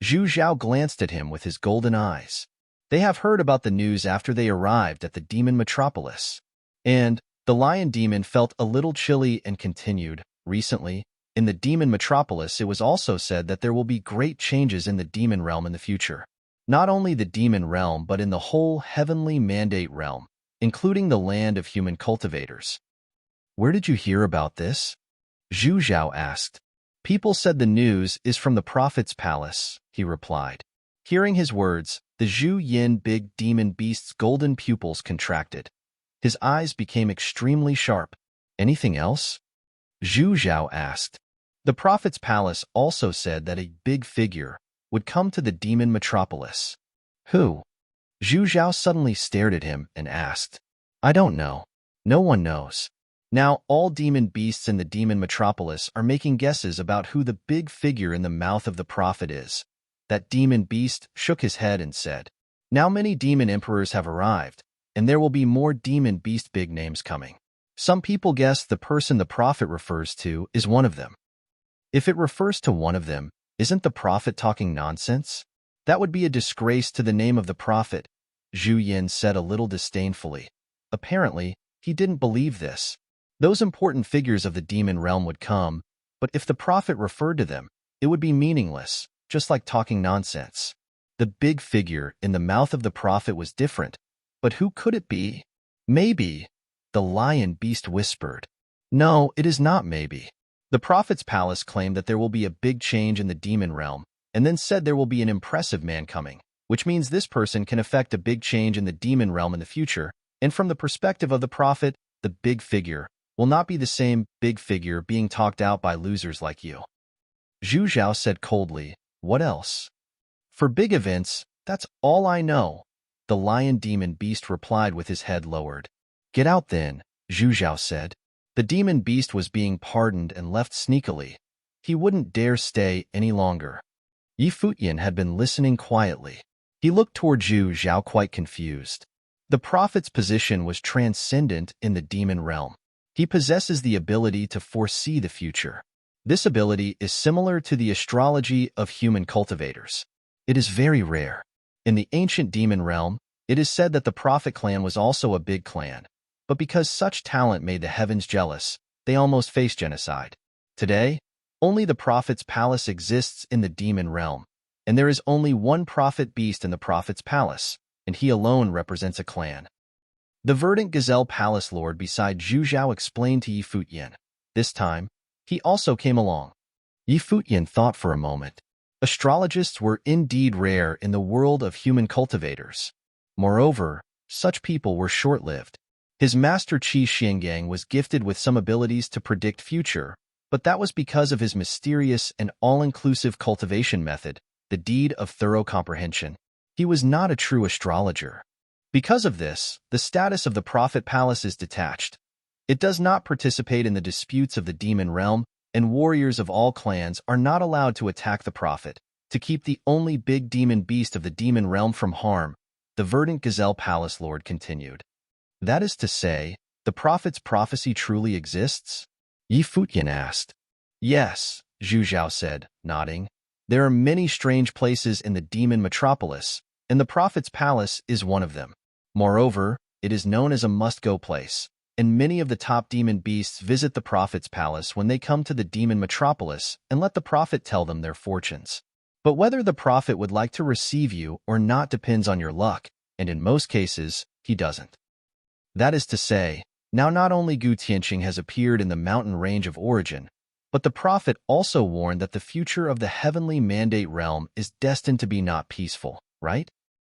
Zhu Zhao glanced at him with his golden eyes. "They have heard about the news after they arrived at the demon metropolis." And the lion demon felt a little chilly and continued, "Recently, in the demon metropolis, it was also said that there will be great changes in the demon realm in the future. Not only the demon realm, but in the whole heavenly mandate realm, including the land of human cultivators." "Where did you hear about this?" Zhu Zhao asked. "People said the news is from the prophet's palace," he replied. Hearing his words, the Zhu Yin big demon beast's golden pupils contracted. His eyes became extremely sharp. "Anything else?" Zhu Zhao asked. "The prophet's palace also said that a big figure would come to the demon metropolis." "Who?" Zhu Zhao suddenly stared at him and asked. "I don't know. No one knows." Now, all demon beasts in the demon metropolis are making guesses about who the big figure in the mouth of the prophet is. That demon beast shook his head and said, "Now many demon emperors have arrived, and there will be more demon beast big names coming. Some people guess the person the prophet refers to is one of them. If it refers to one of them, isn't the prophet talking nonsense? That would be a disgrace to the name of the prophet," Zhu Yin said a little disdainfully. Apparently, he didn't believe this. Those important figures of the demon realm would come, but if the prophet referred to them, it would be meaningless, just like talking nonsense. The big figure in the mouth of the prophet was different, but who could it be? "Maybe," the lion beast whispered. "No, it is not maybe." The prophet's palace claimed that there will be a big change in the demon realm, and then said there will be an impressive man coming, which means this person can affect a big change in the demon realm in the future, and from the perspective of the prophet, the big figure will not be the same big figure being talked out by losers like you. Zhu Zhao said coldly, "What else?" "For big events, that's all I know," the lion demon beast replied with his head lowered. "Get out then," Zhu Zhao said. The demon beast was being pardoned and left sneakily. He wouldn't dare stay any longer. Yi Futian had been listening quietly. He looked toward Zhu Zhao quite confused. The prophet's position was transcendent in the demon realm. He possesses the ability to foresee the future. This ability is similar to the astrology of human cultivators. It is very rare. In the ancient demon realm, it is said that the prophet clan was also a big clan, but because such talent made the heavens jealous, they almost faced genocide. Today, only the prophet's palace exists in the demon realm, and there is only one prophet beast in the prophet's palace, and he alone represents a clan. The verdant gazelle palace lord beside Zhu Zhao explained to Yi Futian. This time, he also came along. Yi Futian thought for a moment. Astrologists were indeed rare in the world of human cultivators. Moreover, such people were short-lived. His master Qi Xiangang was gifted with some abilities to predict future, but that was because of his mysterious and all-inclusive cultivation method, the deed of thorough comprehension. He was not a true astrologer. Because of this, the status of the prophet palace is detached. It does not participate in the disputes of the demon realm, and warriors of all clans are not allowed to attack the prophet. To keep the only big demon beast of the demon realm from harm, the verdant gazelle palace lord continued. That is to say, the prophet's prophecy truly exists? Yi Futian asked. Yes, Zhu Zhao said, nodding. There are many strange places in the demon metropolis, and the prophet's palace is one of them. Moreover, it is known as a must-go place, and many of the top demon beasts visit the prophet's palace when they come to the demon metropolis and let the prophet tell them their fortunes. But whether the prophet would like to receive you or not depends on your luck, and in most cases, he doesn't. That is to say, now not only Gu Tianqing has appeared in the mountain range of origin, but the prophet also warned that the future of the heavenly mandate realm is destined to be not peaceful, right?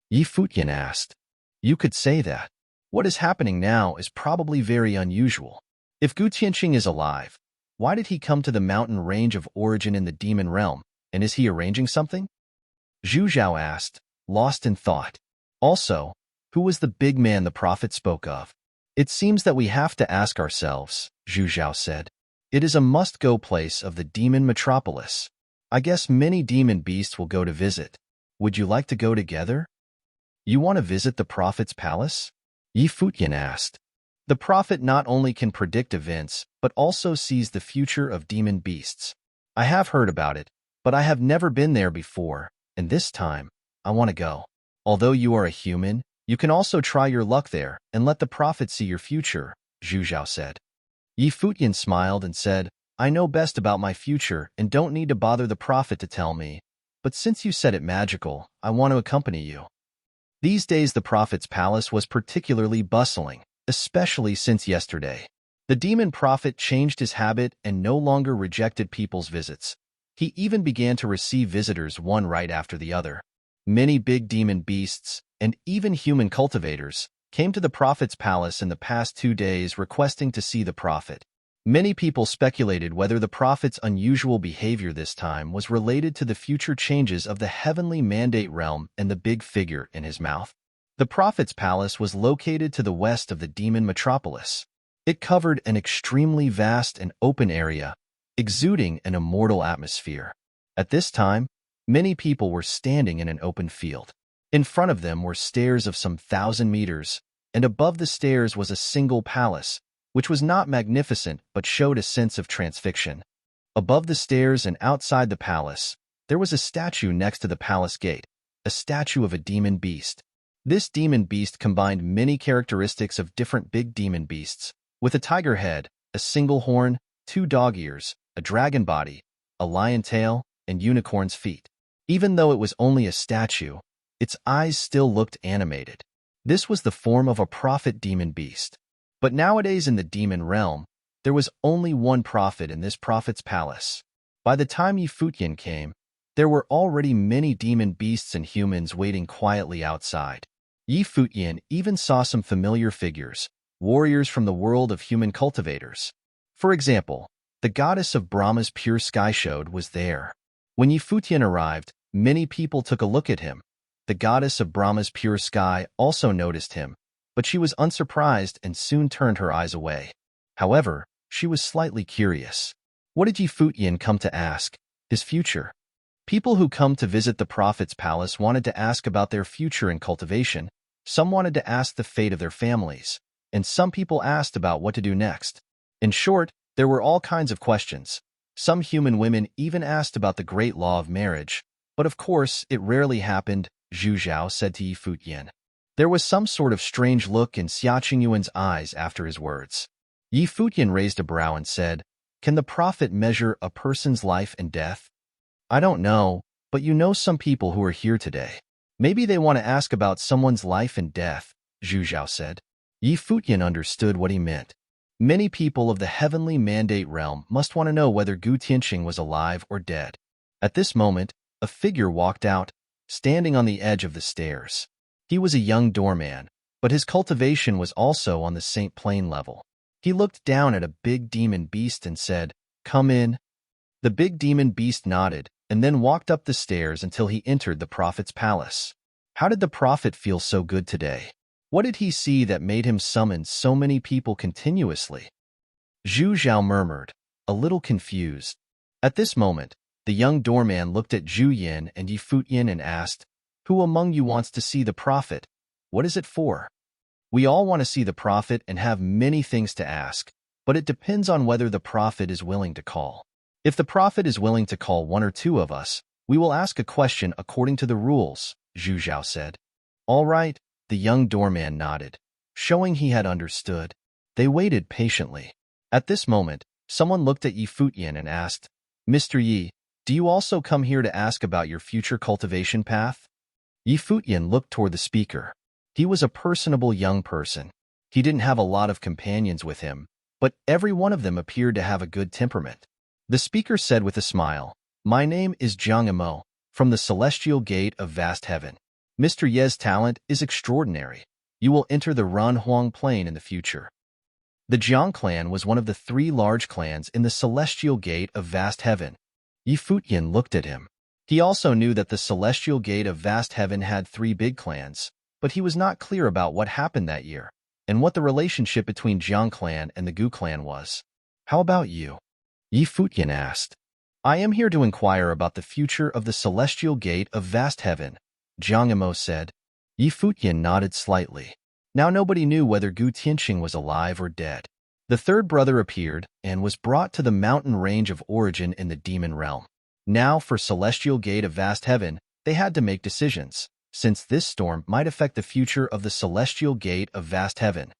Yi Futian asked. You could say that. What is happening now is probably very unusual. If Gu Tianqing is alive, why did he come to the mountain range of origin in the demon realm, and is he arranging something? Zhu Zhao asked, lost in thought. Also, who was the big man the prophet spoke of? It seems that we have to ask ourselves, Zhu Zhao said. It is a must-go place of the demon metropolis. I guess many demon beasts will go to visit. Would you like to go together? You want to visit the prophet's palace? Yi Futian asked. The prophet not only can predict events, but also sees the future of demon beasts. I have heard about it, but I have never been there before, and this time, I want to go. Although you are a human, you can also try your luck there and let the prophet see your future, Zhu Zhao said. Yi Futian smiled and said, I know best about my future and don't need to bother the prophet to tell me, but since you said it magical, I want to accompany you. These days the prophet's palace was particularly bustling, especially since yesterday. The demon prophet changed his habit and no longer rejected people's visits. He even began to receive visitors one right after the other. Many big demon beasts, and even human cultivators, came to the prophet's palace in the past 2 days requesting to see the prophet. Many people speculated whether the prophet's unusual behavior this time was related to the future changes of the heavenly mandate realm and the big figure in his mouth. The prophet's palace was located to the west of the demon metropolis. It covered an extremely vast and open area, exuding an immortal atmosphere. At this time, many people were standing in an open field. In front of them were stairs of some 1,000 meters, and above the stairs was a single palace, which was not magnificent but showed a sense of transfixion. Above the stairs and outside the palace, there was a statue next to the palace gate, a statue of a demon beast. This demon beast combined many characteristics of different big demon beasts, with a tiger head, a single horn, 2 dog ears, a dragon body, a lion tail, and unicorn's feet. Even though it was only a statue, its eyes still looked animated. This was the form of a prophet demon beast. But nowadays in the demon realm, there was only one prophet in this prophet's palace. By the time Yi Futian came, there were already many demon beasts and humans waiting quietly outside. Yi Futian even saw some familiar figures, warriors from the world of human cultivators. For example, the goddess of Brahma's pure sky showed was there. When Yi Futian arrived, many people took a look at him. The goddess of Brahma's pure sky also noticed him, but she was unsurprised and soon turned her eyes away. However, she was slightly curious. What did Yi Futian come to ask? His future. People who come to visit the prophet's palace wanted to ask about their future in cultivation. Some wanted to ask the fate of their families, and some people asked about what to do next. In short, there were all kinds of questions. Some human women even asked about the great law of marriage, but of course it rarely happened, Zhu Zhao said to Yi Futian. There was some sort of strange look in Xia Qingyuan's eyes after his words. Yi Futian raised a brow and said, Can the prophet measure a person's life and death? I don't know, but you know some people who are here today. Maybe they want to ask about someone's life and death, Zhu Zhao said. Yi Futian understood what he meant. Many people of the heavenly mandate realm must want to know whether Gu Tianqing was alive or dead. At this moment, a figure walked out, standing on the edge of the stairs. He was a young doorman, but his cultivation was also on the Saint Plain level. He looked down at a big demon beast and said, Come in. The big demon beast nodded, and then walked up the stairs until he entered the prophet's palace. How did the prophet feel so good today? What did he see that made him summon so many people continuously? Zhu Zhao murmured, a little confused. At this moment, the young doorman looked at Zhu Yin and Yi Futian and asked, "Who among you wants to see the prophet? What is it for?" "We all want to see the prophet and have many things to ask, but it depends on whether the prophet is willing to call. If the prophet is willing to call one or two of us, we will ask a question according to the rules," Zhu Zhao said. "All right," the young doorman nodded, showing he had understood. They waited patiently. At this moment, someone looked at Yi Futian and asked, "Mr. Yi, do you also come here to ask about your future cultivation path?" Yi Futian looked toward the speaker. He was a personable young person. He didn't have a lot of companions with him, but every one of them appeared to have a good temperament. The speaker said with a smile, "My name is Jiang Imo, from the celestial gate of vast heaven. Mr. Ye's talent is extraordinary. You will enter the Ran Huang Plain in the future." The Jiang clan was one of the 3 large clans in the celestial gate of vast heaven. Yi Futian looked at him. He also knew that the celestial gate of vast heaven had 3 big clans, but he was not clear about what happened that year, and what the relationship between Jiang clan and the Gu clan was. "How about you?" Yi Futian asked. "I am here to inquire about the future of the celestial gate of vast heaven," Jiang Imo said. Yi Futian nodded slightly. Now nobody knew whether Gu Tianqing was alive or dead. The 3rd brother appeared and was brought to the mountain range of origin in the demon realm. Now, for celestial gate of vast heaven, they had to make decisions, since this storm might affect the future of the celestial gate of vast heaven.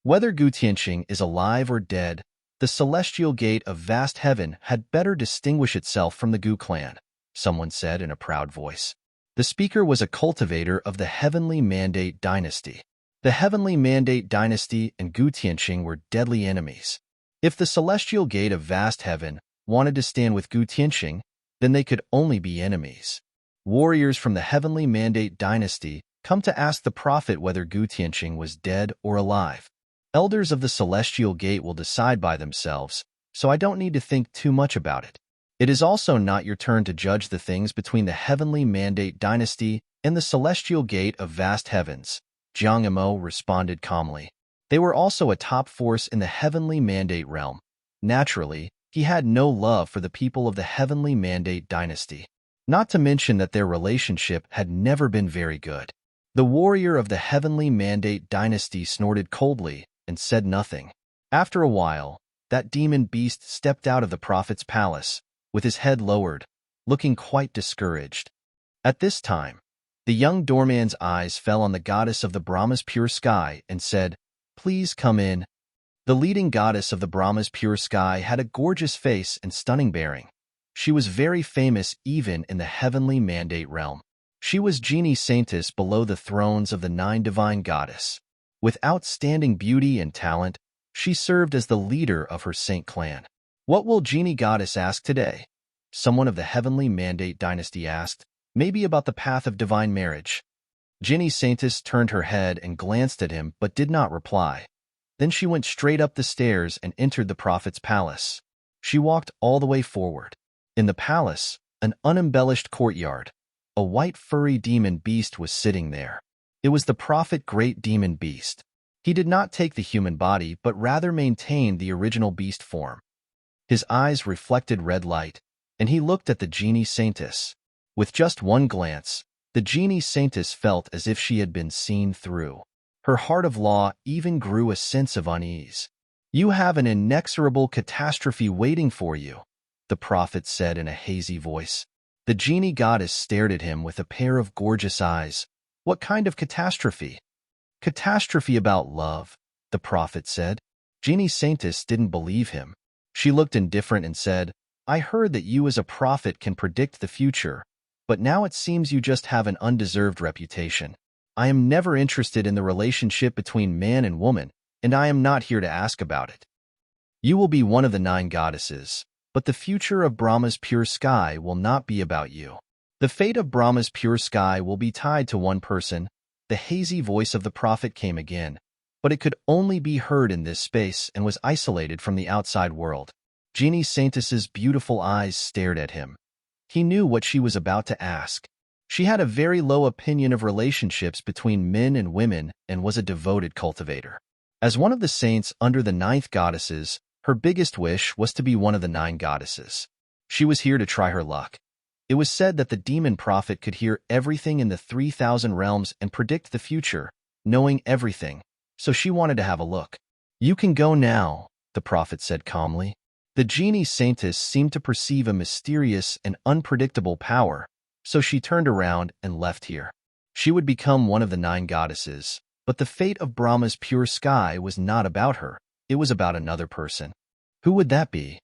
Whether Gu Tianqing is alive or dead, the celestial gate of vast heaven had better distinguish itself from the Gu clan, someone said in a proud voice. The speaker was a cultivator of the Heavenly Mandate dynasty. The Heavenly Mandate dynasty and Gu Tianqing were deadly enemies. If the celestial gate of vast heaven wanted to stand with Gu Tianqing, then they could only be enemies. Warriors from the Heavenly Mandate dynasty come to ask the prophet whether Gu Tianqing was dead or alive. Elders of the celestial gate will decide by themselves, so I don't need to think too much about it. It is also not your turn to judge the things between the Heavenly Mandate dynasty and the celestial gate of vast heavens, Jiang Imo responded calmly. They were also a top force in the Heavenly Mandate realm. Naturally, he had no love for the people of the Heavenly Mandate dynasty. Not to mention that their relationship had never been very good. The warrior of the Heavenly Mandate dynasty snorted coldly and said nothing. After a while, that demon beast stepped out of the prophet's palace, with his head lowered, looking quite discouraged. At this time, the young doorman's eyes fell on the goddess of the Brahma's pure sky and said, "Please come in." The leading goddess of the Brahma's pure sky had a gorgeous face and stunning bearing. She was very famous even in the Heavenly Mandate realm. She was Genie Saintess below the thrones of the 9 divine goddess. With outstanding beauty and talent, she served as the leader of her saint clan. "What will Genie Goddess ask today?" Someone of the Heavenly Mandate dynasty asked, "Maybe about the path of divine marriage." Genie Saintess turned her head and glanced at him but did not reply. Then she went straight up the stairs and entered the prophet's palace. She walked all the way forward. In the palace, an unembellished courtyard, a white furry demon beast was sitting there. It was the prophet Great Demon Beast. He did not take the human body but rather maintained the original beast form. His eyes reflected red light, and he looked at the Genie Saintess. With just one glance, the Genie Saintess felt as if she had been seen through. Her heart of law even grew a sense of unease. "You have an inexorable catastrophe waiting for you," the prophet said in a hazy voice. The genie goddess stared at him with a pair of gorgeous eyes. "What kind of catastrophe?" "Catastrophe about love," the prophet said. Genie Saintess didn't believe him. She looked indifferent and said, "I heard that you as a prophet can predict the future, but now it seems you just have an undeserved reputation. I am never interested in the relationship between man and woman, and I am not here to ask about it. You will be one of the 9 goddesses, but the future of Brahma's pure sky will not be about you. The fate of Brahma's pure sky will be tied to one person." The hazy voice of the prophet came again, but it could only be heard in this space and was isolated from the outside world. Genie Saintess's beautiful eyes stared at him. He knew what she was about to ask. She had a very low opinion of relationships between men and women and was a devoted cultivator. As one of the saints under the 9th goddesses, her biggest wish was to be one of the 9 goddesses. She was here to try her luck. It was said that the demon prophet could hear everything in the 3,000 realms and predict the future, knowing everything, so she wanted to have a look. "You can go now," the prophet said calmly. The genie saintess seemed to perceive a mysterious and unpredictable power, so she turned around and left here. She would become one of the 9 goddesses, but the fate of Brahma's pure sky was not about her. It was about another person. Who would that be?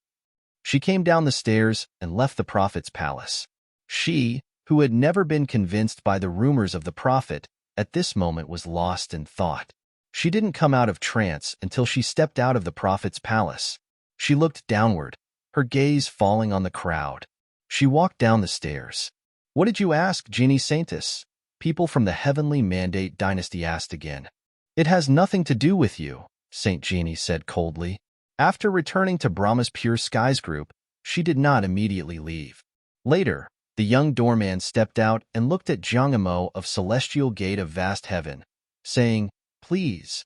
She came down the stairs and left the prophet's palace. She, who had never been convinced by the rumors of the prophet, at this moment was lost in thought. She didn't come out of trance until she stepped out of the prophet's palace. She looked downward, her gaze falling on the crowd. She walked down the stairs. "What did you ask, Genie Saintess?" People from the Heavenly Mandate dynasty asked again. "It has nothing to do with you," Saint Genie said coldly. After returning to Brahma's Pure Skies group, she did not immediately leave. Later, the young doorman stepped out and looked at Zhang Imo of Celestial Gate of Vast Heaven, saying, "Please,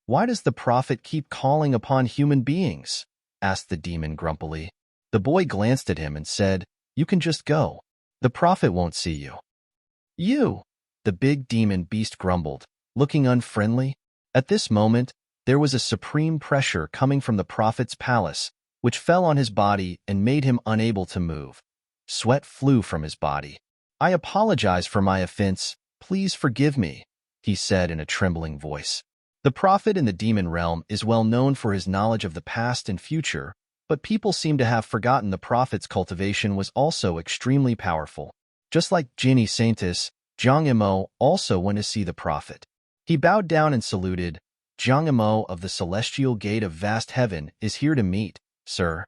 why does the prophet keep calling upon human beings?" asked the demon grumpily. The boy glanced at him and said, "You can just go. The prophet won't see you." "You!" the big demon beast grumbled, looking unfriendly. At this moment, there was a supreme pressure coming from the prophet's palace, which fell on his body and made him unable to move. Sweat flew from his body. "I apologize for my offense. Please forgive me," he said in a trembling voice. The prophet in the demon realm is well known for his knowledge of the past and future, but people seem to have forgotten the prophet's cultivation was also extremely powerful. Just like Genie Saintess, Zhang Imo also went to see the prophet. He bowed down and saluted. "Zhang Imo of the Celestial Gate of Vast Heaven is here to meet, sir."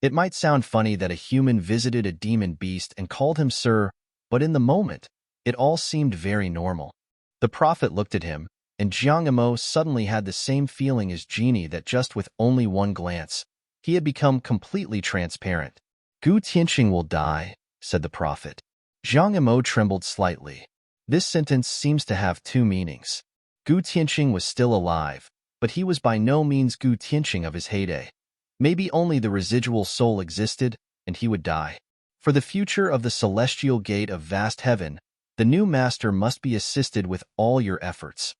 It might sound funny that a human visited a demon beast and called him sir, but in the moment, it all seemed very normal. The prophet looked at him, and Zhang Imo suddenly had the same feeling as Genie that just with only one glance, he had become completely transparent. "Gu Tianqing will die," said the prophet. Zhang Imo trembled slightly. This sentence seems to have 2 meanings. Gu Tianqing was still alive, but he was by no means Gu Tianqing of his heyday. Maybe only the residual soul existed, and he would die. For the future of the Celestial Gate of Vast Heaven, the new master must be assisted with all your efforts.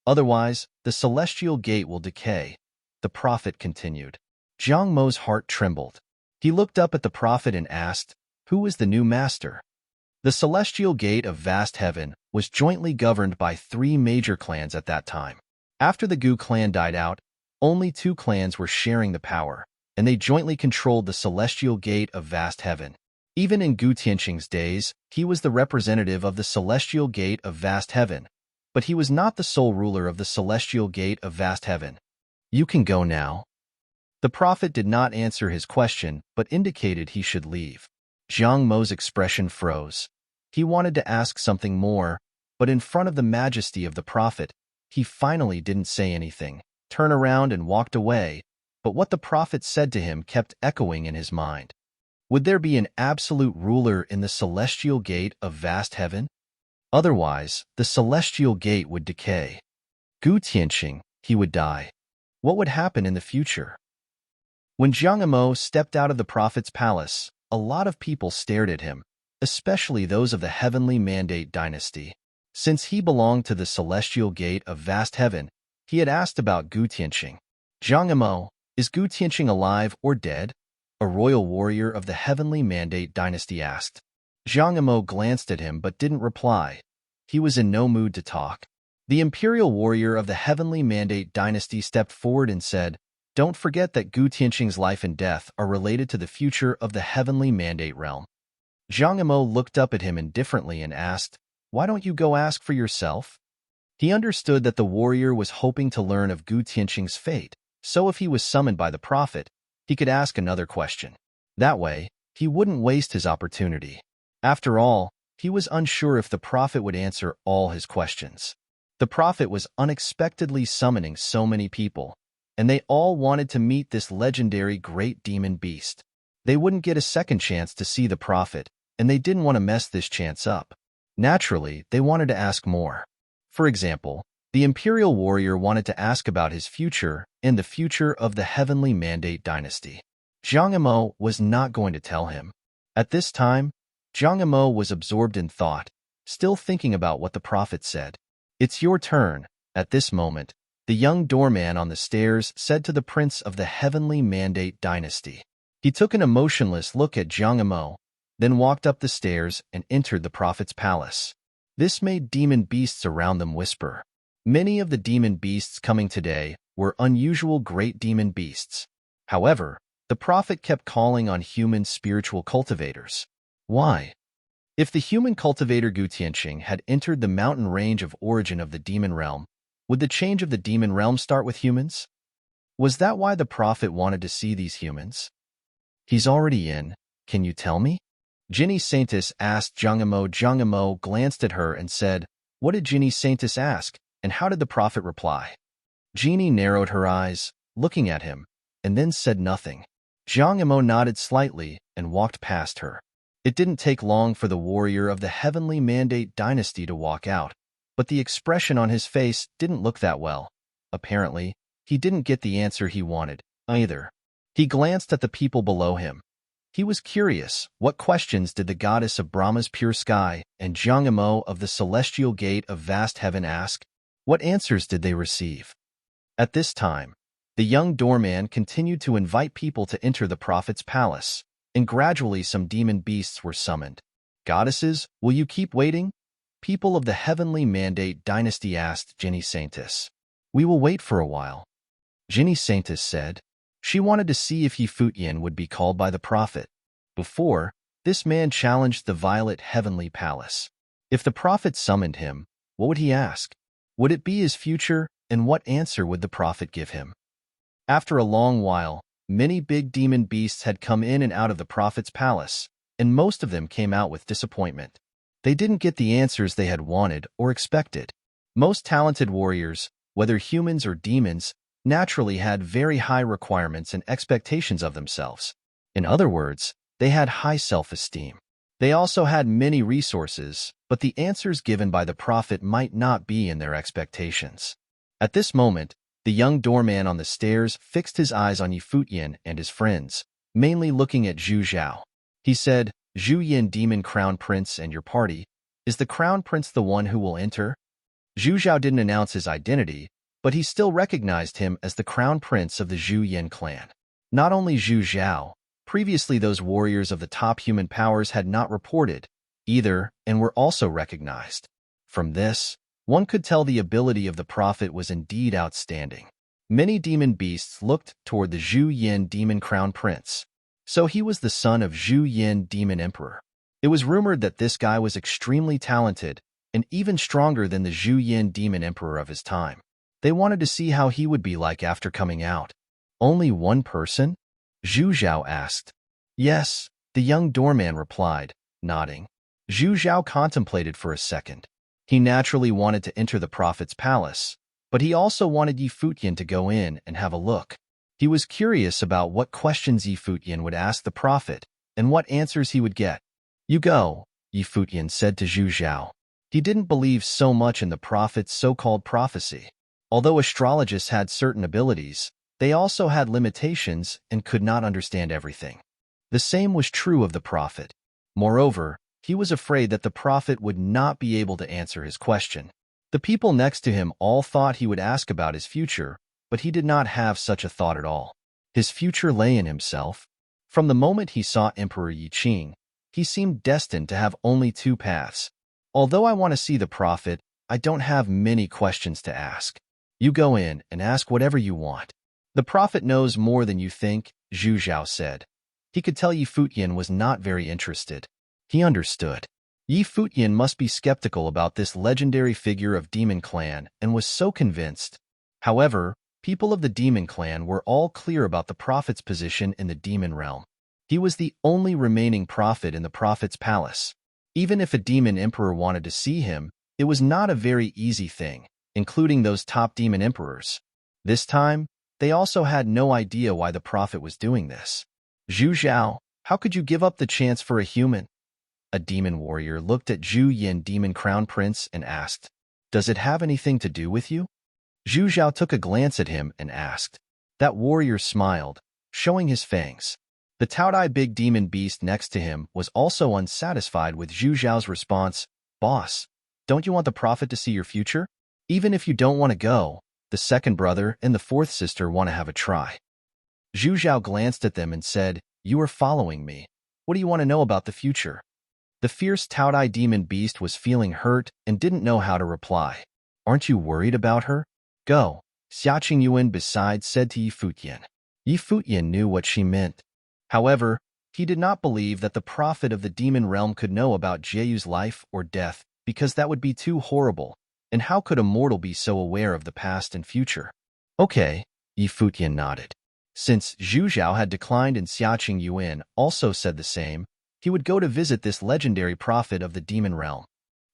Otherwise, the Celestial Gate will decay, the prophet continued. Zhang Mo's heart trembled. He looked up at the prophet and asked, "Who is the new master?" The Celestial Gate of Vast Heaven was jointly governed by 3 major clans at that time. After the Gu clan died out, only 2 clans were sharing the power, and they jointly controlled the Celestial Gate of Vast Heaven. Even in Gu Tianqing's days, he was the representative of the Celestial Gate of Vast Heaven, but he was not the sole ruler of the Celestial Gate of Vast Heaven. "You can go now." The prophet did not answer his question, but indicated he should leave. Zhang Mo's expression froze. He wanted to ask something more, but in front of the majesty of the prophet, he finally didn't say anything, turned around and walked away, but what the prophet said to him kept echoing in his mind. Would there be an absolute ruler in the Celestial Gate of Vast Heaven? Otherwise, the Celestial Gate would decay. Gu Tianqing, he would die. What would happen in the future? When Zhang Imo stepped out of the prophet's palace, a lot of people stared at him, especially those of the Heavenly Mandate dynasty. Since he belonged to the Celestial Gate of Vast Heaven, he had asked about Gu Tianqing. "Zhang Imo, is Gu Tianqing alive or dead?" a royal warrior of the Heavenly Mandate dynasty asked. Zhang Imo glanced at him but didn't reply. He was in no mood to talk. The imperial warrior of the Heavenly Mandate dynasty stepped forward and said, "Don't forget that Gu Tianqing's life and death are related to the future of the Heavenly Mandate realm." Zhang Imo looked up at him indifferently and asked, "Why don't you go ask for yourself?" He understood that the warrior was hoping to learn of Gu Tianqing's fate, so if he was summoned by the prophet, he could ask another question. That way, he wouldn't waste his opportunity. After all, he was unsure if the prophet would answer all his questions. The prophet was unexpectedly summoning so many people, and they all wanted to meet this legendary great demon beast. They wouldn't get a second chance to see the prophet, and they didn't want to mess this chance up. Naturally, they wanted to ask more. For example, the imperial warrior wanted to ask about his future and the future of the heavenly mandate dynasty. Zhang Yimou was not going to tell him. At this time, Zhang Yimou was absorbed in thought, still thinking about what the prophet said. "It's your turn." At this moment, the young doorman on the stairs said to the prince of the heavenly mandate dynasty. He took an emotionless look at Zhang Yimou, then walked up the stairs and entered the prophet's palace. This made demon beasts around them whisper. Many of the demon beasts coming today were unusual great demon beasts. However, the prophet kept calling on human spiritual cultivators. Why? If the human cultivator Gu Tianqing had entered the mountain range of origin of the demon realm, would the change of the demon realm start with humans? Was that why the prophet wanted to see these humans? "He's already in. Can you tell me?" Ginny Saintis asked Zhang Yimou. Zhang Yimou glanced at her and said, "What did Ginny Saintis ask, and how did the prophet reply?" Ginny narrowed her eyes, looking at him, and then said nothing. Zhang Yimou nodded slightly and walked past her. It didn't take long for the warrior of the heavenly mandate dynasty to walk out, but the expression on his face didn't look that well. Apparently, he didn't get the answer he wanted, either. He glanced at the people below him. He was curious, what questions did the goddess of Brahma's pure sky and Zhang Yimou of the celestial gate of vast heaven ask? What answers did they receive? At this time, the young doorman continued to invite people to enter the prophet's palace, and gradually some demon beasts were summoned. "Goddesses, will you keep waiting?" People of the heavenly mandate dynasty asked Ginny Saintis. "We will wait for a while," Ginny Saintis said. She wanted to see if Futian would be called by the prophet. Before, this man challenged the violet heavenly palace. If the prophet summoned him, what would he ask? Would it be his future, and what answer would the prophet give him? After a long while, many big demon beasts had come in and out of the prophet's palace, and most of them came out with disappointment. They didn't get the answers they had wanted or expected. Most talented warriors, whether humans or demons, naturally had very high requirements and expectations of themselves. In other words, they had high self-esteem. They also had many resources, but the answers given by the prophet might not be in their expectations. At this moment, the young doorman on the stairs fixed his eyes on Futian and his friends, mainly looking at Zhu Zhao. He said, "Zhu Yin, demon crown prince, and your party, is the crown prince the one who will enter?" Zhu Zhao didn't announce his identity, but he still recognized him as the crown prince of the Zhu Yin clan. Not only Zhu Zhao, previously those warriors of the top human powers had not reported either and were also recognized. From this, one could tell the ability of the prophet was indeed outstanding. Many demon beasts looked toward the Zhu Yin demon crown prince. So he was the son of Zhu Yin demon emperor. It was rumored that this guy was extremely talented and even stronger than the Zhu Yin demon emperor of his time. They wanted to see how he would be like after coming out. "Only one person?" Zhu Zhao asked. "Yes," the young doorman replied, nodding. Zhu Zhao contemplated for a second. He naturally wanted to enter the prophet's palace, but he also wanted Futian to go in and have a look. He was curious about what questions Futian would ask the prophet and what answers he would get. "You go," Futian said to Zhu Zhao. He didn't believe so much in the prophet's so-called prophecy. Although astrologists had certain abilities, they also had limitations and could not understand everything. The same was true of the prophet. Moreover, he was afraid that the prophet would not be able to answer his question. The people next to him all thought he would ask about his future, but he did not have such a thought at all. His future lay in himself. From the moment he saw Emperor Yi Qing, he seemed destined to have only two paths. "Although I want to see the prophet, I don't have many questions to ask. You go in and ask whatever you want. The prophet knows more than you think," Zhu Zhao said. He could tell Futian was not very interested. He understood. Futian must be skeptical about this legendary figure of Demon Clan and was so convinced. However, people of the Demon Clan were all clear about the prophet's position in the demon realm. He was the only remaining prophet in the prophet's palace. Even if a demon emperor wanted to see him, it was not a very easy thing, including those top demon emperors. This time, they also had no idea why the prophet was doing this. "Zhu Zhao, how could you give up the chance for a human?" a demon warrior, looked at Zhu Yin, demon crown prince, and asked, "Does it have anything to do with you?" Zhu Zhao took a glance at him and asked. That warrior smiled, showing his fangs. The Taodai big demon beast next to him was also unsatisfied with Zhu Zhao's response. "Boss, don't you want the prophet to see your future? Even if you don't want to go, the second brother and the fourth sister want to have a try." Zhu Zhao glanced at them and said, "You are following me. What do you want to know about the future?" The fierce Taodai demon beast was feeling hurt and didn't know how to reply. "Aren't you worried about her? Go," Xiaqing Yuan besides said to Yi Futian. Yi Futian knew what she meant. However, he did not believe that the prophet of the demon realm could know about Jieyu's life or death, because that would be too horrible, and how could a mortal be so aware of the past and future? "Okay," Yi Futian nodded. Since Zhu Zhao had declined and Xiaqing Yuan also said the same, he would go to visit this legendary prophet of the demon realm.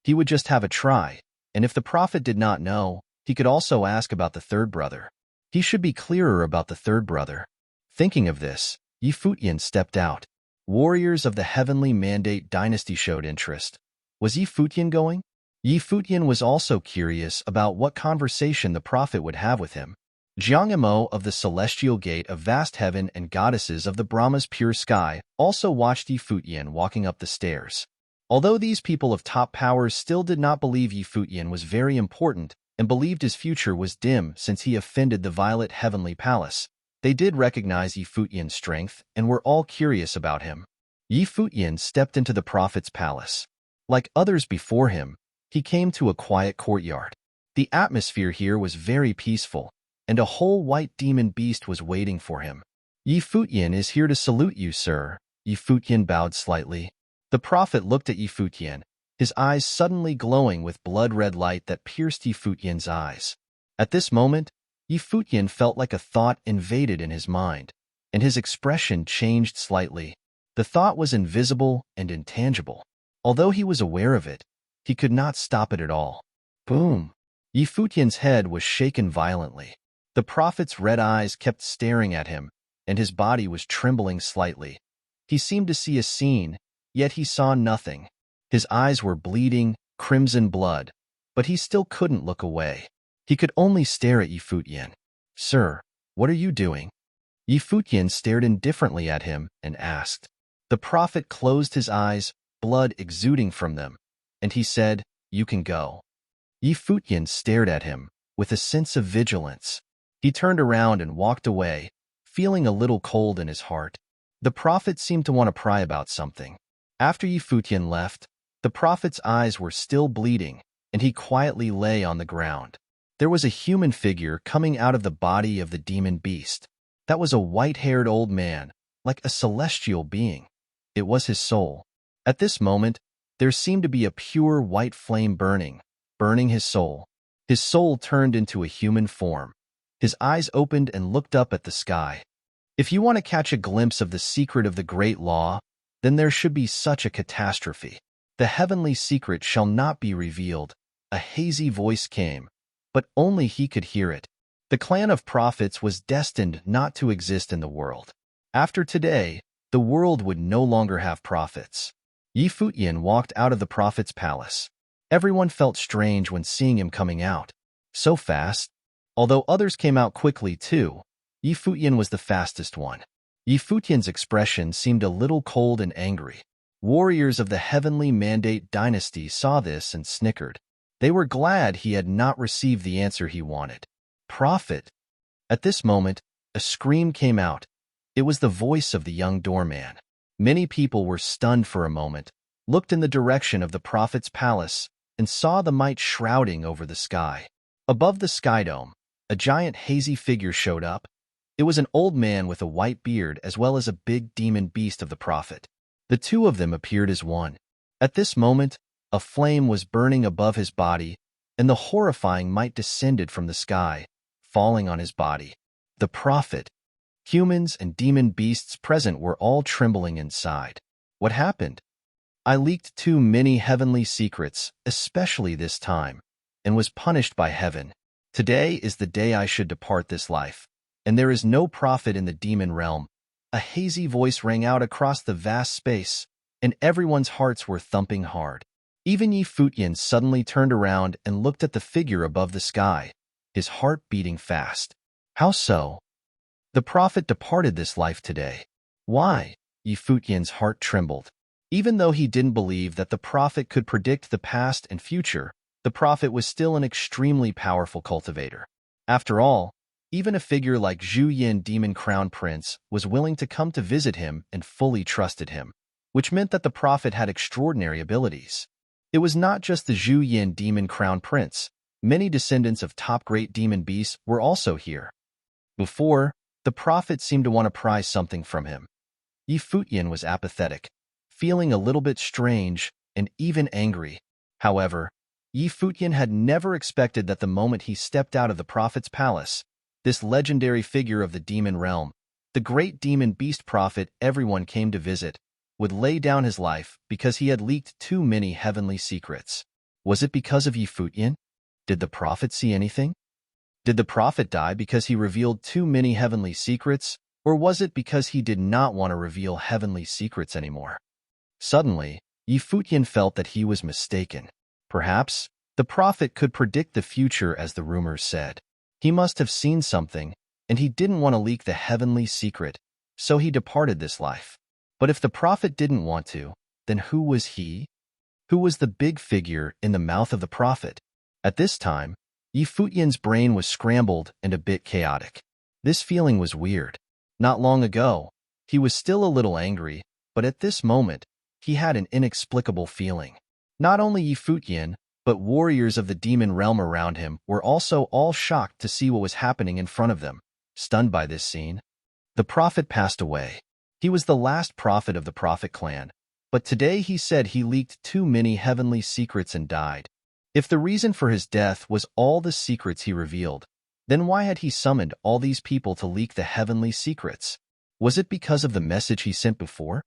He would just have a try, and if the prophet did not know, he could also ask about the third brother. He should be clearer about the third brother. Thinking of this, Yi Futian stepped out. Warriors of the Heavenly Mandate dynasty showed interest. Was Yi Futian going? Yi Futian was also curious about what conversation the prophet would have with him. Jiang Imo of the Celestial Gate of Vast Heaven and Goddesses of the Brahma's Pure Sky also watched Yi Futian walking up the stairs. Although these people of top powers still did not believe Yi Futian was very important and believed his future was dim since he offended the Violet Heavenly Palace, they did recognize Yi Futian's strength and were all curious about him. Yi Futian stepped into the prophet's palace. Like others before him, he came to a quiet courtyard. The atmosphere here was very peaceful, and a whole white demon beast was waiting for him. "Yi Futian is here to salute you, sir." Yi Futian bowed slightly. The prophet looked at Yi Futian, his eyes suddenly glowing with blood-red light that pierced Yi Futian's eyes. At this moment, Yi Futian felt like a thought invaded in his mind, and his expression changed slightly. The thought was invisible and intangible. Although he was aware of it, he could not stop it at all. Boom! Yi Futian's head was shaken violently. The prophet's red eyes kept staring at him, and his body was trembling slightly. He seemed to see a scene, yet he saw nothing. His eyes were bleeding, crimson blood, but he still couldn't look away. He could only stare at Yi Futian. "Sir, what are you doing?" Yi Futian stared indifferently at him and asked. The prophet closed his eyes, blood exuding from them, and he said, "You can go." Yi Futian stared at him, with a sense of vigilance. He turned around and walked away, feeling a little cold in his heart. The prophet seemed to want to pry about something. After Yi Futian left, the prophet's eyes were still bleeding, and he quietly lay on the ground. There was a human figure coming out of the body of the demon beast. That was a white-haired old man, like a celestial being. It was his soul. At this moment, there seemed to be a pure white flame burning his soul. His soul turned into a human form. His eyes opened and looked up at the sky. If you want to catch a glimpse of the secret of the great law, then there should be such a catastrophe. The heavenly secret shall not be revealed. A hazy voice came, but only he could hear it. The clan of prophets was destined not to exist in the world. After today, the world would no longer have prophets. Yi Futian walked out of the prophet's palace. Everyone felt strange when seeing him coming out. So fast. Although others came out quickly too, Yi Futian was the fastest one. Yi Futian's expression seemed a little cold and angry. Warriors of the Heavenly Mandate dynasty saw this and snickered. They were glad he had not received the answer he wanted. Prophet! At this moment, a scream came out. It was the voice of the young doorman. Many people were stunned for a moment, looked in the direction of the prophet's palace, and saw the might shrouding over the sky. Above the sky dome, a giant hazy figure showed up. It was an old man with a white beard as well as a big demon beast of the prophet. The two of them appeared as one. At this moment, a flame was burning above his body, and the horrifying might descended from the sky, falling on his body. The prophet. Humans and demon beasts present were all trembling inside. What happened? I leaked too many heavenly secrets, especially this time, and was punished by heaven. Today is the day I should depart this life, and there is no prophet in the demon realm. A hazy voice rang out across the vast space. and everyone's hearts were thumping hard. Even Futian suddenly turned around and looked at the figure above the sky, his heart beating fast. How so? The prophet departed this life today. Why? Futian's heart trembled. Even though he didn't believe that the prophet could predict the past and future, the prophet was still an extremely powerful cultivator. After all, even a figure like Zhu Yin, Demon Crown Prince, was willing to come to visit him and fully trusted him, which meant that the prophet had extraordinary abilities. It was not just the Zhu Yin Demon Crown Prince. Many descendants of top great demon beasts were also here. Before, the prophet seemed to want to pry something from him. Futian was apathetic, feeling a little bit strange and even angry. However, Futian had never expected that the moment he stepped out of the prophet's palace, this legendary figure of the demon realm, the great demon beast prophet everyone came to visit, would lay down his life because he had leaked too many heavenly secrets. Was it because of Futian? Did the prophet see anything? Did the prophet die because he revealed too many heavenly secrets, or was it because he did not want to reveal heavenly secrets anymore? Suddenly, Futian felt that he was mistaken. Perhaps, the prophet could predict the future as the rumors said. He must have seen something, and he didn't want to leak the heavenly secret, so he departed this life. But if the prophet didn't want to, then who was he? Who was the big figure in the mouth of the prophet? At this time, Futian's brain was scrambled and a bit chaotic. This feeling was weird. Not long ago, he was still a little angry, but at this moment, he had an inexplicable feeling. Not only Futian, but warriors of the demon realm around him were also all shocked to see what was happening in front of them. Stunned by this scene, the prophet passed away. He was the last prophet of the prophet clan, but today he said he leaked too many heavenly secrets and died. If the reason for his death was all the secrets he revealed, then why had he summoned all these people to leak the heavenly secrets? Was it because of the message he sent before?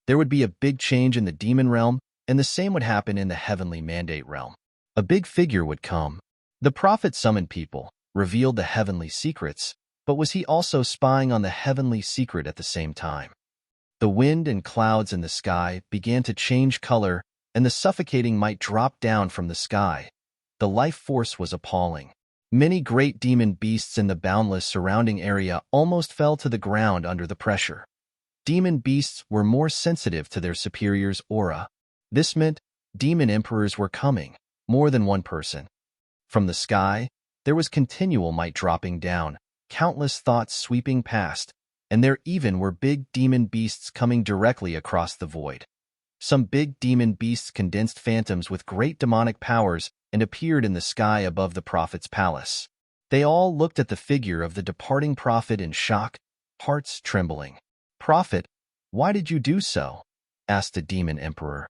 There would be a big change in the demon realm, and the same would happen in the heavenly mandate realm. A big figure would come. The prophet summoned people, revealed the heavenly secrets, but was he also spying on the heavenly secret at the same time? The wind and clouds in the sky began to change color, and the suffocating might dropped down from the sky. The life force was appalling. Many great demon beasts in the boundless surrounding area almost fell to the ground under the pressure. Demon beasts were more sensitive to their superior's aura. This meant demon emperors were coming, more than one person. From the sky, there was continual might dropping down, countless thoughts sweeping past, and there even were big demon beasts coming directly across the void. Some big demon beasts condensed phantoms with great demonic powers and appeared in the sky above the prophet's palace. They all looked at the figure of the departing prophet in shock, hearts trembling. "Prophet, why did you do so?" asked the demon emperor.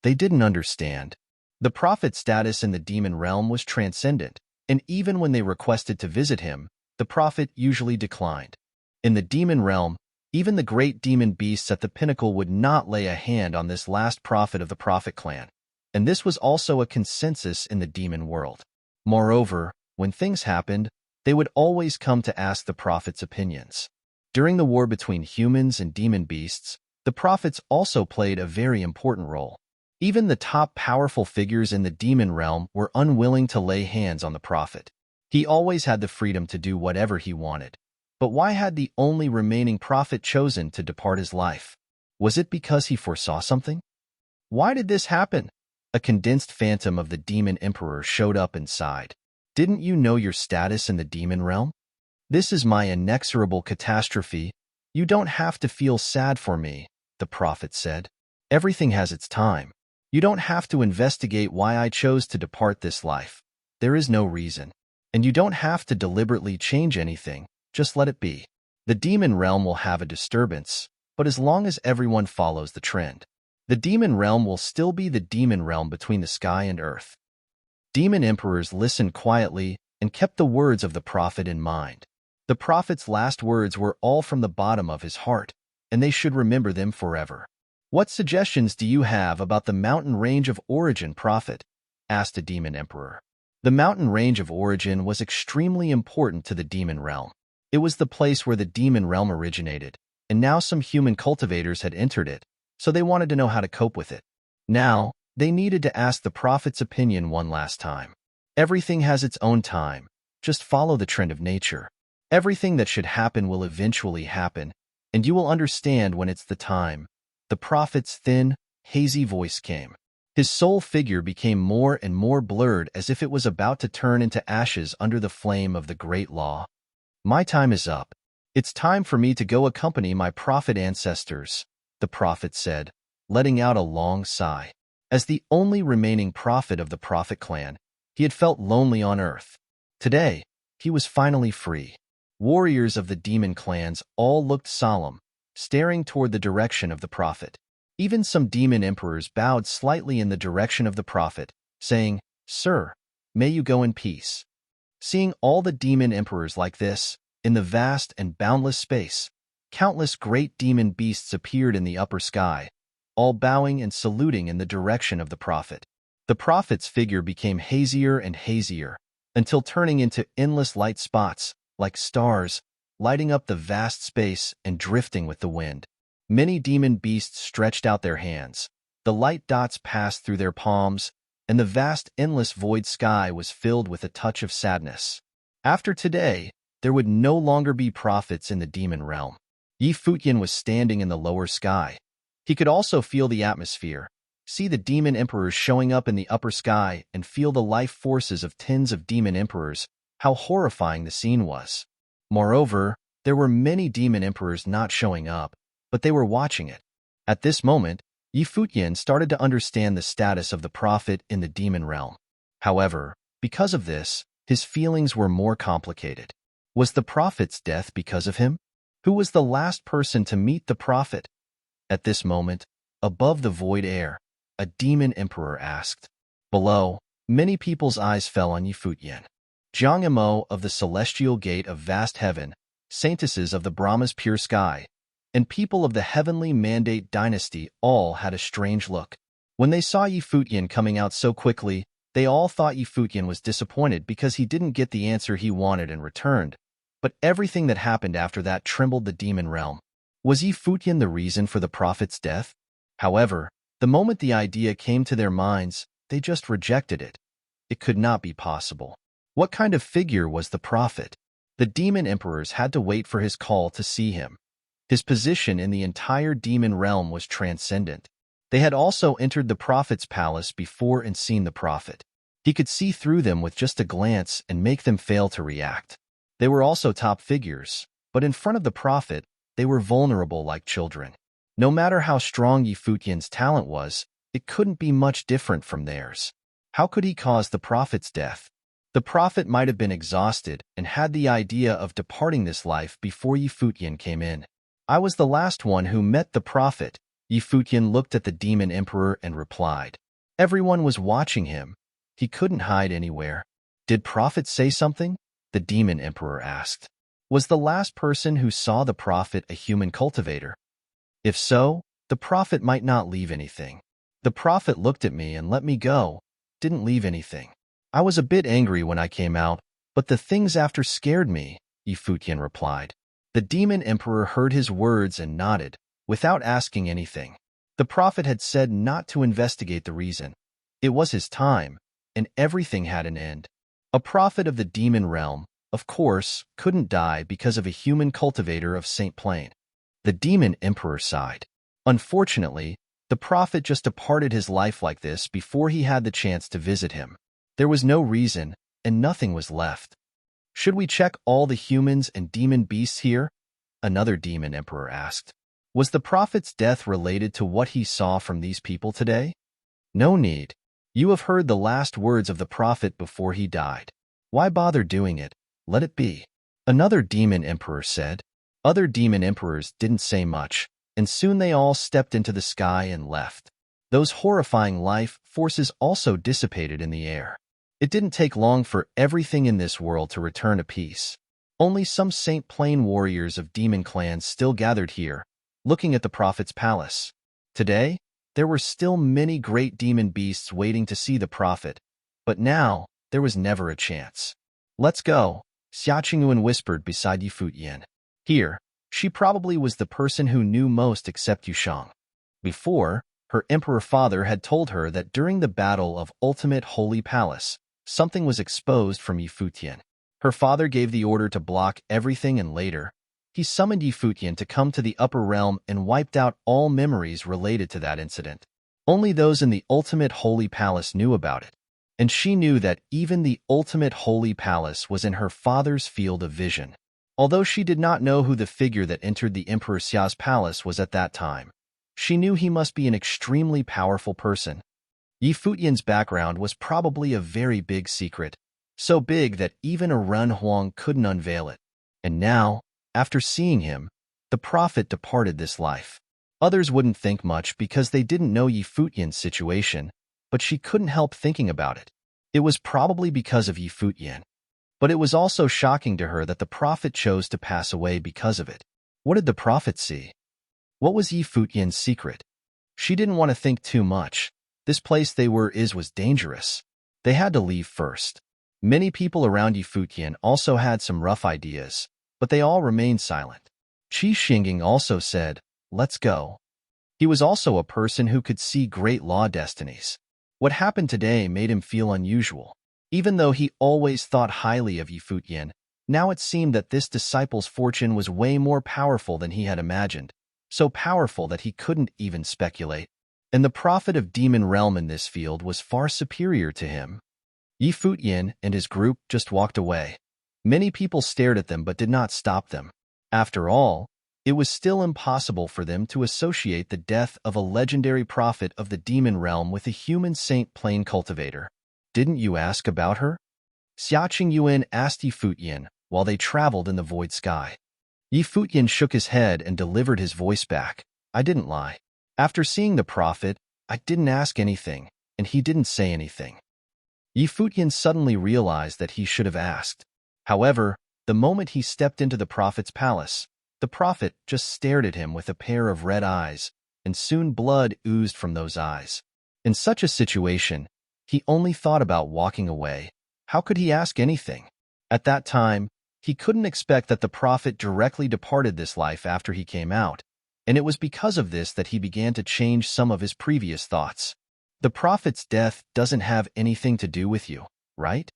They didn't understand. The prophet's status in the demon realm was transcendent, and even when they requested to visit him, the prophet usually declined. In the demon realm, even the great demon beasts at the pinnacle would not lay a hand on this last prophet of the prophet clan, and this was also a consensus in the demon world. Moreover, when things happened, they would always come to ask the prophet's opinions. During the war between humans and demon beasts, the prophets also played a very important role. Even the top powerful figures in the demon realm were unwilling to lay hands on the prophet. He always had the freedom to do whatever he wanted. But why had the only remaining prophet chosen to depart his life? Was it because he foresaw something? Why did this happen? A condensed phantom of the demon emperor showed up inside. Didn't you know your status in the demon realm? This is my inexorable catastrophe. You don't have to feel sad for me, the prophet said. Everything has its time. You don't have to investigate why I chose to depart this life. There is no reason. And you don't have to deliberately change anything. Just let it be. The demon realm will have a disturbance, but as long as everyone follows the trend, the demon realm will still be the demon realm between the sky and earth. Demon emperors listened quietly and kept the words of the prophet in mind. The prophet's last words were all from the bottom of his heart, and they should remember them forever. "What suggestions do you have about the mountain range of origin, prophet?" asked a demon emperor. The mountain range of origin was extremely important to the demon realm. It was the place where the demon realm originated, and now some human cultivators had entered it, so they wanted to know how to cope with it. Now, they needed to ask the prophet's opinion one last time. Everything has its own time. Just follow the trend of nature. Everything that should happen will eventually happen, and you will understand when it's the time. The prophet's thin, hazy voice came. His sole figure became more and more blurred as if it was about to turn into ashes under the flame of the great law. My time is up. It's time for me to go accompany my prophet ancestors, the prophet said, letting out a long sigh. As the only remaining prophet of the prophet clan, he had felt lonely on earth. Today, he was finally free. Warriors of the demon clans all looked solemn, staring toward the direction of the prophet. Even some demon emperors bowed slightly in the direction of the prophet, saying, "Sir, may you go in peace." Seeing all the demon emperors like this, in the vast and boundless space, countless great demon beasts appeared in the upper sky, all bowing and saluting in the direction of the prophet. The prophet's figure became hazier and hazier, until turning into endless light spots, like stars, lighting up the vast space and drifting with the wind. Many demon beasts stretched out their hands. The light dots passed through their palms, and the vast endless void sky was filled with a touch of sadness. After today, there would no longer be prophets in the demon realm. Futian was standing in the lower sky. He could also feel the atmosphere, see the demon emperors showing up in the upper sky, and feel the life forces of tens of demon emperors. How horrifying the scene was. Moreover, there were many demon emperors not showing up, but they were watching it. At this moment, Futian started to understand the status of the prophet in the demon realm. However, because of this, his feelings were more complicated. Was the prophet's death because of him? Who was the last person to meet the prophet? At this moment, above the void air, a demon emperor asked. Below, many people's eyes fell on Futian. Jiang Emo of the celestial gate of vast heaven, saintesses of the Brahma's pure sky, and people of the heavenly mandate dynasty all had a strange look. When they saw Futian coming out so quickly, they all thought Futian was disappointed because he didn't get the answer he wanted and returned. But everything that happened after that trembled the demon realm. Was Futian the reason for the prophet's death? However, the moment the idea came to their minds, they just rejected it. It could not be possible. What kind of figure was the prophet? The demon emperors had to wait for his call to see him. His position in the entire demon realm was transcendent. They had also entered the prophet's palace before and seen the prophet. He could see through them with just a glance and make them fail to react. They were also top figures, but in front of the prophet, they were vulnerable like children. No matter how strong Futian's talent was, it couldn't be much different from theirs. How could he cause the prophet's death? The prophet might have been exhausted and had the idea of departing this life before Futian came in. I was the last one who met the prophet. Futian looked at the demon emperor and replied. Everyone was watching him. He couldn't hide anywhere. Did prophet say something? The demon emperor asked. Was the last person who saw the prophet a human cultivator? If so, the prophet might not leave anything. The prophet looked at me and let me go. Didn't leave anything. I was a bit angry when I came out, but the things after scared me, Futian replied. The demon emperor heard his words and nodded, without asking anything. The prophet had said not to investigate the reason. It was his time, and everything had an end. A prophet of the demon realm, of course, couldn't die because of a human cultivator of St. Plain. The demon emperor sighed. Unfortunately, the prophet just departed his life like this before he had the chance to visit him. There was no reason, and nothing was left. Should we check all the humans and demon beasts here? Another demon emperor asked. Was the prophet's death related to what he saw from these people today? No need. You have heard the last words of the prophet before he died. Why bother doing it? Let it be. Another demon emperor said. Other demon emperors didn't say much, and soon they all stepped into the sky and left. Those horrifying life forces also dissipated in the air. It didn't take long for everything in this world to return to peace. Only some St. Plain warriors of demon clans still gathered here, looking at the prophet's palace. Today, there were still many great demon beasts waiting to see the prophet, but now there was never a chance. Let's go, Xia Qingyuan whispered beside Futian. Here, she probably was the person who knew most except Yushang. Before, her emperor father had told her that during the battle of Ultimate Holy Palace, something was exposed from Futian. Her father gave the order to block everything, and later, he summoned Futian to come to the upper realm and wiped out all memories related to that incident. Only those in the Ultimate Holy Palace knew about it, and she knew that even the Ultimate Holy Palace was in her father's field of vision. Although she did not know who the figure that entered the Emperor Xia's palace was at that time, she knew he must be an extremely powerful person. Futian's background was probably a very big secret, so big that even a Ren Huang couldn't unveil it. And now, after seeing him, the prophet departed this life. Others wouldn't think much because they didn't know Futian's situation, but she couldn't help thinking about it. It was probably because of Futian. But it was also shocking to her that the prophet chose to pass away because of it. What did the prophet see? What was Futian's secret? She didn't want to think too much. This place they were in was dangerous. They had to leave first. Many people around Futian also had some rough ideas, but they all remained silent. Qi Xinging also said, "Let's go." He was also a person who could see great law destinies. What happened today made him feel unusual. Even though he always thought highly of Futian, now it seemed that this disciple's fortune was way more powerful than he had imagined, so powerful that he couldn't even speculate. And the prophet of Demon Realm in this field was far superior to him. Futian and his group just walked away. Many people stared at them but did not stop them. After all, it was still impossible for them to associate the death of a legendary prophet of the Demon Realm with a human saint plane cultivator. "Didn't you ask about her?" Xia Qingyuan asked Futian while they traveled in the void sky. Futian shook his head and delivered his voice back. "I didn't lie. After seeing the prophet, I didn't ask anything, and he didn't say anything." Futian suddenly realized that he should have asked. However, the moment he stepped into the prophet's palace, the prophet just stared at him with a pair of red eyes, and soon blood oozed from those eyes. In such a situation, he only thought about walking away. How could he ask anything? At that time, he couldn't expect that the prophet directly departed this life after he came out, and it was because of this that he began to change some of his previous thoughts. The prophet's death doesn't have anything to do with you, right?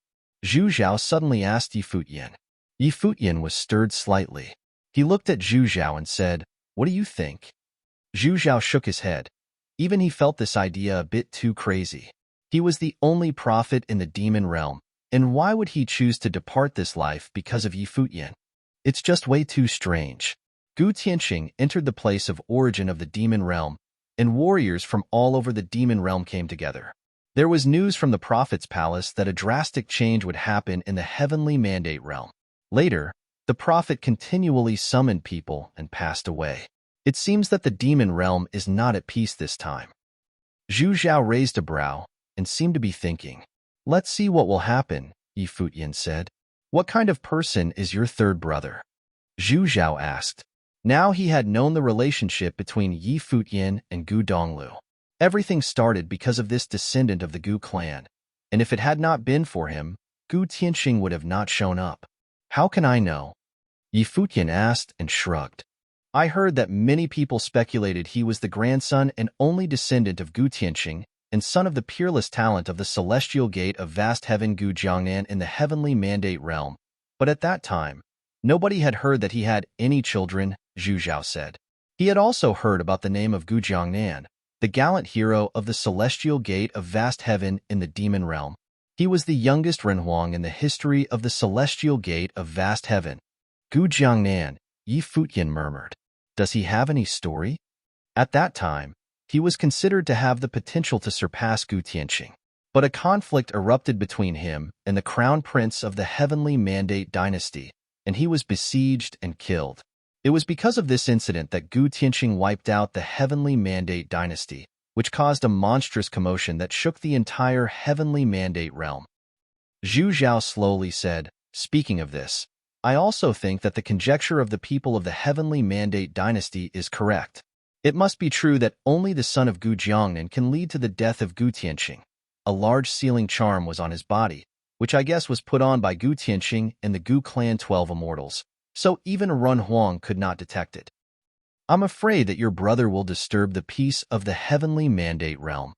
Zhu Zhao suddenly asked Futian. Futian was stirred slightly. He looked at Zhu Zhao and said, "What do you think?" Zhu Zhao shook his head. Even he felt this idea a bit too crazy. He was the only prophet in the demon realm, and why would he choose to depart this life because of Futian? It's just way too strange. Gu Tianqing entered the place of origin of the demon realm, and warriors from all over the demon realm came together. There was news from the prophet's palace that a drastic change would happen in the heavenly mandate realm. Later, the prophet continually summoned people and passed away. It seems that the demon realm is not at peace this time. Zhu Zhao raised a brow and seemed to be thinking. "Let's see what will happen," Futian said. "What kind of person is your third brother?" Zhu Zhao asked. Now he had known the relationship between Futian and Gu Donglu. Everything started because of this descendant of the Gu clan, and if it had not been for him, Gu Tianqing would have not shown up. "How can I know?" Futian asked and shrugged. "I heard that many people speculated he was the grandson and only descendant of Gu Tianqing and son of the peerless talent of the celestial gate of vast heaven Gu Jiangnan in the heavenly mandate realm. But at that time, nobody had heard that he had any children," Zhu Zhao said. He had also heard about the name of Gu Jiangnan, the gallant hero of the celestial gate of vast heaven in the demon realm. He was the youngest Renhuang in the history of the celestial gate of vast heaven. "Gu Jiangnan," Futian murmured. "Does he have any story?" At that time, he was considered to have the potential to surpass Gu Tianqing. But a conflict erupted between him and the crown prince of the heavenly mandate dynasty, and he was besieged and killed. It was because of this incident that Gu Tianqing wiped out the heavenly mandate dynasty, which caused a monstrous commotion that shook the entire heavenly mandate realm. Zhu Zhao slowly said, "Speaking of this, I also think that the conjecture of the people of the heavenly mandate dynasty is correct. It must be true that only the son of Gu Jiangnan can lead to the death of Gu Tianqing. A large sealing charm was on his body, which I guess was put on by Gu Tianqing and the Gu clan 12 immortals, so even a Run Huang could not detect it." I'm afraid that your brother will disturb the peace of the heavenly mandate realm.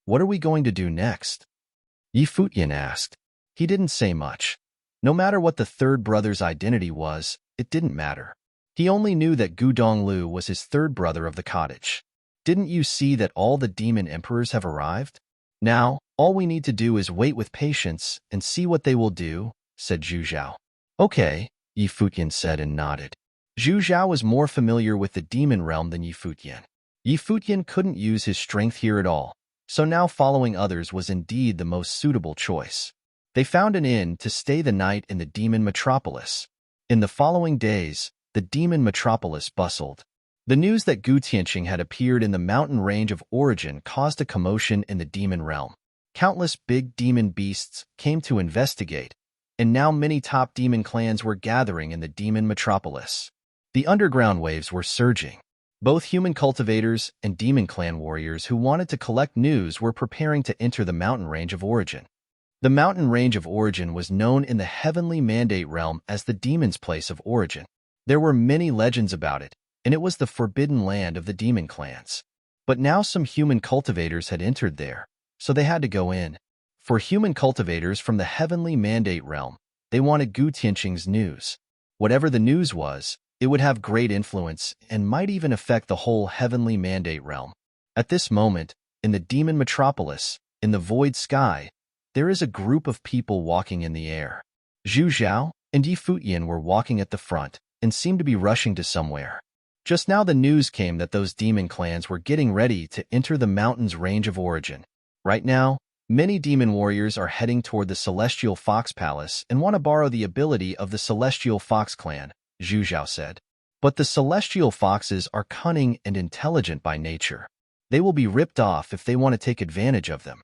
What are we going to do next? Futian asked. He didn't say much. No matter what the third brother's identity was, it didn't matter. He only knew that Gu Donglu was his third brother of the cottage. Didn't you see that all the demon emperors have arrived? Now, all we need to do is wait with patience and see what they will do, said Zhu Zhao. Okay, Futian said and nodded. Zhu Zhao was more familiar with the demon realm than Futian. Futian couldn't use his strength here at all, so now following others was indeed the most suitable choice. They found an inn to stay the night in the demon metropolis. In the following days, the demon metropolis bustled. The news that Gu Tianqing had appeared in the mountain range of origin caused a commotion in the demon realm. Countless big demon beasts came to investigate, and now many top demon clans were gathering in the demon metropolis. The underground waves were surging. Both human cultivators and demon clan warriors who wanted to collect news were preparing to enter the mountain range of origin. The mountain range of origin was known in the heavenly mandate realm as the demon's place of origin. There were many legends about it, and it was the forbidden land of the demon clans. But now some human cultivators had entered there, so they had to go in. For human cultivators from the heavenly mandate realm, they wanted Gu Tianqing's news. Whatever the news was, it would have great influence and might even affect the whole heavenly mandate realm. At this moment, in the demon metropolis, in the void sky, there is a group of people walking in the air. Zhu Zhao and Futian were walking at the front and seemed to be rushing to somewhere. Just now the news came that those demon clans were getting ready to enter the mountain's range of origin. Right now, many demon warriors are heading toward the Celestial Fox Palace and want to borrow the ability of the Celestial Fox clan, Zhu Zhao said. But the Celestial Foxes are cunning and intelligent by nature. They will be ripped off if they want to take advantage of them.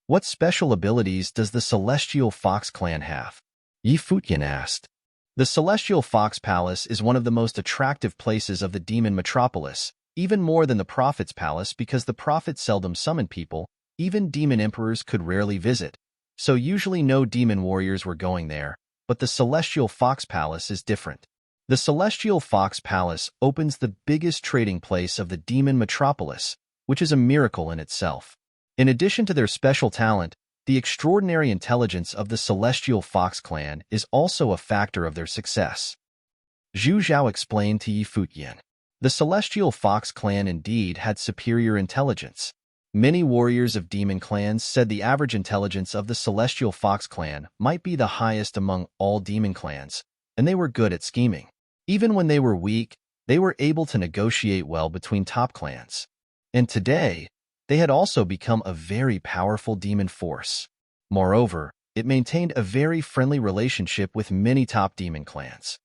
What special abilities does the Celestial Fox clan have? Futian asked. The Celestial Fox Palace is one of the most attractive places of the demon metropolis, even more than the Prophet's Palace because the Prophet seldom summoned people, even demon emperors could rarely visit. So usually no demon warriors were going there, but the Celestial Fox Palace is different. The Celestial Fox Palace opens the biggest trading place of the demon metropolis, which is a miracle in itself. In addition to their special talent, the extraordinary intelligence of the Celestial Fox clan is also a factor of their success. Zhu Zhao explained to Futian. The Celestial Fox clan indeed had superior intelligence. Many warriors of demon clans said the average intelligence of the Celestial Fox clan might be the highest among all demon clans, and they were good at scheming. Even when they were weak, they were able to negotiate well between top clans. And today, they had also become a very powerful demon force. Moreover, it maintained a very friendly relationship with many top demon clans.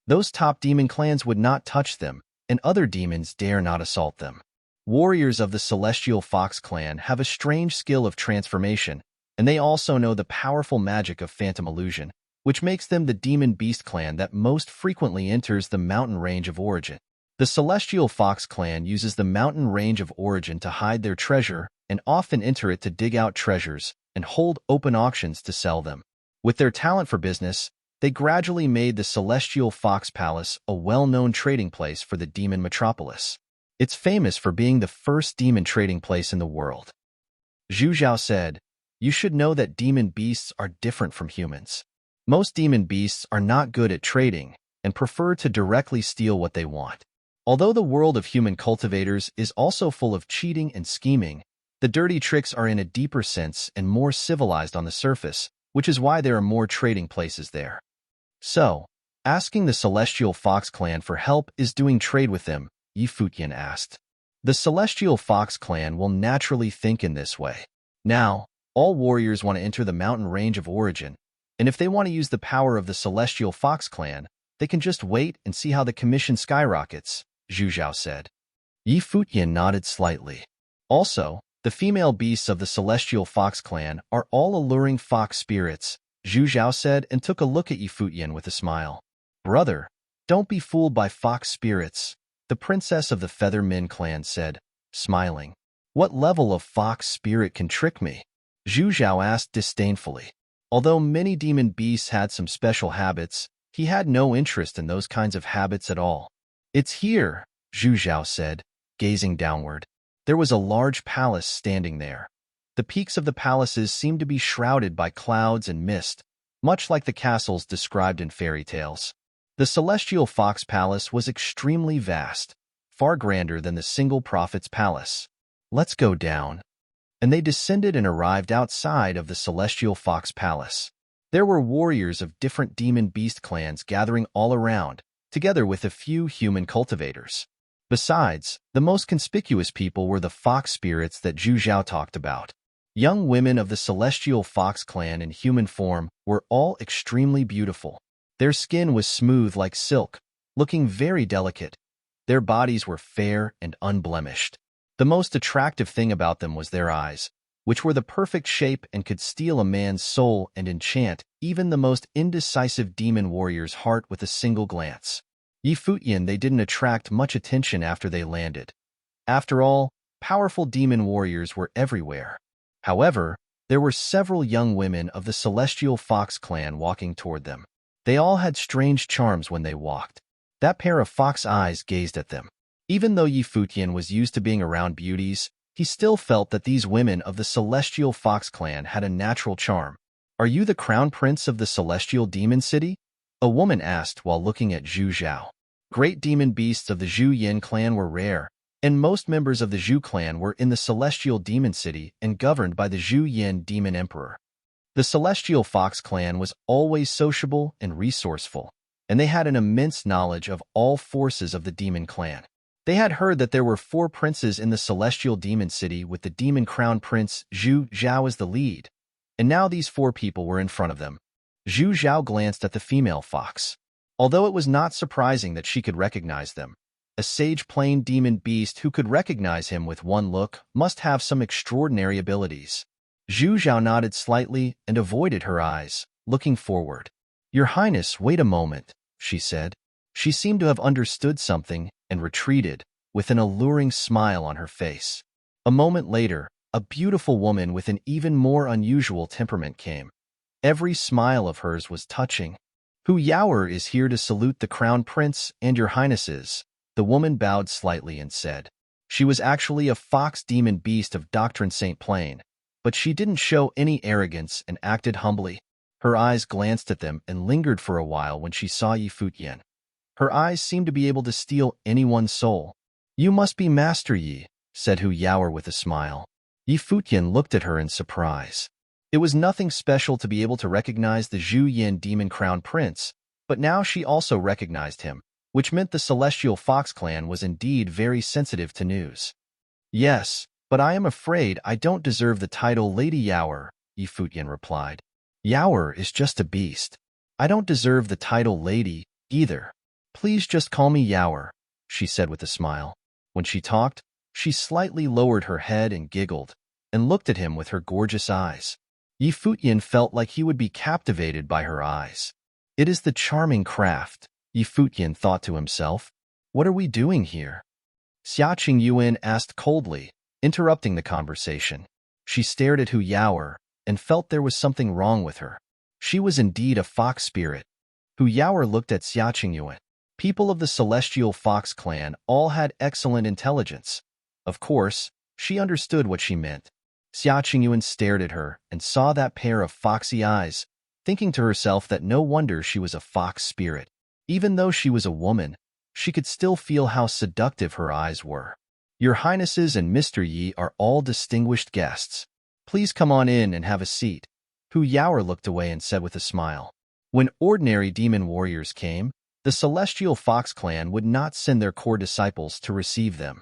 Those top demon clans would not touch them, and other demons dare not assault them. Warriors of the Celestial Fox clan have a strange skill of transformation, and they also know the powerful magic of phantom illusion, which makes them the demon beast clan that most frequently enters the mountain range of origin. The Celestial Fox clan uses the mountain range of origin to hide their treasure and often enter it to dig out treasures and hold open auctions to sell them. With their talent for business, they gradually made the Celestial Fox Palace a well-known trading place for the demon metropolis. It's famous for being the first demon trading place in the world. Zhu Zhao said, "You should know that demon beasts are different from humans. Most demon beasts are not good at trading and prefer to directly steal what they want. Although the world of human cultivators is also full of cheating and scheming, the dirty tricks are in a deeper sense and more civilized on the surface, which is why there are more trading places there." So, asking the Celestial Fox clan for help is doing trade with them, Futian asked. The Celestial Fox clan will naturally think in this way. Now, all warriors want to enter the mountain range of origin, and if they want to use the power of the Celestial Fox clan, they can just wait and see how the commission skyrockets, Zhu Zhao said. Futian nodded slightly. Also, the female beasts of the Celestial Fox clan are all alluring fox spirits, Zhu Zhao said and took a look at Futian with a smile. "Brother, don't be fooled by fox spirits," the princess of the Feather Men clan said, smiling. "What level of fox spirit can trick me?" Zhu Zhao asked disdainfully. Although many demon beasts had some special habits, he had no interest in those kinds of habits at all. "It's here," Zhu Zhao said, gazing downward. There was a large palace standing there. The peaks of the palaces seemed to be shrouded by clouds and mist, much like the castles described in fairy tales. The celestial fox palace was extremely vast, far grander than the single prophet's palace. Let's go down. And they descended and arrived outside of the celestial fox palace. There were warriors of different demon beast clans gathering all around, together with a few human cultivators. Besides, the most conspicuous people were the fox spirits that Zhu Zhao talked about. Young women of the celestial fox clan in human form were all extremely beautiful. Their skin was smooth like silk, looking very delicate. Their bodies were fair and unblemished. The most attractive thing about them was their eyes, which were the perfect shape and could steal a man's soul and enchant even the most indecisive demon warrior's heart with a single glance. Futian, they didn't attract much attention after they landed. After all, powerful demon warriors were everywhere. However, there were several young women of the celestial fox clan walking toward them. They all had strange charms when they walked. That pair of fox eyes gazed at them. Even though Futian was used to being around beauties, he still felt that these women of the celestial fox clan had a natural charm. "Are you the crown prince of the celestial demon city?" a woman asked while looking at Zhu Zhao. Great demon beasts of the Zhu Yin clan were rare, and most members of the Zhu clan were in the celestial demon city and governed by the Zhu Yin demon emperor. The celestial fox clan was always sociable and resourceful, and they had an immense knowledge of all forces of the demon clan. They had heard that there were 4 princes in the celestial demon city with the demon crown prince Zhu Zhao as the lead, and now these 4 people were in front of them. Zhu Zhao glanced at the female fox. Although it was not surprising that she could recognize them, a sage-plain demon beast who could recognize him with one look must have some extraordinary abilities. Zhu Zhao nodded slightly and avoided her eyes, looking forward. "Your Highness, wait a moment," she said. She seemed to have understood something and retreated, with an alluring smile on her face. A moment later, a beautiful woman with an even more unusual temperament came. Every smile of hers was touching. "Hu Yaoer is here to salute the crown prince and your highnesses," the woman bowed slightly and said. She was actually a fox demon beast of Doctrine St. Plain, but she didn't show any arrogance and acted humbly. Her eyes glanced at them and lingered for a while when she saw Futian. Her eyes seemed to be able to steal anyone's soul. "You must be Master Yi," said Hu Yaoer with a smile. Futian looked at her in surprise. It was nothing special to be able to recognize the Zhu Yin demon crown prince, but now she also recognized him, which meant the celestial fox clan was indeed very sensitive to news. "Yes, but I am afraid I don't deserve the title Lady Yaoer," Futian replied. "Yaoer is just a beast. I don't deserve the title Lady, either. Please just call me Yaoer," she said with a smile. When she talked, she slightly lowered her head and giggled, and looked at him with her gorgeous eyes. Futian felt like he would be captivated by her eyes. "It is the charming craft," Futian thought to himself. "What are we doing here?" Xia Qingyuan asked coldly, interrupting the conversation. She stared at Hu Yaoer and felt there was something wrong with her. She was indeed a fox spirit. Hu Yaoer looked at Xia Qingyuan. People of the celestial fox clan all had excellent intelligence. Of course, she understood what she meant. Xia Qingyuan stared at her and saw that pair of foxy eyes, thinking to herself that no wonder she was a fox spirit. Even though she was a woman, she could still feel how seductive her eyes were. "Your Highnesses and Mr. Yi are all distinguished guests. Please come on in and have a seat." Hu Yaoer looked away and said with a smile. When ordinary demon warriors came, the celestial fox clan would not send their core disciples to receive them.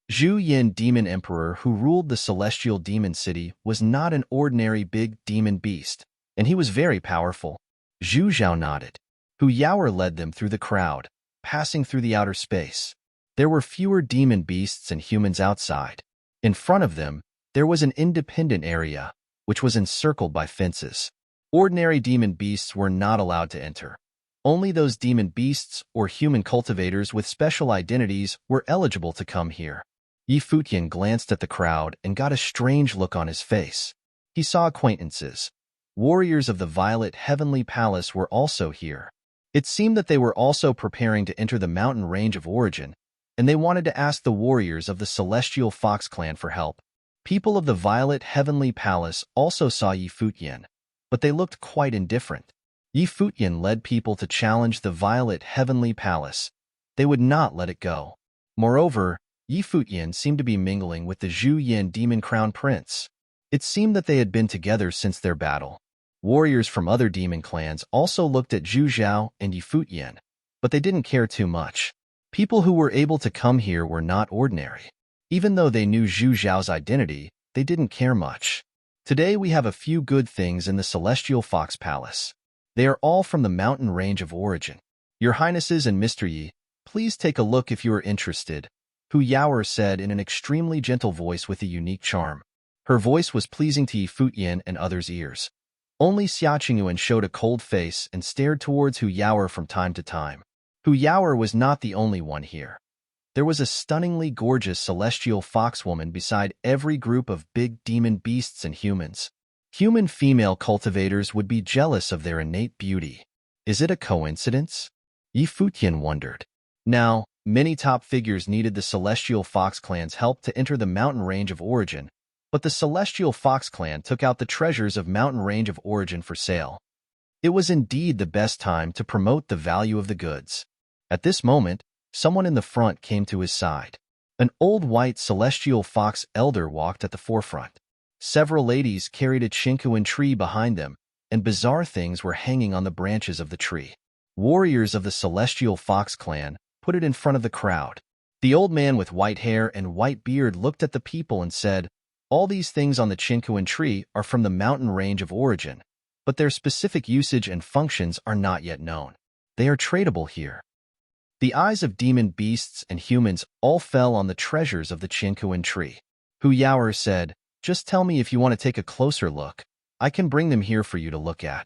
Zhu Yin demon emperor who ruled the celestial demon city was not an ordinary big demon beast, and he was very powerful. Zhu Zhao nodded. Hu Yaoer led them through the crowd, passing through the outer space. There were fewer demon beasts and humans outside. In front of them, there was an independent area, which was encircled by fences. Ordinary demon beasts were not allowed to enter. Only those demon beasts or human cultivators with special identities were eligible to come here. Futian glanced at the crowd and got a strange look on his face. He saw acquaintances. Warriors of the Violet Heavenly Palace were also here. It seemed that they were also preparing to enter the mountain range of origin, and they wanted to ask the warriors of the Celestial Fox clan for help. People of the Violet Heavenly Palace also saw Futian, but they looked quite indifferent. Futian led people to challenge the Violet Heavenly Palace. They would not let it go. Moreover, Futian seemed to be mingling with the Zhu Yin Demon Crown Prince. It seemed that they had been together since their battle. Warriors from other demon clans also looked at Zhu Zhao and Futian, but they didn't care too much. People who were able to come here were not ordinary. Even though they knew Zhu Zhao's identity, they didn't care much. Today we have a few good things in the Celestial Fox Palace. They are all from the mountain range of origin. Your Highnesses and Mr. Yi, please take a look if you are interested, Hu Yaoer said in an extremely gentle voice with a unique charm. Her voice was pleasing to Futian and others' ears. Only Xia Qingyuan showed a cold face and stared towards Hu Yaoer from time to time. Hu Yaoer was not the only one here. There was a stunningly gorgeous celestial foxwoman beside every group of big demon beasts and humans. Human female cultivators would be jealous of their innate beauty. Is it a coincidence? Futian wondered. Now, many top figures needed the Celestial Fox clan's help to enter the mountain range of origin, but the Celestial Fox clan took out the treasures of mountain range of origin for sale. It was indeed the best time to promote the value of the goods. At this moment, someone in the front came to his side. An old white Celestial Fox elder walked at the forefront. Several ladies carried a chinquin tree behind them, and bizarre things were hanging on the branches of the tree. Warriors of the Celestial Fox clan put it in front of the crowd. The old man with white hair and white beard looked at the people and said, "All these things on the chinquin tree are from the mountain range of origin, but their specific usage and functions are not yet known. They are tradable here." The eyes of demon beasts and humans all fell on the treasures of the chinquin tree. Hu Yaoer said, "Just tell me if you want to take a closer look. I can bring them here for you to look at."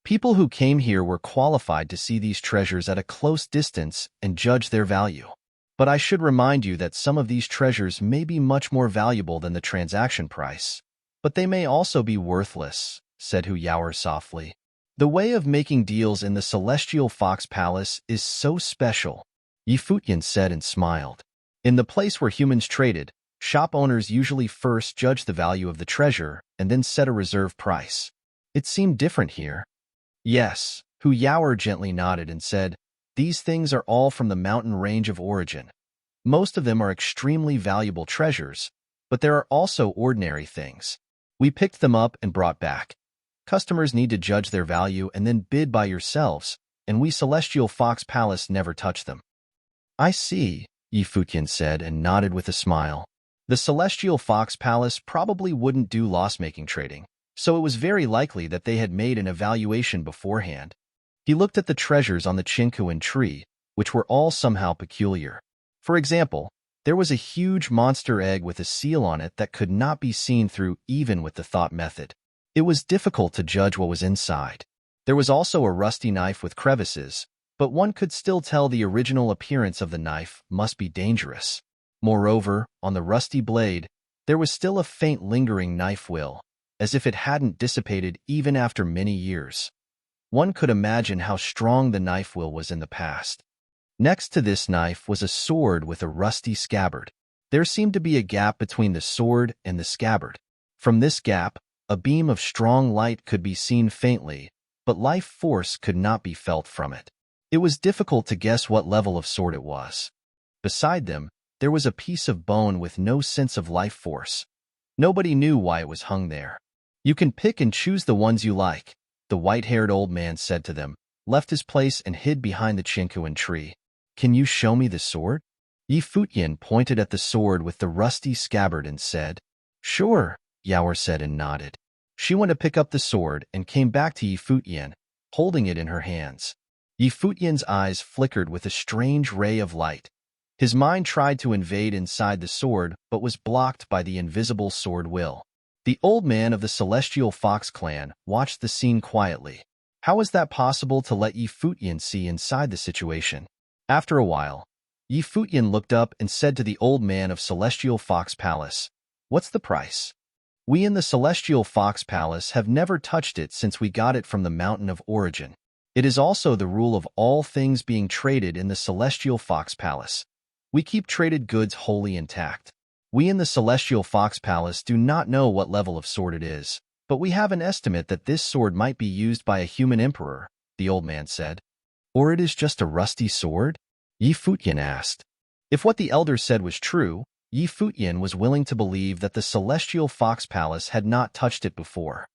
People who came here were qualified to see these treasures at a close distance and judge their value. But I should remind you that some of these treasures may be much more valuable than the transaction price. But they may also be worthless, said Hu Yaoer softly. The way of making deals in the Celestial Fox Palace is so special, Futian said and smiled. In the place where humans traded, shop owners usually first judge the value of the treasure and then set a reserve price. It seemed different here. Yes, Hu Yaoer gently nodded and said, "These things are all from the mountain range of origin. Most of them are extremely valuable treasures, but there are also ordinary things. We picked them up and brought back. Customers need to judge their value and then bid by yourselves, and we Celestial Fox Palace never touch them." "I see," Futian said and nodded with a smile. The Celestial Fox Palace probably wouldn't do loss-making trading, so it was very likely that they had made an evaluation beforehand. He looked at the treasures on the chinquin tree, which were all somehow peculiar. For example, there was a huge monster egg with a seal on it that could not be seen through even with the thought method. It was difficult to judge what was inside. There was also a rusty knife with crevices, but one could still tell the original appearance of the knife must be dangerous. Moreover, on the rusty blade, there was still a faint lingering knife will, as if it hadn't dissipated even after many years. One could imagine how strong the knife will was in the past. Next to this knife was a sword with a rusty scabbard. There seemed to be a gap between the sword and the scabbard. From this gap, a beam of strong light could be seen faintly, but life force could not be felt from it. It was difficult to guess what level of sword it was. Beside them, there was a piece of bone with no sense of life force. Nobody knew why it was hung there. "You can pick and choose the ones you like," the white-haired old man said to them, left his place and hid behind the chinquin tree. "Can you show me the sword?" Futian pointed at the sword with the rusty scabbard and said, "Sure," Yaoer said and nodded. She went to pick up the sword and came back to Futian, holding it in her hands. Futian's eyes flickered with a strange ray of light. His mind tried to invade inside the sword but was blocked by the invisible sword will. The old man of the Celestial Fox clan watched the scene quietly. How was that possible to let Futian see inside the situation? After a while, Futian looked up and said to the old man of Celestial Fox Palace, "What's the price?" "We in the Celestial Fox Palace have never touched it since we got it from the Mountain of Origin. It is also the rule of all things being traded in the Celestial Fox Palace. We keep traded goods wholly intact. We in the Celestial Fox Palace do not know what level of sword it is, but we have an estimate that this sword might be used by a human emperor, the old man said. Or it is just a rusty sword? Yi Futian asked. If what the elder said was true, Yi Futian was willing to believe that the Celestial Fox Palace had not touched it before.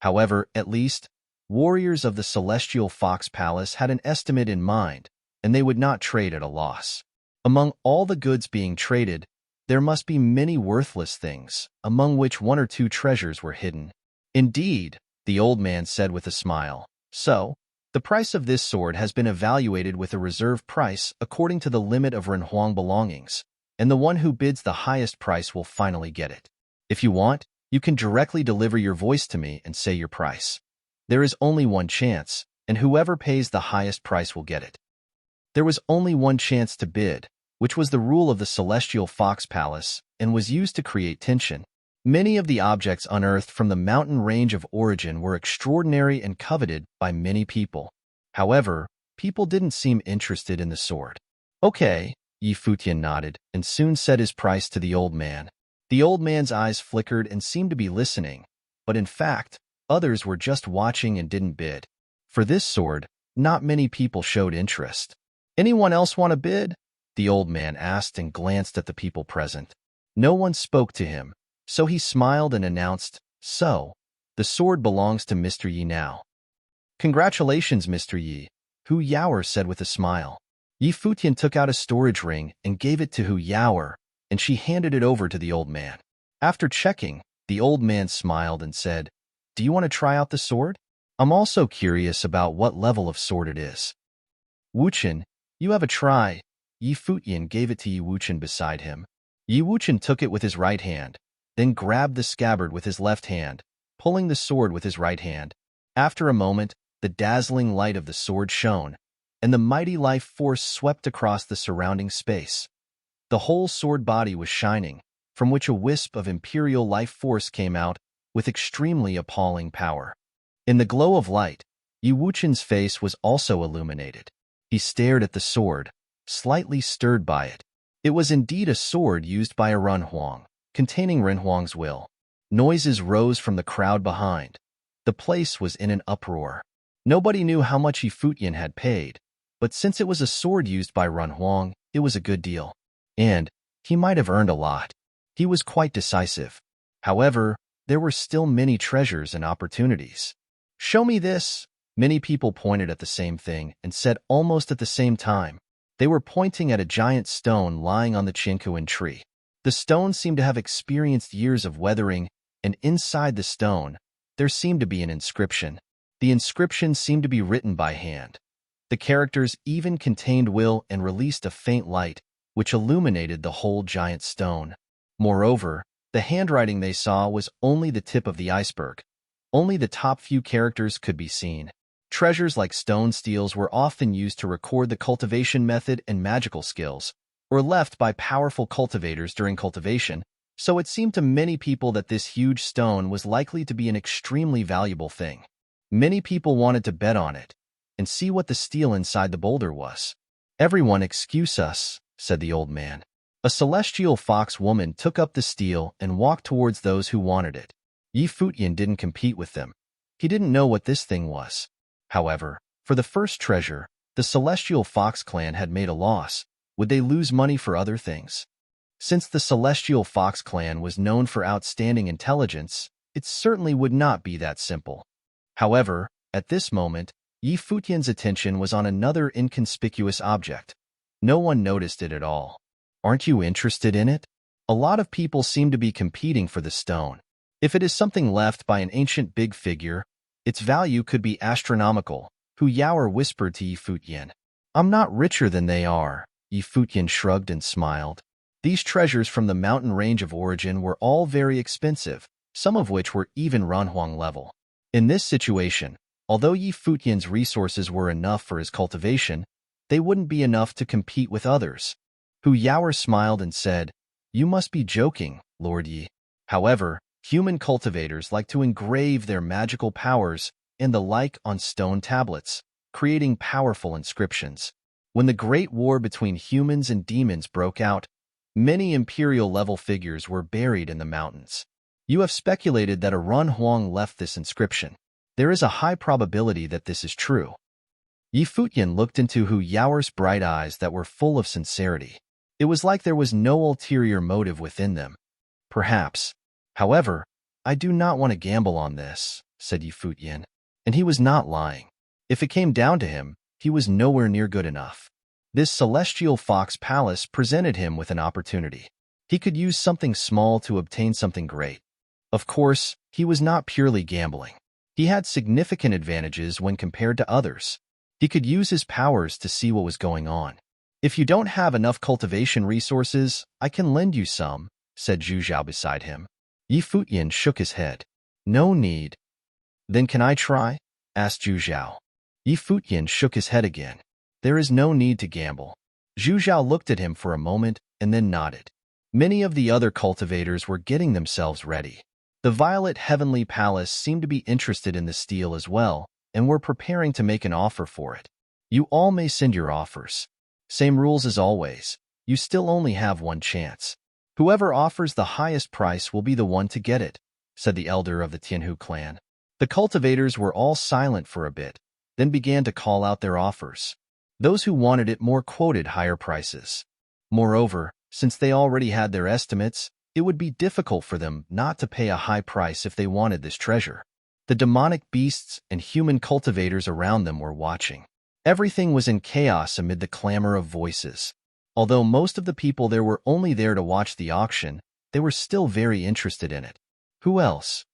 However, at least, warriors of the Celestial Fox Palace had an estimate in mind, and they would not trade at a loss. Among all the goods being traded, there must be many worthless things, among which one or two treasures were hidden. Indeed, the old man said with a smile. So, the price of this sword has been evaluated with a reserve price according to the limit of Renhuang belongings, and the one who bids the highest price will finally get it. If you want, you can directly deliver your voice to me and say your price. There is only one chance, and whoever pays the highest price will get it. There was only one chance to bid, which was the rule of the Celestial Fox Palace and was used to create tension. Many of the objects unearthed from the mountain range of origin were extraordinary and coveted by many people. However, people didn't seem interested in the sword. Okay, Yi Futian nodded and soon said his price to the old man. The old man's eyes flickered and seemed to be listening, but in fact, others were just watching and didn't bid. For this sword, not many people showed interest. Anyone else want to bid? The old man asked and glanced at the people present. No one spoke to him, so he smiled and announced, So, the sword belongs to Mr. Yi now. Congratulations, Mr. Yi, Hu Yaoer said with a smile. Yi Futian took out a storage ring and gave it to Hu Yaoer, and she handed it over to the old man. After checking, the old man smiled and said, Do you want to try out the sword? I'm also curious about what level of sword it is. Wuchen, you have a try. Yi Futian gave it to Yi Wuchen beside him. Yi Wuchen took it with his right hand, then grabbed the scabbard with his left hand, pulling the sword with his right hand. After a moment, the dazzling light of the sword shone, and the mighty life force swept across the surrounding space. The whole sword body was shining, from which a wisp of imperial life force came out with extremely appalling power. In the glow of light, Yi Wuchen's face was also illuminated. He stared at the sword, slightly stirred by it. It was indeed a sword used by a Renhuang, containing Renhuang's will. Noises rose from the crowd behind. The place was in an uproar. Nobody knew how much Yi Futian had paid, but since it was a sword used by Renhuang, it was a good deal. And he might have earned a lot. He was quite decisive. However, there were still many treasures and opportunities. Show me this. Many people pointed at the same thing and said almost at the same time. They were pointing at a giant stone lying on the Chinkuan tree. The stone seemed to have experienced years of weathering, and inside the stone, there seemed to be an inscription. The inscription seemed to be written by hand. The characters even contained will and released a faint light, which illuminated the whole giant stone. Moreover, the handwriting they saw was only the tip of the iceberg. Only the top few characters could be seen. Treasures like stone steels were often used to record the cultivation method and magical skills, or left by powerful cultivators during cultivation, so it seemed to many people that this huge stone was likely to be an extremely valuable thing. Many people wanted to bet on it and see what the steel inside the boulder was. Everyone excuse us, said the old man. A celestial fox woman took up the steel and walked towards those who wanted it. Yi Futian didn't compete with them. He didn't know what this thing was. However, for the first treasure, the Celestial Fox clan had made a loss. Would they lose money for other things? Since the Celestial Fox clan was known for outstanding intelligence, it certainly would not be that simple. However, at this moment, Yi Futian's attention was on another inconspicuous object. No one noticed it at all. Aren't you interested in it? A lot of people seem to be competing for the stone. If it is something left by an ancient big figure, its value could be astronomical, Hu Yaoer whispered to Yi Futian. I'm not richer than they are, Yi Futian shrugged and smiled. These treasures from the mountain range of origin were all very expensive, some of which were even Renhuang level. In this situation, although Yi Futian's resources were enough for his cultivation, they wouldn't be enough to compete with others. Hu Yaoer smiled and said, You must be joking, Lord Yi. However, human cultivators like to engrave their magical powers and the like on stone tablets, creating powerful inscriptions. When the Great War between humans and demons broke out, many imperial-level figures were buried in the mountains. You have speculated that a Run Huang left this inscription. There is a high probability that this is true. Futian looked into Hu Yao's bright eyes that were full of sincerity. It was like there was no ulterior motive within them. Perhaps. However, I do not want to gamble on this, said Futian. And he was not lying. If it came down to him, he was nowhere near good enough. This celestial fox palace presented him with an opportunity. He could use something small to obtain something great. Of course, he was not purely gambling. He had significant advantages when compared to others. He could use his powers to see what was going on. If you don't have enough cultivation resources, I can lend you some, said Zhu Zhao beside him. Futian shook his head. No need. Then can I try? Asked Zhu Zhao. Futian shook his head again. There is no need to gamble. Zhu Zhao looked at him for a moment and then nodded. Many of the other cultivators were getting themselves ready. The Violet Heavenly Palace seemed to be interested in the steel as well, and were preparing to make an offer for it. You all may send your offers. Same rules as always. You still only have one chance. Whoever offers the highest price will be the one to get it, said the elder of the Tianhu clan. The cultivators were all silent for a bit, then began to call out their offers. Those who wanted it more quoted higher prices. Moreover, since they already had their estimates, it would be difficult for them not to pay a high price if they wanted this treasure. The demonic beasts and human cultivators around them were watching. Everything was in chaos amid the clamor of voices. Although most of the people there were only there to watch the auction, they were still very interested in it. Who else?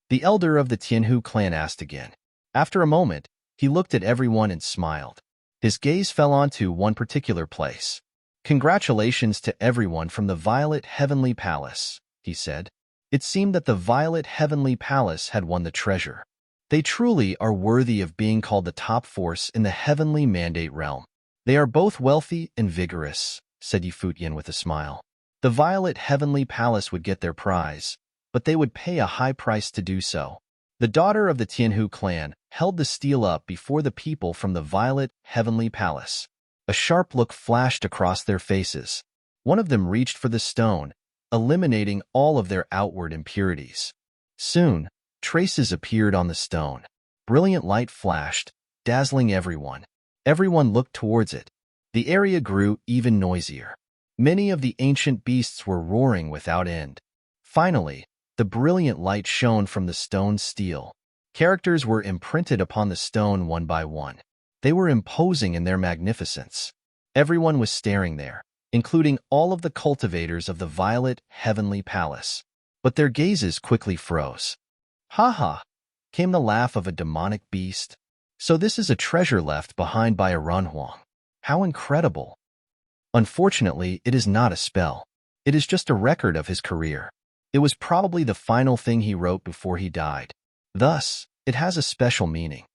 The elder of the Tianhu clan asked again. After a moment, he looked at everyone and smiled. His gaze fell onto one particular place. Congratulations to everyone from the Violet Heavenly Palace, he said. It seemed that the Violet Heavenly Palace had won the treasure. They truly are worthy of being called the top force in the Heavenly Mandate realm. They are both wealthy and vigorous, said Futian with a smile. The Violet Heavenly Palace would get their prize, but they would pay a high price to do so. The daughter of the Tianhu clan held the steel up before the people from the Violet Heavenly Palace. A sharp look flashed across their faces. One of them reached for the stone, eliminating all of their outward impurities. Soon, traces appeared on the stone. Brilliant light flashed, dazzling everyone. Everyone looked towards it. The area grew even noisier. Many of the ancient beasts were roaring without end. Finally, the brilliant light shone from the stone steel. Characters were imprinted upon the stone one by one. They were imposing in their magnificence. Everyone was staring there, including all of the cultivators of the Violet Heavenly Palace. But their gazes quickly froze. Ha ha! Came the laugh of a demonic beast. So this is a treasure left behind by a Run Huang. How incredible! Unfortunately, it is not a spell. It is just a record of his career. It was probably the final thing he wrote before he died. Thus, it has a special meaning.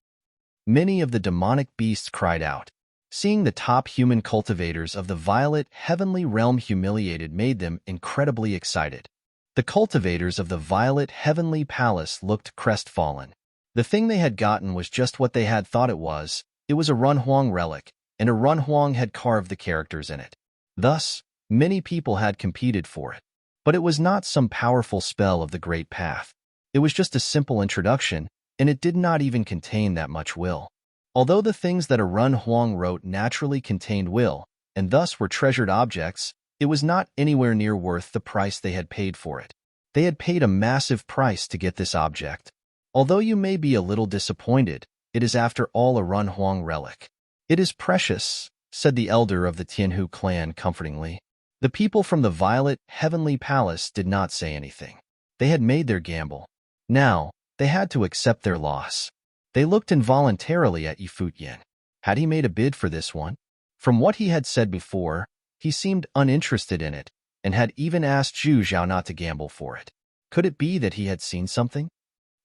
Many of the demonic beasts cried out. Seeing the top human cultivators of the Violet Heavenly Realm humiliated made them incredibly excited. The cultivators of the Violet Heavenly Palace looked crestfallen. The thing they had gotten was just what they had thought it was. It was a Run Huang relic, and a Run Huang had carved the characters in it. Thus, many people had competed for it. But it was not some powerful spell of the Great Path. It was just a simple introduction, and it did not even contain that much will. Although the things that a Run Huang wrote naturally contained will, and thus were treasured objects, it was not anywhere near worth the price they had paid for it. They had paid a massive price to get this object. Although you may be a little disappointed, it is after all a Run Huang relic. It is precious, said the elder of the Tianhu clan comfortingly. The people from the Violet Heavenly Palace did not say anything. They had made their gamble. Now, they had to accept their loss. They looked involuntarily at Futian. Had he made a bid for this one? From what he had said before, he seemed uninterested in it, and had even asked Zhu Zhao not to gamble for it. Could it be that he had seen something?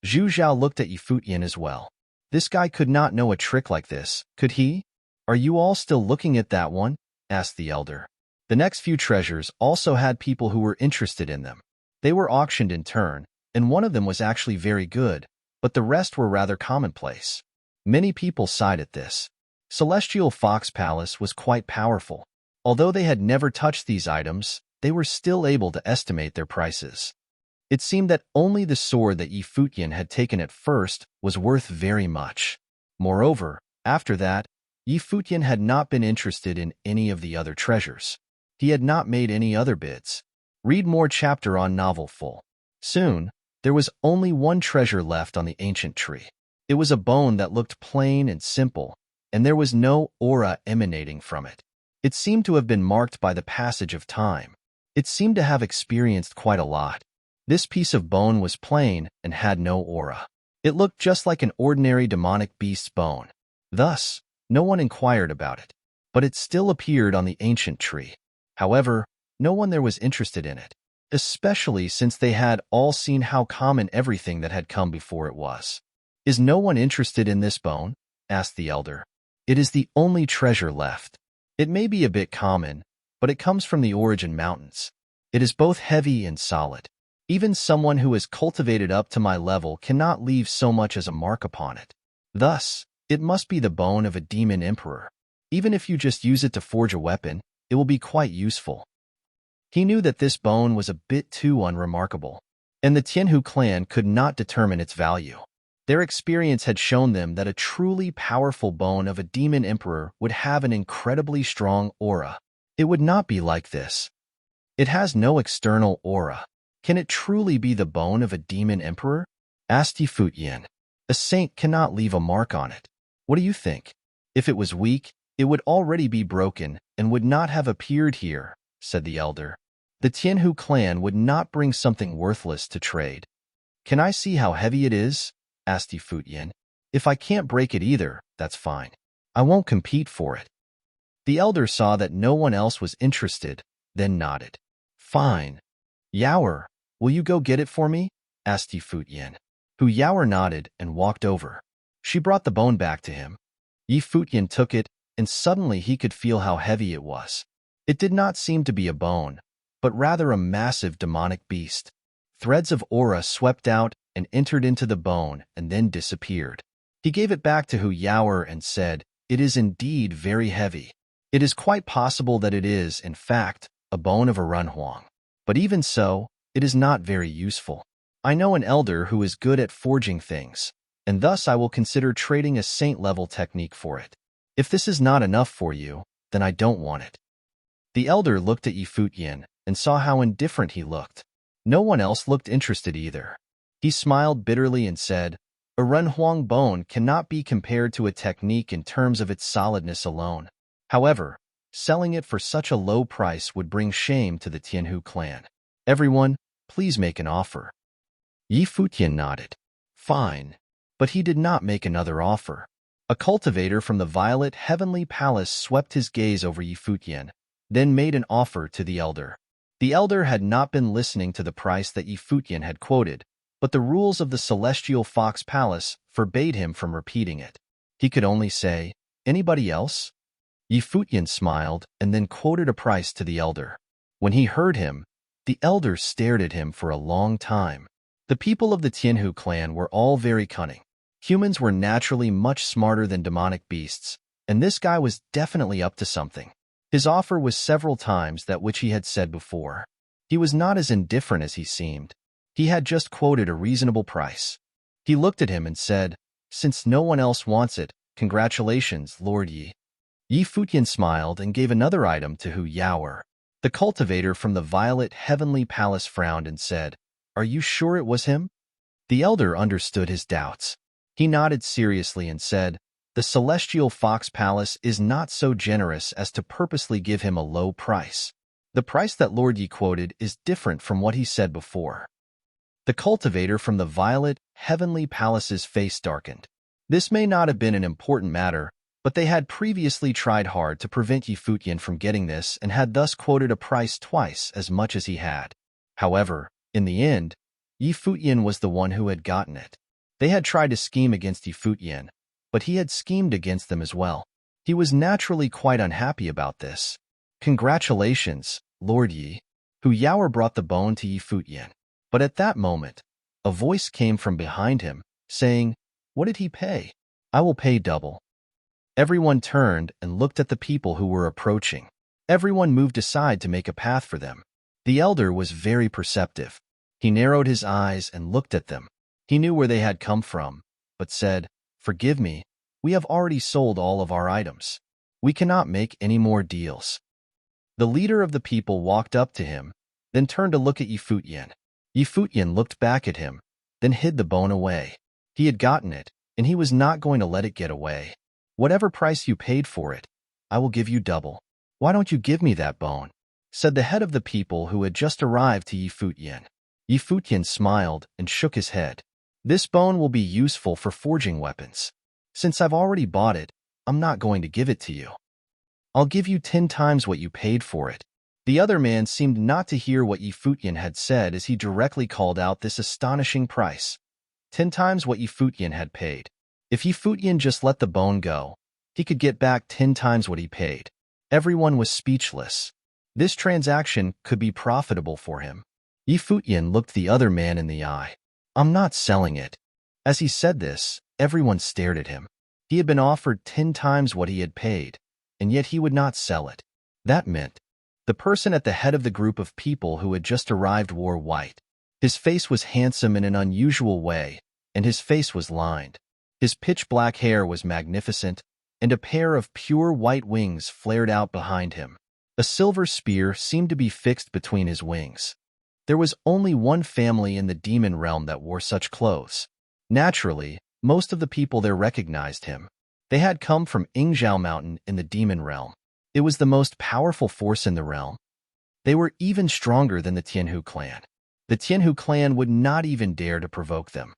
Zhu Zhao looked at Futian as well. This guy could not know a trick like this, could he? Are you all still looking at that one? Asked the elder. The next few treasures also had people who were interested in them. They were auctioned in turn, and one of them was actually very good, but the rest were rather commonplace. Many people sighed at this. Celestial Fox Palace was quite powerful. Although they had never touched these items, they were still able to estimate their prices. It seemed that only the sword that Futian had taken at first was worth very much. Moreover, after that, Futian had not been interested in any of the other treasures. He had not made any other bids. Read more chapter on novel full. Soon, there was only one treasure left on the ancient tree. It was a bone that looked plain and simple, and there was no aura emanating from it. It seemed to have been marked by the passage of time. It seemed to have experienced quite a lot. This piece of bone was plain and had no aura. It looked just like an ordinary demonic beast's bone. Thus, no one inquired about it, but it still appeared on the ancient tree. However, no one there was interested in it, especially since they had all seen how common everything that had come before it was. "Is no one interested in this bone?" asked the elder. "It is the only treasure left. It may be a bit common, but it comes from the Origin Mountains. It is both heavy and solid. Even someone who has cultivated up to my level cannot leave so much as a mark upon it. Thus, it must be the bone of a demon emperor. Even if you just use it to forge a weapon, it will be quite useful." He knew that this bone was a bit too unremarkable, and the Tianhu clan could not determine its value. Their experience had shown them that a truly powerful bone of a demon emperor would have an incredibly strong aura. It would not be like this. It has no external aura. "Can it truly be the bone of a demon emperor?" asked Futian. "A saint cannot leave a mark on it. What do you think? If it was weak, it would already be broken and would not have appeared here," said the elder. "The Tianhu clan would not bring something worthless to trade." "Can I see how heavy it is?" asked Futian. "If I can't break it either, that's fine. I won't compete for it." The elder saw that no one else was interested, then nodded. "Fine. Yaoer, will you go get it for me?" asked Futian. Yaoer nodded and walked over. She brought the bone back to him. Futian took it, and suddenly he could feel how heavy it was. It did not seem to be a bone, but rather a massive demonic beast. Threads of aura swept out and entered into the bone and then disappeared. He gave it back to Yaoer and said, "It is indeed very heavy. It is quite possible that it is, in fact, a bone of a Runhuang. But even so, it is not very useful. I know an elder who is good at forging things, and thus I will consider trading a saint-level technique for it. If this is not enough for you, then I don't want it." The elder looked at Futian and saw how indifferent he looked. No one else looked interested either. He smiled bitterly and said, "A Runhuang bone cannot be compared to a technique in terms of its solidness alone. However, selling it for such a low price would bring shame to the Tianhu clan. Everyone, please make an offer." Futian nodded. "Fine." But he did not make another offer. A cultivator from the Violet Heavenly Palace swept his gaze over Futian, then made an offer to the elder. The elder had not been listening to the price that Futian had quoted, but the rules of the Celestial Fox Palace forbade him from repeating it. He could only say, "Anybody else?" Futian smiled and then quoted a price to the elder. When he heard him, the elder stared at him for a long time. The people of the Tianhu clan were all very cunning. Humans were naturally much smarter than demonic beasts, and this guy was definitely up to something. His offer was several times that which he had said before. He was not as indifferent as he seemed. He had just quoted a reasonable price. He looked at him and said, "Since no one else wants it, congratulations, Lord Yi." Futian smiled and gave another item to Yaoer. The cultivator from the Violet Heavenly Palace frowned and said, "Are you sure it was him?" The elder understood his doubts. He nodded seriously and said, "The Celestial Fox Palace is not so generous as to purposely give him a low price. The price that Lord Yi quoted is different from what he said before." The cultivator from the Violet Heavenly Palace's face darkened. This may not have been an important matter, but they had previously tried hard to prevent Futian from getting this and had thus quoted a price twice as much as he had. However, in the end, Futian was the one who had gotten it. They had tried to scheme against Futian, but he had schemed against them as well. He was naturally quite unhappy about this. "Congratulations, Lord Yi." Yaoer brought the bone to Futian. But at that moment, a voice came from behind him, saying, "What did he pay?" "I will pay double." Everyone turned and looked at the people who were approaching. Everyone moved aside to make a path for them. The elder was very perceptive. He narrowed his eyes and looked at them. He knew where they had come from, but said, "Forgive me, we have already sold all of our items. We cannot make any more deals." The leader of the people walked up to him, then turned to look at Futian. Futian looked back at him, then hid the bone away. He had gotten it, and he was not going to let it get away. "Whatever price you paid for it, I will give you double." "Why don't you give me that bone?" said the head of the people who had just arrived to Futian. Futian smiled and shook his head. "This bone will be useful for forging weapons. Since I've already bought it, I'm not going to give it to you. I'll give you 10 times what you paid for it." The other man seemed not to hear what Futian had said as he directly called out this astonishing price. 10 times what Futian had paid. If Futian just let the bone go, he could get back 10 times what he paid. Everyone was speechless. This transaction could be profitable for him. Futian looked the other man in the eye. "I'm not selling it." As he said this, everyone stared at him. He had been offered 10 times what he had paid, and yet he would not sell it. That meant the person at the head of the group of people who had just arrived wore white. His face was handsome in an unusual way, and his face was lined. His pitch-black hair was magnificent, and a pair of pure white wings flared out behind him. A silver spear seemed to be fixed between his wings. There was only one family in the demon realm that wore such clothes. Naturally, most of the people there recognized him. They had come from Ingzhao Mountain in the demon realm. It was the most powerful force in the realm. They were even stronger than the Tianhu clan. The Tianhu clan would not even dare to provoke them.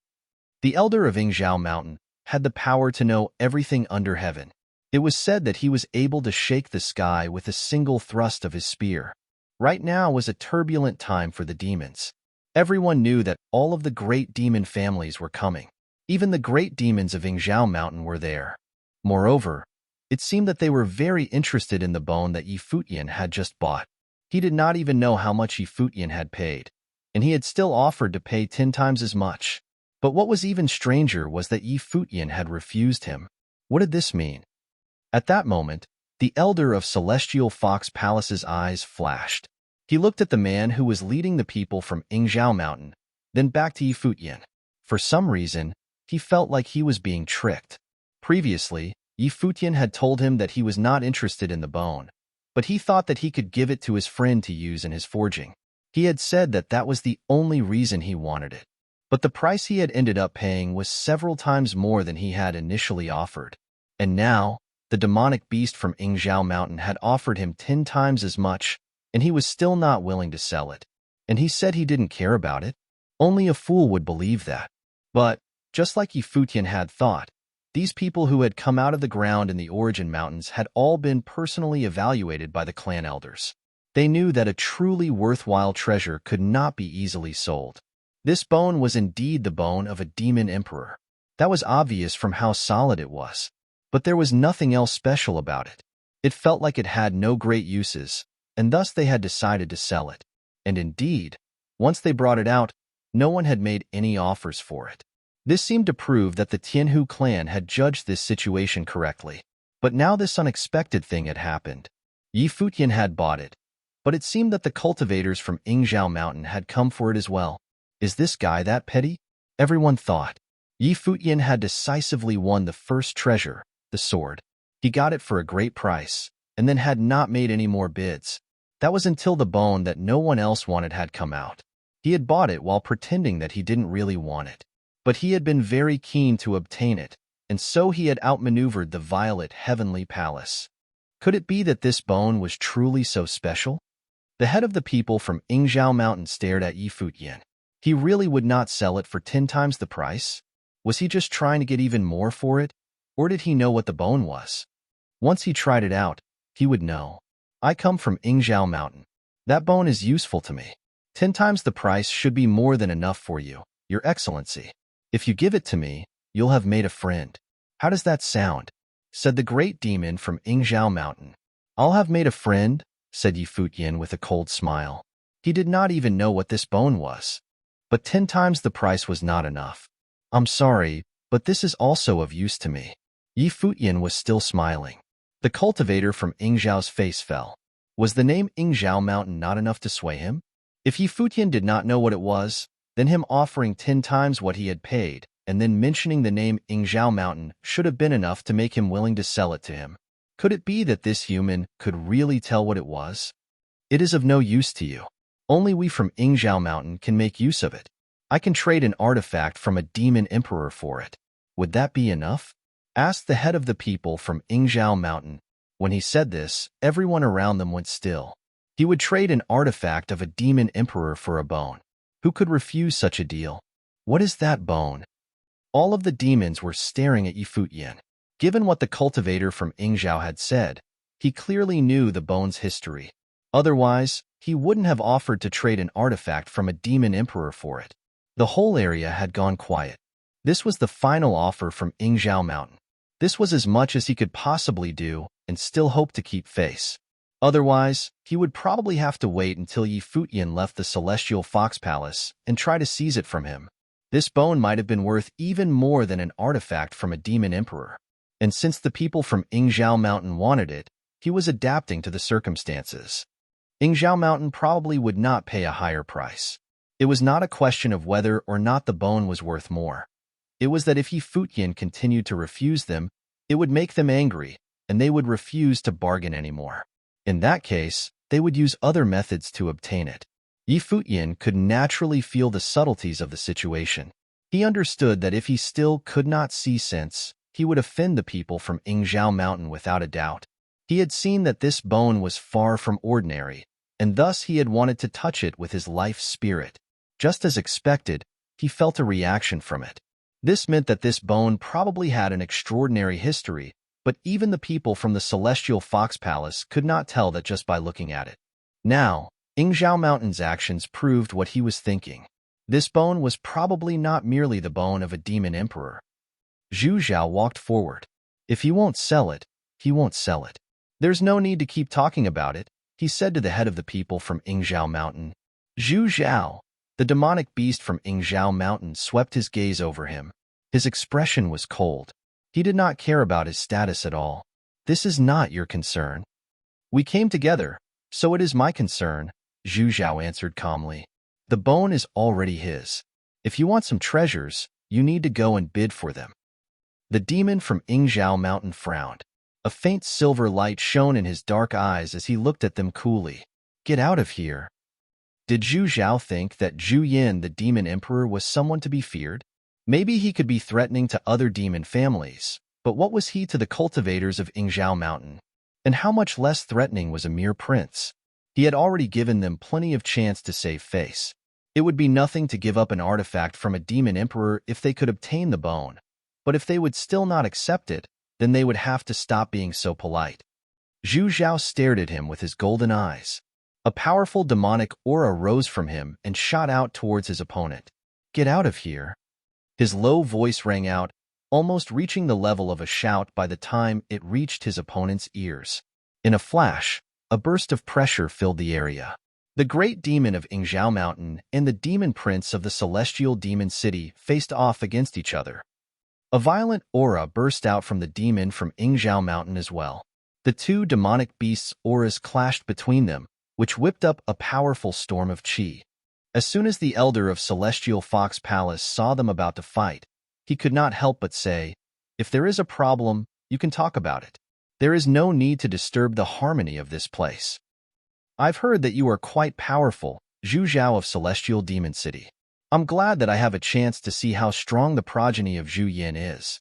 The elder of Ingzhao Mountain had the power to know everything under heaven. It was said that he was able to shake the sky with a single thrust of his spear. Right now was a turbulent time for the demons. Everyone knew that all of the great demon families were coming. Even the great demons of Ingzhao Mountain were there. Moreover, it seemed that they were very interested in the bone that Futian had just bought. He did not even know how much Futian had paid, and he had still offered to pay 10 times as much. But what was even stranger was that Futian had refused him. What did this mean? At that moment, the elder of Celestial Fox Palace's eyes flashed. He looked at the man who was leading the people from Ingzhao Mountain, then back to Futian. For some reason, he felt like he was being tricked. Previously, Futian had told him that he was not interested in the bone, but he thought that he could give it to his friend to use in his forging. He had said that that was the only reason he wanted it. But the price he had ended up paying was several times more than he had initially offered. And now, the demonic beast from Ingzhao Mountain had offered him 10 times as much, and he was still not willing to sell it. And he said he didn't care about it. Only a fool would believe that. But, just like Futian had thought, these people who had come out of the ground in the Origin Mountains had all been personally evaluated by the clan elders. They knew that a truly worthwhile treasure could not be easily sold. This bone was indeed the bone of a demon emperor. That was obvious from how solid it was. But there was nothing else special about it. It felt like it had no great uses, and thus they had decided to sell it. And indeed, once they brought it out, no one had made any offers for it. This seemed to prove that the Tianhu clan had judged this situation correctly. But now this unexpected thing had happened. Futian had bought it, but it seemed that the cultivators from Ingzhao Mountain had come for it as well. Is this guy that petty? Everyone thought. Futian had decisively won the first treasure, the sword. He got it for a great price, and then had not made any more bids. That was until the bone that no one else wanted had come out. He had bought it while pretending that he didn't really want it. But he had been very keen to obtain it, and so he had outmaneuvered the Violet Heavenly Palace. Could it be that this bone was truly so special? The head of the people from Ingzhao Mountain stared at Futian. He really would not sell it for 10 times the price? Was he just trying to get even more for it? Or did he know what the bone was? Once he tried it out, he would know. I come from Ingzhao Mountain. That bone is useful to me. 10 times the price should be more than enough for you, Your Excellency. If you give it to me, you'll have made a friend. How does that sound? Said the great demon from Ingzhao Mountain. I'll have made a friend, said Futian with a cold smile. He did not even know what this bone was. But 10 times the price was not enough. I'm sorry, but this is also of use to me. Yi Futian was still smiling. The cultivator from Yingzhao's face fell. Was the name Yingzhao Mountain not enough to sway him? If Yi Futian did not know what it was, then him offering 10 times what he had paid, and then mentioning the name Yingzhao Mountain should have been enough to make him willing to sell it to him. Could it be that this human could really tell what it was? It is of no use to you. Only we from Yingzhao Mountain can make use of it. I can trade an artifact from a demon emperor for it. Would that be enough? Asked the head of the people from Yingzhao Mountain. When he said this, everyone around them went still. He would trade an artifact of a demon emperor for a bone. Who could refuse such a deal? What is that bone? All of the demons were staring at Yi Futian. Given what the cultivator from Yingzhao had said, he clearly knew the bone's history. Otherwise, he wouldn't have offered to trade an artifact from a demon emperor for it. The whole area had gone quiet. This was the final offer from Yingzhao Mountain. This was as much as he could possibly do and still hope to keep face. Otherwise, he would probably have to wait until Yi Futian left the Celestial Fox Palace and try to seize it from him. This bone might have been worth even more than an artifact from a demon emperor. And since the people from Yingzhao Mountain wanted it, he was adapting to the circumstances. Yingzhao Mountain probably would not pay a higher price. It was not a question of whether or not the bone was worth more. It was that if Yi Futian continued to refuse them, it would make them angry, and they would refuse to bargain anymore. In that case, they would use other methods to obtain it. Yi Futian could naturally feel the subtleties of the situation. He understood that if he still could not see sense, he would offend the people from Yingzhao Mountain without a doubt. He had seen that this bone was far from ordinary, and thus he had wanted to touch it with his life spirit. Just as expected, he felt a reaction from it. This meant that this bone probably had an extraordinary history, but even the people from the Celestial Fox Palace could not tell that just by looking at it. Now, Yingzhao Mountain's actions proved what he was thinking. This bone was probably not merely the bone of a demon emperor. Zhu Zhao walked forward. If he won't sell it, he won't sell it. There's no need to keep talking about it, he said to the head of the people from Yingzhao Mountain. Zhu Zhao, the demonic beast from Yingzhao Mountain, swept his gaze over him. His expression was cold. He did not care about his status at all. This is not your concern. We came together, so it is my concern, Zhu Zhao answered calmly. The bone is already his. If you want some treasures, you need to go and bid for them. The demon from Yingzhao Mountain frowned. A faint silver light shone in his dark eyes as he looked at them coolly. Get out of here. Did Zhu Zhao think that Zhu Yin, the demon emperor, was someone to be feared? Maybe he could be threatening to other demon families, but what was he to the cultivators of Yingzhao Mountain? And how much less threatening was a mere prince? He had already given them plenty of chance to save face. It would be nothing to give up an artifact from a demon emperor if they could obtain the bone, but if they would still not accept it, then they would have to stop being so polite. Zhu Zhao stared at him with his golden eyes. A powerful demonic aura rose from him and shot out towards his opponent. Get out of here. His low voice rang out, almost reaching the level of a shout by the time it reached his opponent's ears. In a flash, a burst of pressure filled the area. The great demon of Yingzhao Mountain and the demon prince of the celestial demon city faced off against each other. A violent aura burst out from the demon from Yingzhao Mountain as well. The two demonic beasts' auras clashed between them, which whipped up a powerful storm of qi. As soon as the elder of Celestial Fox Palace saw them about to fight, he could not help but say, "If there is a problem, you can talk about it. There is no need to disturb the harmony of this place. I've heard that you are quite powerful, Zhu Zhao of Celestial Demon City. I'm glad that I have a chance to see how strong the progeny of Zhu Yin is."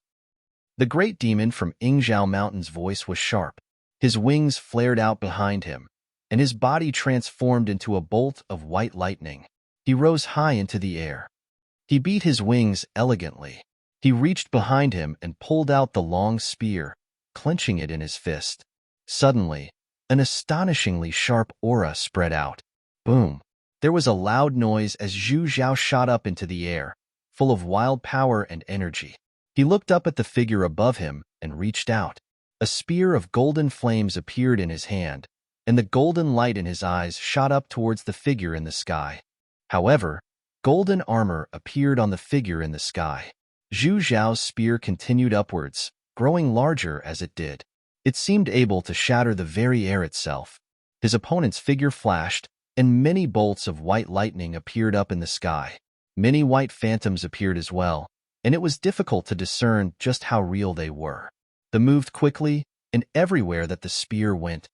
The great demon from Yingzhao Mountain's voice was sharp. His wings flared out behind him, and his body transformed into a bolt of white lightning. He rose high into the air. He beat his wings elegantly. He reached behind him and pulled out the long spear, clenching it in his fist. Suddenly, an astonishingly sharp aura spread out. Boom! There was a loud noise as Zhu Zhao shot up into the air, full of wild power and energy. He looked up at the figure above him and reached out. A spear of golden flames appeared in his hand, and the golden light in his eyes shot up towards the figure in the sky. However, golden armor appeared on the figure in the sky. Zhu Zhao's spear continued upwards, growing larger as it did. It seemed able to shatter the very air itself. His opponent's figure flashed, and many bolts of white lightning appeared up in the sky. Many white phantoms appeared as well, and it was difficult to discern just how real they were. They moved quickly, and everywhere that the spear went,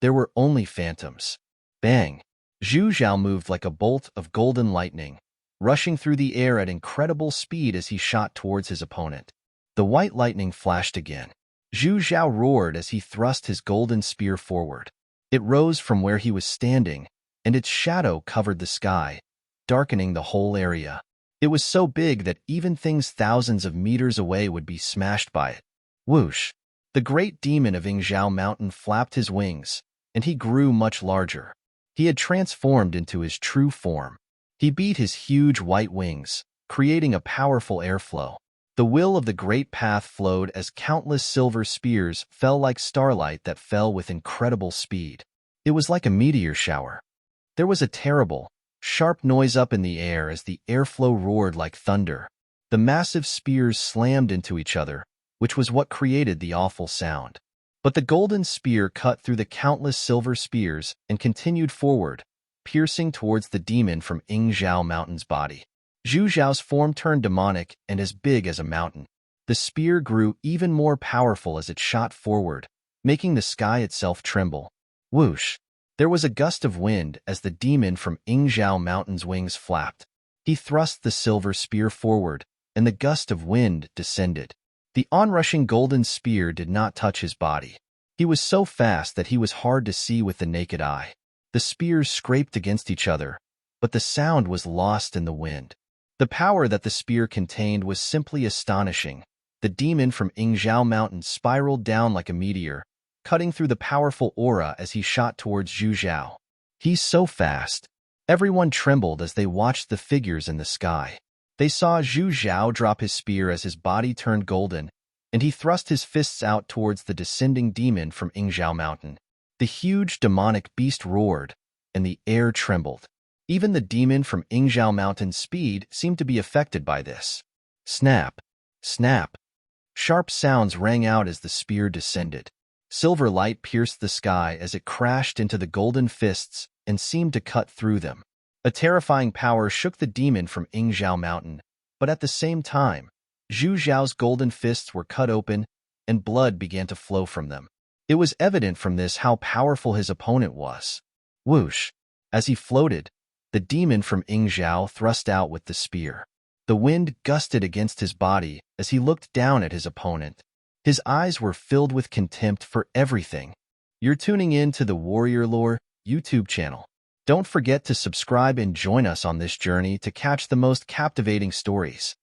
there were only phantoms. Bang! Zhu Zhao moved like a bolt of golden lightning, rushing through the air at incredible speed as he shot towards his opponent. The white lightning flashed again. Zhu Zhao roared as he thrust his golden spear forward. It rose from where he was standing, and its shadow covered the sky, darkening the whole area. It was so big that even things thousands of meters away would be smashed by it. Whoosh! The great demon of Yingzhou Mountain flapped his wings, and he grew much larger. He had transformed into his true form. He beat his huge white wings, creating a powerful airflow. The will of the great path flowed as countless silver spears fell like starlight that fell with incredible speed. It was like a meteor shower. There was a terrible, sharp noise up in the air as the airflow roared like thunder. The massive spears slammed into each other, which was what created the awful sound. But the golden spear cut through the countless silver spears and continued forward, piercing towards the demon from Yingzhou Mountain's body. Zhu Zhao's form turned demonic and as big as a mountain. The spear grew even more powerful as it shot forward, making the sky itself tremble. Whoosh! There was a gust of wind as the demon from Yingzhou Mountain's wings flapped. He thrust the silver spear forward, and the gust of wind descended. The onrushing golden spear did not touch his body. He was so fast that he was hard to see with the naked eye. The spears scraped against each other, but the sound was lost in the wind. The power that the spear contained was simply astonishing. The demon from Yingzhou Mountain spiraled down like a meteor, cutting through the powerful aura as he shot towards Zhu Zhao. He's so fast. Everyone trembled as they watched the figures in the sky. They saw Zhu Zhao drop his spear as his body turned golden, and he thrust his fists out towards the descending demon from Yingzhou Mountain. The huge demonic beast roared, and the air trembled. Even the demon from Yingzhou Mountain's speed seemed to be affected by this. Snap! Snap! Sharp sounds rang out as the spear descended. Silver light pierced the sky as it crashed into the golden fists and seemed to cut through them. A terrifying power shook the demon from Yingzhou Mountain, but at the same time, Zhu Zhao's golden fists were cut open and blood began to flow from them. It was evident from this how powerful his opponent was. Whoosh! As he floated, the demon from Yingzhou thrust out with the spear. The wind gusted against his body as he looked down at his opponent. His eyes were filled with contempt for everything. You're tuning in to the Warrior Lore YouTube channel. Don't forget to subscribe and join us on this journey to catch the most captivating stories.